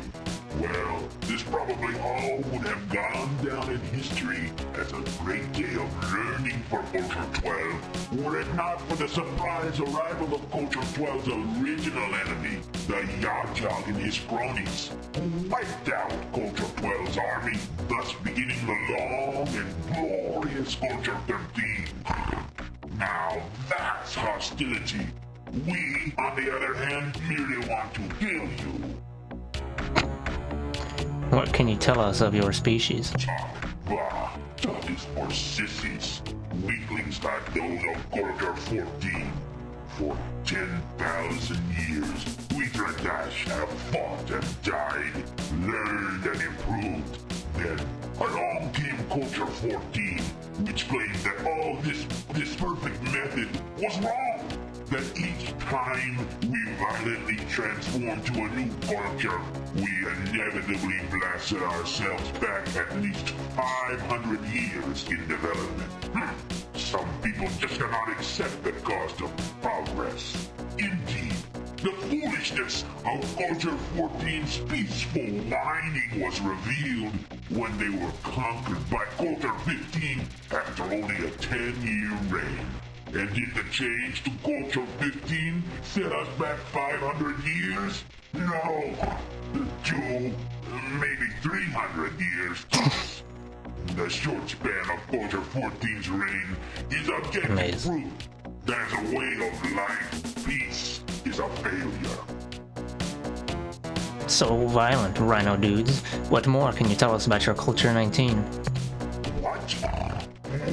Well, this probably all would have gone down in history as a great day of learning for Culture 12, were it not for the surprise arrival of Culture 12's original enemy, the Yar-Jog and his cronies, who wiped out Culture 12's army, thus beginning the long and glorious Culture 13. Now that's hostility. We, on the other hand, merely want to kill you. What can you tell us of your species? Bah, talk is for sissies. Weaklings like those of Culture 14. For 10,000 years, we Dragash have fought and died, learned and improved. Then, along came Culture 14, which claimed that all this perfect method was wrong. That each time we violently transformed to a new culture, we inevitably blasted ourselves back at least 500 years in development. Some people just cannot accept the cost of progress. Indeed, the foolishness of Culture 14's peaceful whining was revealed when they were conquered by Culture 15 after only a 10-year reign. And did the change to Culture 15 set us back 500 years? No, 2, maybe 300 years tops. The short span of Culture 14's reign is objective proof that as a way of life, peace is a failure. So violent, Rhino dudes. What more can you tell us about your Culture 19? What?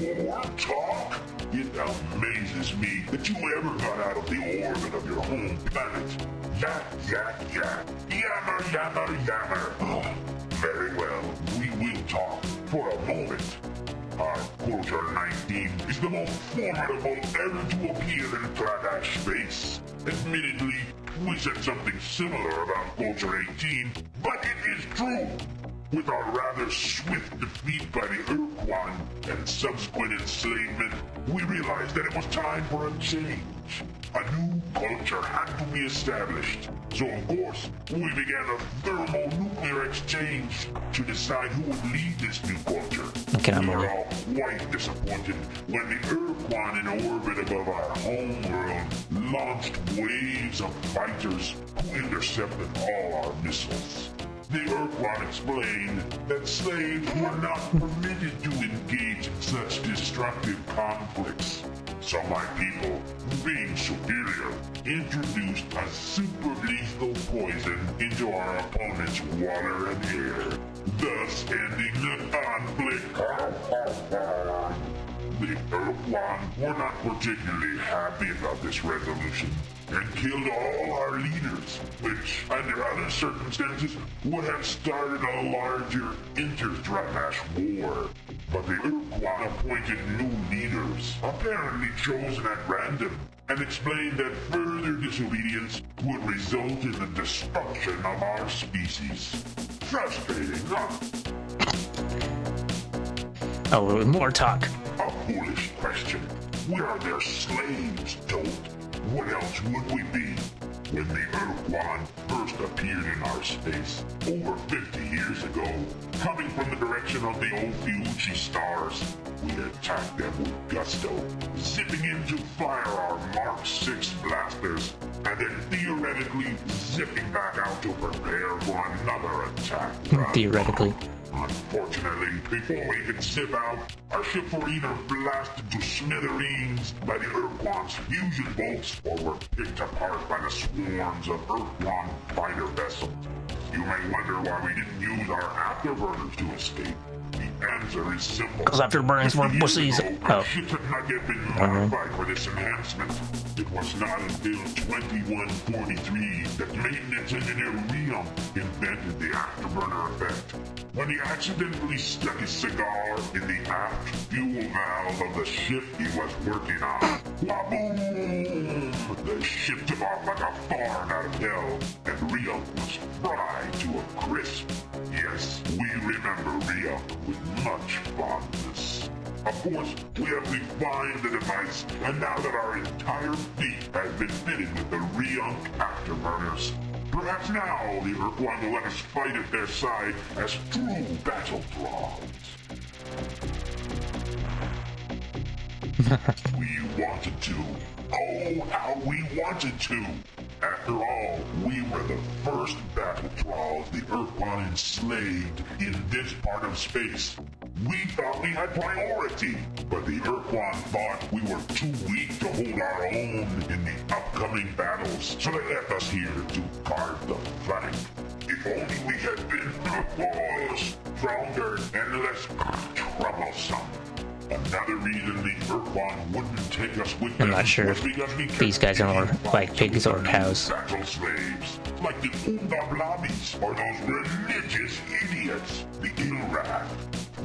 More talk? It amazes me that you ever got out of the orbit of your home planet. Yak, yak, yak. Yammer, yammer, yammer. Oh, very well, we will talk for a moment. Our Culture 19 is the most formidable ever to appear in Dragash space. Admittedly, we said something similar about Culture 18, but it is true. With our rather swift defeat by the Urquan and subsequent enslavement, we realized that it was time for a change. A new culture had to be established. So of course, we began a thermonuclear exchange to decide who would lead this new culture. We were all quite disappointed when the Urquan in orbit above our homeworld launched waves of fighters who intercepted all our missiles. The Urquan explained that slaves were not permitted to engage in such destructive conflicts. So my people, being superior, introduced a super lethal poison into our opponent's water and air, thus ending the conflict. The Urquan were not particularly happy about this resolution and killed all our leaders, which, under other circumstances, would have started a larger inter-Dragash war. But the Urquan appointed new leaders, apparently chosen at random, and explained that further disobedience would result in the destruction of our species. Frustrating, huh? Oh, more talk. A foolish question. We are their slaves, Toad. What else would we be? When the Urquan first appeared in our space, over 50 years ago, coming from the direction of the Ophiuchi stars, we attacked them with gusto, zipping in to fire our Mark 6 blasters, and then theoretically zipping back out to prepare for another attack. Theoretically. Unfortunately, before we could zip out, our ships were either blasted to smithereens by the Urquan's fusion bolts, or were picked apart by the swarms of Urquan fighter vessels. You may wonder why we didn't use our afterburners to escape. The answer is simple. Goes after burns more pussies. Oh. Shit had not yet been modified for this enhancement. It was not until 2143 that maintenance engineer Leon invented the afterburner effect. When he accidentally stuck his cigar in the aft fuel valve of the ship he was working on. Waboom! The ship took off like a farm out of hell, and Rio was fried to a crisp. Yes, we remember Rio with much fondness. Of course, we have refined the device, and now that our entire fleet has been fitted with the Reunk afterburners, perhaps now the Urquan will let us fight at their side as true battle thralls. We wanted to. Oh, how we wanted to! After all, we were the first battle thralls the Urquan enslaved in this part of space. We thought we had priority, but the Urquan thought we were too weak to hold our own in the upcoming battles, so they left us here to guard the flank. If only we had been stronger and less troublesome. Another reason the Urquan wouldn't take us with them. I'm not sure if these guys are more like pigs or cows. Battle slaves, like the Undablabis or those religious idiots, the Ilrad.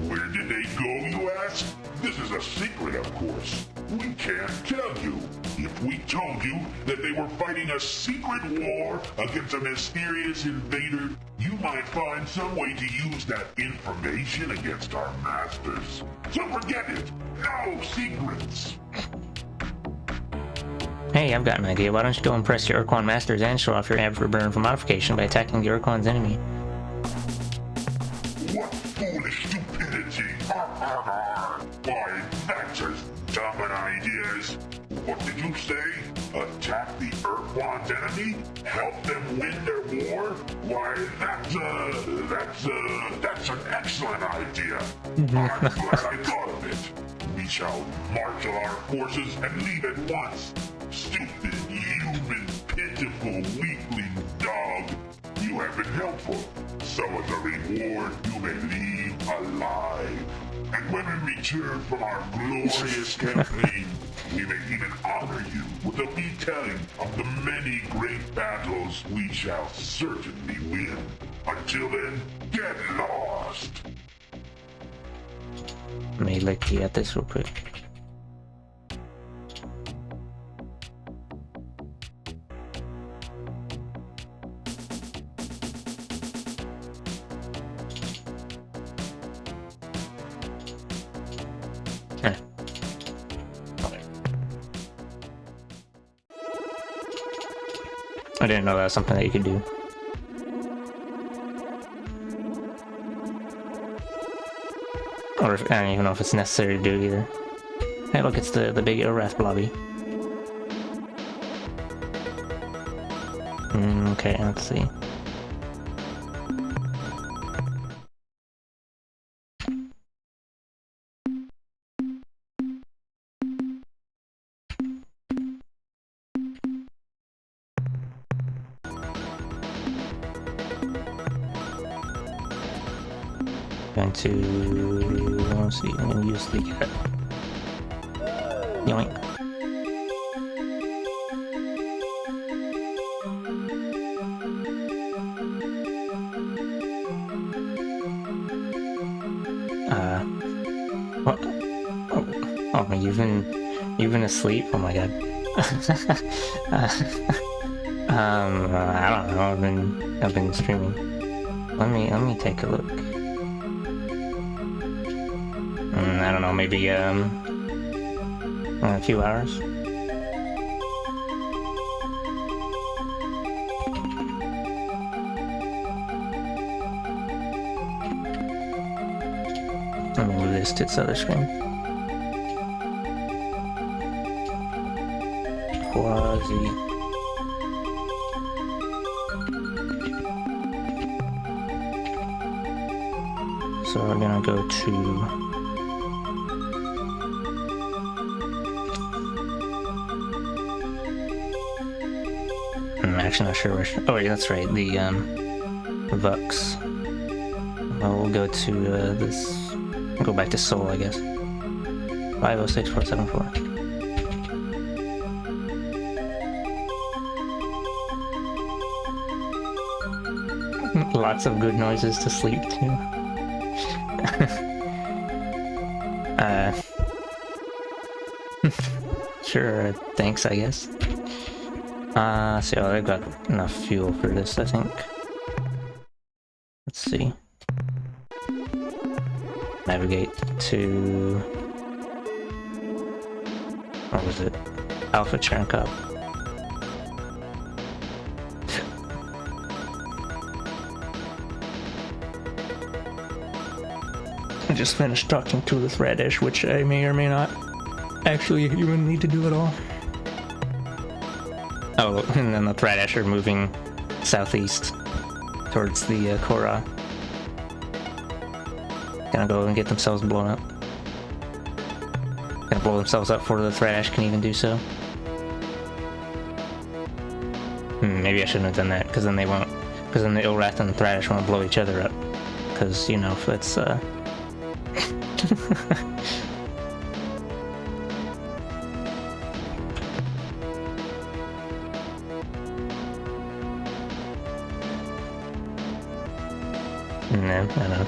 Where did they go, you ask? This is a secret, of course. We can't tell you. If we told you that they were fighting a secret war against a mysterious invader, you might find some way to use that information against our masters. So forget it. No secrets. Hey, I've got an idea. Why don't you go impress your Urquan masters and show off your afterburner for modification by attacking the Urquan's enemy? What foolish stupidity! Why, that's as dumb an idea as... What did you say? Attack the Urquan's enemy? Help them win their war? Why, that's an excellent idea. I'm glad I thought of it. We shall marshal our forces and leave at once. Stupid, human, pitiful, weakling dog. You have been helpful. So as a reward, you may leave alive. And when we return from our glorious campaign, we may even honor you with a retelling of the many great battles we shall certainly win. Until then, get lost! Let me look at this real quick. I didn't know that was something that you could do. Or if, I don't even know if it's necessary to do either. Hey, look, it's the big Ilrath blobby. Okay, let's see. Going to, let's see, I'm going to use the cat. Yoink. What? Oh, you've been asleep? Oh my god. I don't know, I've been streaming. Let me take a look. I don't know, maybe a few hours. Let me move this to its other screen. Quasi. So we're gonna go to I'm actually not sure where. Oh, yeah, that's right. The Vux. We'll go to this Go back to Seoul, I guess. 506474. Lots of good noises to sleep to. Sure, thanks, I guess. So I've got enough fuel for this, I think. Let's see. Navigate to... what was it? Alpha Cherenkov. I just finished talking to this radish, which I may or may not actually even need to do at all. Oh, and then the radish are moving southeast towards the Korra. Gonna go and get themselves blown up. Gonna blow themselves up before the Thradash can even do so. Maybe I shouldn't have done that, because then they won't. Because then the Ilrath and the Thradash won't blow each other up. Because, you know, if it's, no, I don't know.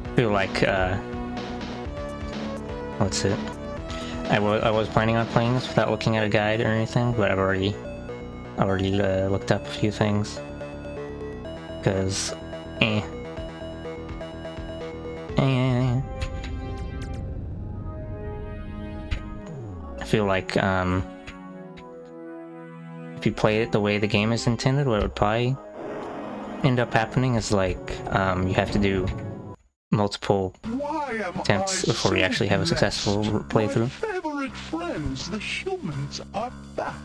I feel like, what's it? I was planning on playing this without looking at a guide or anything, but I've already looked up a few things. Because, I feel like, if you play it the way the game is intended, what it would probably end up happening is like, you have to do multiple attempts before you actually have a successful playthrough. My favorite friends, the humans, are back.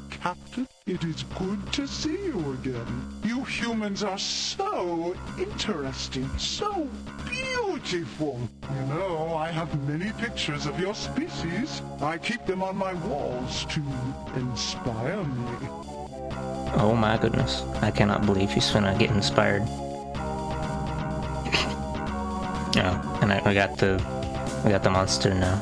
Captain, it is good to see you again. You humans are so interesting, so beautiful. You know, I have many pictures of your species. I keep them on my walls to inspire me. Oh my goodness. I cannot believe he's finna get inspired. Oh, and we got the monster now.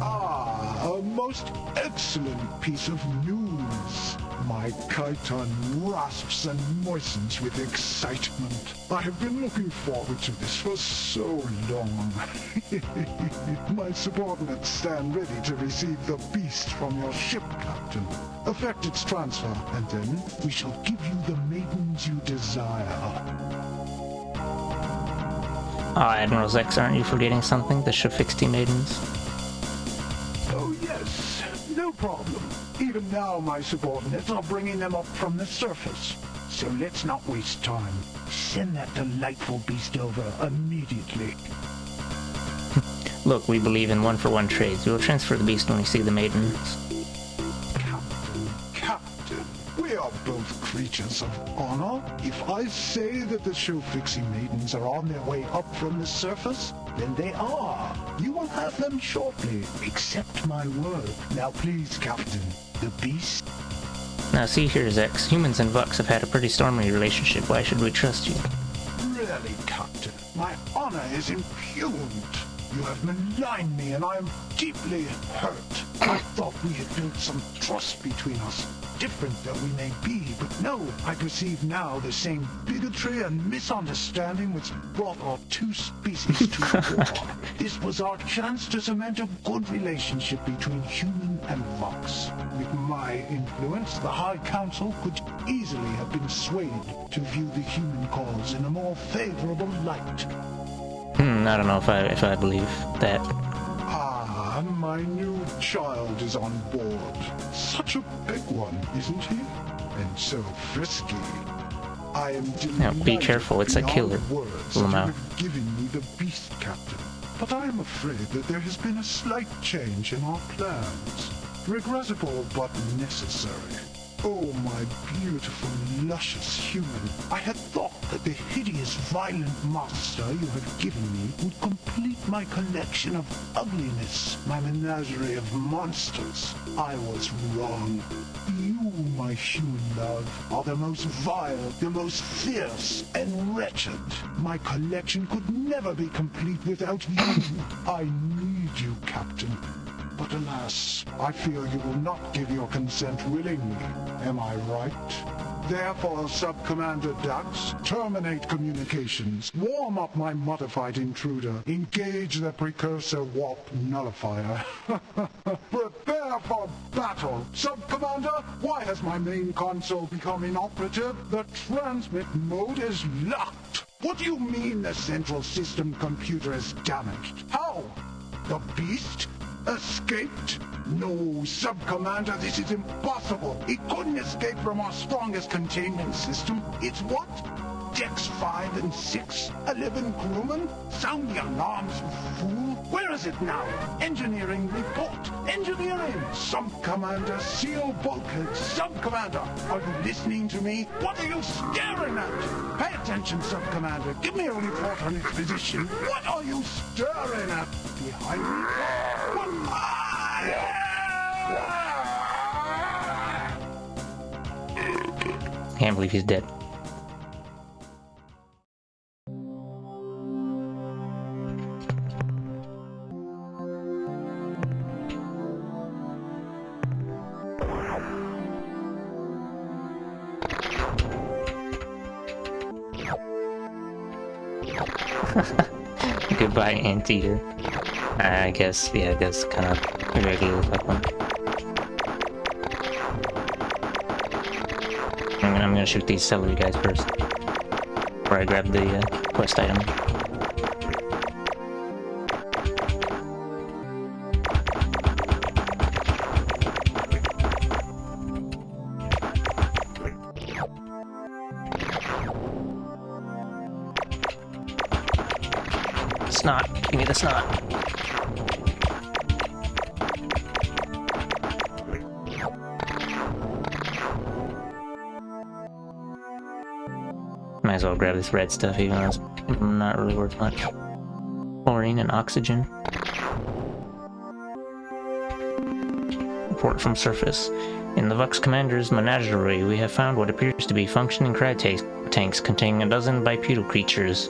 Ah, a most excellent piece of news. My chiton rasps and moistens with excitement. I have been looking forward to this for so long. My subordinates stand ready to receive the beast from your ship, Captain. Effect its transfer, and then we shall give you the maidens you desire. Oh, Admiral Zex, aren't you forgetting something? The Shafixty maidens? Oh yes, no problem. Even now my subordinates are bringing them up from the surface. So let's not waste time. Send that delightful beast over immediately. Look, we believe in one-for-one trades. We will transfer the beast when we see the maidens. Captain, we are both creatures of honor. If I say that the Shofixi maidens are on their way up from the surface, then they are. You will have them shortly. Accept my word. Now please, Captain, the beast. Now see here, Zex. Humans and Vux have had a pretty stormy relationship. Why should we trust you? Really, Captain, my honor is impugned. You have maligned me and I am deeply hurt. I thought we had built some trust between us. Different though we may be, but no, I perceive now the same bigotry and misunderstanding which brought our two species to war. This was our chance to cement a good relationship between human and Vox. With my influence, the High Council could easily have been swayed to view the human cause in a more favorable light. I don't know if I believe that. Ah, my new child is on board. Such a big one, isn't he? And so frisky. I am delighted. Now, be careful, it's a killer. Words you have given me the beast, Captain. But I am afraid that there has been a slight change in our plans. Regrettable but necessary. Oh, my beautiful, luscious human. I had thought that the hideous, violent monster you have given me would complete my collection of ugliness, my menagerie of monsters. I was wrong. You, my human love, are the most vile, the most fierce, and wretched. My collection could never be complete without you. I need you, Captain. But alas, I fear you will not give your consent willingly. Am I right? Therefore, Sub-Commander Dax, terminate communications. Warm up my modified intruder. Engage the precursor warp nullifier. Prepare for battle. Sub-Commander, why has my main console become inoperative? The transmit mode is locked. What do you mean the central system computer is damaged? How? The beast? Escaped? No, Sub-Commander, this is impossible. It couldn't escape from our strongest containment system. It's what? Decks 5 and 6? 11 crewmen? Sound the alarms, you fool. Where is it now? Engineering report. Engineering! Sub-Commander, seal bulkhead. Sub-Commander, are you listening to me? What are you staring at? Pay attention, Sub-Commander. Give me a report on its position. What are you staring at? Behind me? What? Can't believe he's dead. Goodbye, Anteater. I guess, yeah, that's kind of a regular one. I'm gonna shoot these celery guys first, before I grab the quest item. Snot! Give me the snot! Might as well grab this red stuff even though it's not really worth much. Chlorine and oxygen. Report from surface. In the Vux Commander's menagerie, we have found what appears to be functioning cryo tanks containing a dozen bipedal creatures.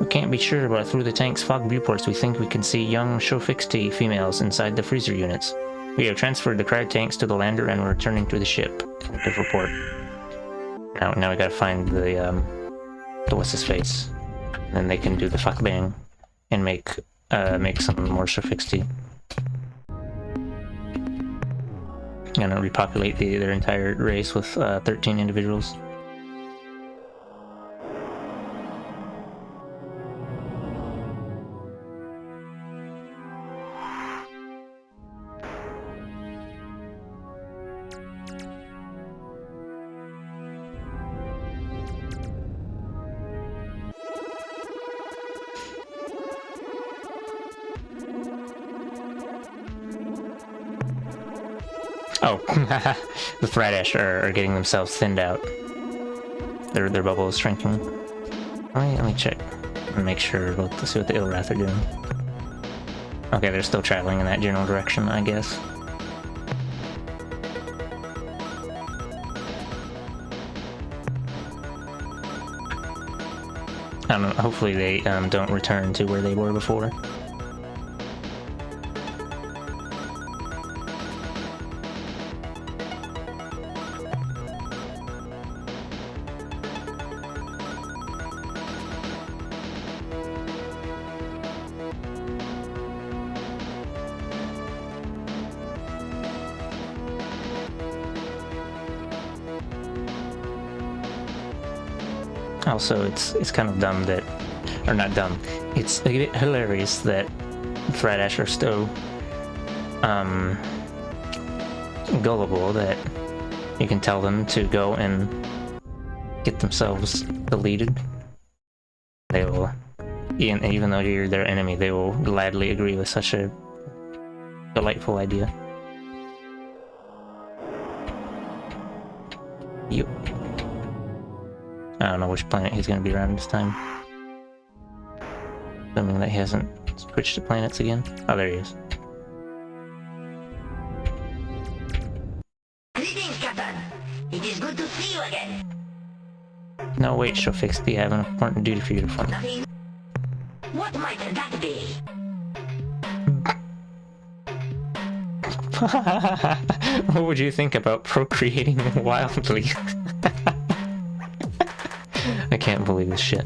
We can't be sure, but through the tank's fog viewports we think we can see young Shofixti females inside the freezer units. We have transferred the cryo tanks to the lander and we're returning to the ship. Good report. Now we gotta find the what's-his-face. Then they can do the fuck bang and make some more Shofixti. Gonna repopulate their entire race with 13 individuals. Oh, the Thradash are getting themselves thinned out. Their bubble is shrinking. Let me check and make sure to see what the Ilrath are doing. Okay, they're still traveling in that general direction, I guess. I don't know, hopefully they don't return to where they were before. Also, it's kind of dumb that, or not dumb, it's a bit hilarious that Thradash are so gullible that you can tell them to go and get themselves deleted. They will, even though you're their enemy, they will gladly agree with such a delightful idea. Yep. I don't know which planet he's gonna be around this time. Assuming that he hasn't switched to planets again. Oh, there he is. Greetings, Captain. It is good to see you again. No, wait, she'll fix the. I have an important duty for you to perform. Nothing. What might that be? What would you think about procreating wildly? I can't believe this shit.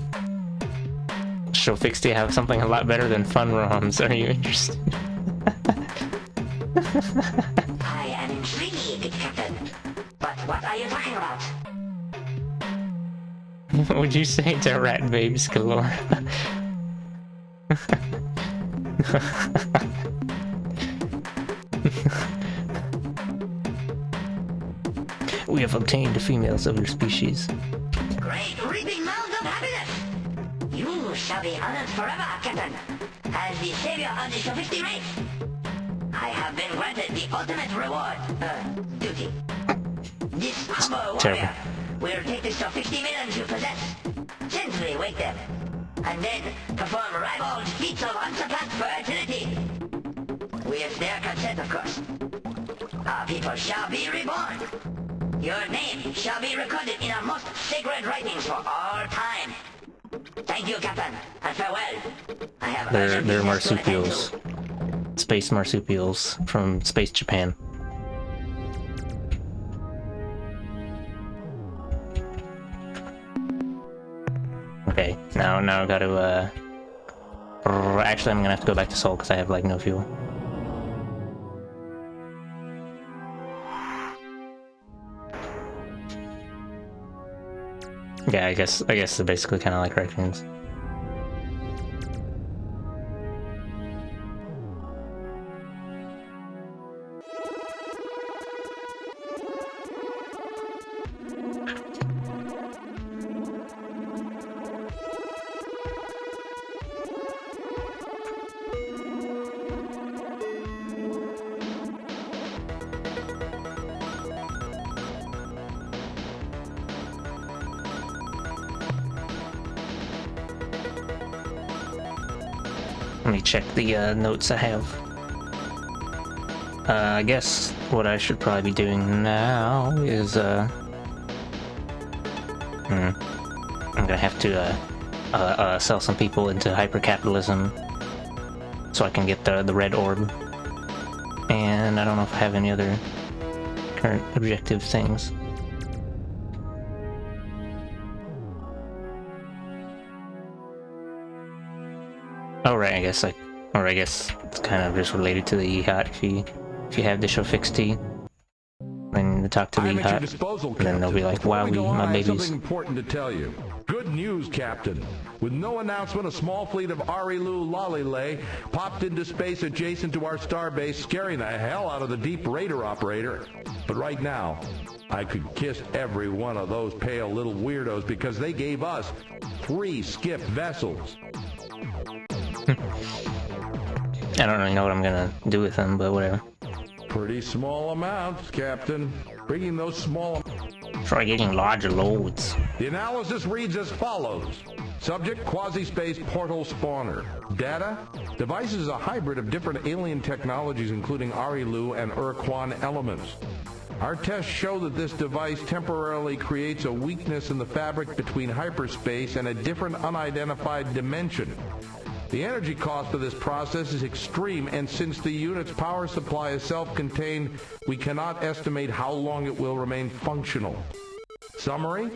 Show Fixie have something a lot better than fun ROMs. Are you interested? I am intrigued, Captain. But what are you talking about? What would you say to rat babes galore? We have obtained the females of your species. Great reaping mounds of happiness! You shall be honored forever, Captain, as the savior of the Sophisti race. I have been granted the ultimate reward, duty. This humble warrior will take the Sophisti maidens you possess, gently wake them, and then perform ribald feats of unsurpassed fertility. With their consent, of course. Our people shall be reborn. Your name shall be recorded in our most sacred writings for all time. Thank you, Captain, and farewell. I have They're marsupials. Space marsupials from Space Japan. Okay, now I gotta, actually I'm gonna have to go back to Sol because I have, like, no fuel. Yeah, I guess they're basically kind of like raccoons. Let me check the notes I have. I guess what I should probably be doing now is I'm gonna have to sell some people into hypercapitalism so I can get the red orb. And I don't know if I have any other current objective things. Oh right, I guess it's kind of just related to the EHOT. If you have the Show Fixie, when you talk to the EHOT, then they'll be like, "Wow, my babies." Something important to tell you. Good news, Captain. With no announcement, a small fleet of Arilu Lalile popped into space adjacent to our starbase, scaring the hell out of the Deep Raider operator. But right now, I could kiss every one of those pale little weirdos because they gave us 3 skiff vessels. I don't really know what I'm gonna do with them, but whatever. Pretty small amounts, Captain. Bringing those small... Try getting larger loads. The analysis reads as follows. Subject, quasi-space portal spawner. Data, device is a hybrid of different alien technologies including Arilu and Urquan elements. Our tests show that this device temporarily creates a weakness in the fabric between hyperspace and a different unidentified dimension. The energy cost of this process is extreme, and since the unit's power supply is self-contained, we cannot estimate how long it will remain functional. Summary: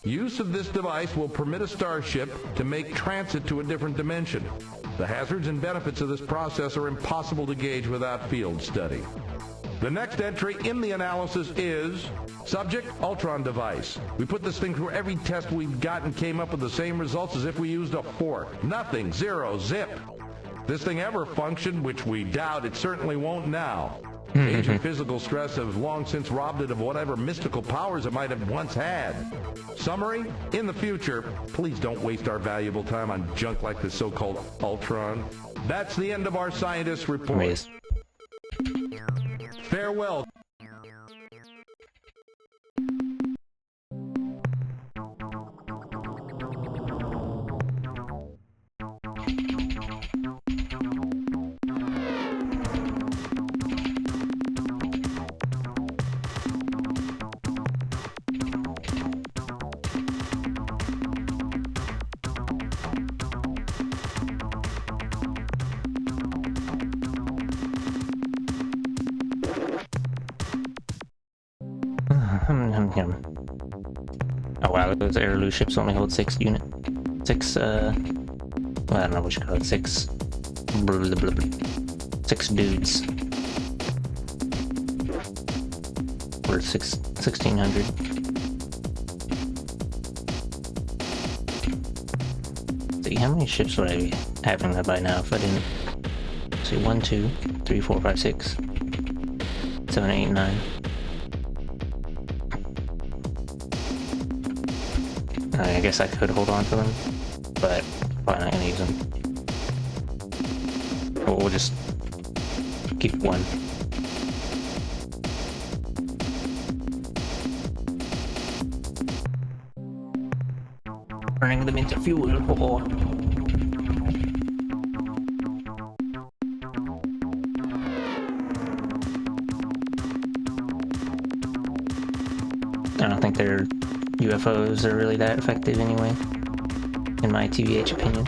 use of this device will permit a starship to make transit to a different dimension. The hazards and benefits of this process are impossible to gauge without field study. The next entry in the analysis is subject, Ultron device. We put this thing through every test we've got and came up with the same results as if we used a fork. Nothing, zero, zip. This thing ever functioned, which we doubt, it certainly won't now. Age and physical stress have long since robbed it of whatever mystical powers it might have once had. Summary, in the future, please don't waste our valuable time on junk like the so-called Ultron. That's the end of our scientist report. Farewell. Oh wow, those Airloo ships only hold 6 unit. 6, well, I don't know what you call it. 6... Blah, blah, blah, blah. 6 dudes. Or 1600. See, how many ships would I be having that by now if I didn't... See, 1, 2, 3, 4, 5, 6, 7, 8, 9. I guess I could hold on to them, but probably not gonna use them. We'll just keep one. Turning them into fuel. Oh. I don't think their UFOs are really that effective anyway, in my TVH opinion.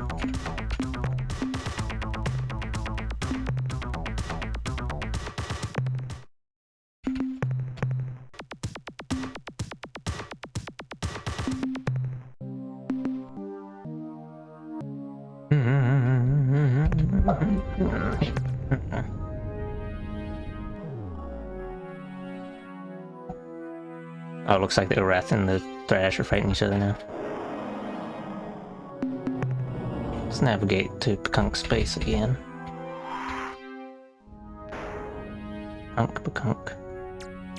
Oh, it looks like the Wrath and the Thrash are fighting each other now. Let's navigate to Pekunk space again. Pekunk.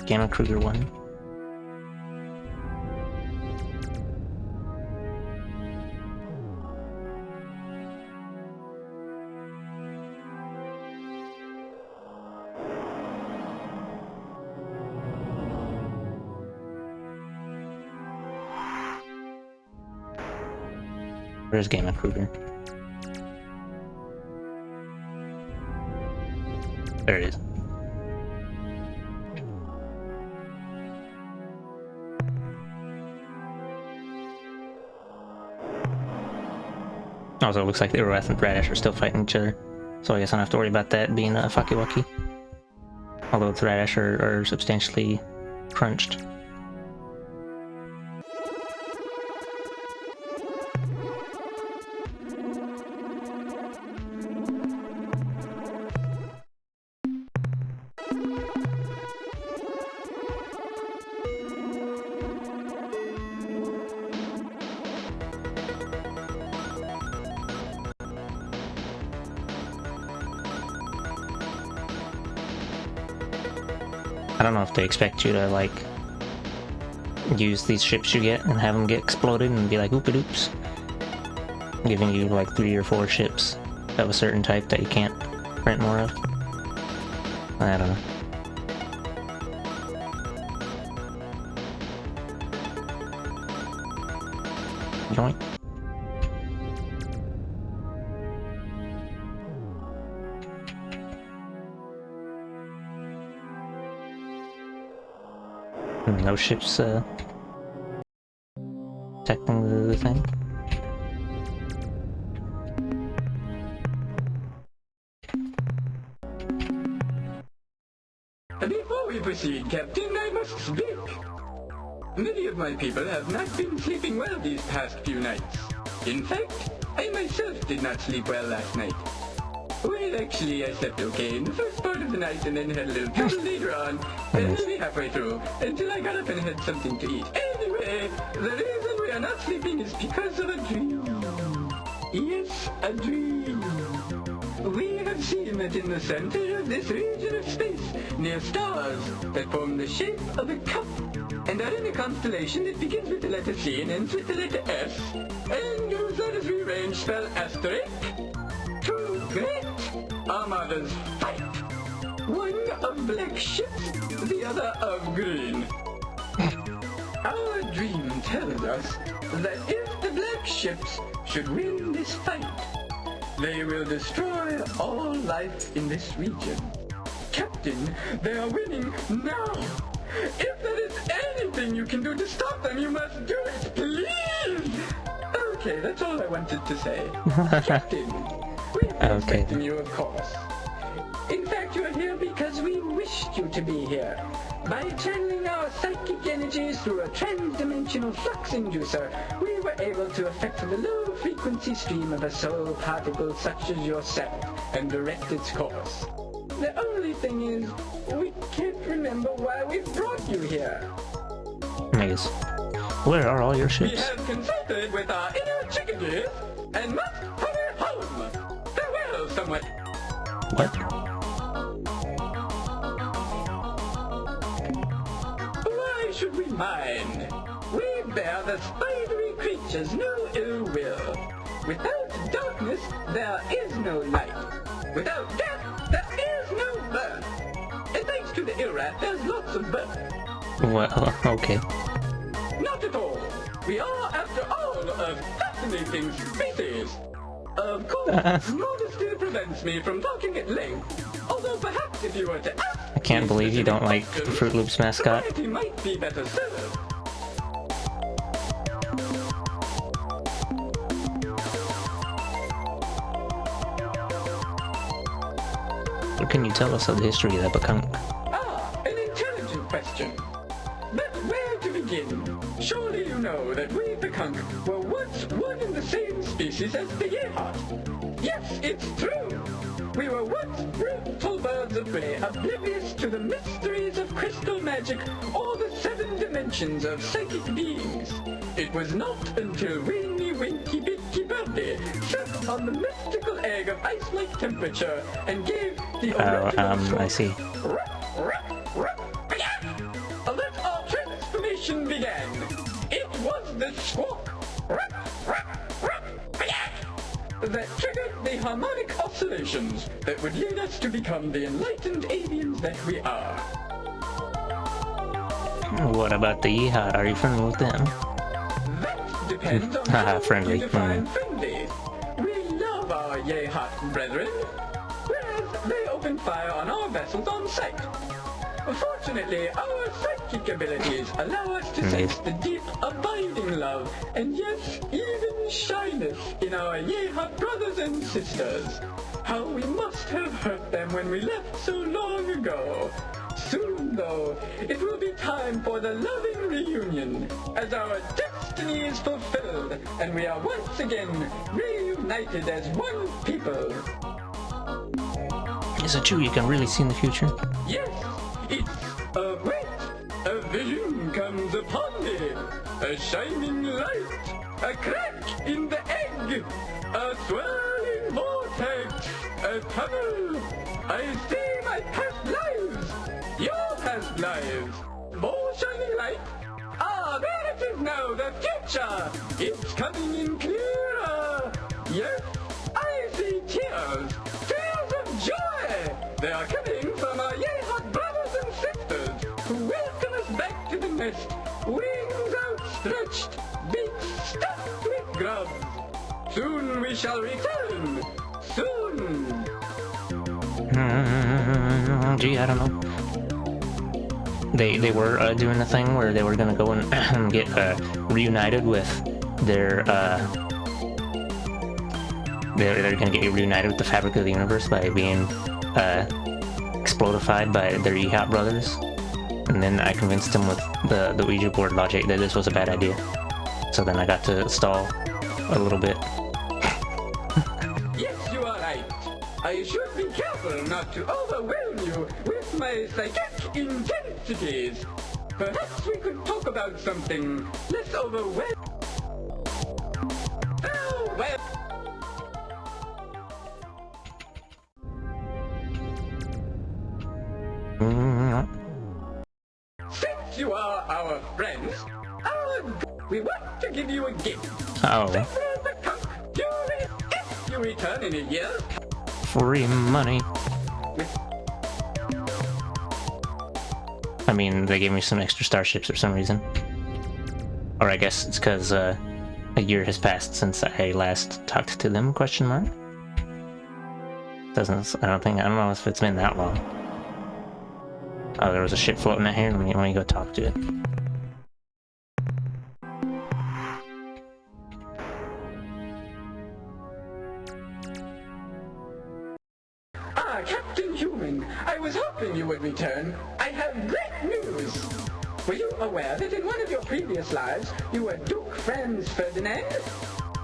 Gamma Kruger 1. Where's Gamma Kruger? There it is. Also, it looks like the Wrath and Thrash are still fighting each other, so I guess I don't have to worry about that being a Fakiwaki. Although Thrash are substantially crunched. I don't know if they expect you to, like, use these ships you get and have them get exploded and be like, oop-a-doops. Giving you, like, 3 or 4 ships of a certain type that you can't print more of. I don't know. Joint. No ships, protecting the thing. Before we proceed, Captain, I must speak. Many of my people have not been sleeping well these past few nights. In fact, I myself did not sleep well last night. Well, actually, I slept okay in the first part of the night and then had a little trouble later on, and maybe halfway through, until I got up and had something to eat. Anyway, the reason we are not sleeping is because of a dream. Yes, a dream. We have seen that in the center of this region of space, near stars that form the shape of a cup, and are in a constellation that begins with the letter C and ends with the letter S, and goes on as rearranged spell asterisk. Two great armadas fight. One of black ships, the other of green. Our dream tells us that if the black ships should win this fight, they will destroy all life in this region. Captain, they are winning now. If there is anything you can do to stop them, you must do it, please! Okay, that's all I wanted to say. Captain, we have been expecting you, of course. In fact, you're here because we wished you to be here. By channeling our our psychic energies through a trans-dimensional flux inducer, we were able to affect the low-frequency stream of a soul particle such as yourself and direct its course. The only thing is, we can't remember why we brought you here. Maze. Where are all your We ships? have consulted with our inner chickadees and must hurry home. Farewell, somewhat. What? Why should we mind? We bear the spidery creatures no ill will. Without darkness, there is no light. Without death, there is no birth. And thanks to the Irrat, there's lots of birth. Well, okay. Not at all. We are, after all, a fascinating species. Of course, modesty prevents me from talking at length. Although perhaps if you were to ask, I can't believe you don't like the Fruit Loops mascot. society might be better served. What can you tell us of the history of the Bakunk? Ah, an intelligent question. But where to begin? Surely you know that we, the Kunk, were once one and the same species as the Yehat. Yes, it's true. We were once brutal birds of prey, oblivious to the mysteries of crystal magic or the 7 dimensions of psychic beings. It was not until Weeny Winky Binky Birdie sat on the mystical egg of ice-like temperature and gave the original I see. that our transformation began. It was the squawk that triggered the harmonic oscillations that would lead us to become the enlightened aliens that we are. What about the Yehat? Are you friendly with them? That depends on how Friendly. you define friendly. We love our Yehat brethren, whereas they open fire on our vessels on sight. Fortunately, our psychic abilities allow us to sense the deep, abiding love, and yes, even shyness in our Yehat brothers and sisters. How we must have hurt them when we left so long ago. Soon, though, it will be time for the loving reunion, as our destiny is fulfilled, and we are once again reunited as one people. Is it true you can really see in the future? Yes, it's wait, a vision comes upon me, a shining light, a crack in the egg, a swirling vortex, a tunnel. I see my past lives, your past lives, more shining light. Ah, there it is now, the future. It's coming in clearer. Yes, I see tears, tears of joy. They are coming from our Yehat brothers and sisters who welcome us back to the nest, wings outstretched, beaks stuffed with grubs. Soon we shall return. Soon. Gee, I don't know. They were doing a thing where they were gonna go and get reunited with their they're gonna get reunited with the fabric of the universe by being explodified by their Yehat brothers. And then I convinced him with the Ouija board logic that this was a bad idea. So then I got to stall a little bit. Yes, you are right. I should be careful not to overwhelm you with my psychic intensities. Perhaps we could talk about something less overwhelming. Farewell. Since you are our friends, we want to give you a gift. Oh. If you return in a year, Free money. I mean, they gave me some extra starships for some reason. Or I guess it's because a year has passed since I last talked to them, question mark? I don't know if it's been that long. Oh, there was a ship floating out here. Let me go talk to it. Captain Human, I was hoping you would return. I have great news. Were you aware that in one of your previous lives you were Duke Franz Ferdinand?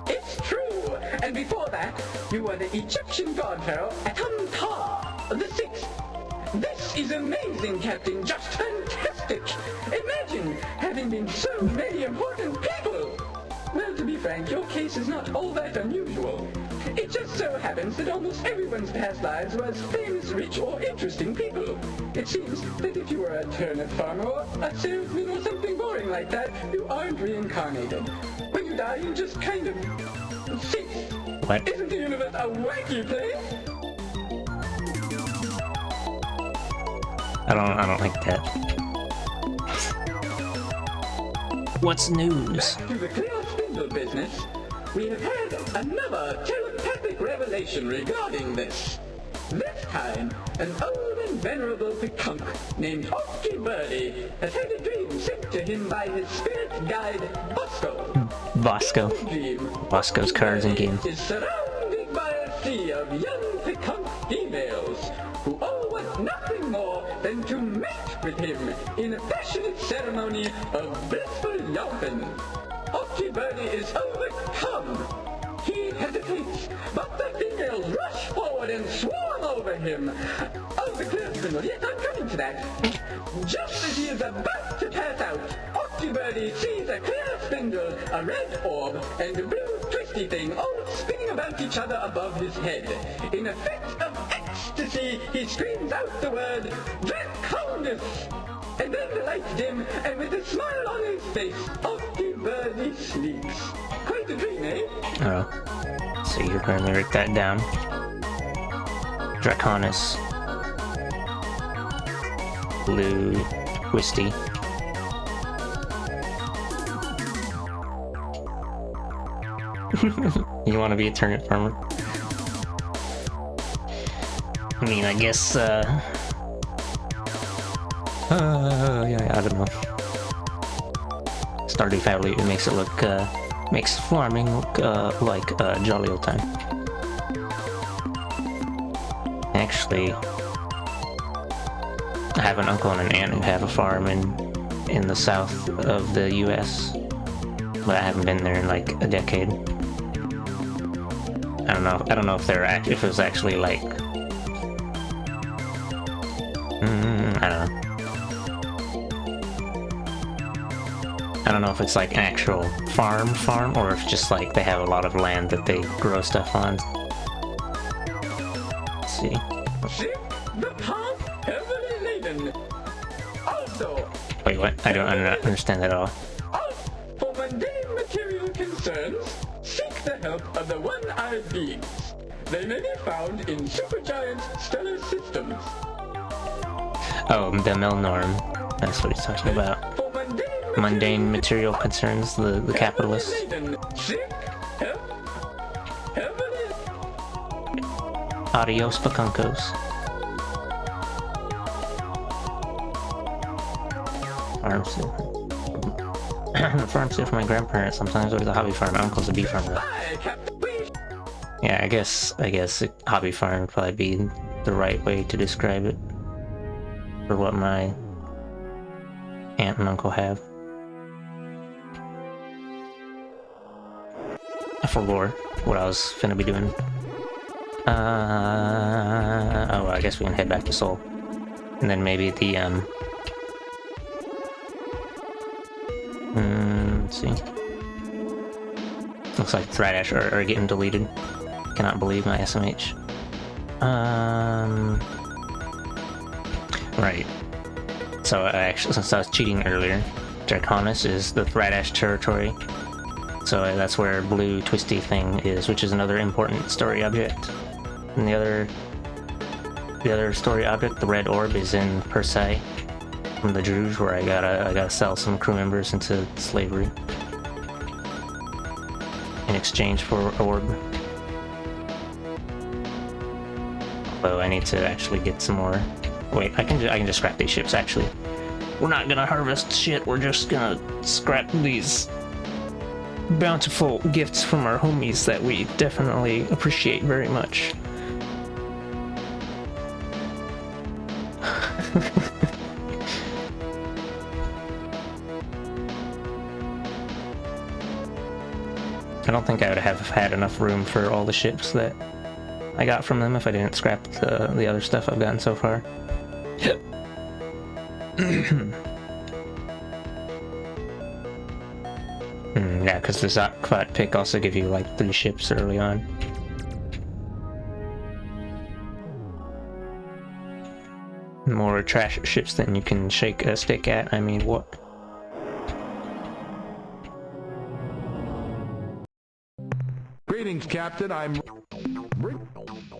It's true! And before that, you were the Egyptian god pharaoh Atum-Tar the Sixth. This is amazing, Captain, just fantastic! Imagine having been so many important people! Well, to be frank, your case is not all that unusual. It just so happens that almost everyone's past lives was famous, rich, or interesting people. It seems that if you were a turnip farmer or a salesman or something boring like that, you aren't reincarnated. When you die, you just kind of cease. What? Isn't the universe a wacky place? I don't like that. What's news? Back to the clear spindle business. We have had another telepathic revelation regarding this. This time, an old and venerable picunk named Ocky Birdie has had a dream sent to him by his spirit guide, Bosco. Bosco. Bosco's cards and game. Is surrounded by a sea of young picunk females who all want nothing more than to mate with him in a passionate ceremony of blissful yawping. Ocky Birdie is overcome. He hesitates, but the females rush forward and swarm over him. Oh, the clear spindle, yes, I'm coming to that. Just as he is about to pass out, Ocky Birdie sees a clear spindle, a red orb, and a blue twisty thing all spinning about each other above his head. In a fit of ecstasy, he screams out the word, Draconis! And then the lights dim, and with a smile on his face, Ocky Birdie sleeps. Quite a dream, eh? Oh. So you're going to write that down. Draconis. Blue. Twisty. You want to be a turnip farmer? I mean, I guess, yeah, I don't know. Stardew Valley, it makes it look, makes farming look, like a jolly old time. Actually, I have an uncle and an aunt who have a farm in the south of the US, but I haven't been there in like a decade. I don't know if they're if it was actually like, I don't know. I don't know if it's like an actual farm, or if just like they have a lot of land that they grow stuff on. Let's see. Ship the pump heavily laden. Also, Wait, what? I don't understand that at all. For mundane material concerns, seek the help of the one-eyed beings. They may be found in supergiant stellar systems. Oh, the Melnorm. That's what he's talking about. Mundane material concerns, the capitalists. Adios, Pacuncos. Farm sit. Farm sit for my grandparents. Sometimes there's a hobby farm. My uncle's a bee farmer. Yeah, I guess a hobby farm would probably be the right way to describe it for what my aunt and uncle have. I forgot what I was finna be doing. Oh, I guess we can head back to Seoul. And then maybe the, let's see. Looks like Thradash are getting deleted. Cannot believe my SMH. Right. So actually, since I was cheating earlier, Draconis is the Thradash territory. So that's where blue twisty thing is, which is another important story object. And the other story object, the red orb, is in Persei, from the Druge, where I gotta sell some crew members into slavery in exchange for an orb. Although I need to actually get some more. Wait, I can just scrap these ships. Actually, we're not gonna harvest shit. We're just gonna scrap these bountiful gifts from our homies that we definitely appreciate very much. I don't think I would have had enough room for all the ships that I got from them if I didn't scrap the other stuff I've gotten so far. Yeah, because the Zot pick also give you like 3 ships early on. More trash ships than you can shake a stick at. I mean, what? Greetings, Captain. I'm... Oh,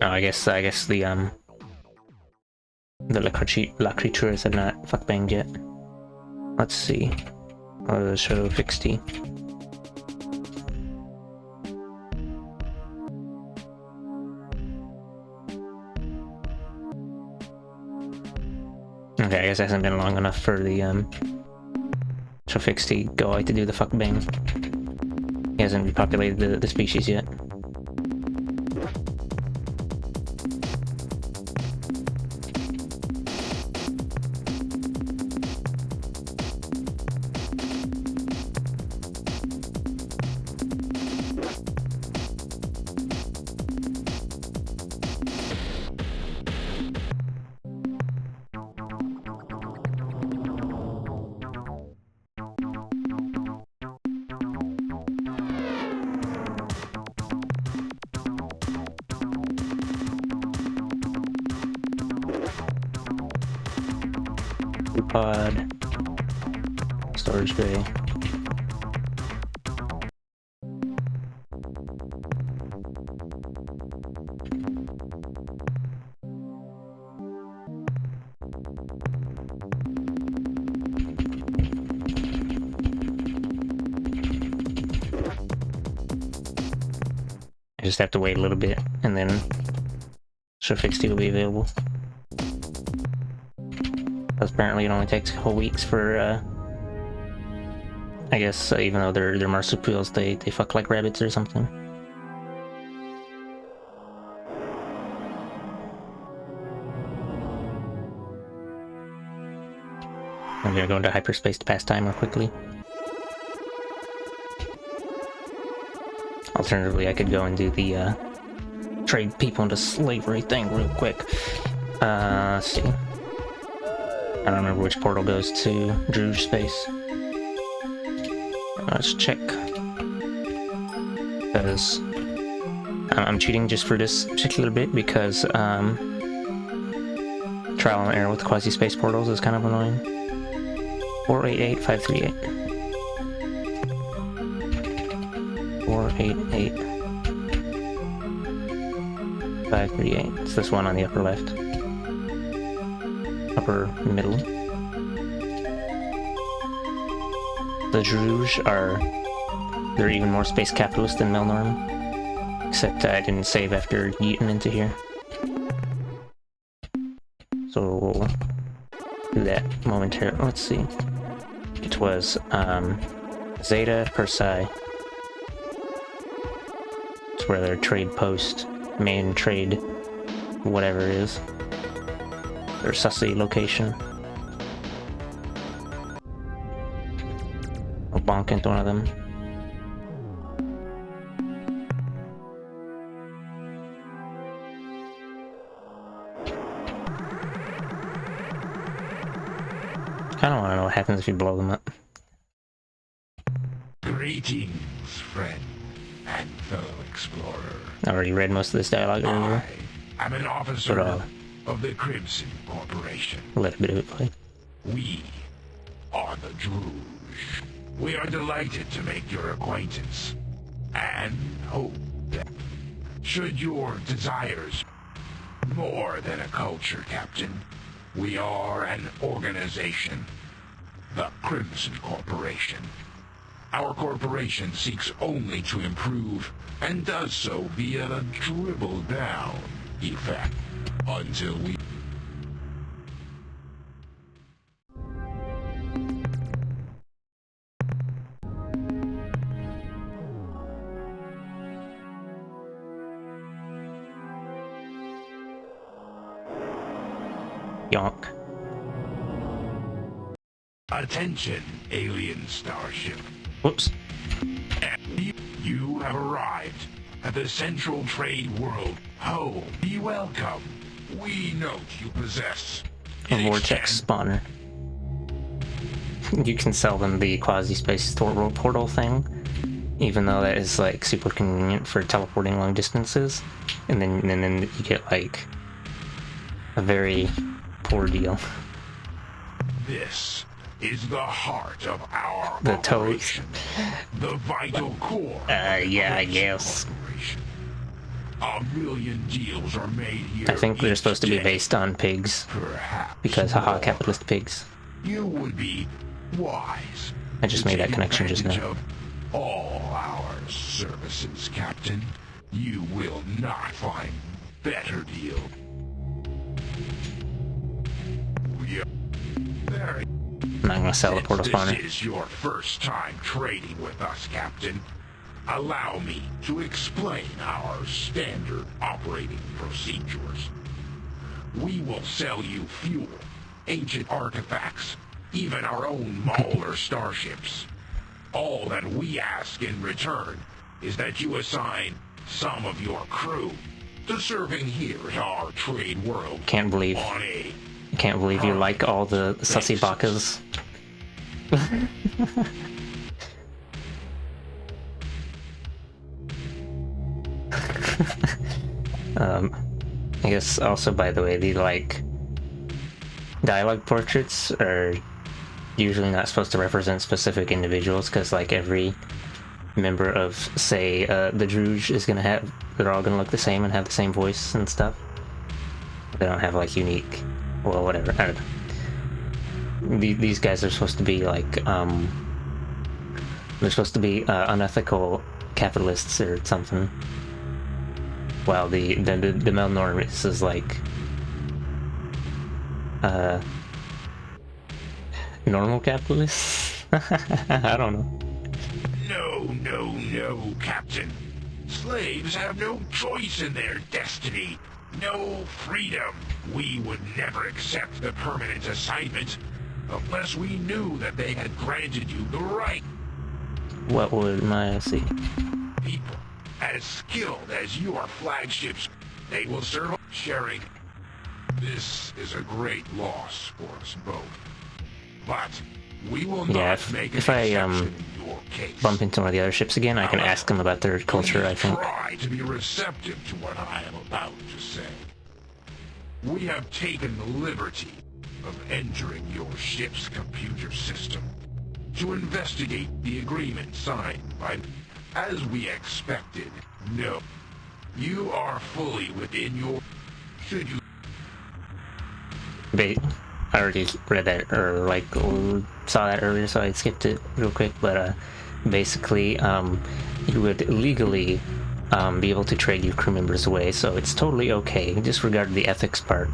I guess the Lacritures have not fuck banged yet. Let's see. Oh, show 60. Okay, I guess it hasn't been long enough for the Shofixty go out to do the fuck bang. He hasn't repopulated the species yet. Pod, storage bay. I just have to wait a little bit and then Shofixty will be available. Apparently it only takes a couple weeks for, I guess, even though they're marsupials, they fuck like rabbits or something. I'm gonna go into hyperspace to pass time real quickly. Alternatively, I could go and do the, trade people into slavery thing real quick. Let's see. I don't remember which portal goes to Druge space. Let's check. Because I'm cheating just for this particular bit because trial and error with quasi-space portals is kind of annoying. 488538. 488538. It's this one on the upper left. Upper middle. The Druge they're even more space capitalist than Melnorm. Except I didn't save after yeeting into here. So we'll do that momentarily. Let's see. It was Zeta Persei. It's where their trade post, main trade, whatever it is. Their sussy location. I'll bonk into one of them. Kinda wanna know what happens if you blow them up. Greetings, friend and fellow explorer. I already read most of this dialogue earlier. I am an officer But, of the Crimson Corporation. Let a bit of it play. We are the Druge. We are delighted to make your acquaintance and hope that should your desires more than a culture, Captain, we are an organization, the Crimson Corporation. Our corporation seeks only to improve and does so via the dribble down effect until we Yonk. Attention, alien starship. Whoops. You have arrived at the Central Trade World. Oh, be welcome. We note you possess A vortex spawner. You can sell them the quasi-space portal thing, even though that is like super convenient for teleporting long distances, and then you get like a very poor deal. This is the heart of our The operation. The vital core. Yeah, I guess. A million deals are made here. I think they're each supposed to be day. based on pigs. Perhaps Because haha, more. capitalist pigs. You would be wise. I just to made that take connection just advantage now. of all our services, Captain. You will not find better deal. We are very. I'm not gonna sell the portal spawner. This is your first time trading with us, Captain. Allow me to explain our standard operating procedures. We will sell you fuel, ancient artifacts, even our own Mauler starships. All that we ask in return is that you assign some of your crew to serving here at our trade world. Can't believe you like all the sussy bakas. I guess also, by the way, the like dialogue portraits are usually not supposed to represent specific individuals, because like every member of, say, the Druge is gonna have, they're all gonna look the same and have the same voice and stuff. They don't have like unique, well, whatever. I don't know. These guys are supposed to be like, they're supposed to be unethical capitalists or something. While the Melnormis is like normal capitalists. I don't know. No, Captain. Slaves have no choice in their destiny. No freedom. We would never accept the permanent assignment unless we knew that they had granted you the right. What would my see? People as skilled as your flagships, they will serve sharing. This is a great loss for us both. But we will not make if an I exception in your case. bump into one of the other ships again, I can ask them about their culture, I think. Try to be receptive to what I am about to say. We have taken the liberty of entering your ship's computer system to investigate the agreement signed by, as we expected. No, you are fully within your. Should you? I already read that, or like saw that earlier, so I skipped it real quick. But basically, you would legally be able to trade your crew members away, so it's totally okay. Disregard the ethics part.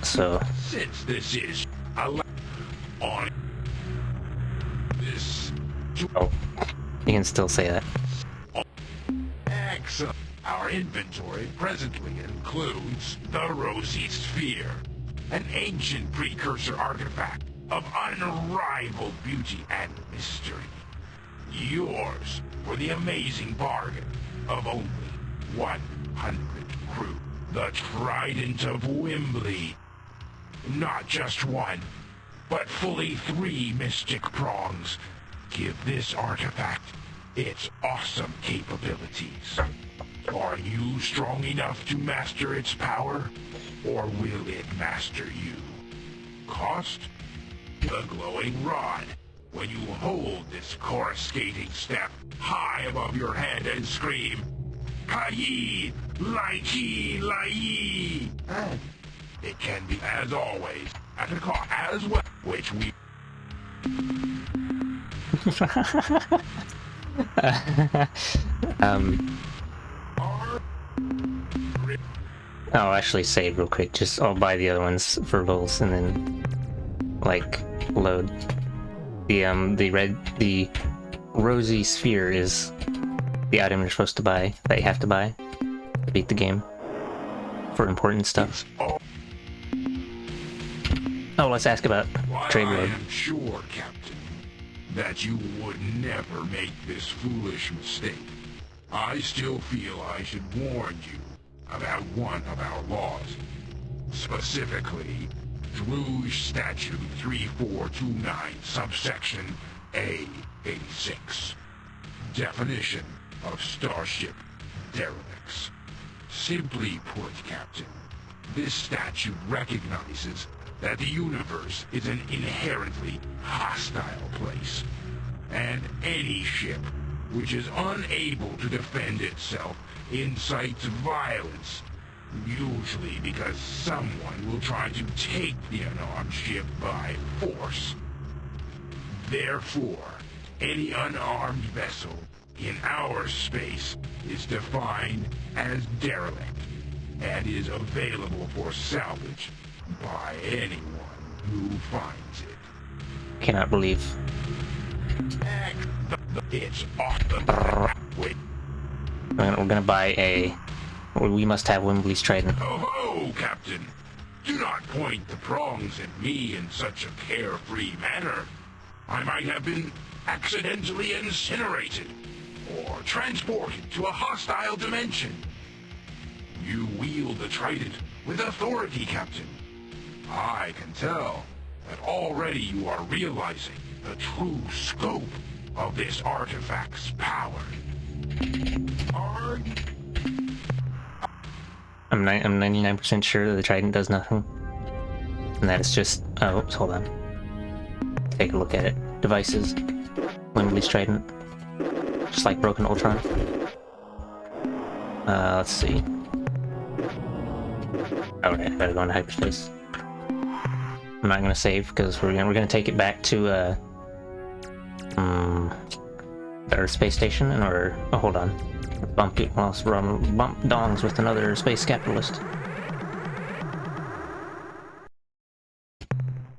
So since this is on this, oh, you can still say that. Excellent. Our inventory presently includes the Rosy Sphere, an ancient precursor artifact of unrivaled beauty and mystery. Yours for the amazing bargain of only 100 crew. The Trident of Wimbley. Not just one, but fully 3 mystic prongs give this artifact its awesome capabilities. Are you strong enough to master its power, or will it master you? Cost? The glowing rod. When you hold this coruscating step high above your head and scream, Kayi, Laiki, Lai. It can be, as always, at a cost as well, which we... I'll actually save real quick. Just I'll buy the other ones for Vols and then like load the Rosy Sphere is the item you're supposed to buy, that you have to buy to beat the game for important stuff. Oh, let's ask about trade road. I am sure, Captain. that you would never make this foolish mistake, I still feel I should warn you about one of our laws. Specifically, Druge Statute 3429, subsection A86. Definition of starship derelicts. Simply put, Captain, this statute recognizes that the universe is an inherently hostile place, and any ship which is unable to defend itself incites violence, usually because someone will try to take the unarmed ship by force. Therefore, any unarmed vessel in our space is defined as derelict and is available for salvage by anyone who finds it. Cannot believe. It's off the wait. We're gonna buy a. We must have Wimbley's Trident. Oh, Captain! Do not point the prongs at me in such a carefree manner. I might have been accidentally incinerated or transported to a hostile dimension. You wield the Trident with authority, Captain. I can tell that already you are realizing the true scope of this artifact's power. I'm 99% sure that the Trident does nothing, and that it's just. Oh, oops, hold on. Take a look at it. Devices. Wimbley's Trident. Just like Broken Ultron. Let's see. Alright, I gotta go into hyperspace. I'm not gonna save because we're gonna take it back to the Earth space station in order. Oh, hold on. Bump dongs with another space capitalist.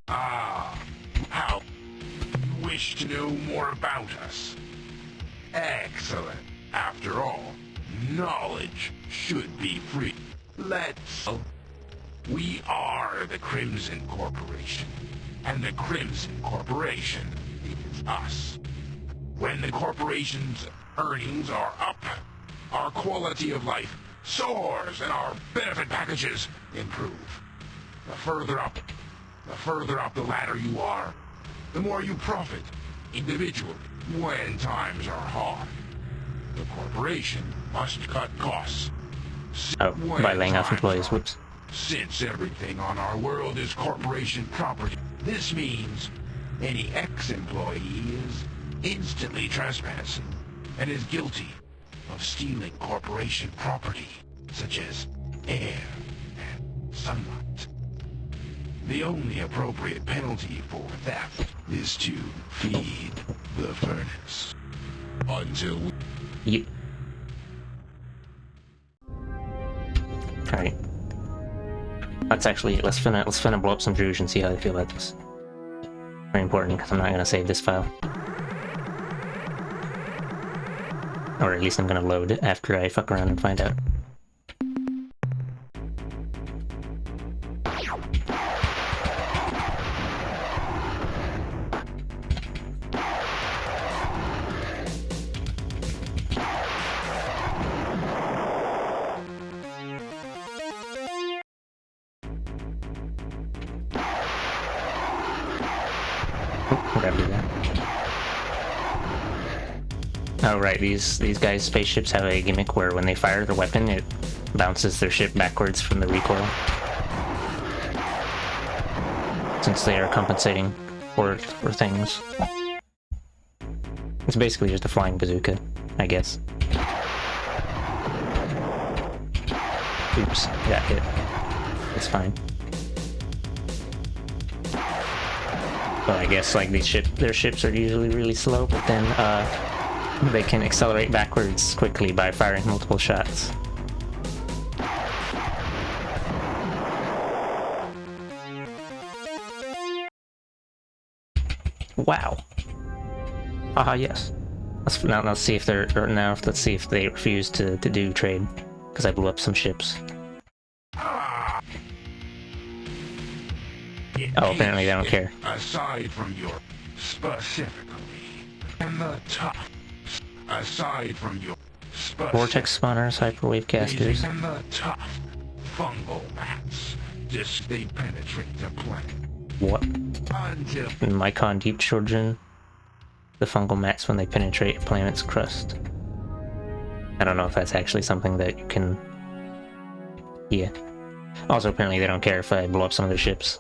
Ah, how you wish to know more about us? Excellent. After all, knowledge should be free. Let's... We are the Crimson Corporation, and the Crimson Corporation is us. When the corporation's earnings are up, our quality of life soars and our benefit packages improve. The further up the ladder you are, the more you profit individually when times are hard. The corporation must cut costs. Oh, by laying off employees, whoops. Since everything on our world is corporation property, this means any ex-employee is instantly trespassing and is guilty of stealing corporation property, such as air and sunlight. The only appropriate penalty for theft is to feed the furnace. Until we... Yep. Alright. Let's finna blow up some Druge and see how they feel about this. Very important, because I'm not gonna save this file. Or at least I'm gonna load it after I fuck around and find out. Oh right, these guys' spaceships have a gimmick where when they fire their weapon, it bounces their ship backwards from the recoil. Since they are compensating for things. It's basically just a flying bazooka, I guess. Oops, got hit. It's fine. But I guess like their ships are usually really slow, but then they can accelerate backwards quickly by firing multiple shots. Wow. Haha, yes. Let's see if let's see if they refuse to do trade, because I blew up some ships. Oh, apparently they don't care. Aside from your specifically, And the top, aside from your Vortex spawners, hyperwave casters. and the tough fungal mats, they penetrate the planet. What? Until In Mycon Deep Children, the fungal mats when they penetrate a planet's crust. I don't know if that's actually something that you can... Yeah. Also, apparently they don't care if I blow up some of their ships.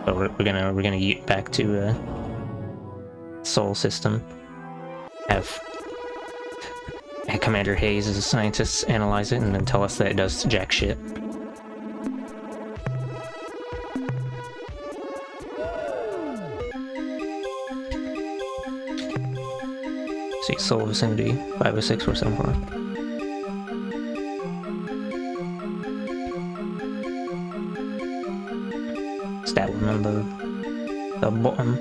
But we're gonna yeet back to Sol system. Have Commander Hayes as a scientist analyze it and then tell us that it does jack shit. See, Sol vicinity 506 474. Stat one on the bottom.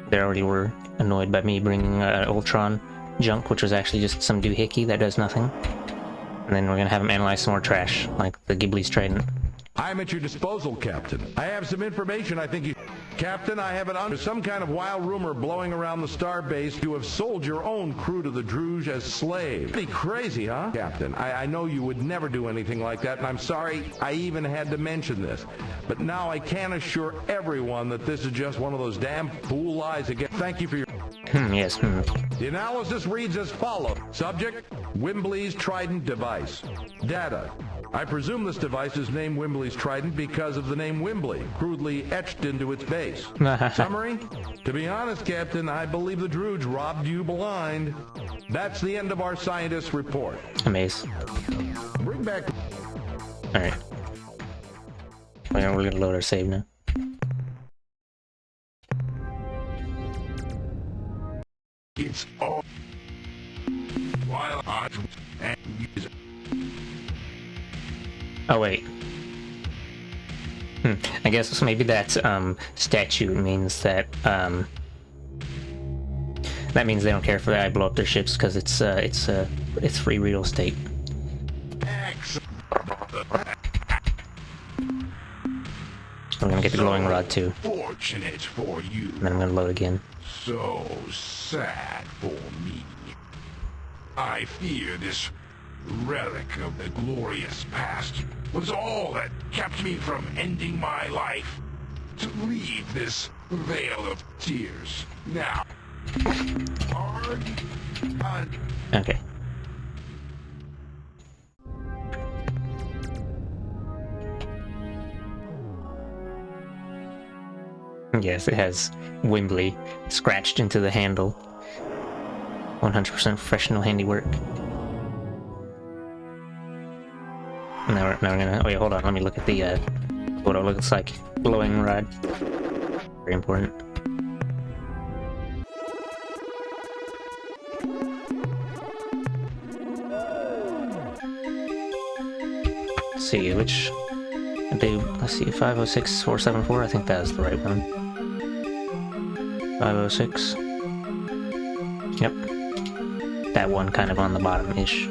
They already were annoyed by me bringing Ultron junk, which was actually just some doohickey that does nothing. And then we're gonna have him analyze some more trash, like the Ghibli's Trident. I'm at your disposal, Captain. I have some information I think you... Captain, I have some kind of wild rumor blowing around the starbase. You have sold your own crew to the Druge as slaves. Pretty crazy, huh? Captain, I know you would never do anything like that, and I'm sorry I even had to mention this. But now I can assure everyone that this is just one of those damn fool lies again. Thank you for your... Yes. The analysis reads as follows. Subject, Wimbley's Trident device. Data. I presume this device is named Wimbley's Trident because of the name Wimbley, crudely etched into its base. Summary? To be honest, Captain, I believe the Druge robbed you blind. That's the end of our scientist's report. Amaze. Bring back... Alright. We're gonna load our save now. it's all while I and use. Oh wait. I guess maybe that statute means that that means they don't care if I blow up their ships because it's free real estate. I'm gonna get the glowing rod too. Fortunate for you. And then I'm gonna load again. So sad for me. I fear this relic of the glorious past was all that kept me from ending my life. To leave this vale of tears. Now. Okay. Yes, it has Wimbley scratched into the handle. 100% professional handiwork. Now we're gonna... Oh wait, hold on. Let me look at the what it looks like. Glowing rod. Very important. Let's see which. Let's see, 506 474. I think that is the right one. 506. Yep. That one kind of on the bottom-ish.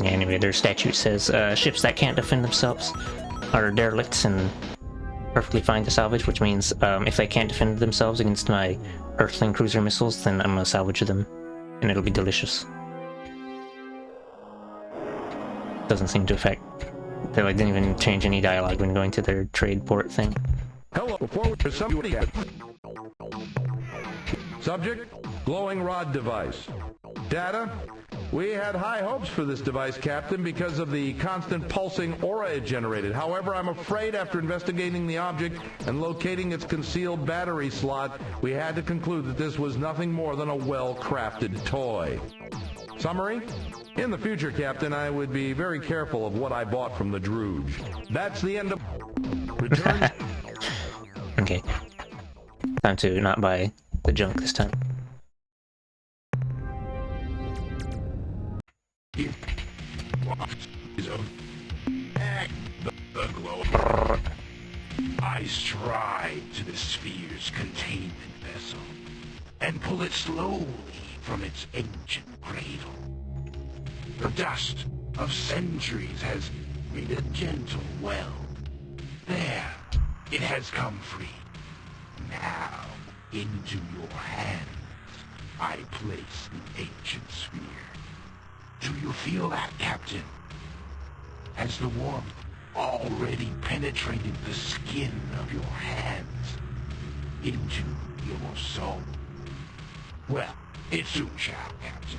Yeah, anyway, their statute says ships that can't defend themselves are derelicts and perfectly fine to salvage, which means if they can't defend themselves against my Earthling cruiser missiles, then I'm gonna salvage them, and it'll be delicious. Doesn't seem to affect... They like didn't even change any dialogue when going to their trade port thing. Hello, forward to somebody. Subject, glowing rod device. Data, We had high hopes for this device, Captain, because of the constant pulsing aura it generated. However, I'm afraid after investigating the object and locating its concealed battery slot, we had to conclude that this was nothing more than a well-crafted toy. Summary? In the future, Captain, I would be very careful of what I bought from the Druge. That's the end of... Return... Okay. Time to not buy the junk this time. The glow. I stride to the sphere's containment vessel and pull it slowly from its ancient cradle. The dust of centuries has made a gentle well. There, it has come free. Now, into your hands, I place the ancient sphere. Do you feel that, Captain? Has the warmth already penetrated the skin of your hands into your soul? Well, it soon shall, Captain.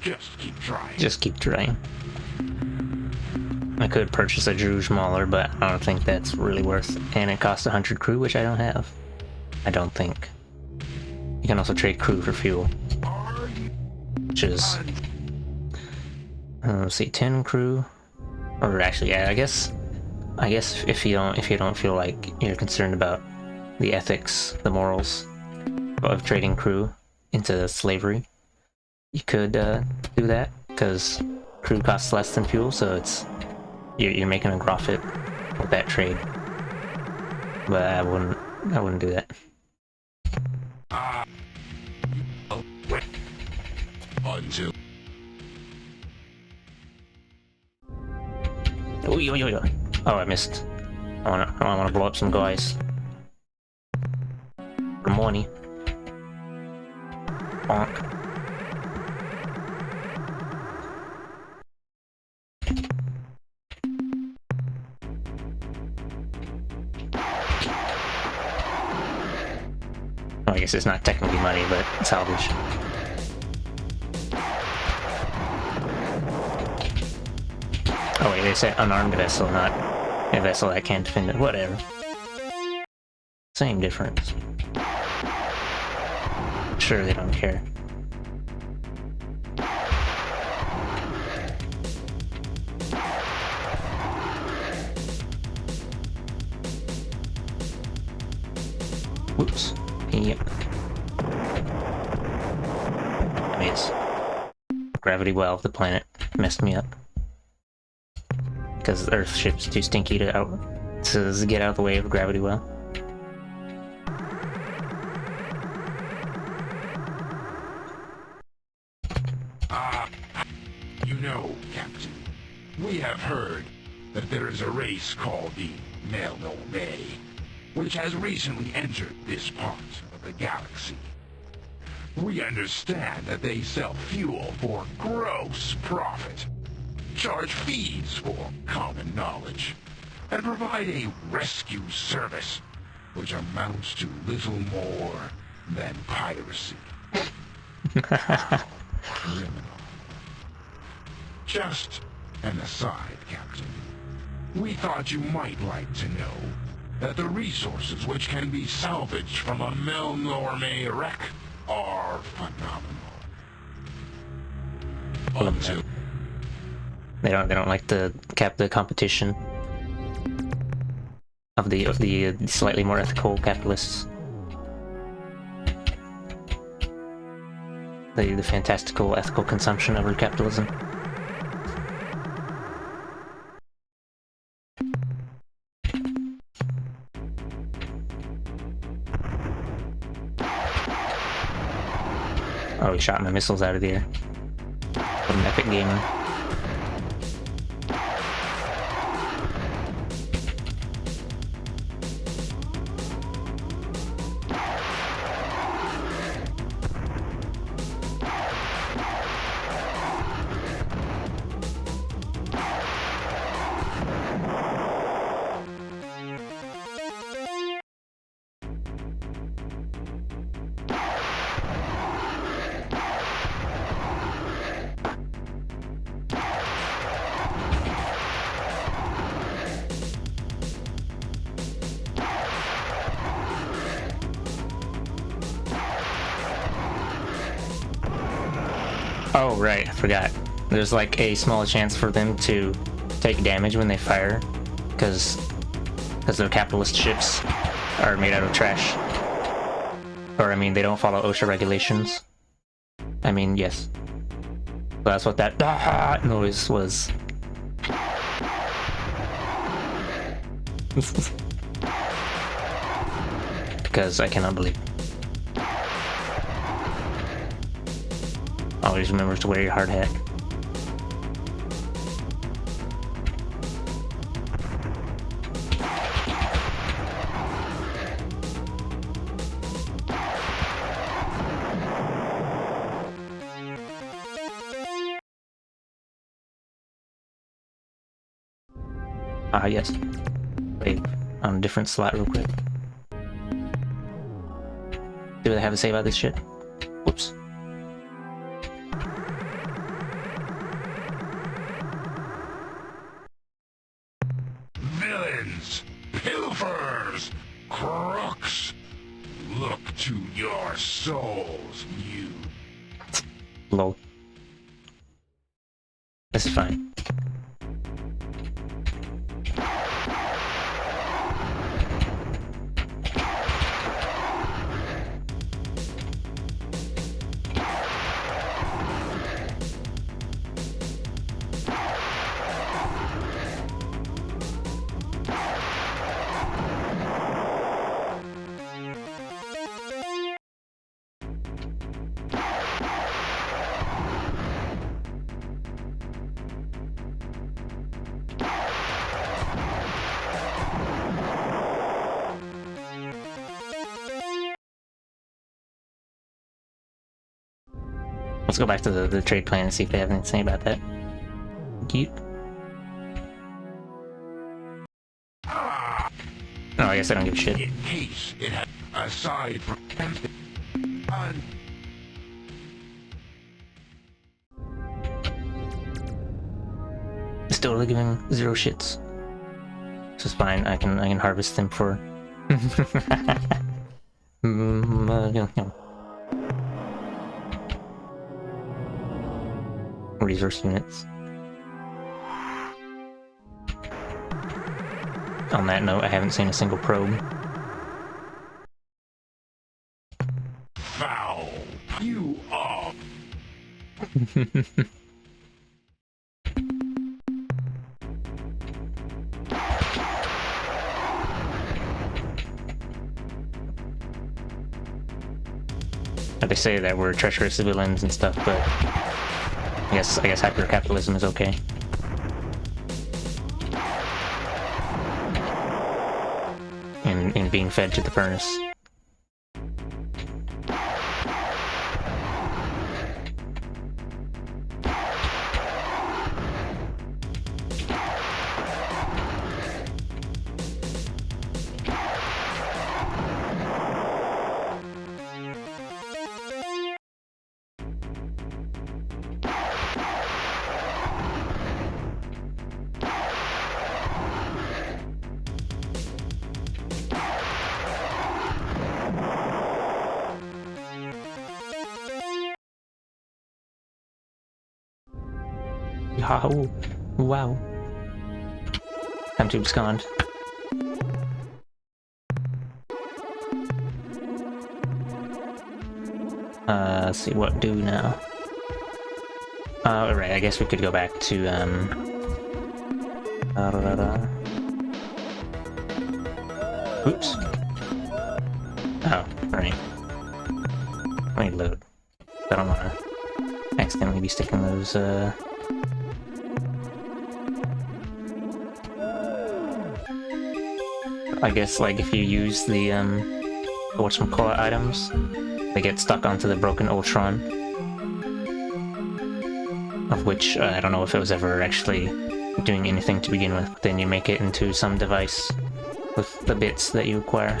Just keep trying. Just keep trying. I could purchase a Druge Mauler, but I don't think that's really worth it. And it costs 100 crew, which I don't have. I don't think. You can also trade crew for fuel. Which is... let's see, 10 crew. Or actually, yeah, I guess if you don't feel like you're concerned about the ethics, the morals of trading crew into slavery, you could do that, because crew costs less than fuel, so it's you're making a profit with that trade. But I wouldn't do that. Until Oh, I missed. I wanna blow up some guys. Good morning. Bonk. Well, I guess it's not technically money, but salvage. Oh wait, they say unarmed vessel, not a vessel that can't defend it. Whatever. Same difference. Sure, they don't care. Whoops. Yep. Anyways. Gravity well of the planet messed me up. Because the Earth ship's too stinky to get out of the way of gravity well. You know, Captain, we have heard that there is a race called the Melnome, which has recently entered this part of the galaxy. We understand that they sell fuel for gross profit, charge fees for common knowledge, and provide a rescue service which amounts to little more than piracy. Criminal. Just an aside, Captain. We thought you might like to know that the resources which can be salvaged from a Melnorme wreck are phenomenal. Until They don't like to cap the competition of the slightly more ethical capitalists. The fantastical ethical consumption over capitalism. Oh, he shot my missiles out of the air. What an epic gamer. Oh, right, I forgot. There's like a small chance for them to take damage when they fire, because their capitalist ships are made out of trash. Or, I mean, they don't follow OSHA regulations. I mean, yes. But that's what that noise was. Because I cannot believe. Always remember to wear your hard hat. Ah, yes. Wait, on a different slot real quick. Do they have to say about this shit? Whoops. Villains, pilfers, crooks, look to your souls, you. Lol. This is fine. Let's go back to the trade plan and see if they have anything to say about that. Cute. Oh, I guess I don't give a shit. In case it had, aside from Still really giving zero shits. This is fine. I can harvest them for resource units. On that note, I haven't seen a single probe. foul, you are. They say that we're treacherous civilians and stuff, but I guess hyper-capitalism is okay. In being fed to the furnace. Oh, wow. Time to abscond. Let's see, what do now? Right, I guess we could go back to, oops. Oh, right. Let me load. I don't wanna accidentally be sticking those, I guess, like, if you use the, whatchamacallit items, they get stuck onto the broken Ultron. Of which, I don't know if it was ever actually doing anything to begin with, but then you make it into some device with the bits that you acquire.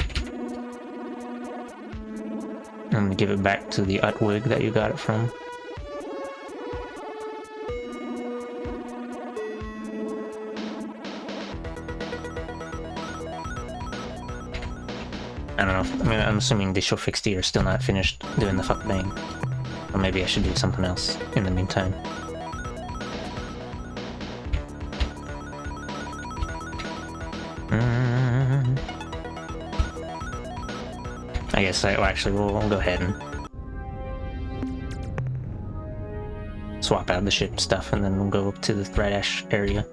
And give it back to the Utwig that you got it from. I don't know. I mean, I'm assuming the Shofixty are still not finished doing the fuck bang. Or maybe I should do something else in the meantime. I guess we'll go ahead and swap out the ship stuff, and then we'll go up to the Threat Ash area.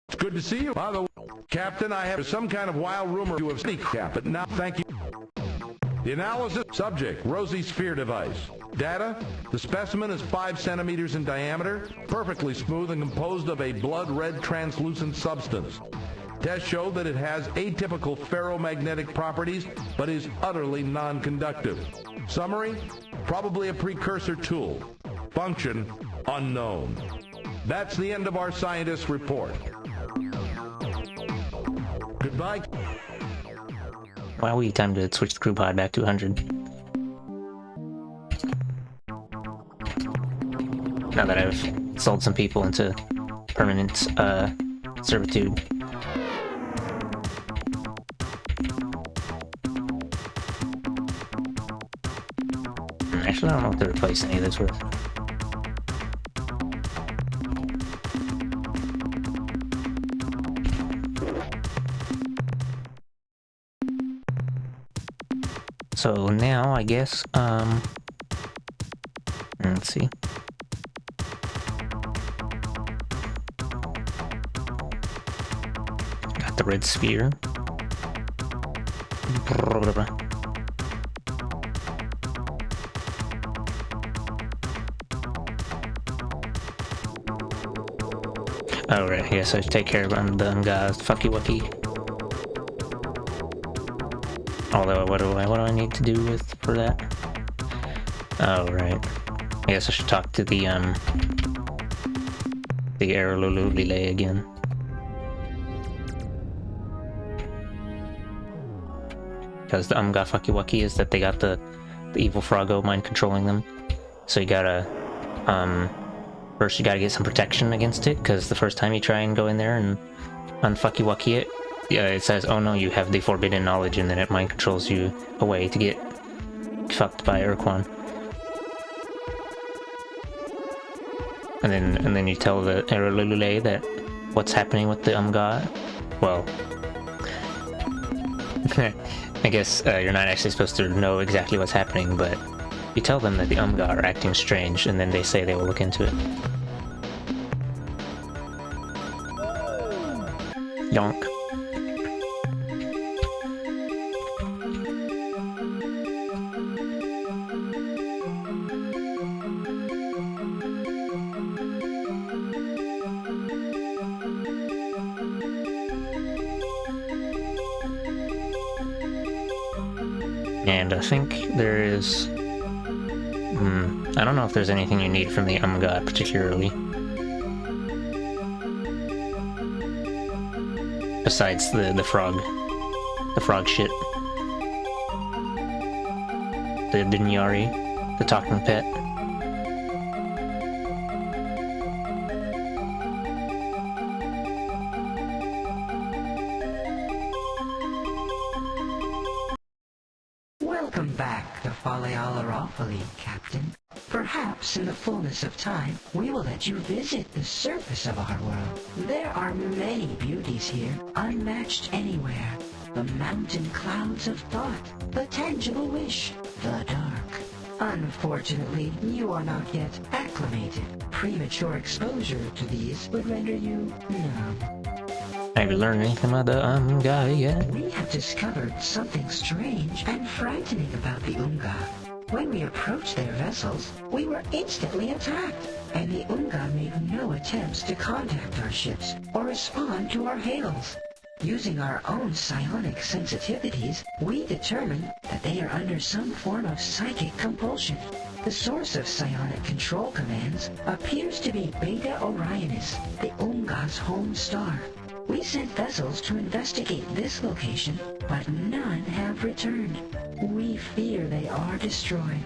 It's good to see you. By the way, Captain, I have some kind of wild rumor you have sneak cap, but now thank you. The analysis subject, Rosie Sphere device. Data, the specimen is 5 centimeters in diameter, perfectly smooth and composed of a blood-red translucent substance. Tests show that it has atypical ferromagnetic properties, but is utterly non-conductive. Summary, probably a precursor tool. Function, unknown. That's the end of our scientist's report. Goodbye. Wow, time to switch the crew pod back to 100. Now that I've sold some people into permanent servitude. Actually, I don't know what to replace any of this with. So now, I guess, let's see. Got the red sphere. Oh right, yes, I should take care of the Unga's Fucky Wucky. Although, what do I need to do for that? Oh right, I guess I should talk to the Aralululile again. Because the Unga Fucky Wucky is that they got the evil Froggo mind controlling them. So you gotta, first you gotta get some protection against it, because the first time you try and go in there and unfucky wucky it, it says, oh no, you have the forbidden knowledge, and then it mind controls you away to get fucked by Urquan. And then you tell the Aralulule that what's happening with the Umga. Well, I guess you're not actually supposed to know exactly what's happening, but you tell them that the Umga are acting strange, and then they say they will look into it. Yonk. And I think there is... I don't know if there's anything you need from the Umga particularly. Besides the frog. The frog shit. The Dinyari. The talking pet. Welcome back to Falealarawfali, Captain. Perhaps in the fullness of time, we will let you visit the surface of our world. There are many beauties here, unmatched anywhere. The mountain clouds of thought, the tangible wish, the dark. Unfortunately, you are not yet acclimated. Premature exposure to these would render you numb. Have you learned anything about the Umga yet? We have discovered something strange and frightening about the Unga. When we approached their vessels, we were instantly attacked, and the Unga made no attempts to contact our ships or respond to our hails. Using our own psionic sensitivities, we determined that they are under some form of psychic compulsion. The source of psionic control commands appears to be Beta Orionis, the Unga's home star. We sent vessels to investigate this location, but none have returned. We fear they are destroyed.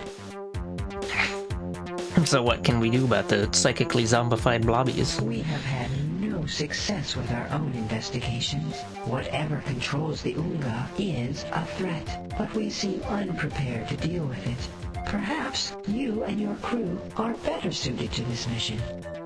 So what can we do about the psychically zombified blobbies? We have had no no success with our own investigations. Whatever controls the Unga is a threat, but we seem unprepared to deal with it. Perhaps you and your crew are better suited to this mission.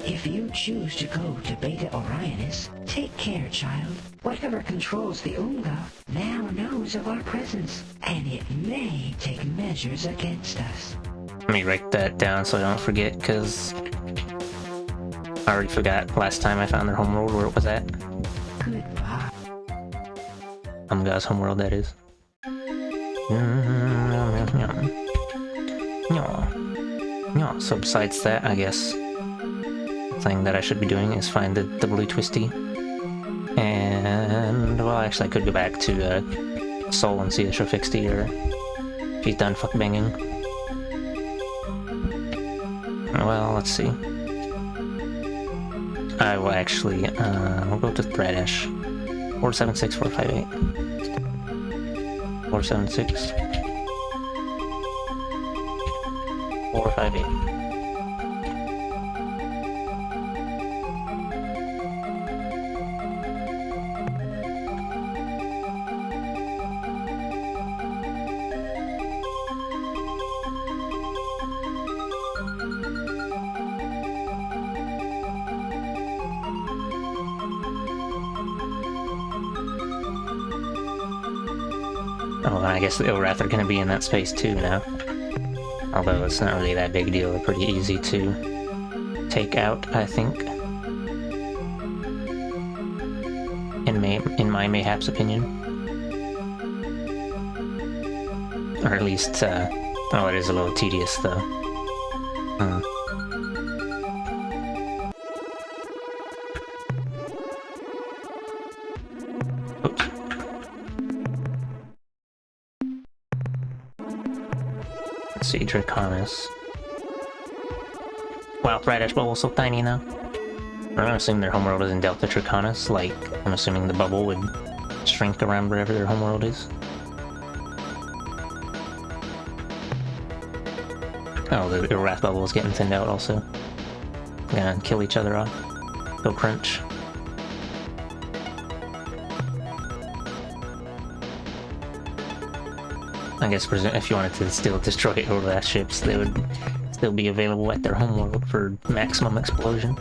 If you choose to go to Beta Orionis, take care, child. Whatever controls the Unga now knows of our presence, and it may take measures against us. Let me write that down so I don't forget, because I already forgot last time I found their homeworld where it was at. Goodbye. Umga's homeworld, that is. Yeah, so besides that, I guess the thing that I should be doing is find the blue twisty. And, well, actually I could go back to Sol and see if she'll fix it, or if he's done fuck banging. Well, let's see. I will actually, we'll go to Threadash. 476 458. 476 458. Oh, and I guess the Ilrath are gonna be in that space too now. Although it's not really that big a deal, they're pretty easy to take out, I think. In my mayhaps opinion. Or at least, oh, it is a little tedious though. Oops. Let's see, Draconis. Wow, Threadash bubble's so tiny now. I'm gonna assume their homeworld is in Delta Draconis, like, I'm assuming the bubble would shrink around wherever their homeworld is. Oh, the Ilrath bubble is getting thinned out also. Gonna kill each other off. Go crunch. I guess if you wanted to still destroy Ilrath ships, they would still be available at their homeworld for maximum explosion.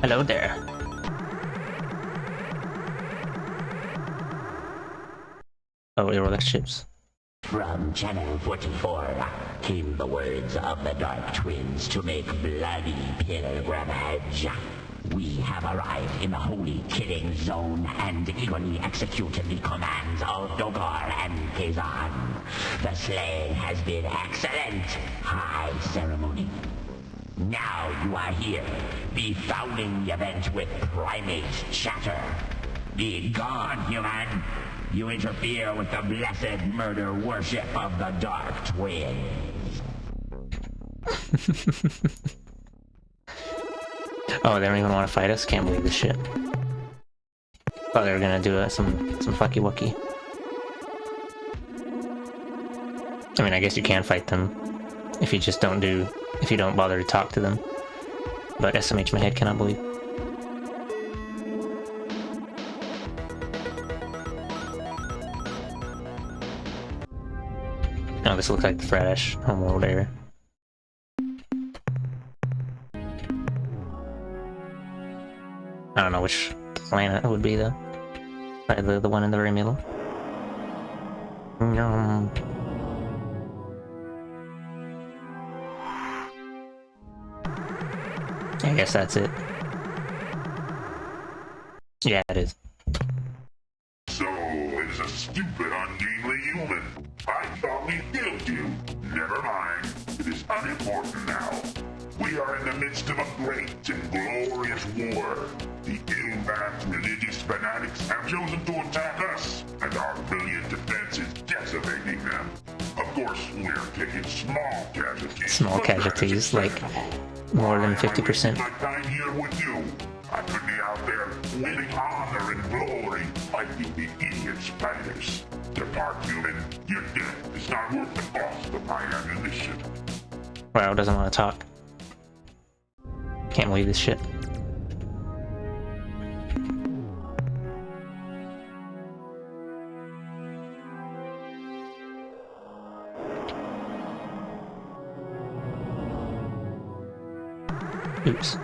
Hello there. Oh, Ilrath ships. From Channel 44 came the words of the Dark Twins to make bloody pilgrimage. We have arrived in the Holy Killing Zone and eagerly execute the commands of Dogar and Kazan. The slaying has been excellent. High ceremony. Now you are here, befouling the event with primate chatter. Be gone, human! You interfere with the blessed murder worship of the Dark Twins. Oh, they don't even want to fight us? Can't believe this shit. Thought they were gonna do some fucky wucky. I mean, I guess you can fight them if you just don't bother to talk to them. But SMH my head cannot believe. Oh, this looks like the Threadash homeworld area. I don't know which planet it would be though. Probably the one in the very middle. I guess that's it. Yeah, it is. So, it is a stupid, ungainly human. I thought we killed you. Never mind. It is unimportant now. We are in the midst of a great and glorious war. The ill-matched religious fanatics have chosen to attack us, and our brilliant defense is decimating them. Of course, we're taking small casualties. Small casualties, like more than 50%. My time here with you. I could be out there winning honor and glory, fighting the idiot spiders. Depart, human. Your death is not worth the cost of my ammunition. Wow, doesn't want to talk. Can't believe this shit. Oops.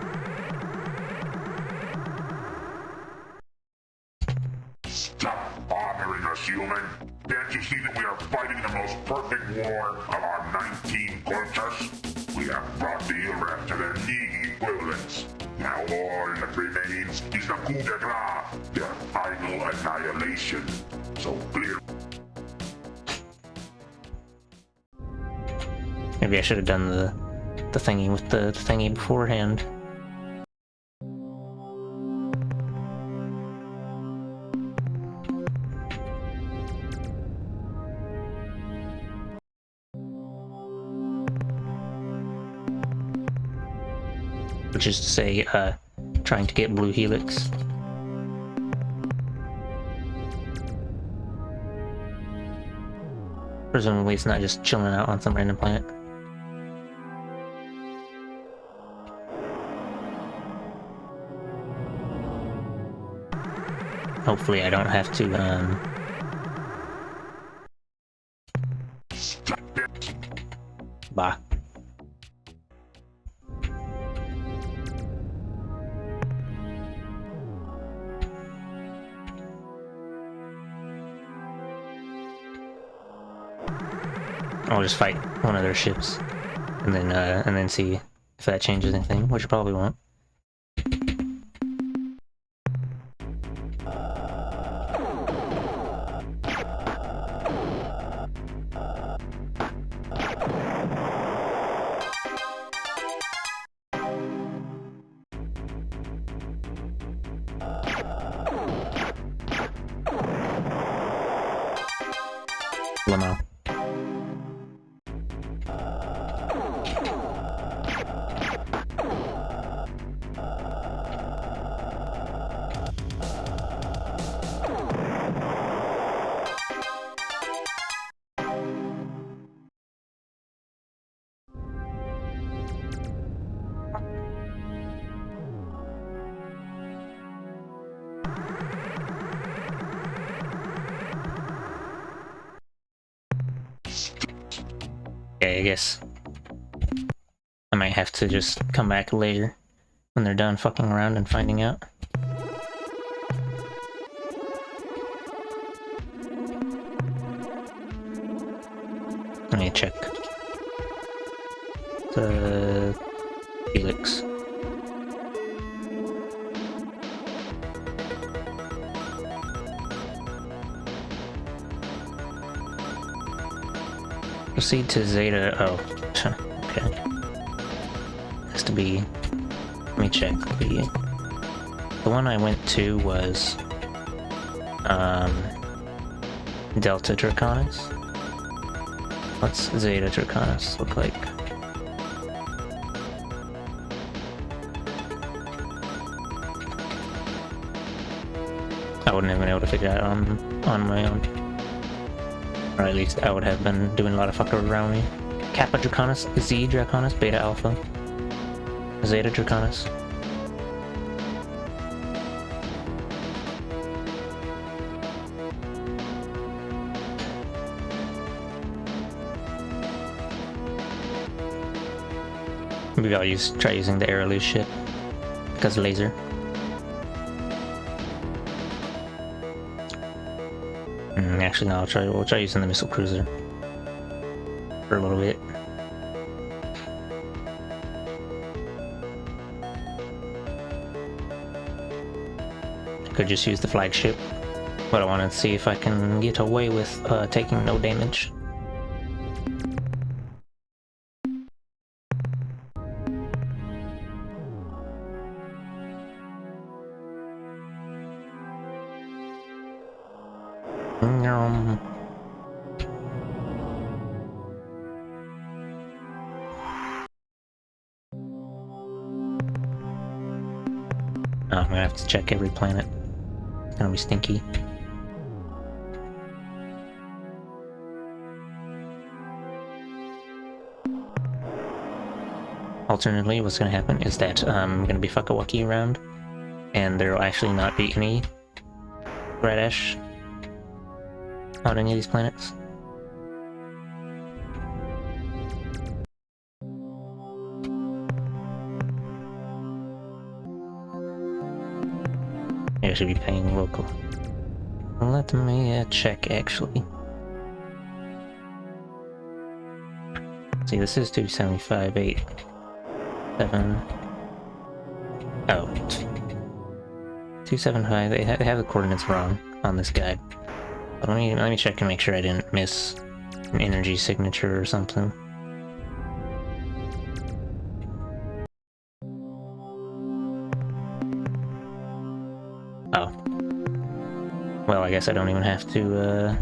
Stop bothering us, human! Can't you see that we are fighting the most perfect war of our 19 cultures? We have brought the Ilrath to their needy equivalents. Now all that remains is the coup de grace, their final annihilation. So clear. Maybe I should have done the thingy with the thingy beforehand. Which is to say, trying to get Blue Helix. Presumably it's not just chilling out on some random planet. Hopefully I don't have to, Bah. I'll just fight one of their ships, and then see if that changes anything, which it probably won't. Limo. Okay, I guess I might have to just come back later when they're done fucking around and finding out. Let me check the Helix. Proceed to Zeta. Oh, okay. Has to be. Let me check. The one I went to was Delta Draconis. What's Zeta Draconis look like? I wouldn't have been able to figure it out on my own. Or at least I would have been doing a lot of fucker around me. Kappa Draconis, Z Draconis, Beta Alpha, Zeta Draconis. Maybe I'll try using the Aerolus ship because laser. Actually, no. We'll try using the missile cruiser for a little bit. Could just use the flagship, but I want to see if I can get away with taking no damage. I'm gonna have to check every planet. It's gonna be stinky. Alternatively, what's gonna happen is that I'm gonna be fuck-a-wucky around, and there will actually not be any red ash on any of these planets. I should be paying local. Let me check, actually. See, this is 275.8.7. Oh. 275, they have the coordinates wrong on this guide. But let me check and make sure I didn't miss an energy signature or something. Oh. Well, I guess I don't even have to,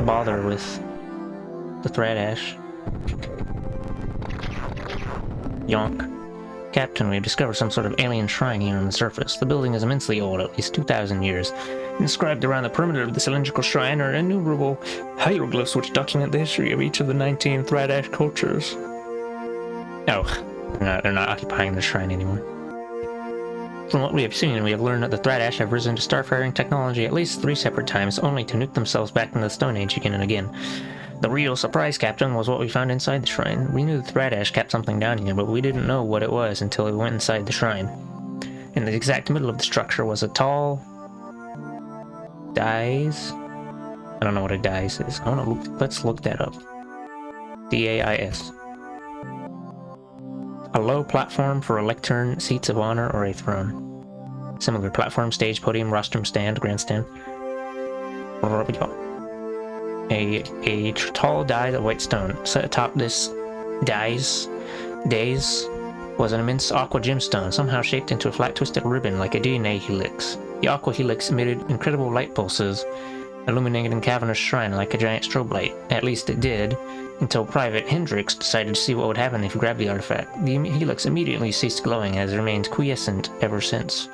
bother with the Thradash. Yonk. Captain, we've discovered some sort of alien shrine here on the surface. The building is immensely old, at least 2,000 years. Inscribed around the perimeter of the cylindrical shrine are innumerable hieroglyphs which document the history of each of the 19 Thradash cultures. Oh, they're not occupying the shrine anymore. From what we have seen, we have learned that the Thradash have risen to starfaring technology at least 3 separate times, only to nuke themselves back into the Stone Age again and again. The real surprise, Captain, was what we found inside the shrine. We knew the Thradash kept something down here, but we didn't know what it was until we went inside the shrine. In the exact middle of the structure was a tall... dais? I don't know what a dais is. Let's look that up. D-A-I-S. A low platform for a lectern, seats of honor, or a throne. Similar platform, stage, podium, rostrum, stand, grandstand. A tall dais of white stone. Set atop this dais was an immense aqua gemstone, somehow shaped into a flat twisted ribbon like a DNA helix. The aqua helix emitted incredible light pulses, illuminating the cavernous shrine like a giant strobe light. At least it did, until Private Hendricks decided to see what would happen if you grabbed the artifact. The helix immediately ceased glowing, and has remained quiescent ever since.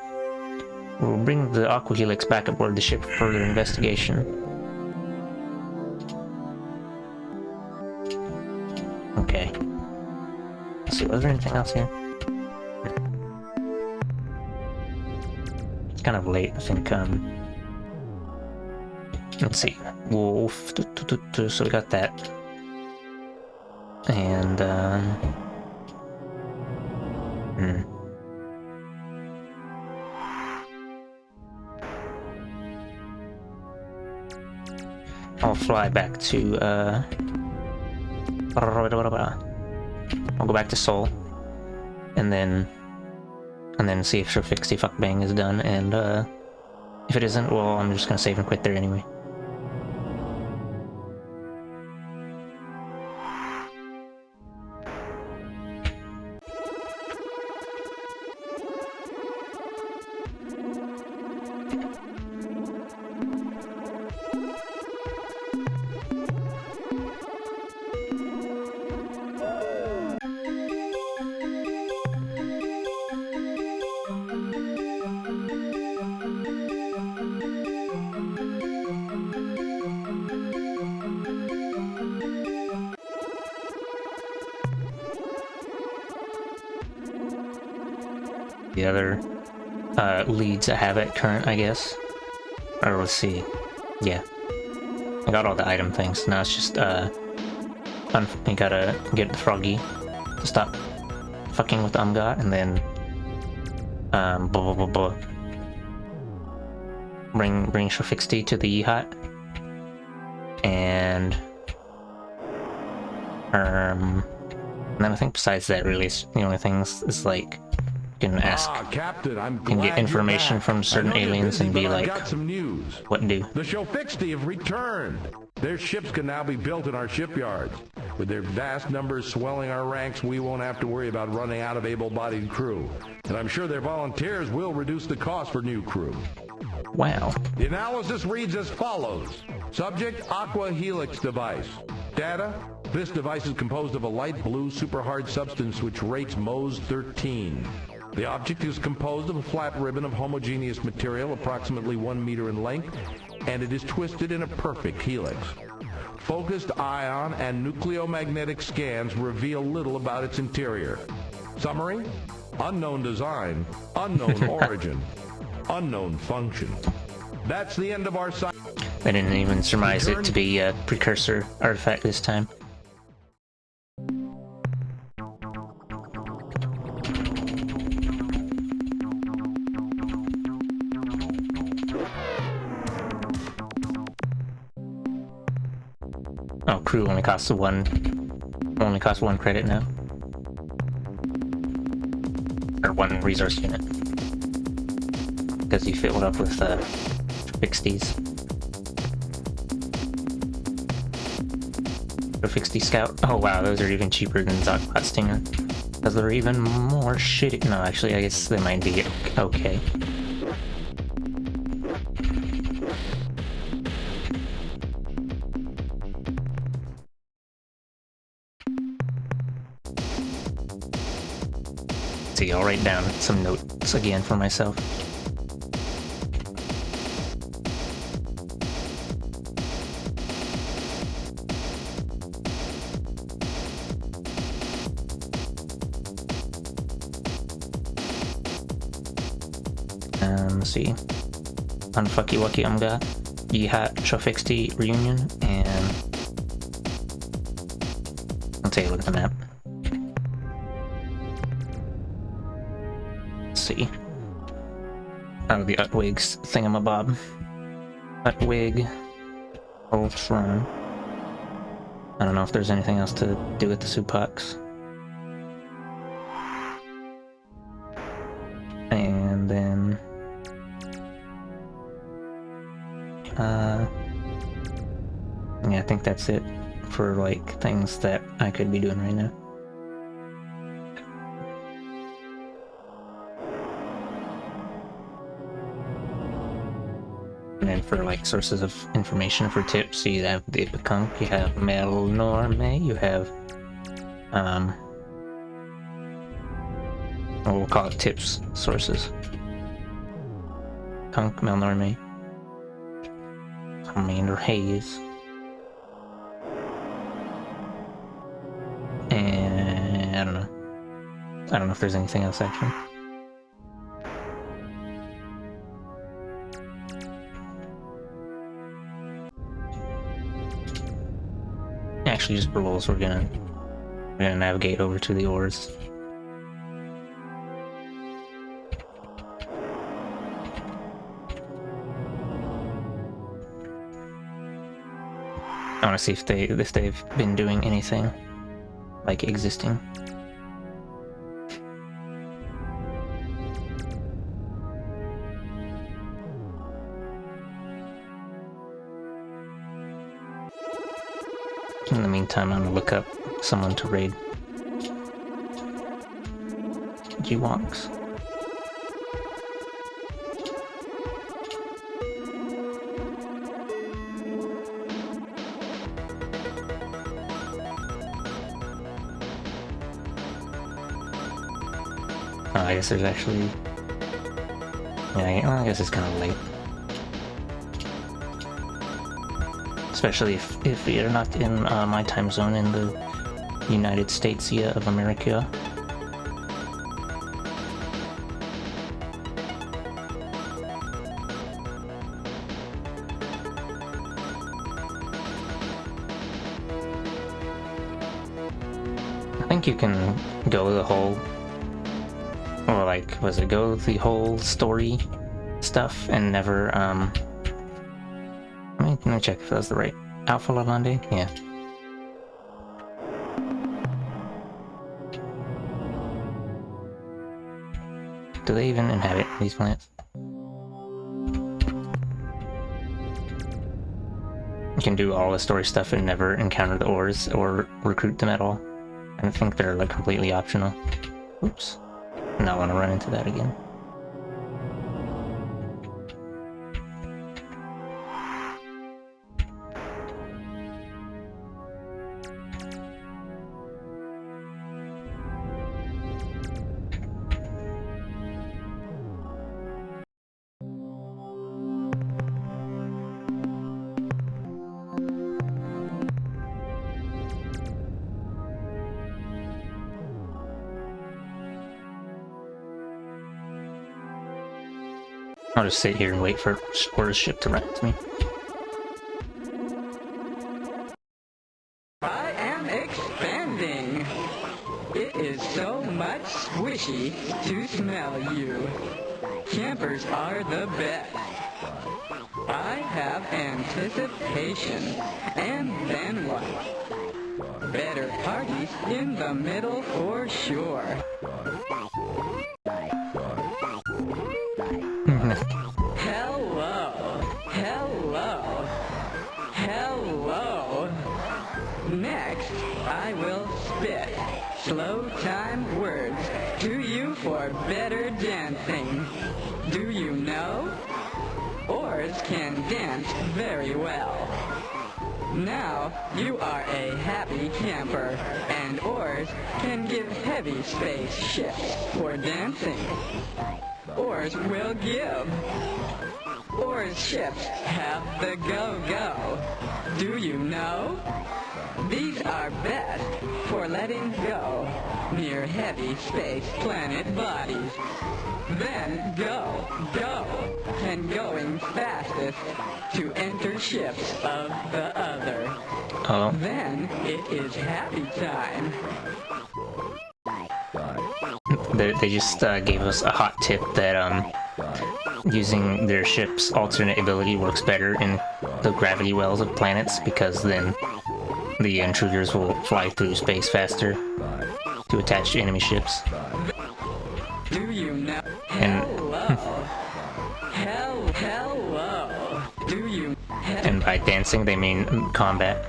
We'll bring the aqua helix back aboard the ship for further investigation. Okay. Let's see, was there anything else here? It's kind of late, I think, let's see. Wolf. So we got that. And, I'll fly back to, I'll go back to Seoul, and then see if Fixie Fuck Bang is done, and if it isn't, well, I'm just gonna save and quit there anyway. The other leads I have at current, I guess. Or let's see. Yeah. I got all the item things. Now it's just, you gotta get the Froggy to stop fucking with Umgot, and then, Bring Shofixty to the Yeehot. And then I think besides that, really, it's the only things is like, you can ask Captain, I'm and get information from certain aliens and be like, got some news. What do? The Shofixty have returned. Their ships can now be built in our shipyards. With their vast numbers swelling our ranks, we won't have to worry about running out of able-bodied crew. And I'm sure their volunteers will reduce the cost for new crew. Wow. The analysis reads as follows. Subject, Aqua Helix device. Data, this device is composed of a light blue super hard substance which rates Mohs 13. The object is composed of a flat ribbon of homogeneous material approximately 1 meter in length, and it is twisted in a perfect helix. Focused ion and nucleomagnetic scans reveal little about its interior. Summary: unknown design, unknown origin, unknown function. That's the end of our site. I didn't even surmise it to be a precursor artifact this time. Oh, crew only costs one credit now. Or one resource unit. Because you fill it up with 60s. The 60 Scout. Oh wow, those are even cheaper than Zogpot Stinger. Because they're even more shitty. No, actually, I guess they might be okay. See, I'll write down some notes again for myself. Let's see. Unfucky Wucky Umga, Yihat Chofixty Reunion, and I'll take a look at the map. Let's see. Oh, the Utwig's thingamabob. Utwig, Ultron. I don't know if there's anything else to do with the Supax. And then yeah, I think that's it for like things that I could be doing right now. And then for like sources of information for tips, you have the Ipakunk, you have Melnorme, you have we'll call it tips sources. Kunk, Melnorme, Commander Hayes, and I don't know. I don't know if there's anything else actually. Actually, just for rolls, we're gonna navigate over to the ores. I want to see if they've been doing anything like existing. In the meantime, I'm gonna look up someone to raid. G-Wonks. Oh, I guess there's actually... Yeah, well, I guess it's kind of late. Especially if you're not in my time zone in the United States of America. I think you can go the whole, or like, was it go the whole story stuff and never, let me check if that's the right Alpha Lalande. Yeah. Do they even inhabit these planets? You can do all the story stuff and never encounter the ores or recruit them at all. I think they're like completely optional. Oops. Not want to run into that again. I'll just sit here and wait for Or's ship to run to me. I am expanding. It is so much squishy to smell you. Campers are the best. I have anticipation. And then what? Better parties in the middle for sure. Hello. Hello. Hello. Next, I will spit slow time words to you for better dancing. Do you know? Oars can dance very well. Now you are a happy camper, and oars can give heavy space shifts for dancing. Oars will give. Oars ships have the go-go. Do you know? These are best for letting go near heavy space planet bodies. Then go, and going fastest to enter ships of the other. Oh. Then it is happy time. They just gave us a hot tip that using their ship's alternate ability works better in the gravity wells of planets, because then the intruders will fly through space faster to attach to enemy ships. Do you know? And Hello. Do you? And by dancing, they mean combat.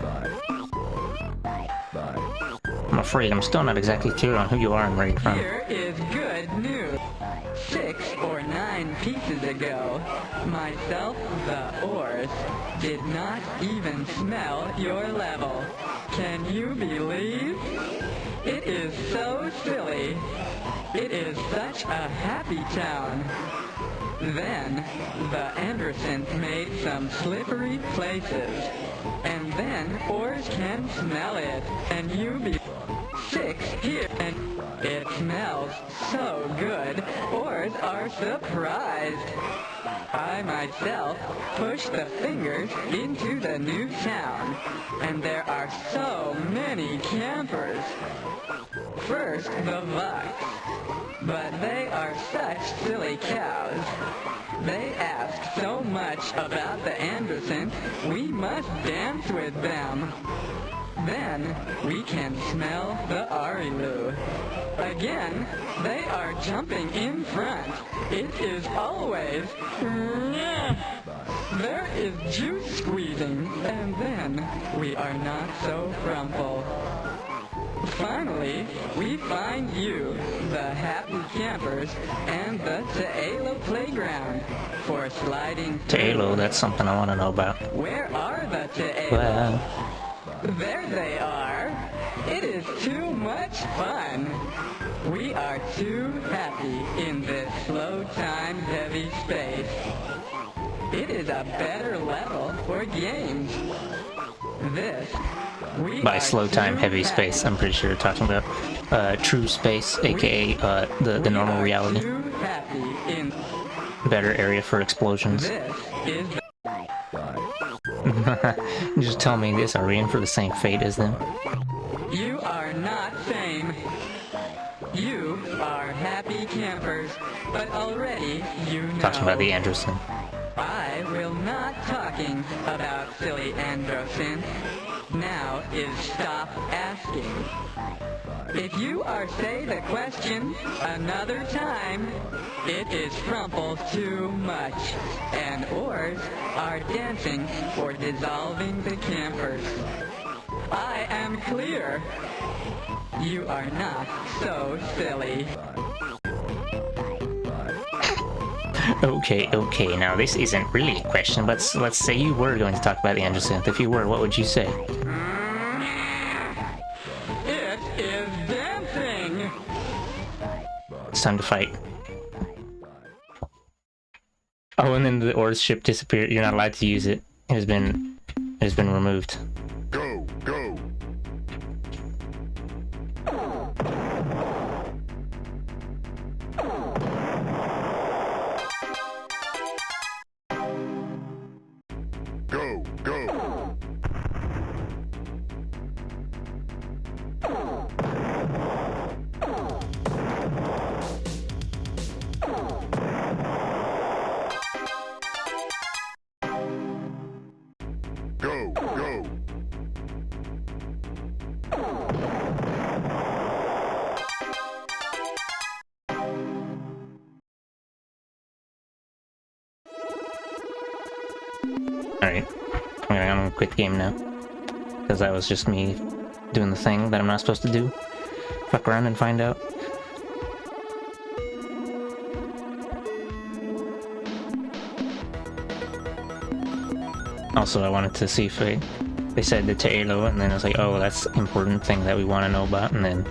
I'm afraid I'm still not exactly clear on who you are and where you're from. Here is good news. 6 or 9 pieces ago, myself, the oars, did not even smell your level. Can you believe? It is so silly. It is such a happy town. Then, the Andersons made some slippery places. And then, oars can smell it, and you be 6 here, and it smells so good, oars are surprised. I myself push the fingers into the new town, and there are so many campers. First, the Bucks. But they are such silly cows. They ask so much about the Andersons, we must dance with them. Then we can smell the Arilu. Again, they are jumping in front. It is always... There is juice squeezing, and then we are not so frumple. Finally, we find you, the happy campers, and the Te'elo playground for sliding. Te'elo, that's something I want to know about. Where are the Te'elo? Well, there they are. It is too much fun. We are too happy in this slow time heavy space. It is a better level for games. This. By slow time heavy space, I'm pretty sure you're talking about true space, aka the normal reality. Better area for explosions. Just tell me this, are we in for the same fate as them? You are not same. You are happy campers, but already you know. Talking about the Anderson. I will not talking about silly Anderson. Now is stop asking. If you are say the question another time, it is frumple too much, and oars are dancing for dissolving the campers. I am clear. You are not so silly. Okay, now this isn't really a question, but let's say you were going to talk about the Anderson. If you were, what would you say? It is dancing! It's time to fight. Oh, and then the oars ship disappeared. You're not allowed to use it. It has been removed. Go! Go, go. Alright. I'm gonna quit the game now. Because that was just me doing the thing that I'm not supposed to do. Fuck around and find out. Also, I wanted to see if they said the Tailo, and then I was like, oh, that's an important thing that we want to know about, and then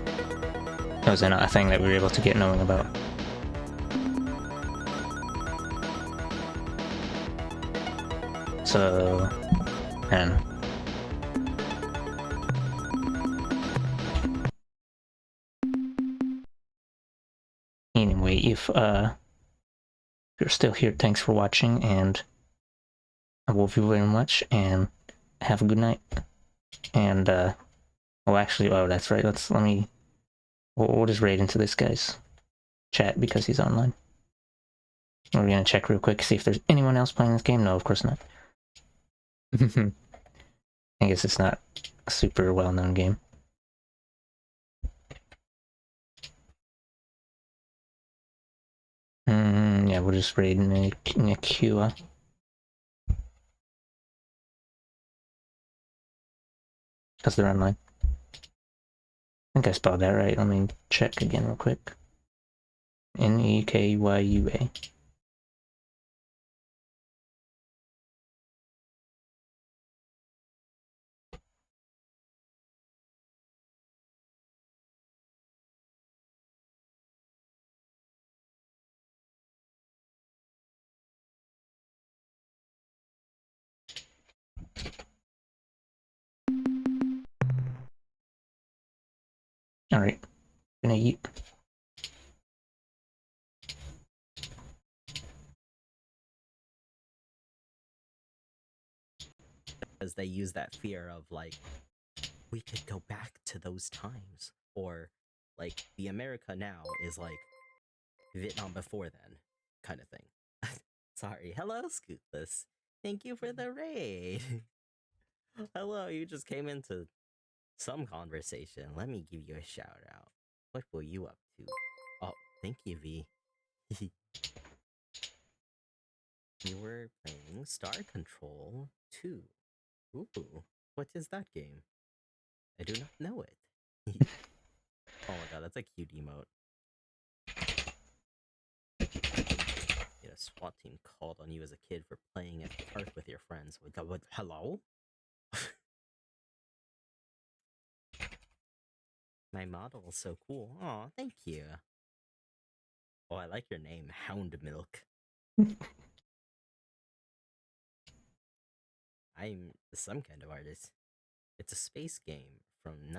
it was a thing that we were able to get knowing about. So, man. Anyway, if you're still here, thanks for watching, and I love you very much, and have a good night. And, oh, actually, oh, that's right, we'll just raid into this guy's chat because he's online. We're gonna check real quick, see if there's anyone else playing this game. No, of course not. I guess it's not a super well-known game. Yeah, we'll just raid Nikua. Because they're online. I think I spelled that right. Let me check again real quick. Nekyua. Alright. Gonna eat. Because they use that fear of, like, we could go back to those times. Or, like, the America now is, like, Vietnam before then, kind of thing. Sorry. Hello, Scootless. Thank you for the raid. Hello, you just came into some conversation. Let me give you a shout out. What were you up to? Oh, thank you, V. You were playing Star Control 2. Ooh, what is that game? I do not know it. Oh my god, that's a cute emote. You know, SWAT team called on you as a kid for playing at the park with your friends. What, hello? My model is so cool. Aw, thank you. Oh, I like your name, Hound Milk. I'm some kind of artist. It's a space game from